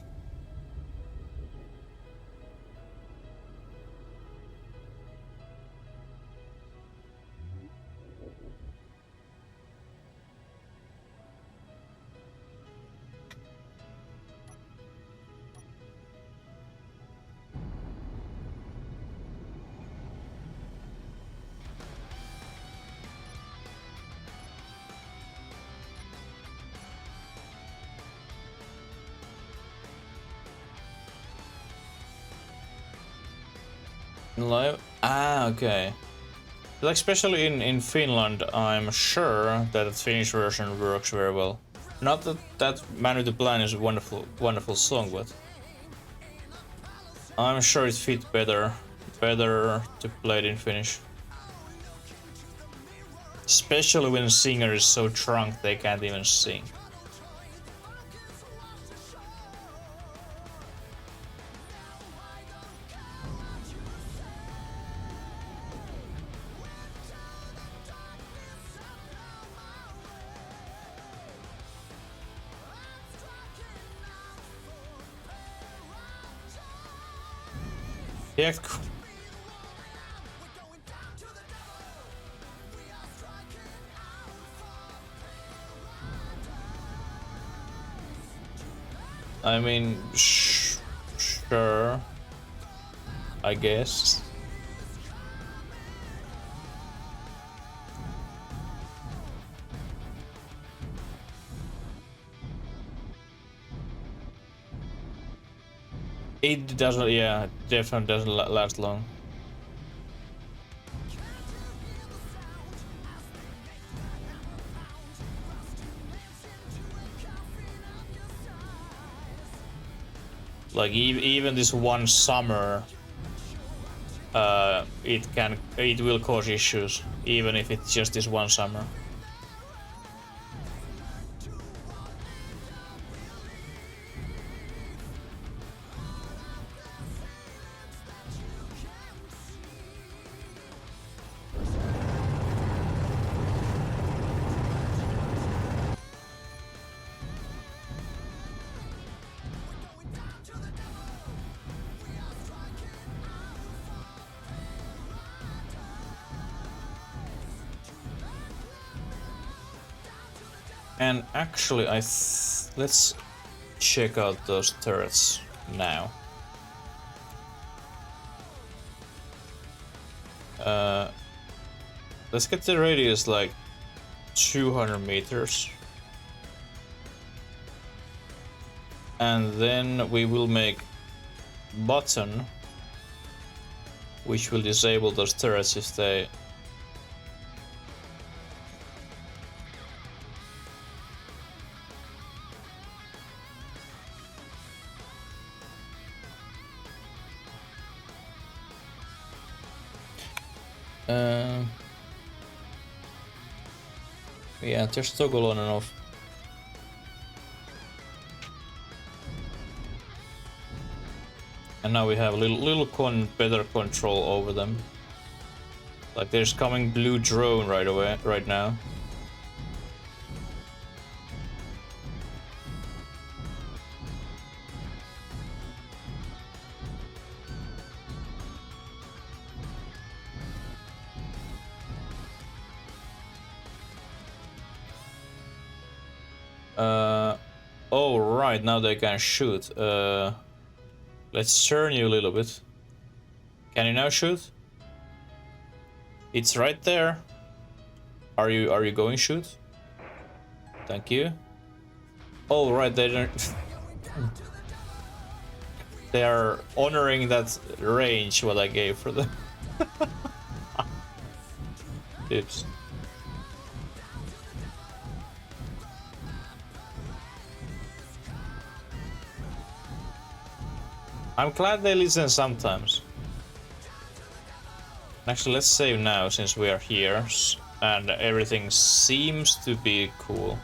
[SPEAKER 1] Live? Ah, okay. Like, especially in Finland, I'm sure that the Finnish version works very well. Not that Man with the Plan is a wonderful song, but I'm sure it fits better to play it in Finnish. Especially when the singer is so drunk they can't even sing. Yeah, cool. I mean, sure, I guess. It doesn't, yeah, definitely doesn't last long. Like even this one summer, it will cause issues, even if it's just this one summer. And actually, let's check out those turrets now. Let's get the radius like 200 meters. And then we will make button, which will disable those turrets if they... yeah, just toggle on and off. And now we have a little better control over them. Like there's coming blue drone right now. Oh right, now they can shoot. Let's turn you a little bit. Can you now shoot? It's right there. Are you going shoot? Thank you. Oh right, they don't. They are honoring that range what I gave for them. Oops. I'm glad they listen sometimes. Actually, let's save now since we are here and everything seems to be cool.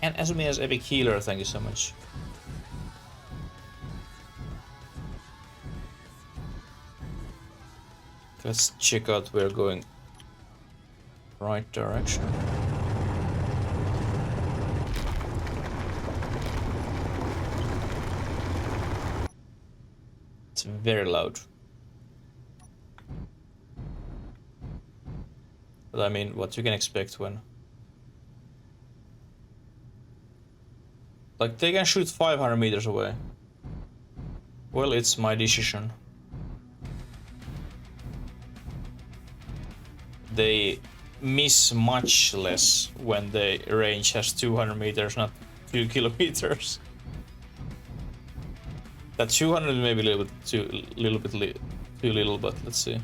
[SPEAKER 1] And as me as epic healer, thank you so much. Let's check out we're going right direction. It's very loud. But I mean, what you can expect when... Like, they can shoot 500 meters away. Well, it's my decision. They miss much less when the range has 200 meters, not 2 kilometers. That 200 may be a little bit too little, but let's see.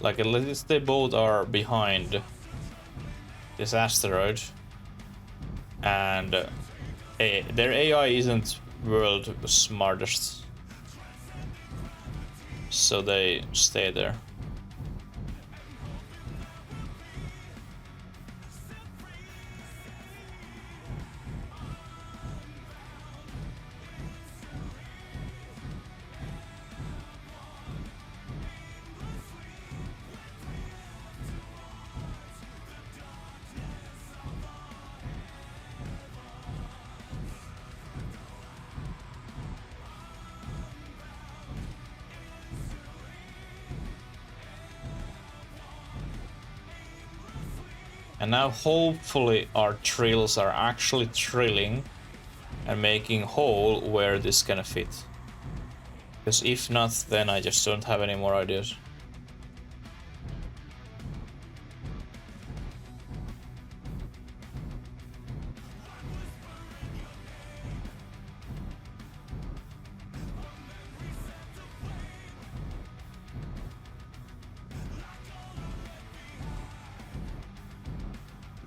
[SPEAKER 1] Like, at least they both are behind this asteroid, and their AI isn't world smartest, so they stay there. And now hopefully our trills are actually trilling and making hole where this gonna fit. Because if not, then I just don't have any more ideas.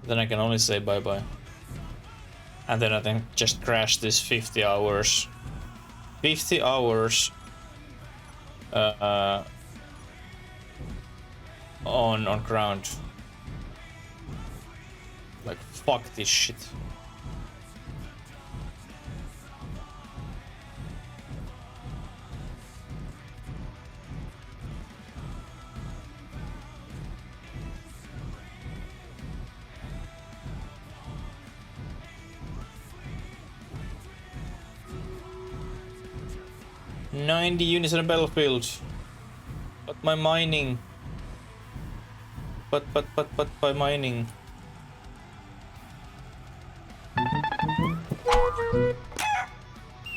[SPEAKER 1] Then I can only say bye-bye. And then I can just crash this 50 hours. 50 hours on ground. Like, fuck this shit. "90 units on a battlefield. But my mining. But by mining."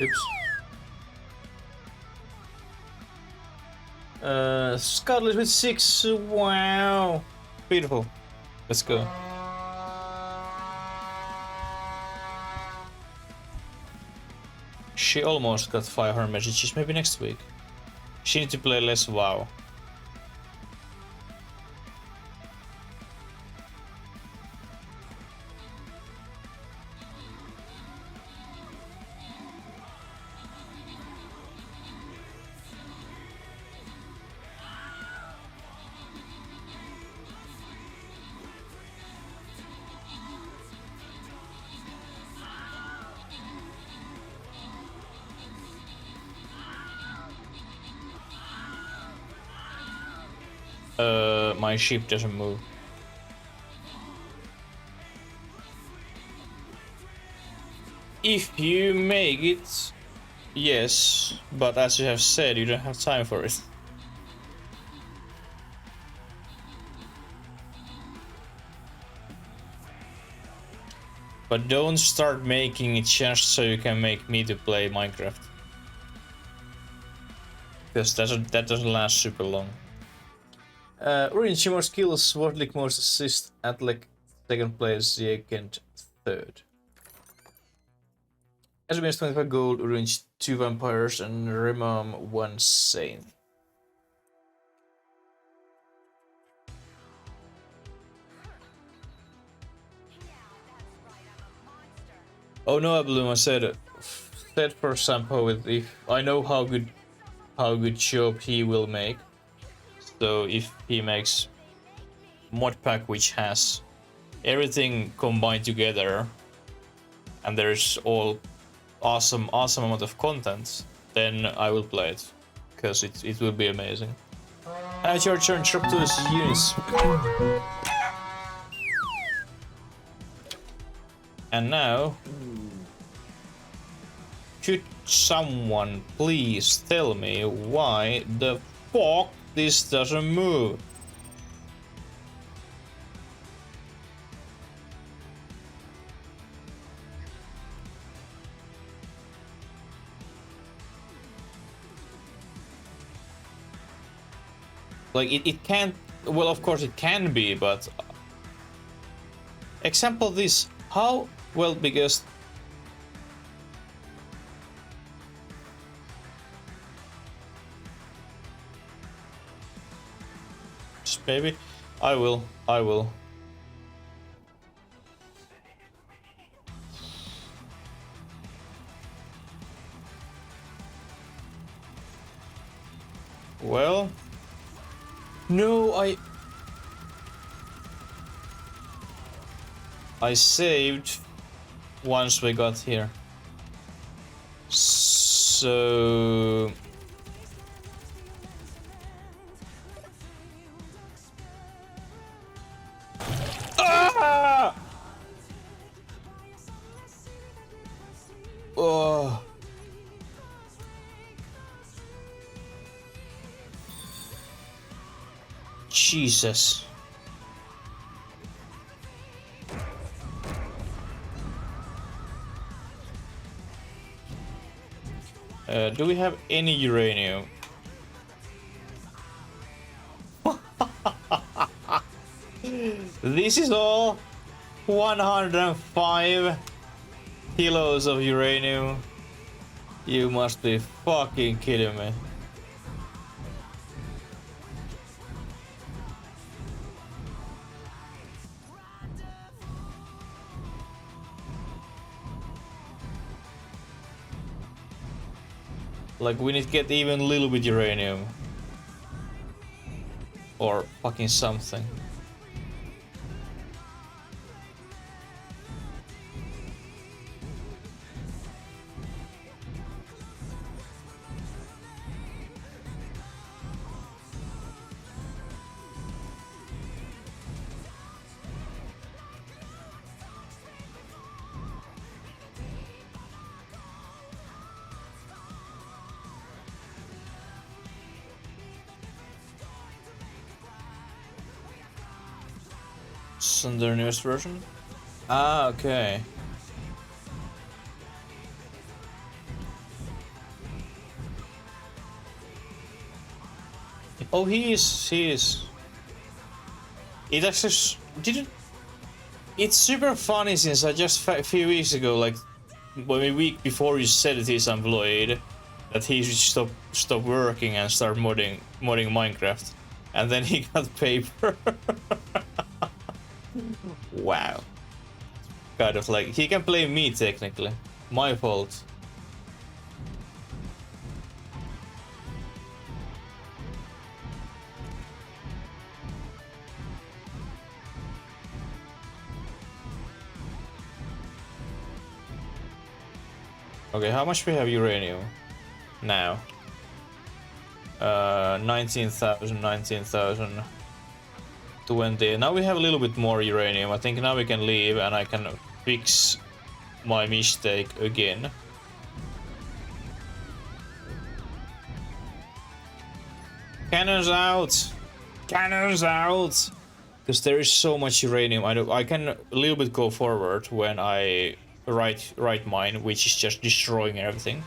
[SPEAKER 1] Oops. Scarlet with 6. Wow. Beautiful. Let's go. She almost got 500 messages, maybe next week. She needs to play less WoW. My ship doesn't move. If you make it, yes, but as you have said, you don't have time for it. But don't start making it just so you can make me to play Minecraft. Because that doesn't last super long. Orange more skills, Swordlick most assist, Atleast second place, Jekent third. As 25 gold, Orange 2 vampires, and Rimam 1 saint. Oh no, Bloom, I said for Sampo with if I know how good job he will make. So if he makes mod pack which has everything combined together and there's all awesome amount of content, then I will play it because it will be amazing. And it's your turn, drop to his units. And now, could someone please tell me why the fuck this doesn't move? Like it can't, well of course it can be, but example this, how, well because maybe I will. Well, no, I saved once we got here. So oh. Jesus. Do we have any uranium? This is all 105 kilos of uranium. You must be fucking kidding me. Like, we need to get even a little bit uranium. Or fucking something. On their newest version? Ah, okay. Oh, he is. It actually didn't. It's super funny since I just a few weeks ago, like when a week before you said that he's employed, that he should stop working and start modding Minecraft, and then he got paper. Wow. Kind of like, he can blame me technically. My fault. Okay, how much we have uranium now? 19,000, 20. Now we have a little bit more uranium. I think now we can leave and I can fix my mistake again. Cannons out! Cannons out! Because there is so much uranium. I can a little bit go forward when I right mine, which is just destroying everything.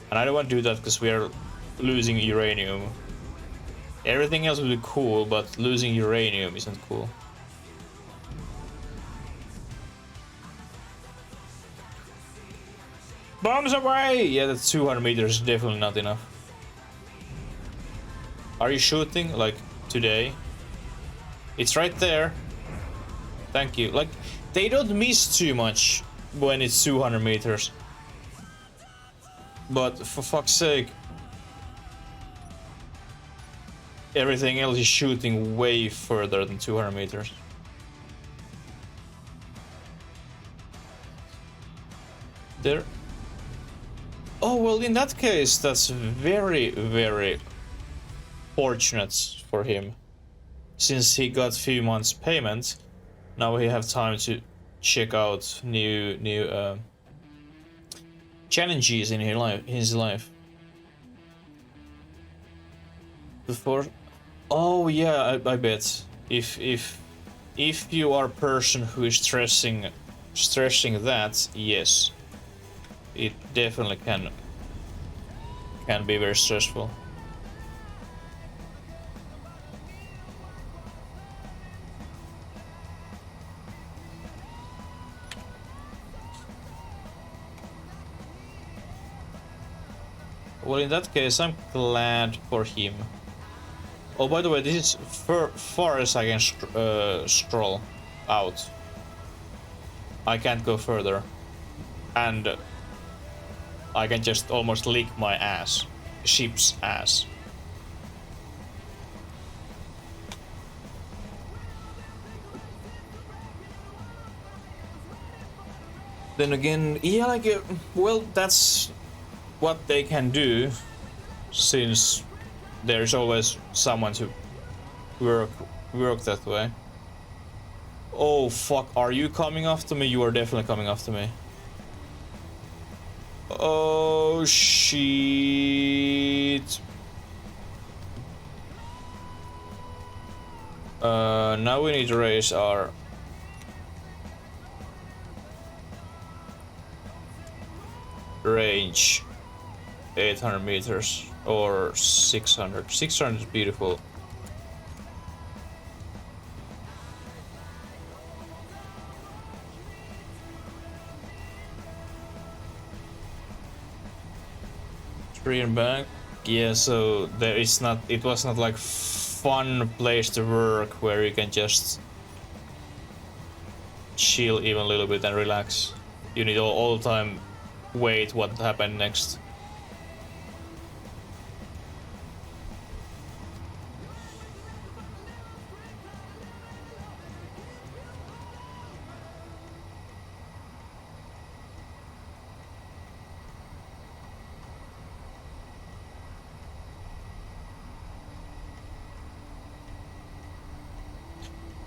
[SPEAKER 1] And I don't want to do that because we are losing uranium. Everything else will be cool, but losing uranium isn't cool. Bombs away! Yeah, that's 200 meters, definitely not enough. Are you shooting, like, today? It's right there. Thank you. Like, they don't miss too much when it's 200 meters. But, for fuck's sake, everything else is shooting way further than 200 meters. There. Oh, well, in that case, that's very, very fortunate for him. Since he got few months payment, now he have time to check out new challenges in his life. Before. Oh yeah, I bet if you are a person who is stressing that, yes, it definitely can be very stressful. Well, in that case, I'm glad for him. Oh, by the way, this is far as I can stroll out. I can't go further. And I can just almost lick my ass. Ship's ass. Then again, yeah, like, well, that's what they can do, since there's always someone to work that way. Oh fuck, are you coming after me? You are definitely coming after me. Oh shit. Now we need to raise our range 800 meters or 600. 600 is beautiful. Three and back. Yeah, so there is not. It was not like fun place to work where you can just chill even a little bit and relax. You need all the time wait what happened next.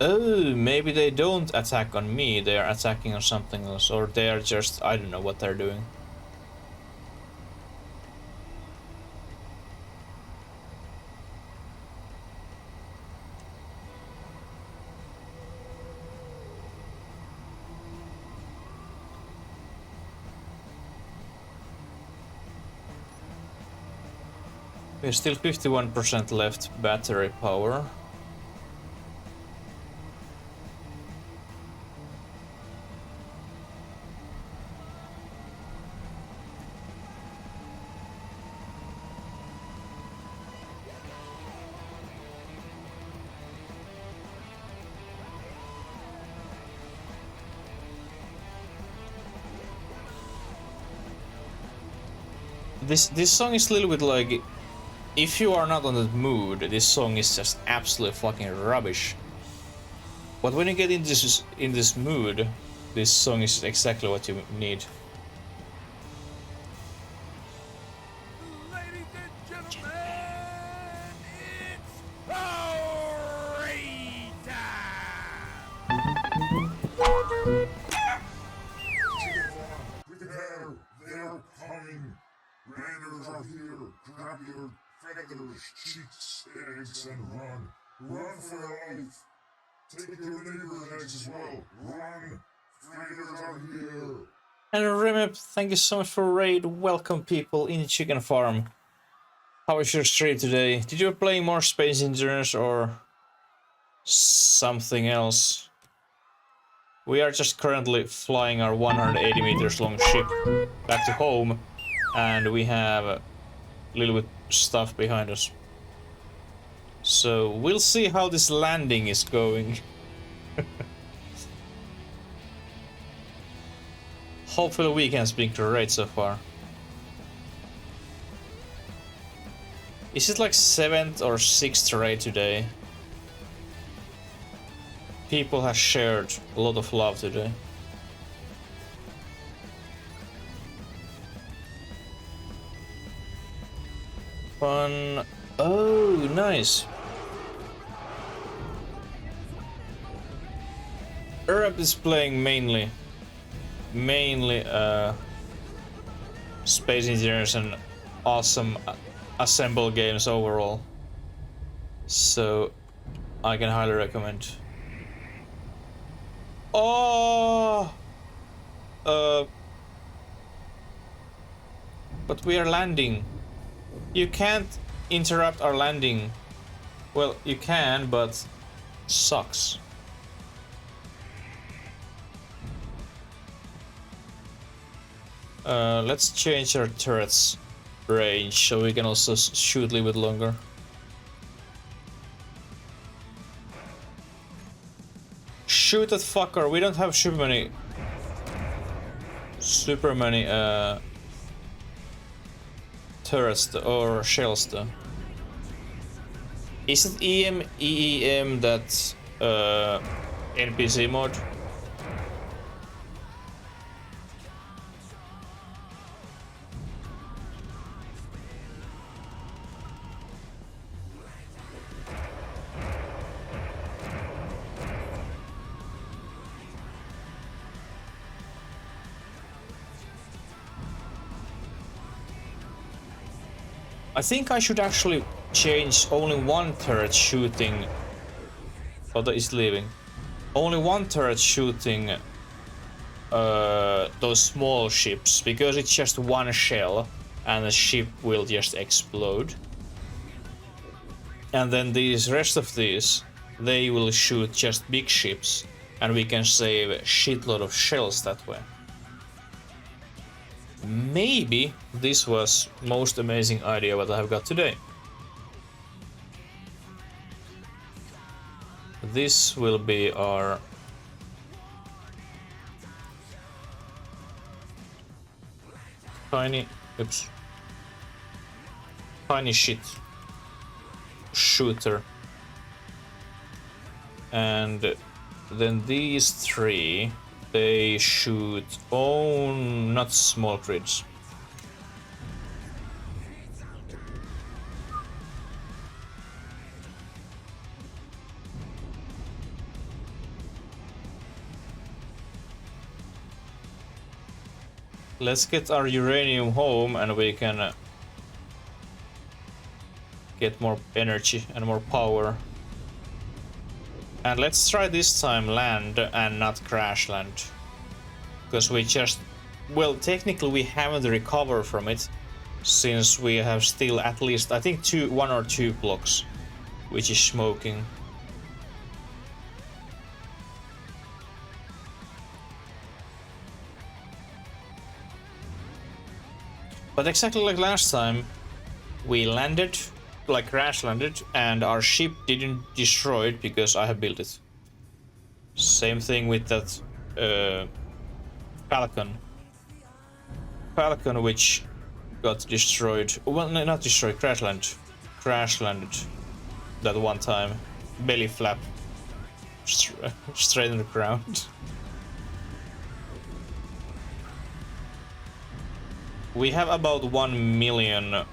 [SPEAKER 1] Oh, maybe they don't attack on me, they are attacking on something else, or they are just, I don't know what they're doing. There's still 51% left battery power. This song is a little bit like, if you are not on the mood, this song is just absolute fucking rubbish. But when you get in this mood, this song is exactly what you need.
[SPEAKER 5] Ladies and gentlemen, it's parade time!
[SPEAKER 3] Prepare, they're coming. Raiders are here. Grab your feathers, cheeks, eggs, and run. Run for your life. Take your neighbor's eggs as well. Run. Raiders are here.
[SPEAKER 1] And Remip, thank you so much for raid. Welcome people in the chicken farm. How was your stream today? Did you play more Space Engineers or something else? We are just currently flying our 180 meters long ship back to home, and we have a little bit stuff behind us. So we'll see how this landing is going. Hopefully the weekend's been great so far. Is it like 7th or 6th raid today? People have shared a lot of love today. Fun. Oh, nice. Europe is playing mainly Space Engineers and awesome assemble games overall. So I can highly recommend. Oh, but we are landing. You can't interrupt our landing. Well, you can, but sucks. Let's change our turret's range so we can also shoot a little bit longer. Shoot that fucker, we don't have super many turrets or shells though. Is it EEM that NPC mod? I think I should actually change only one turret shooting. Oh, that is leaving. Only one turret shooting those small ships, because it's just one shell and the ship will just explode. And then these rest of these, they will shoot just big ships, and we can save a shitload of shells that way. Maybe this was most amazing idea what I have got today. This will be our tiny shit shooter, and then these three, they shoot not small grids. Let's get our uranium home and we can get more energy and more power. And let's try this time land and not crash land. Because we just... well, technically we haven't recovered from it, since we have still at least, I think, 1 or 2 blocks, which is smoking. But exactly like last time, we landed, like crash landed, and our ship didn't destroy it because I have built it. Same thing with that Falcon. Falcon which got destroyed, well, no, not destroyed, crash landed that one time. Belly flap straight on the ground. We have about 1 million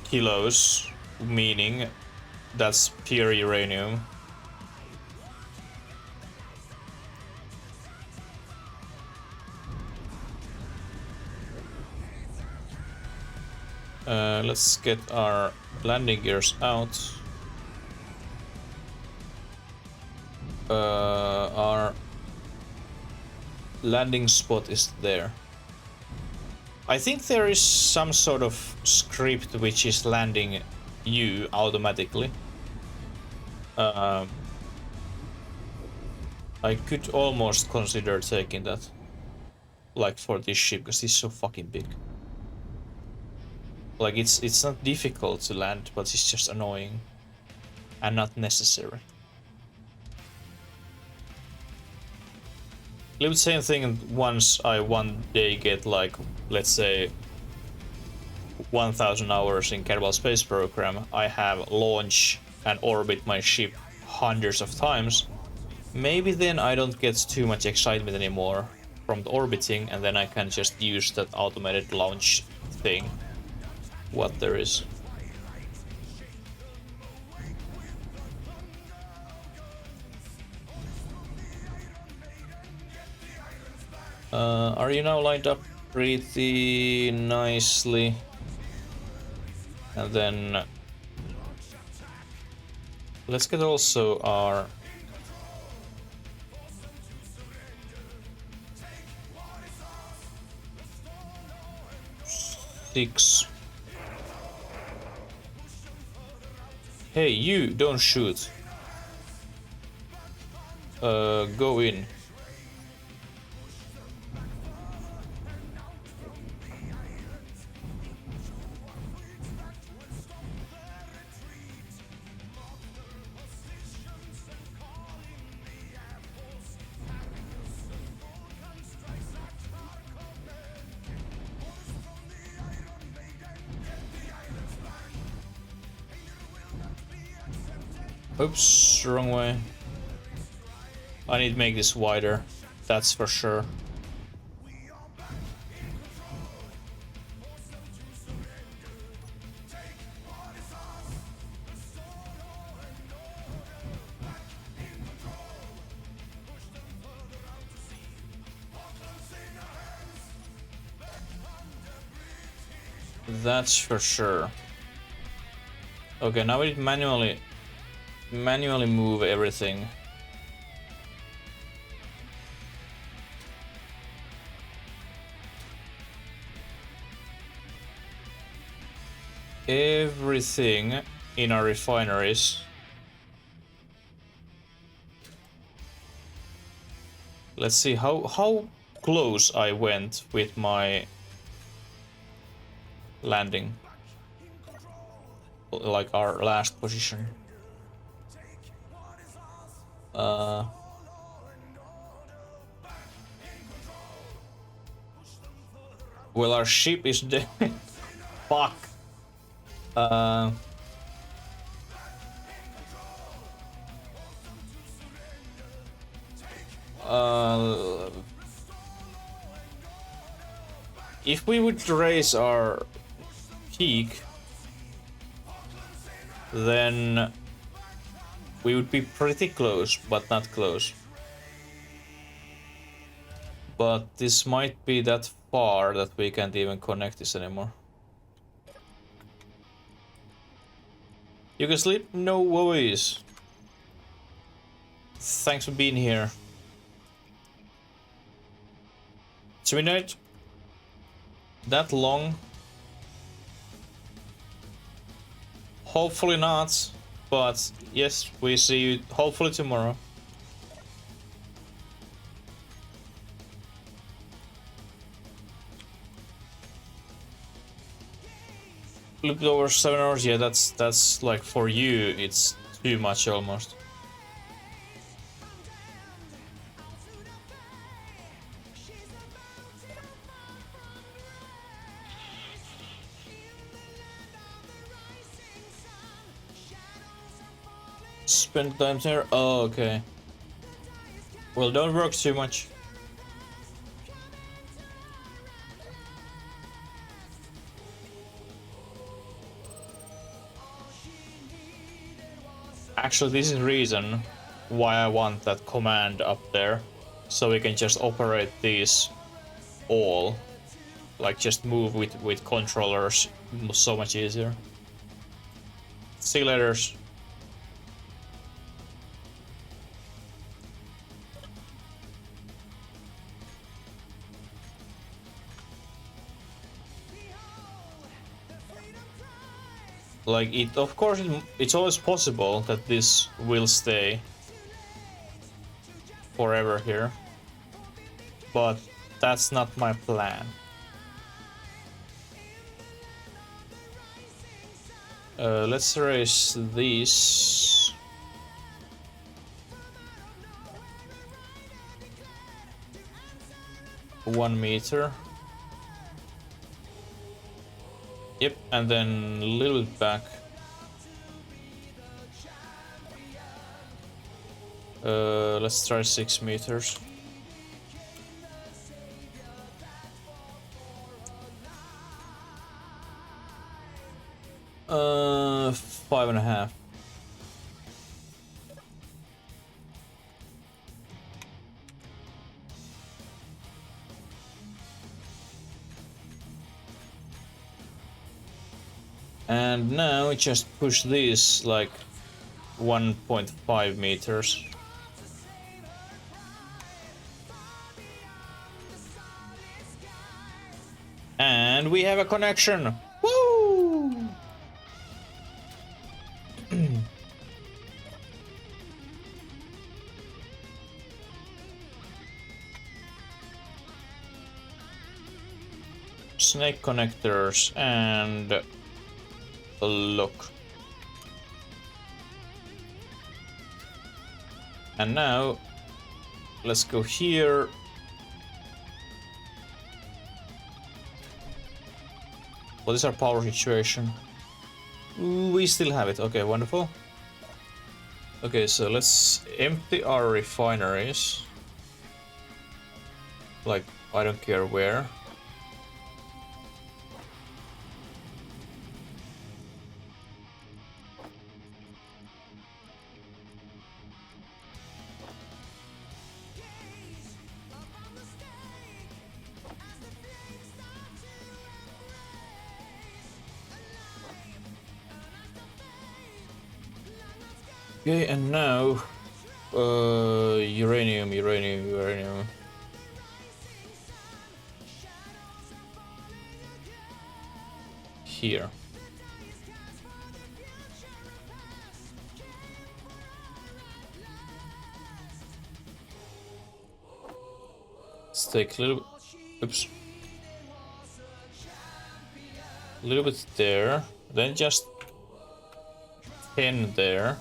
[SPEAKER 1] kilos, meaning that's pure uranium. Let's get our landing gears out. Our landing spot is there. I think there is some sort of script which is landing you automatically. I could almost consider taking that, like for this ship, because it's so fucking big. Like it's not difficult to land, but it's just annoying and not necessary. Little same thing once I one day get, like, let's say 1000 hours in Kerbal Space Program, I have launch and orbit my ship hundreds of times. Maybe then I don't get too much excitement anymore from the orbiting, and then I can just use that automated launch thing, what there is. Are you now lined up pretty nicely? And then let's get also our six. Hey, you don't shoot. Go in. Oops, wrong way. I need to make this wider, that's for sure. That's for sure. Okay, now we need to manually move everything. everything in our refineries. Let's see how close I went with my landing. Like our last position. Well, our ship is dead. Fuck. If we would raise our peak, then we would be pretty close, but not close. But this might be that far that we can't even connect this anymore. You can sleep? No worries. Thanks for being here. It's midnight. That long? Hopefully not, but yes, we see you hopefully tomorrow. A little bit over 7 hours, yeah, that's like for you, it's too much almost. Spend time there? Oh, okay. Well, don't work too much. Actually, this is the reason why I want that command up there. So we can just operate these all. Like, just move with controllers so much easier. See you later. Like, of course, it's always possible that this will stay forever here, but that's not my plan. Let's raise these. One meter. Yep, and then a little bit back. Let's try 6 meters. Uh, 5.5. And now just push these like 1.5 meters. And we have a connection. Woo! Snake connectors and a look. And now let's go here. What is our power situation? Ooh, we still have it. Okay, wonderful. Okay, so let's empty our refineries. Like, I don't care where. Okay, and now uranium. Here. Let's take a little. Oops. A little bit there, then just 10 there.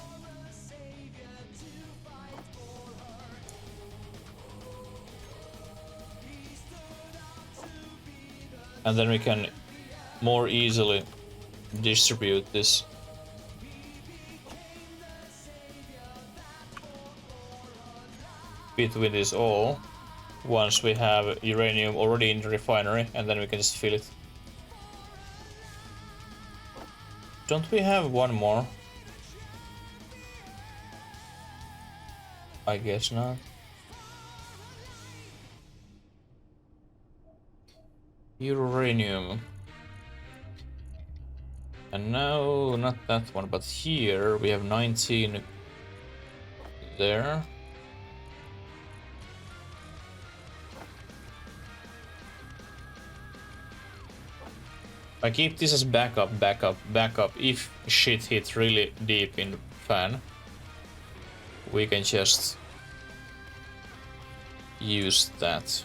[SPEAKER 1] And then we can more easily distribute this. Between this all, once we have uranium already in the refinery, and then we can just fill it. Don't we have one more? I guess not. Uranium. And now, not that one, but here we have 19 there. I keep this as backup, if shit hits really deep in the fan. We can just use that.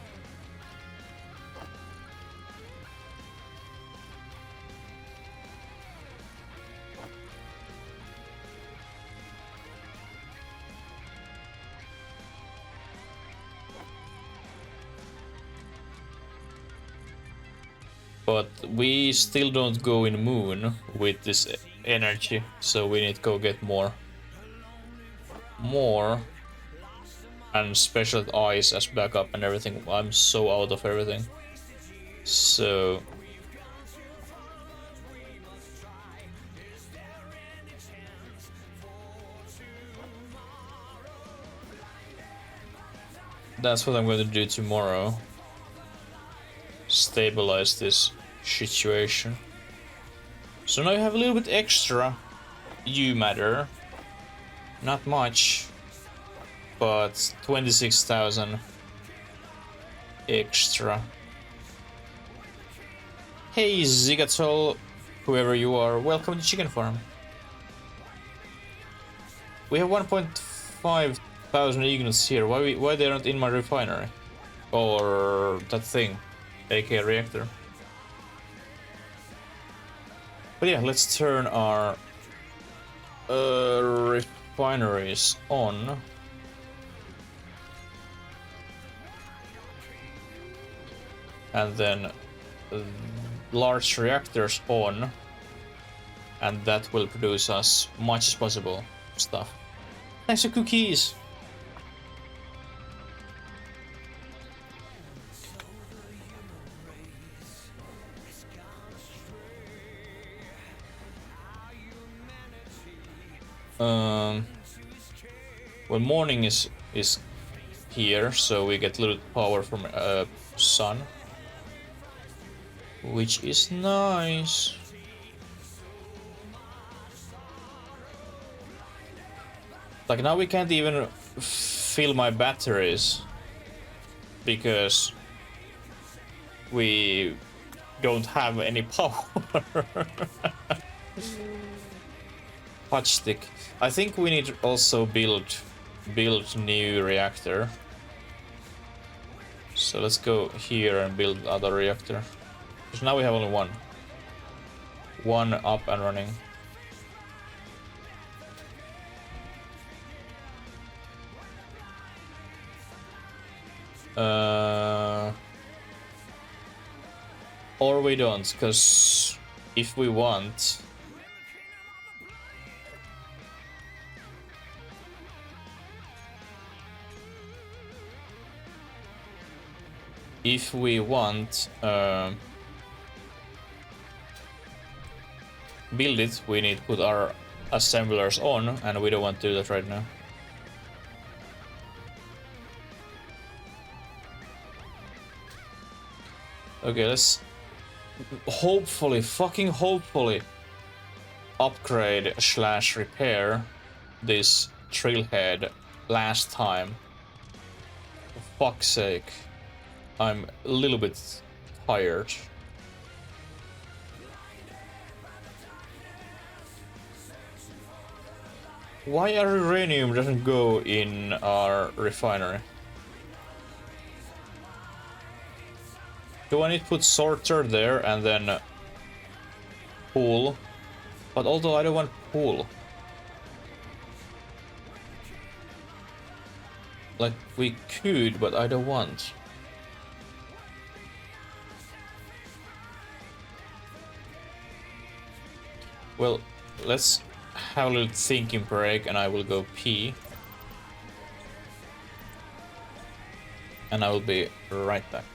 [SPEAKER 1] But we still don't go in moon with this energy, so we need to go get more. And special eyes as backup and everything. I'm so out of everything. So that's what I'm going to do tomorrow. Stabilize this situation. So now you have a little bit extra matter. Not much, but 26,000 extra. Hey Zigatol, whoever you are, welcome to Chicken Farm. We have 1.5 thousand ignits here. Why they aren't in my refinery? Or that thing, aka reactor. But yeah, let's turn our refineries on. And then large reactors on. And that will produce us much as possible stuff. Thanks for cookies! Well, morning is here, so we get a little power from sun, which is nice. Like now we can't even fill my batteries because we don't have any power. Hot stick. I think we need to also build new reactor. So let's go here and build other reactor. Because now we have only one. One up and running. Or we don't, because if we want, build it, we need to put our assemblers on, and we don't want to do that right now. Okay, let's hopefully, fucking hopefully, upgrade / repair this trailhead last time. For fuck's sake. I'm a little bit tired. Why our uranium doesn't go in our refinery? Do I need to put sorter there and then pool? But although I don't want pool. Like, we could, but I don't want. Well, let's have a little thinking break and I will go pee. And I will be right back.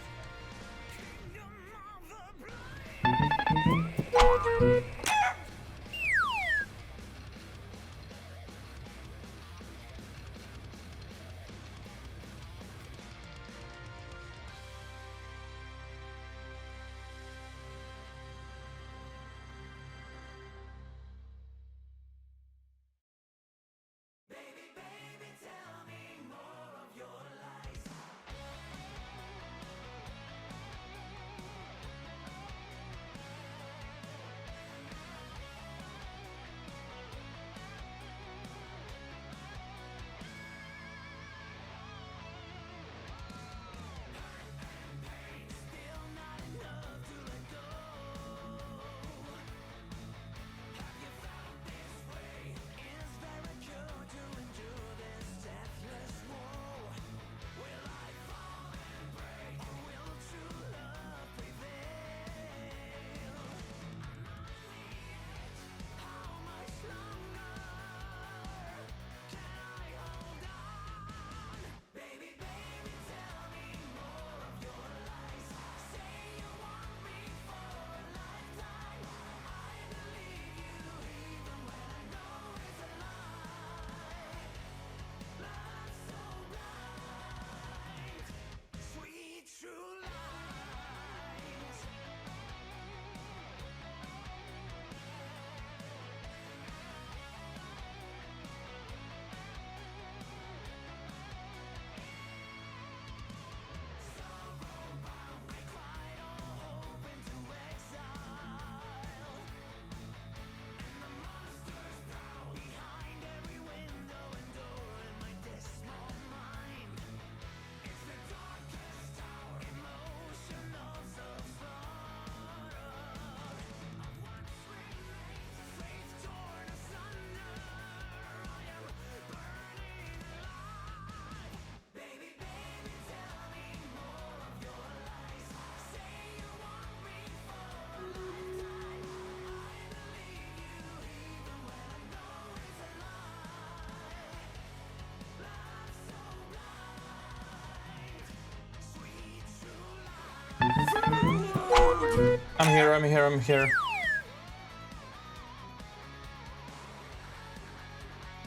[SPEAKER 1] I'm here.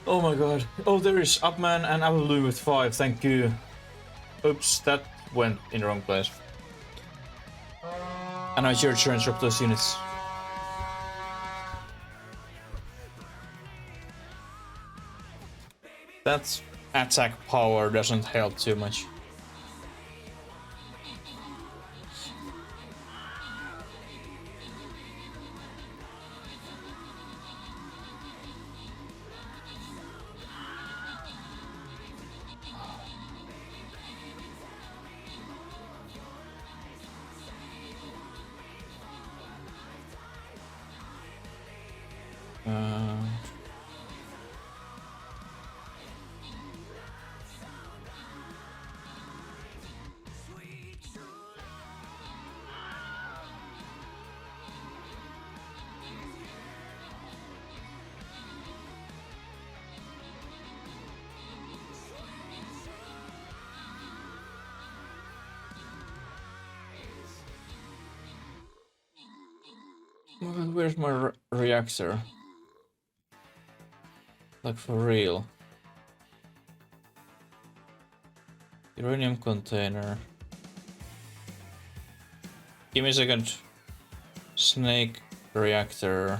[SPEAKER 1] Oh my god. Oh, there is Upman and I will do with 5, thank you. Oops, that went in the wrong place. And it's your turn to drop those units. That attack power doesn't help too much. Where's my reactor? Like for real. Uranium container. Give me a second. Snake reactor.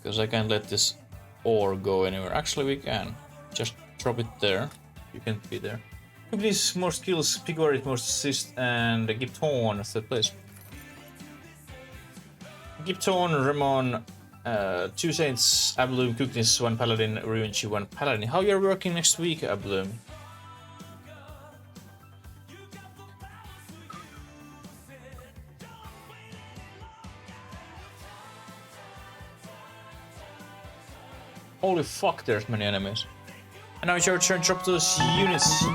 [SPEAKER 1] Because I can't let this ore go anywhere. Actually, we can. Just drop it there. You can't be there. Please, more skills, Pigwarit, more assist, and Gipton, third place. Gipton, Ramon, 2 Saints, Abloom, Cookness, 1 Paladin, Ruinchi, 1 Paladin. How you're working next week, Abloom? Holy fuck, there's many enemies. And now it's your turn to drop those units.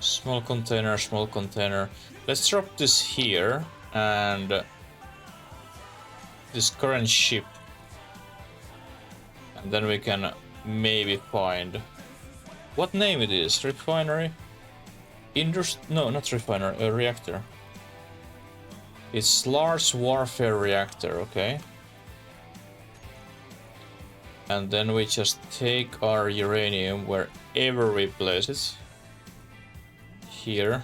[SPEAKER 1] Small container, small container. Let's drop this here and this current ship. And then we can maybe find what name it is. Refinery? No, not refinery, a reactor. It's large warfare reactor, okay. And then we just take our uranium wherever we place it. Here.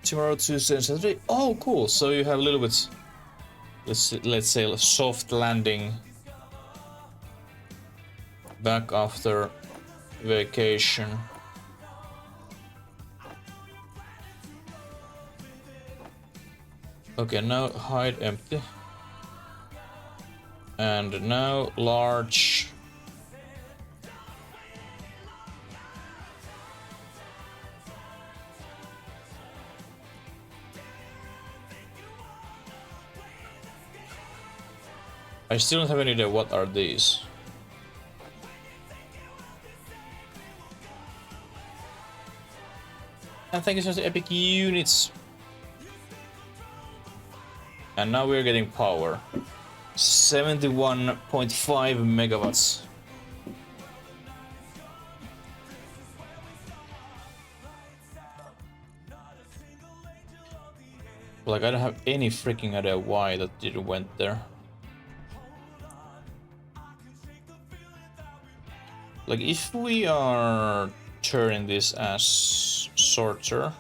[SPEAKER 1] Tomorrow, Tuesday and Saturday. Oh, cool. So you have a little bit, let's say, a soft landing back after vacation. Okay, now hide empty. And now large. I still don't have any idea what are these. And thank you so much, epic units. And now we're getting power. 71.5 megawatts. Like, I don't have any freaking idea why that didn't went there. Like, if we are turning this as sorter,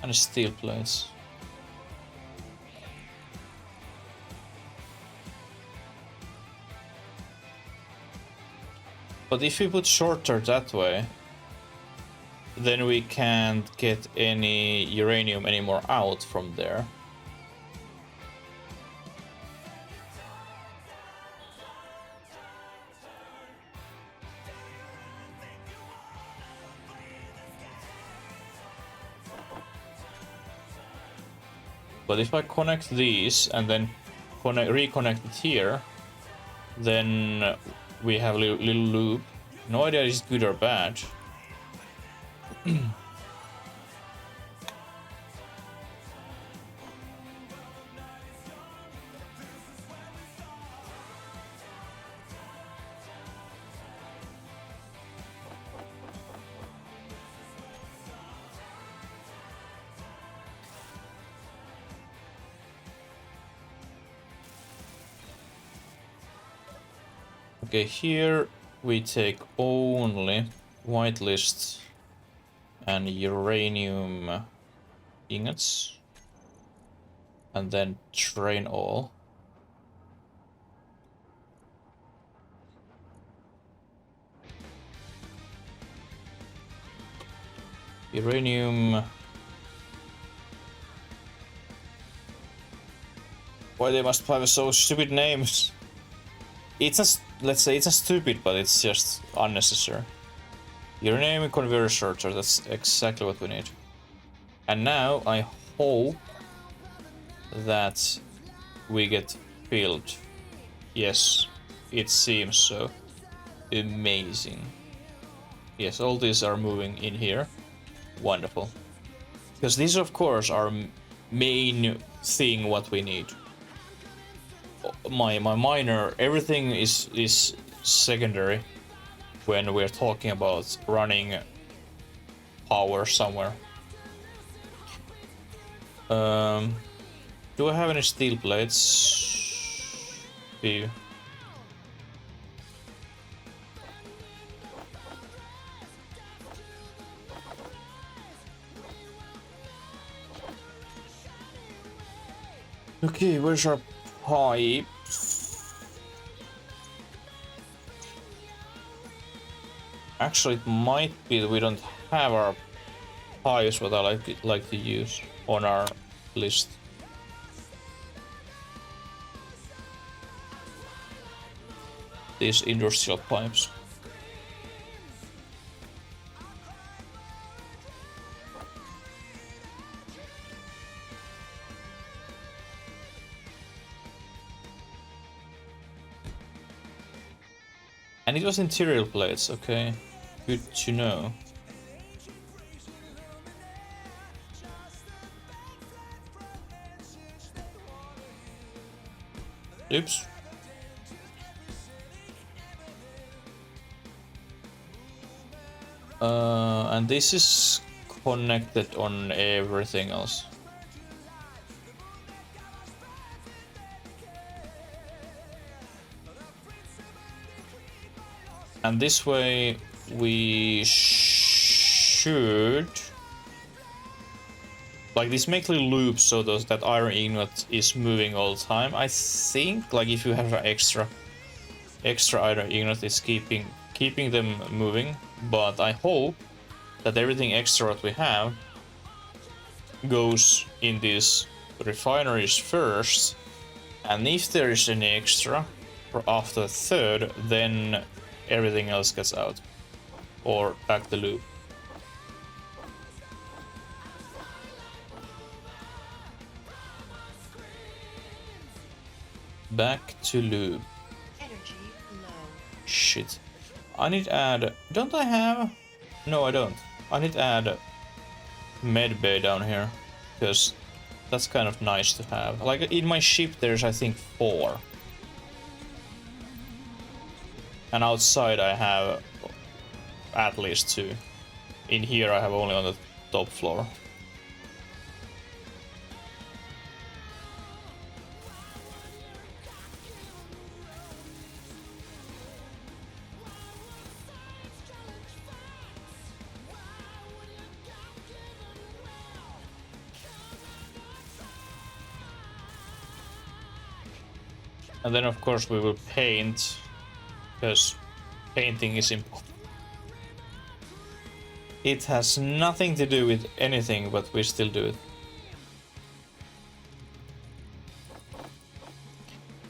[SPEAKER 1] and steel plates. But if we put shorter that way, then we can't get any uranium anymore out from there. But if I connect these and then reconnect it here, then we have a little loop. No idea if it's good or bad. Okay, here we take only whitelist and uranium ingots, and then train all. Uranium. Why they must have so stupid names? It's a, let's say it's a stupid, but it's just unnecessary. Uranium converter sorter, that's exactly what we need. And now I hope that we get filled. Yes, it seems so. Amazing. Yes, all these are moving in here. Wonderful. Because these, of course, are main thing what we need. My miner, everything is secondary when we're talking about running power somewhere. Do I have any steel plates? Few. Okay, where's our pipe? Actually, it might be that we don't have our pipes what I like to use on our list. These industrial pipes. And it was interior plates, okay. Good to know. Oops. And this is connected on everything else. And this way we should like this make little loops so that iron ingot is moving all the time. I think like if you have an extra iron ingot is keeping them moving, but I hope that everything extra that we have goes in these refineries first, and if there is any extra for after the third, then everything else gets out or back the loop. Back to loop.
[SPEAKER 2] Energy low.
[SPEAKER 1] Shit. I need to add... Don't I have... No, I don't. I need to add med bay down here, because that's kind of nice to have. Like in my ship there's I think 4. And outside I have at least 2. In here I have only on the top floor. And then of course we will paint, because painting is important. It has nothing to do with anything, but we still do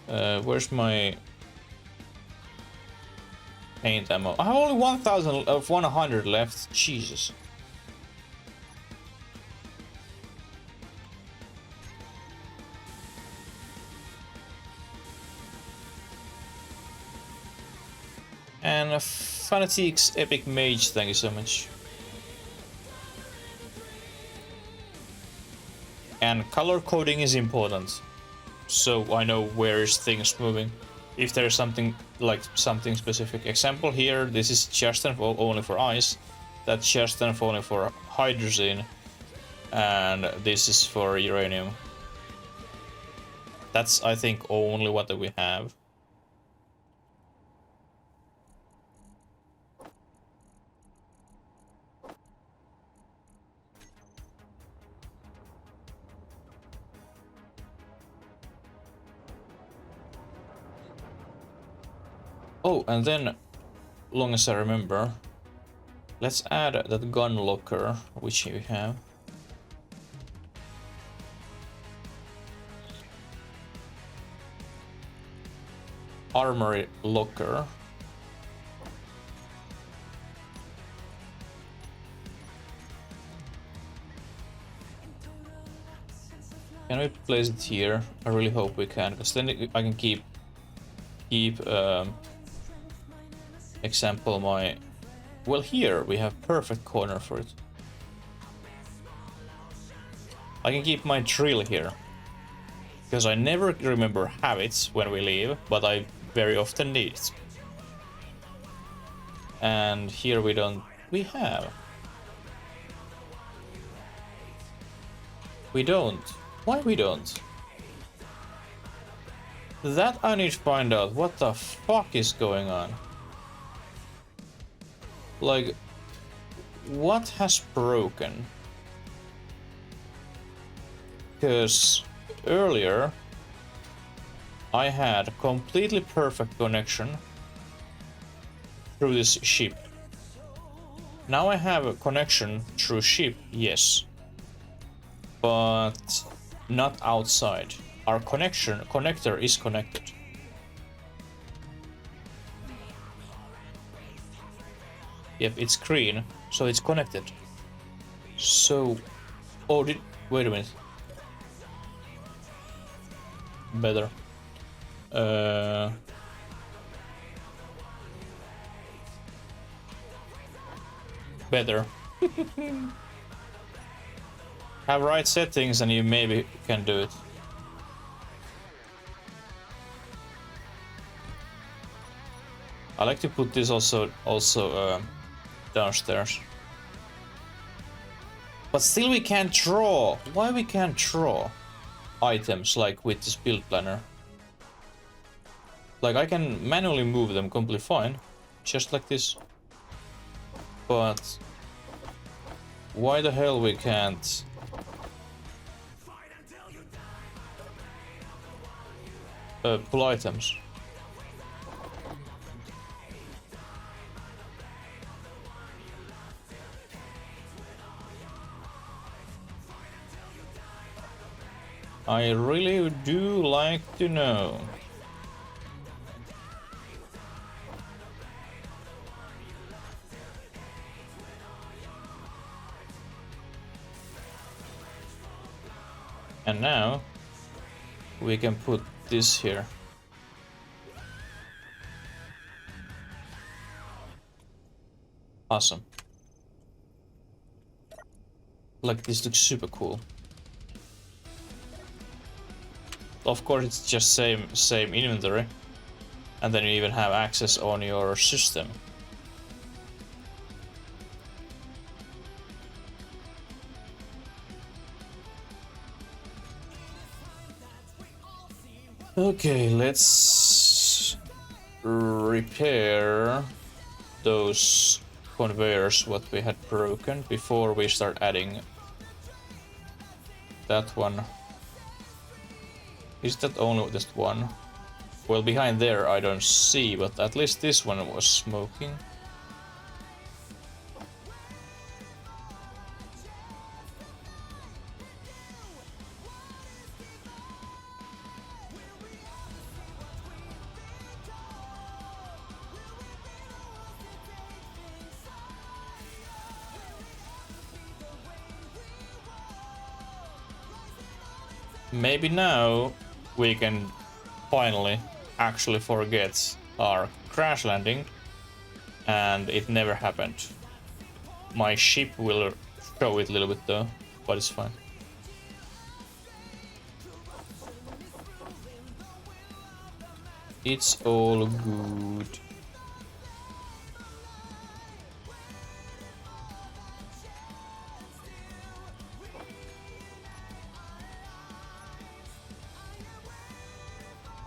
[SPEAKER 1] it. Where's my paint ammo? I have only 1,000 of 100 left. Jesus. And Fanatics Epic Mage, thank you so much. And color coding is important, so I know where is things moving. If there's something like something specific. Example here, this is just only for ice, that's just only for hydrogen, and this is for uranium. That's I think only what we have. Oh, and then, long as I remember, let's add that gun locker, which we have. Armory locker. Can we place it here? I really hope we can, because then I can keep example my... Well, here we have perfect corner for it. I can keep my drill here, because I never remember have it when we leave, but I very often need it. And here we don't. We have. We don't. Why we don't? That I need to find out. What the fuck is going on? Like, what has broken? Because earlier I had completely perfect connection through this ship. Now I have a connection through ship, yes, but not outside. Our connector is connected. Yep, it's green, so it's connected. So, oh, wait a minute. Better. Better. Have right settings and you maybe can do it. I like to put this also downstairs. But still we can't draw. Why we can't draw items like with this build planner? Like I can manually move them completely fine, just like this. But why the hell we can't? Pull items. I really do like to know. And now we can put this here. Awesome. Like this looks super cool. Of course it's just same inventory, and then you even have access on your system. Okay, let's repair those conveyors what we had broken before we start adding that one. Is that only just one? Well, behind there I don't see, but at least this one was smoking. Maybe now we can finally actually forget our crash landing, and it never happened. My ship will show it a little bit though, but it's fine. It's all good.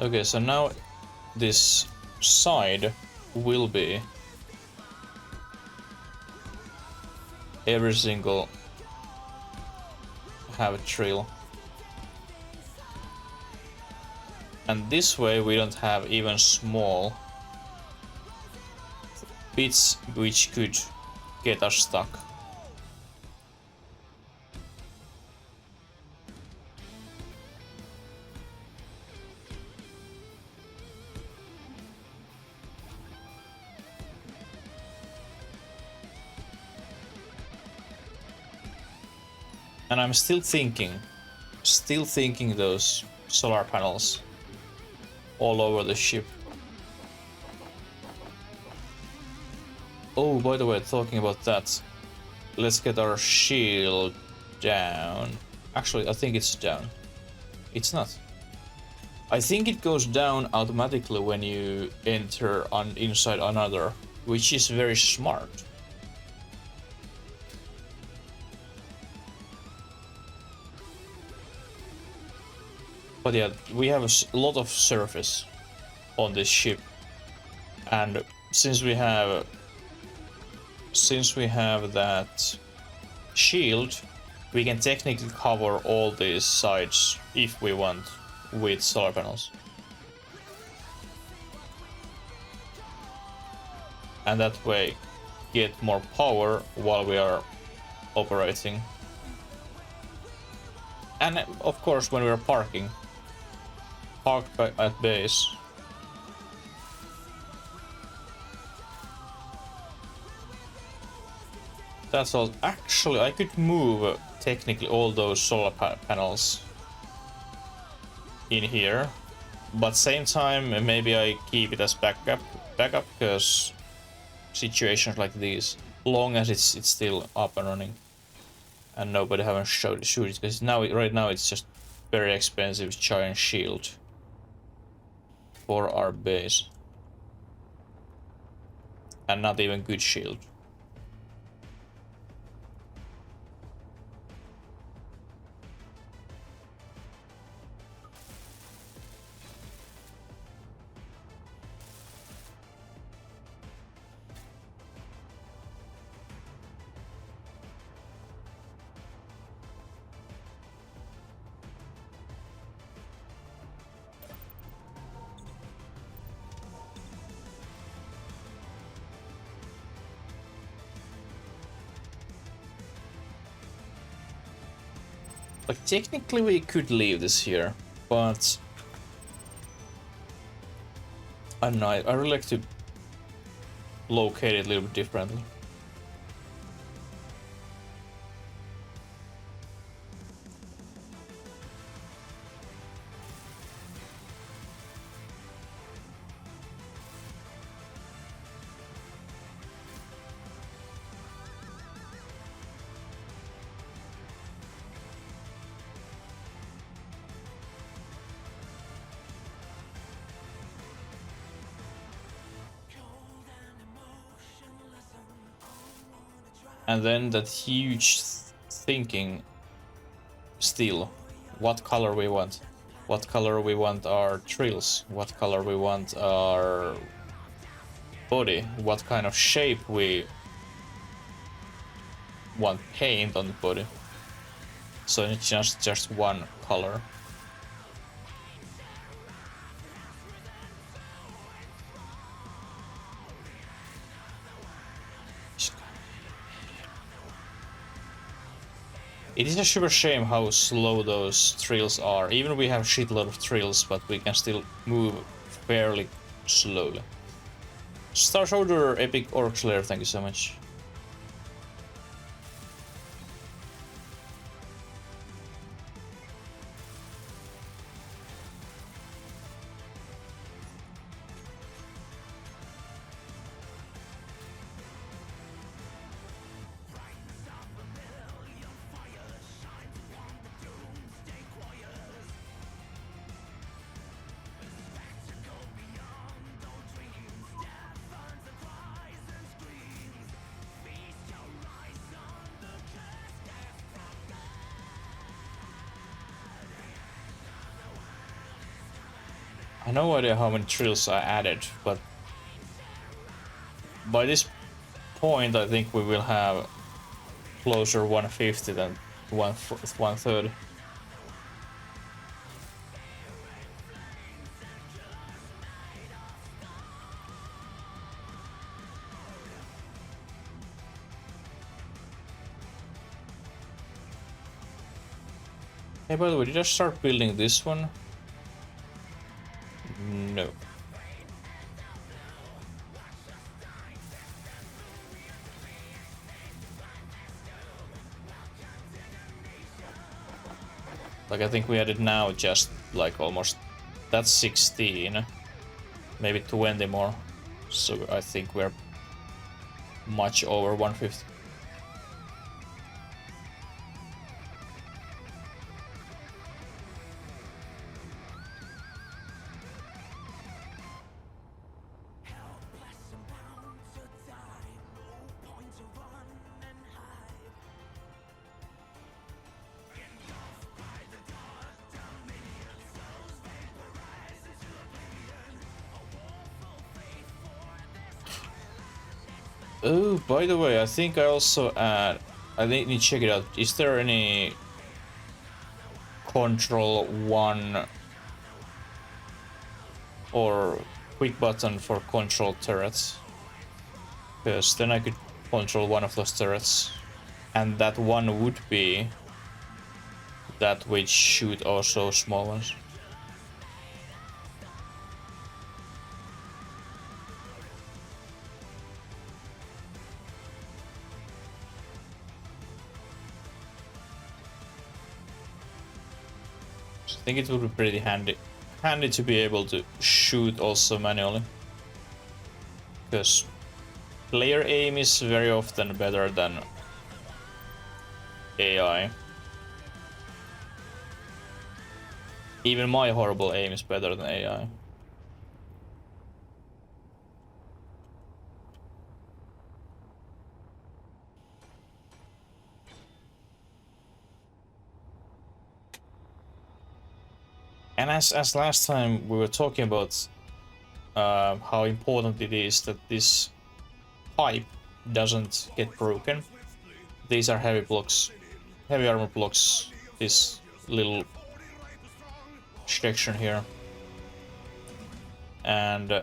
[SPEAKER 1] Okay, so now this side will be every single have a trail. And this way we don't have even small bits which could get us stuck. And I'm still thinking those solar panels all over the ship. Oh, by the way, talking about that, let's get our shield down. Actually, I think it's down. It's not. I think it goes down automatically when you enter inside another which is very smart. But yeah, we have a lot of surface on this ship, and since we have that shield, we can technically cover all these sides if we want with solar panels. And that way get more power while we are operating. And of course when we are parked at base. That's all. Actually, I could move technically all those solar panels in here, but same time maybe I keep it as backup because situations like these, long as it's still up and running, and nobody haven't shoot it because right now it's just very expensive giant shield for our base, and not even good shield. Like, technically we could leave this here, but I don't know, I really like to locate it a little bit differently. And then that huge thinking still, what color we want, what color we want our trills, what color we want our body, what kind of shape we want paint on the body. So it's just one color. It is a super shame how slow those trills are. Even we have shitload of trills, but we can still move fairly slowly. Star Soldier Epic Orc Slayer, thank you so much. I have no idea how many trills I added, but by this point I think we will have closer 150 than 1/3. Hey, by the way, did I start building this one? No. Like, I think we had it now just like almost, that's 16, maybe 20 more. So I think we're much over 150. Oh, by the way, I think I also add. I need to check it out. Is there any control one or quick button for control turrets? Because then I could control one of those turrets, and that one would be that which shoot also small ones. I think it would be pretty handy to be able to shoot also manually, because player aim is very often better than AI. Even my horrible aim is better than AI. And as last time we were talking about how important it is that this pipe doesn't get broken. These are heavy blocks, heavy armor blocks, this little section here. And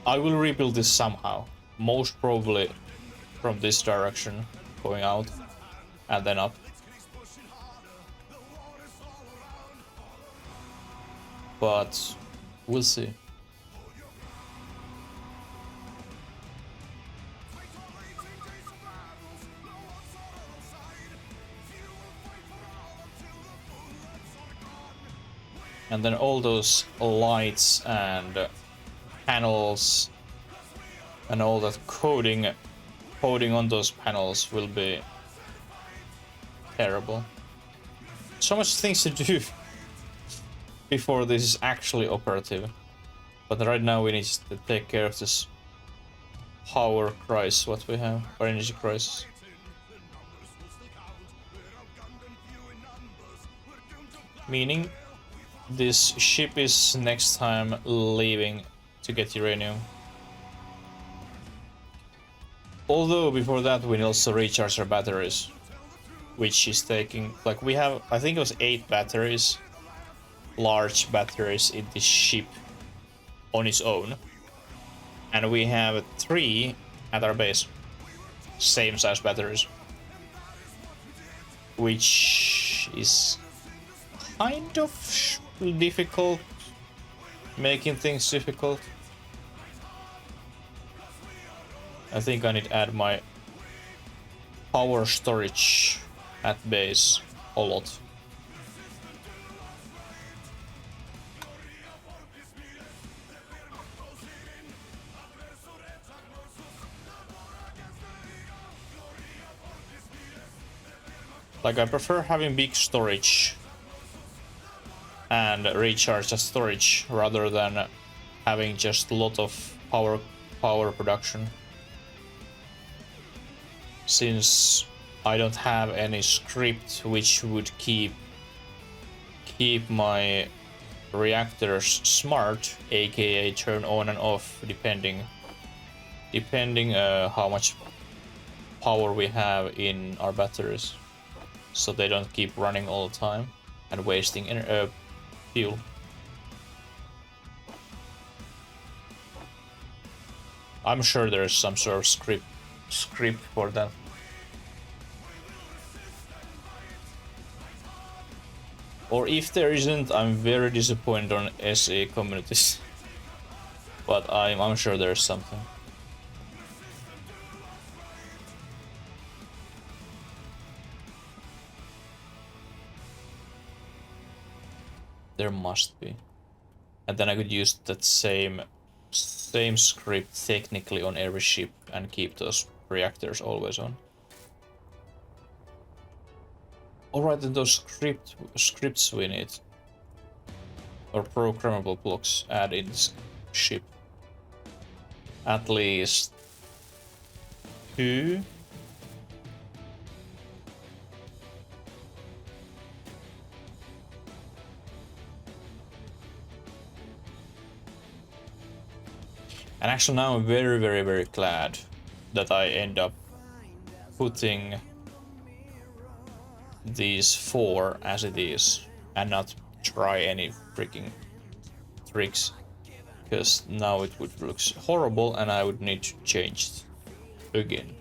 [SPEAKER 1] I will rebuild this somehow, most probably from this direction, going out and then up. But we'll see. And then all those lights and panels and all that coding on those panels will be terrible. So much things to do before this is actually operative. But right now we need to take care of this power crisis, what we have, or energy crisis. Meaning this ship is next time leaving to get uranium. Although before that we also recharge our batteries, which is taking, like, we have, I think it was 8 batteries, large batteries in this ship on its own, and we have 3 at our base, same size batteries, which is kind of difficult, making things difficult. I think I need to add my power storage at base a lot. Like, I prefer having big storage and recharge the storage rather than having just a lot of power production. Since I don't have any script which would keep my reactors smart, aka turn on and off depending how much power we have in our batteries, so they don't keep running all the time and wasting fuel. I'm sure there's some sort of script for that. Or if there isn't, I'm very disappointed on SE communities. But I'm sure there's something. There must be. And then I could use that same script technically on every ship and keep those reactors always on. Alright, then those scripts we need, or programmable blocks, add in this ship. At least 2. And actually now I'm very, very, very glad that I end up putting these 4 as it is and not try any freaking tricks, because now it would look horrible and I would need to change it again.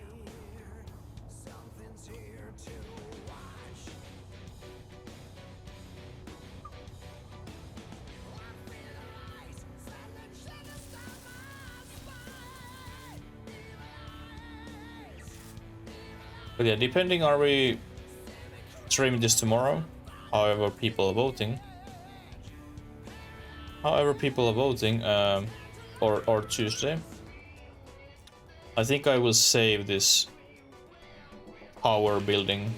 [SPEAKER 1] But yeah, depending, are we streaming this tomorrow? However people are voting. Or Tuesday. I think I will save this power building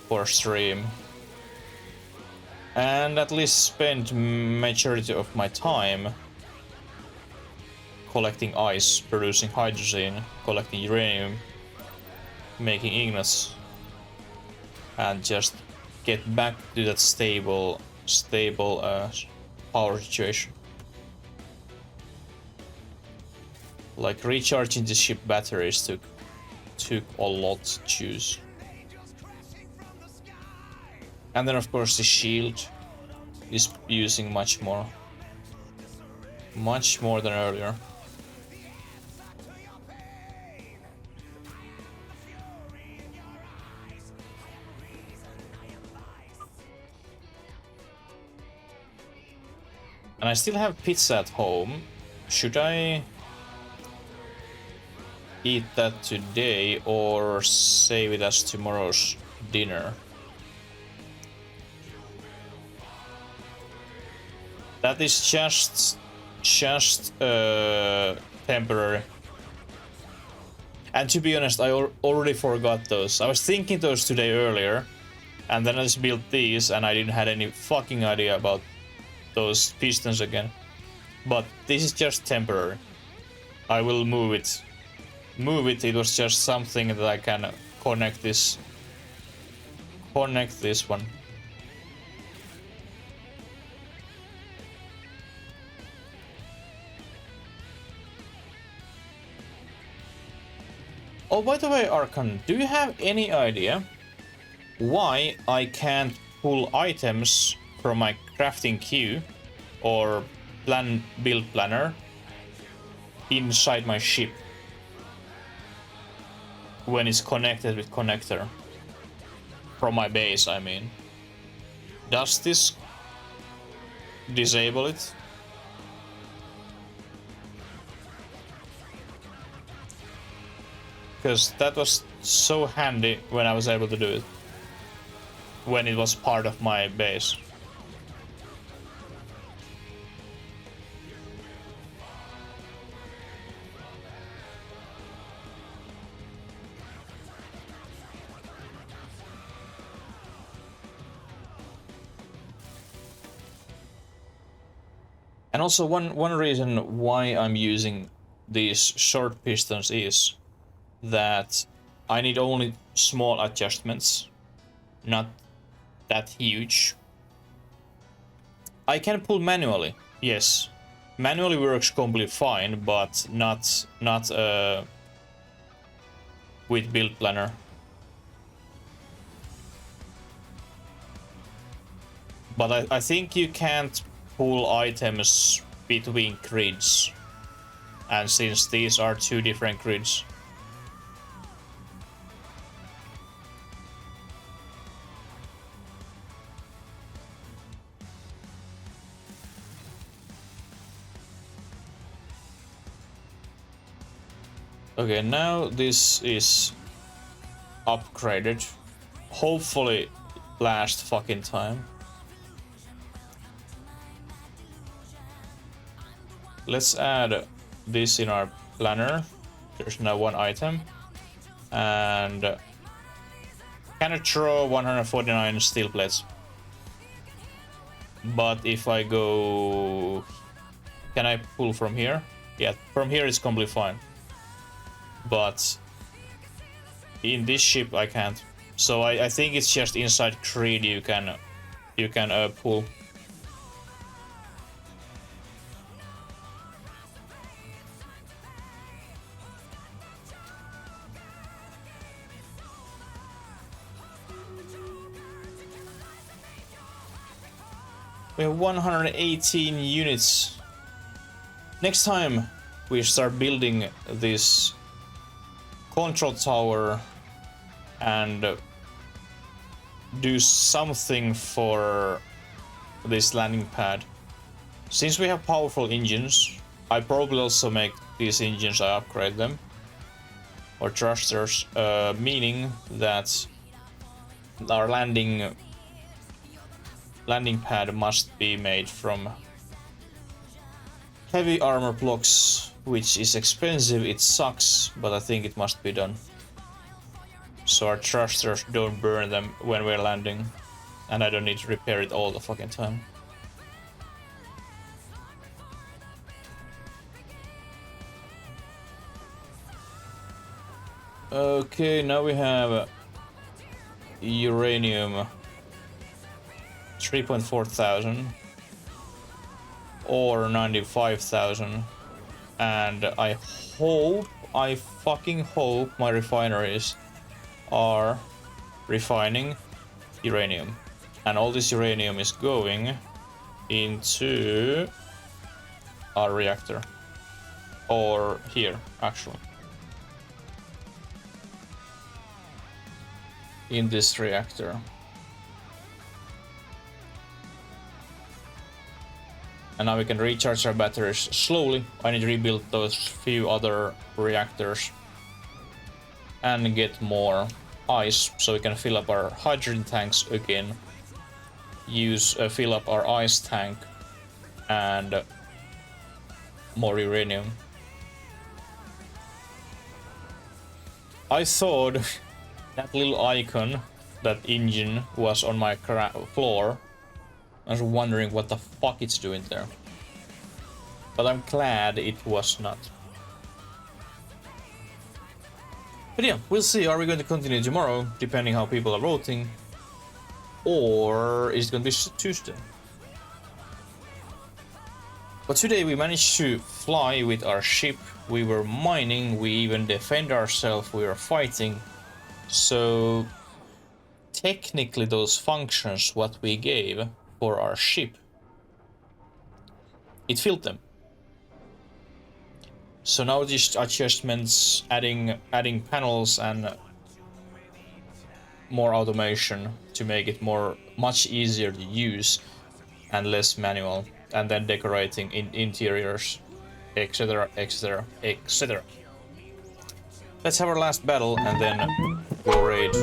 [SPEAKER 1] for stream. And at least spend majority of my time collecting ice, producing hydrogen, collecting uranium, making ignites, and just get back to that stable power situation. Like recharging the ship batteries took a lot to choose. And then of course the shield is using much more than earlier. And I still have pizza at home. Should I eat that today or save it as tomorrow's dinner? That is just temporary. And to be honest, I already forgot those. I was thinking those today earlier, and then I just built these and I didn't have any fucking idea about those pistons again. But this is just temporary. I will move it. It was just something that I can connect this one. Oh, by the way, Arkan, do you have any idea why I can't pull items from my crafting queue or build planner inside my ship when it's connected with connector from my base? I mean, does this disable it? Because that was so handy when I was able to do it, when it was part of my base. And also one reason why I'm using these short pistons is that I need only small adjustments, not that huge. I can pull manually, yes. Manually works completely fine, but not with build planner. But I think you can't pull items between grids, and since these are 2 different grids. Okay, now this is upgraded. Hopefully last fucking time. Let's add this in our planner. There's now 1 item. And can I throw 149 steel plates? But if I go... Can I pull from here? Yeah, from here it's completely fine. But in this ship I can't. So I think it's just inside grid you can pull. We have 118 units. Next time we start building this control tower and do something for this landing pad. Since we have powerful engines, I probably also make these engines, I upgrade them. Or thrusters, meaning that our landing pad must be made from heavy armor blocks, which is expensive, it sucks, but I think it must be done. So our thrusters don't burn them when we're landing, and I don't need to repair it all the fucking time. Okay, now we have uranium 3.4 thousand or 95,000, and I fucking hope my refineries are refining uranium, and all this uranium is going into our reactor, or here actually, in this reactor. And now we can recharge our batteries slowly. I need to rebuild those few other reactors and get more ice so we can fill up our hydrogen tanks again. Fill up our ice tank and more uranium. I thought that little icon, that engine, was on my floor. I was wondering what the fuck it's doing there. But I'm glad it was not. But yeah, we'll see. Are we going to continue tomorrow, depending how people are voting? Or is it going to be Tuesday? But today we managed to fly with our ship. We were mining, we even defend ourselves, we were fighting. So technically those functions what we gave for our ship, it filled them. So now these adjustments, adding panels and more automation to make it much easier to use and less manual, and then decorating in interiors, etc, etc, etc. Let's have our last battle and then go raid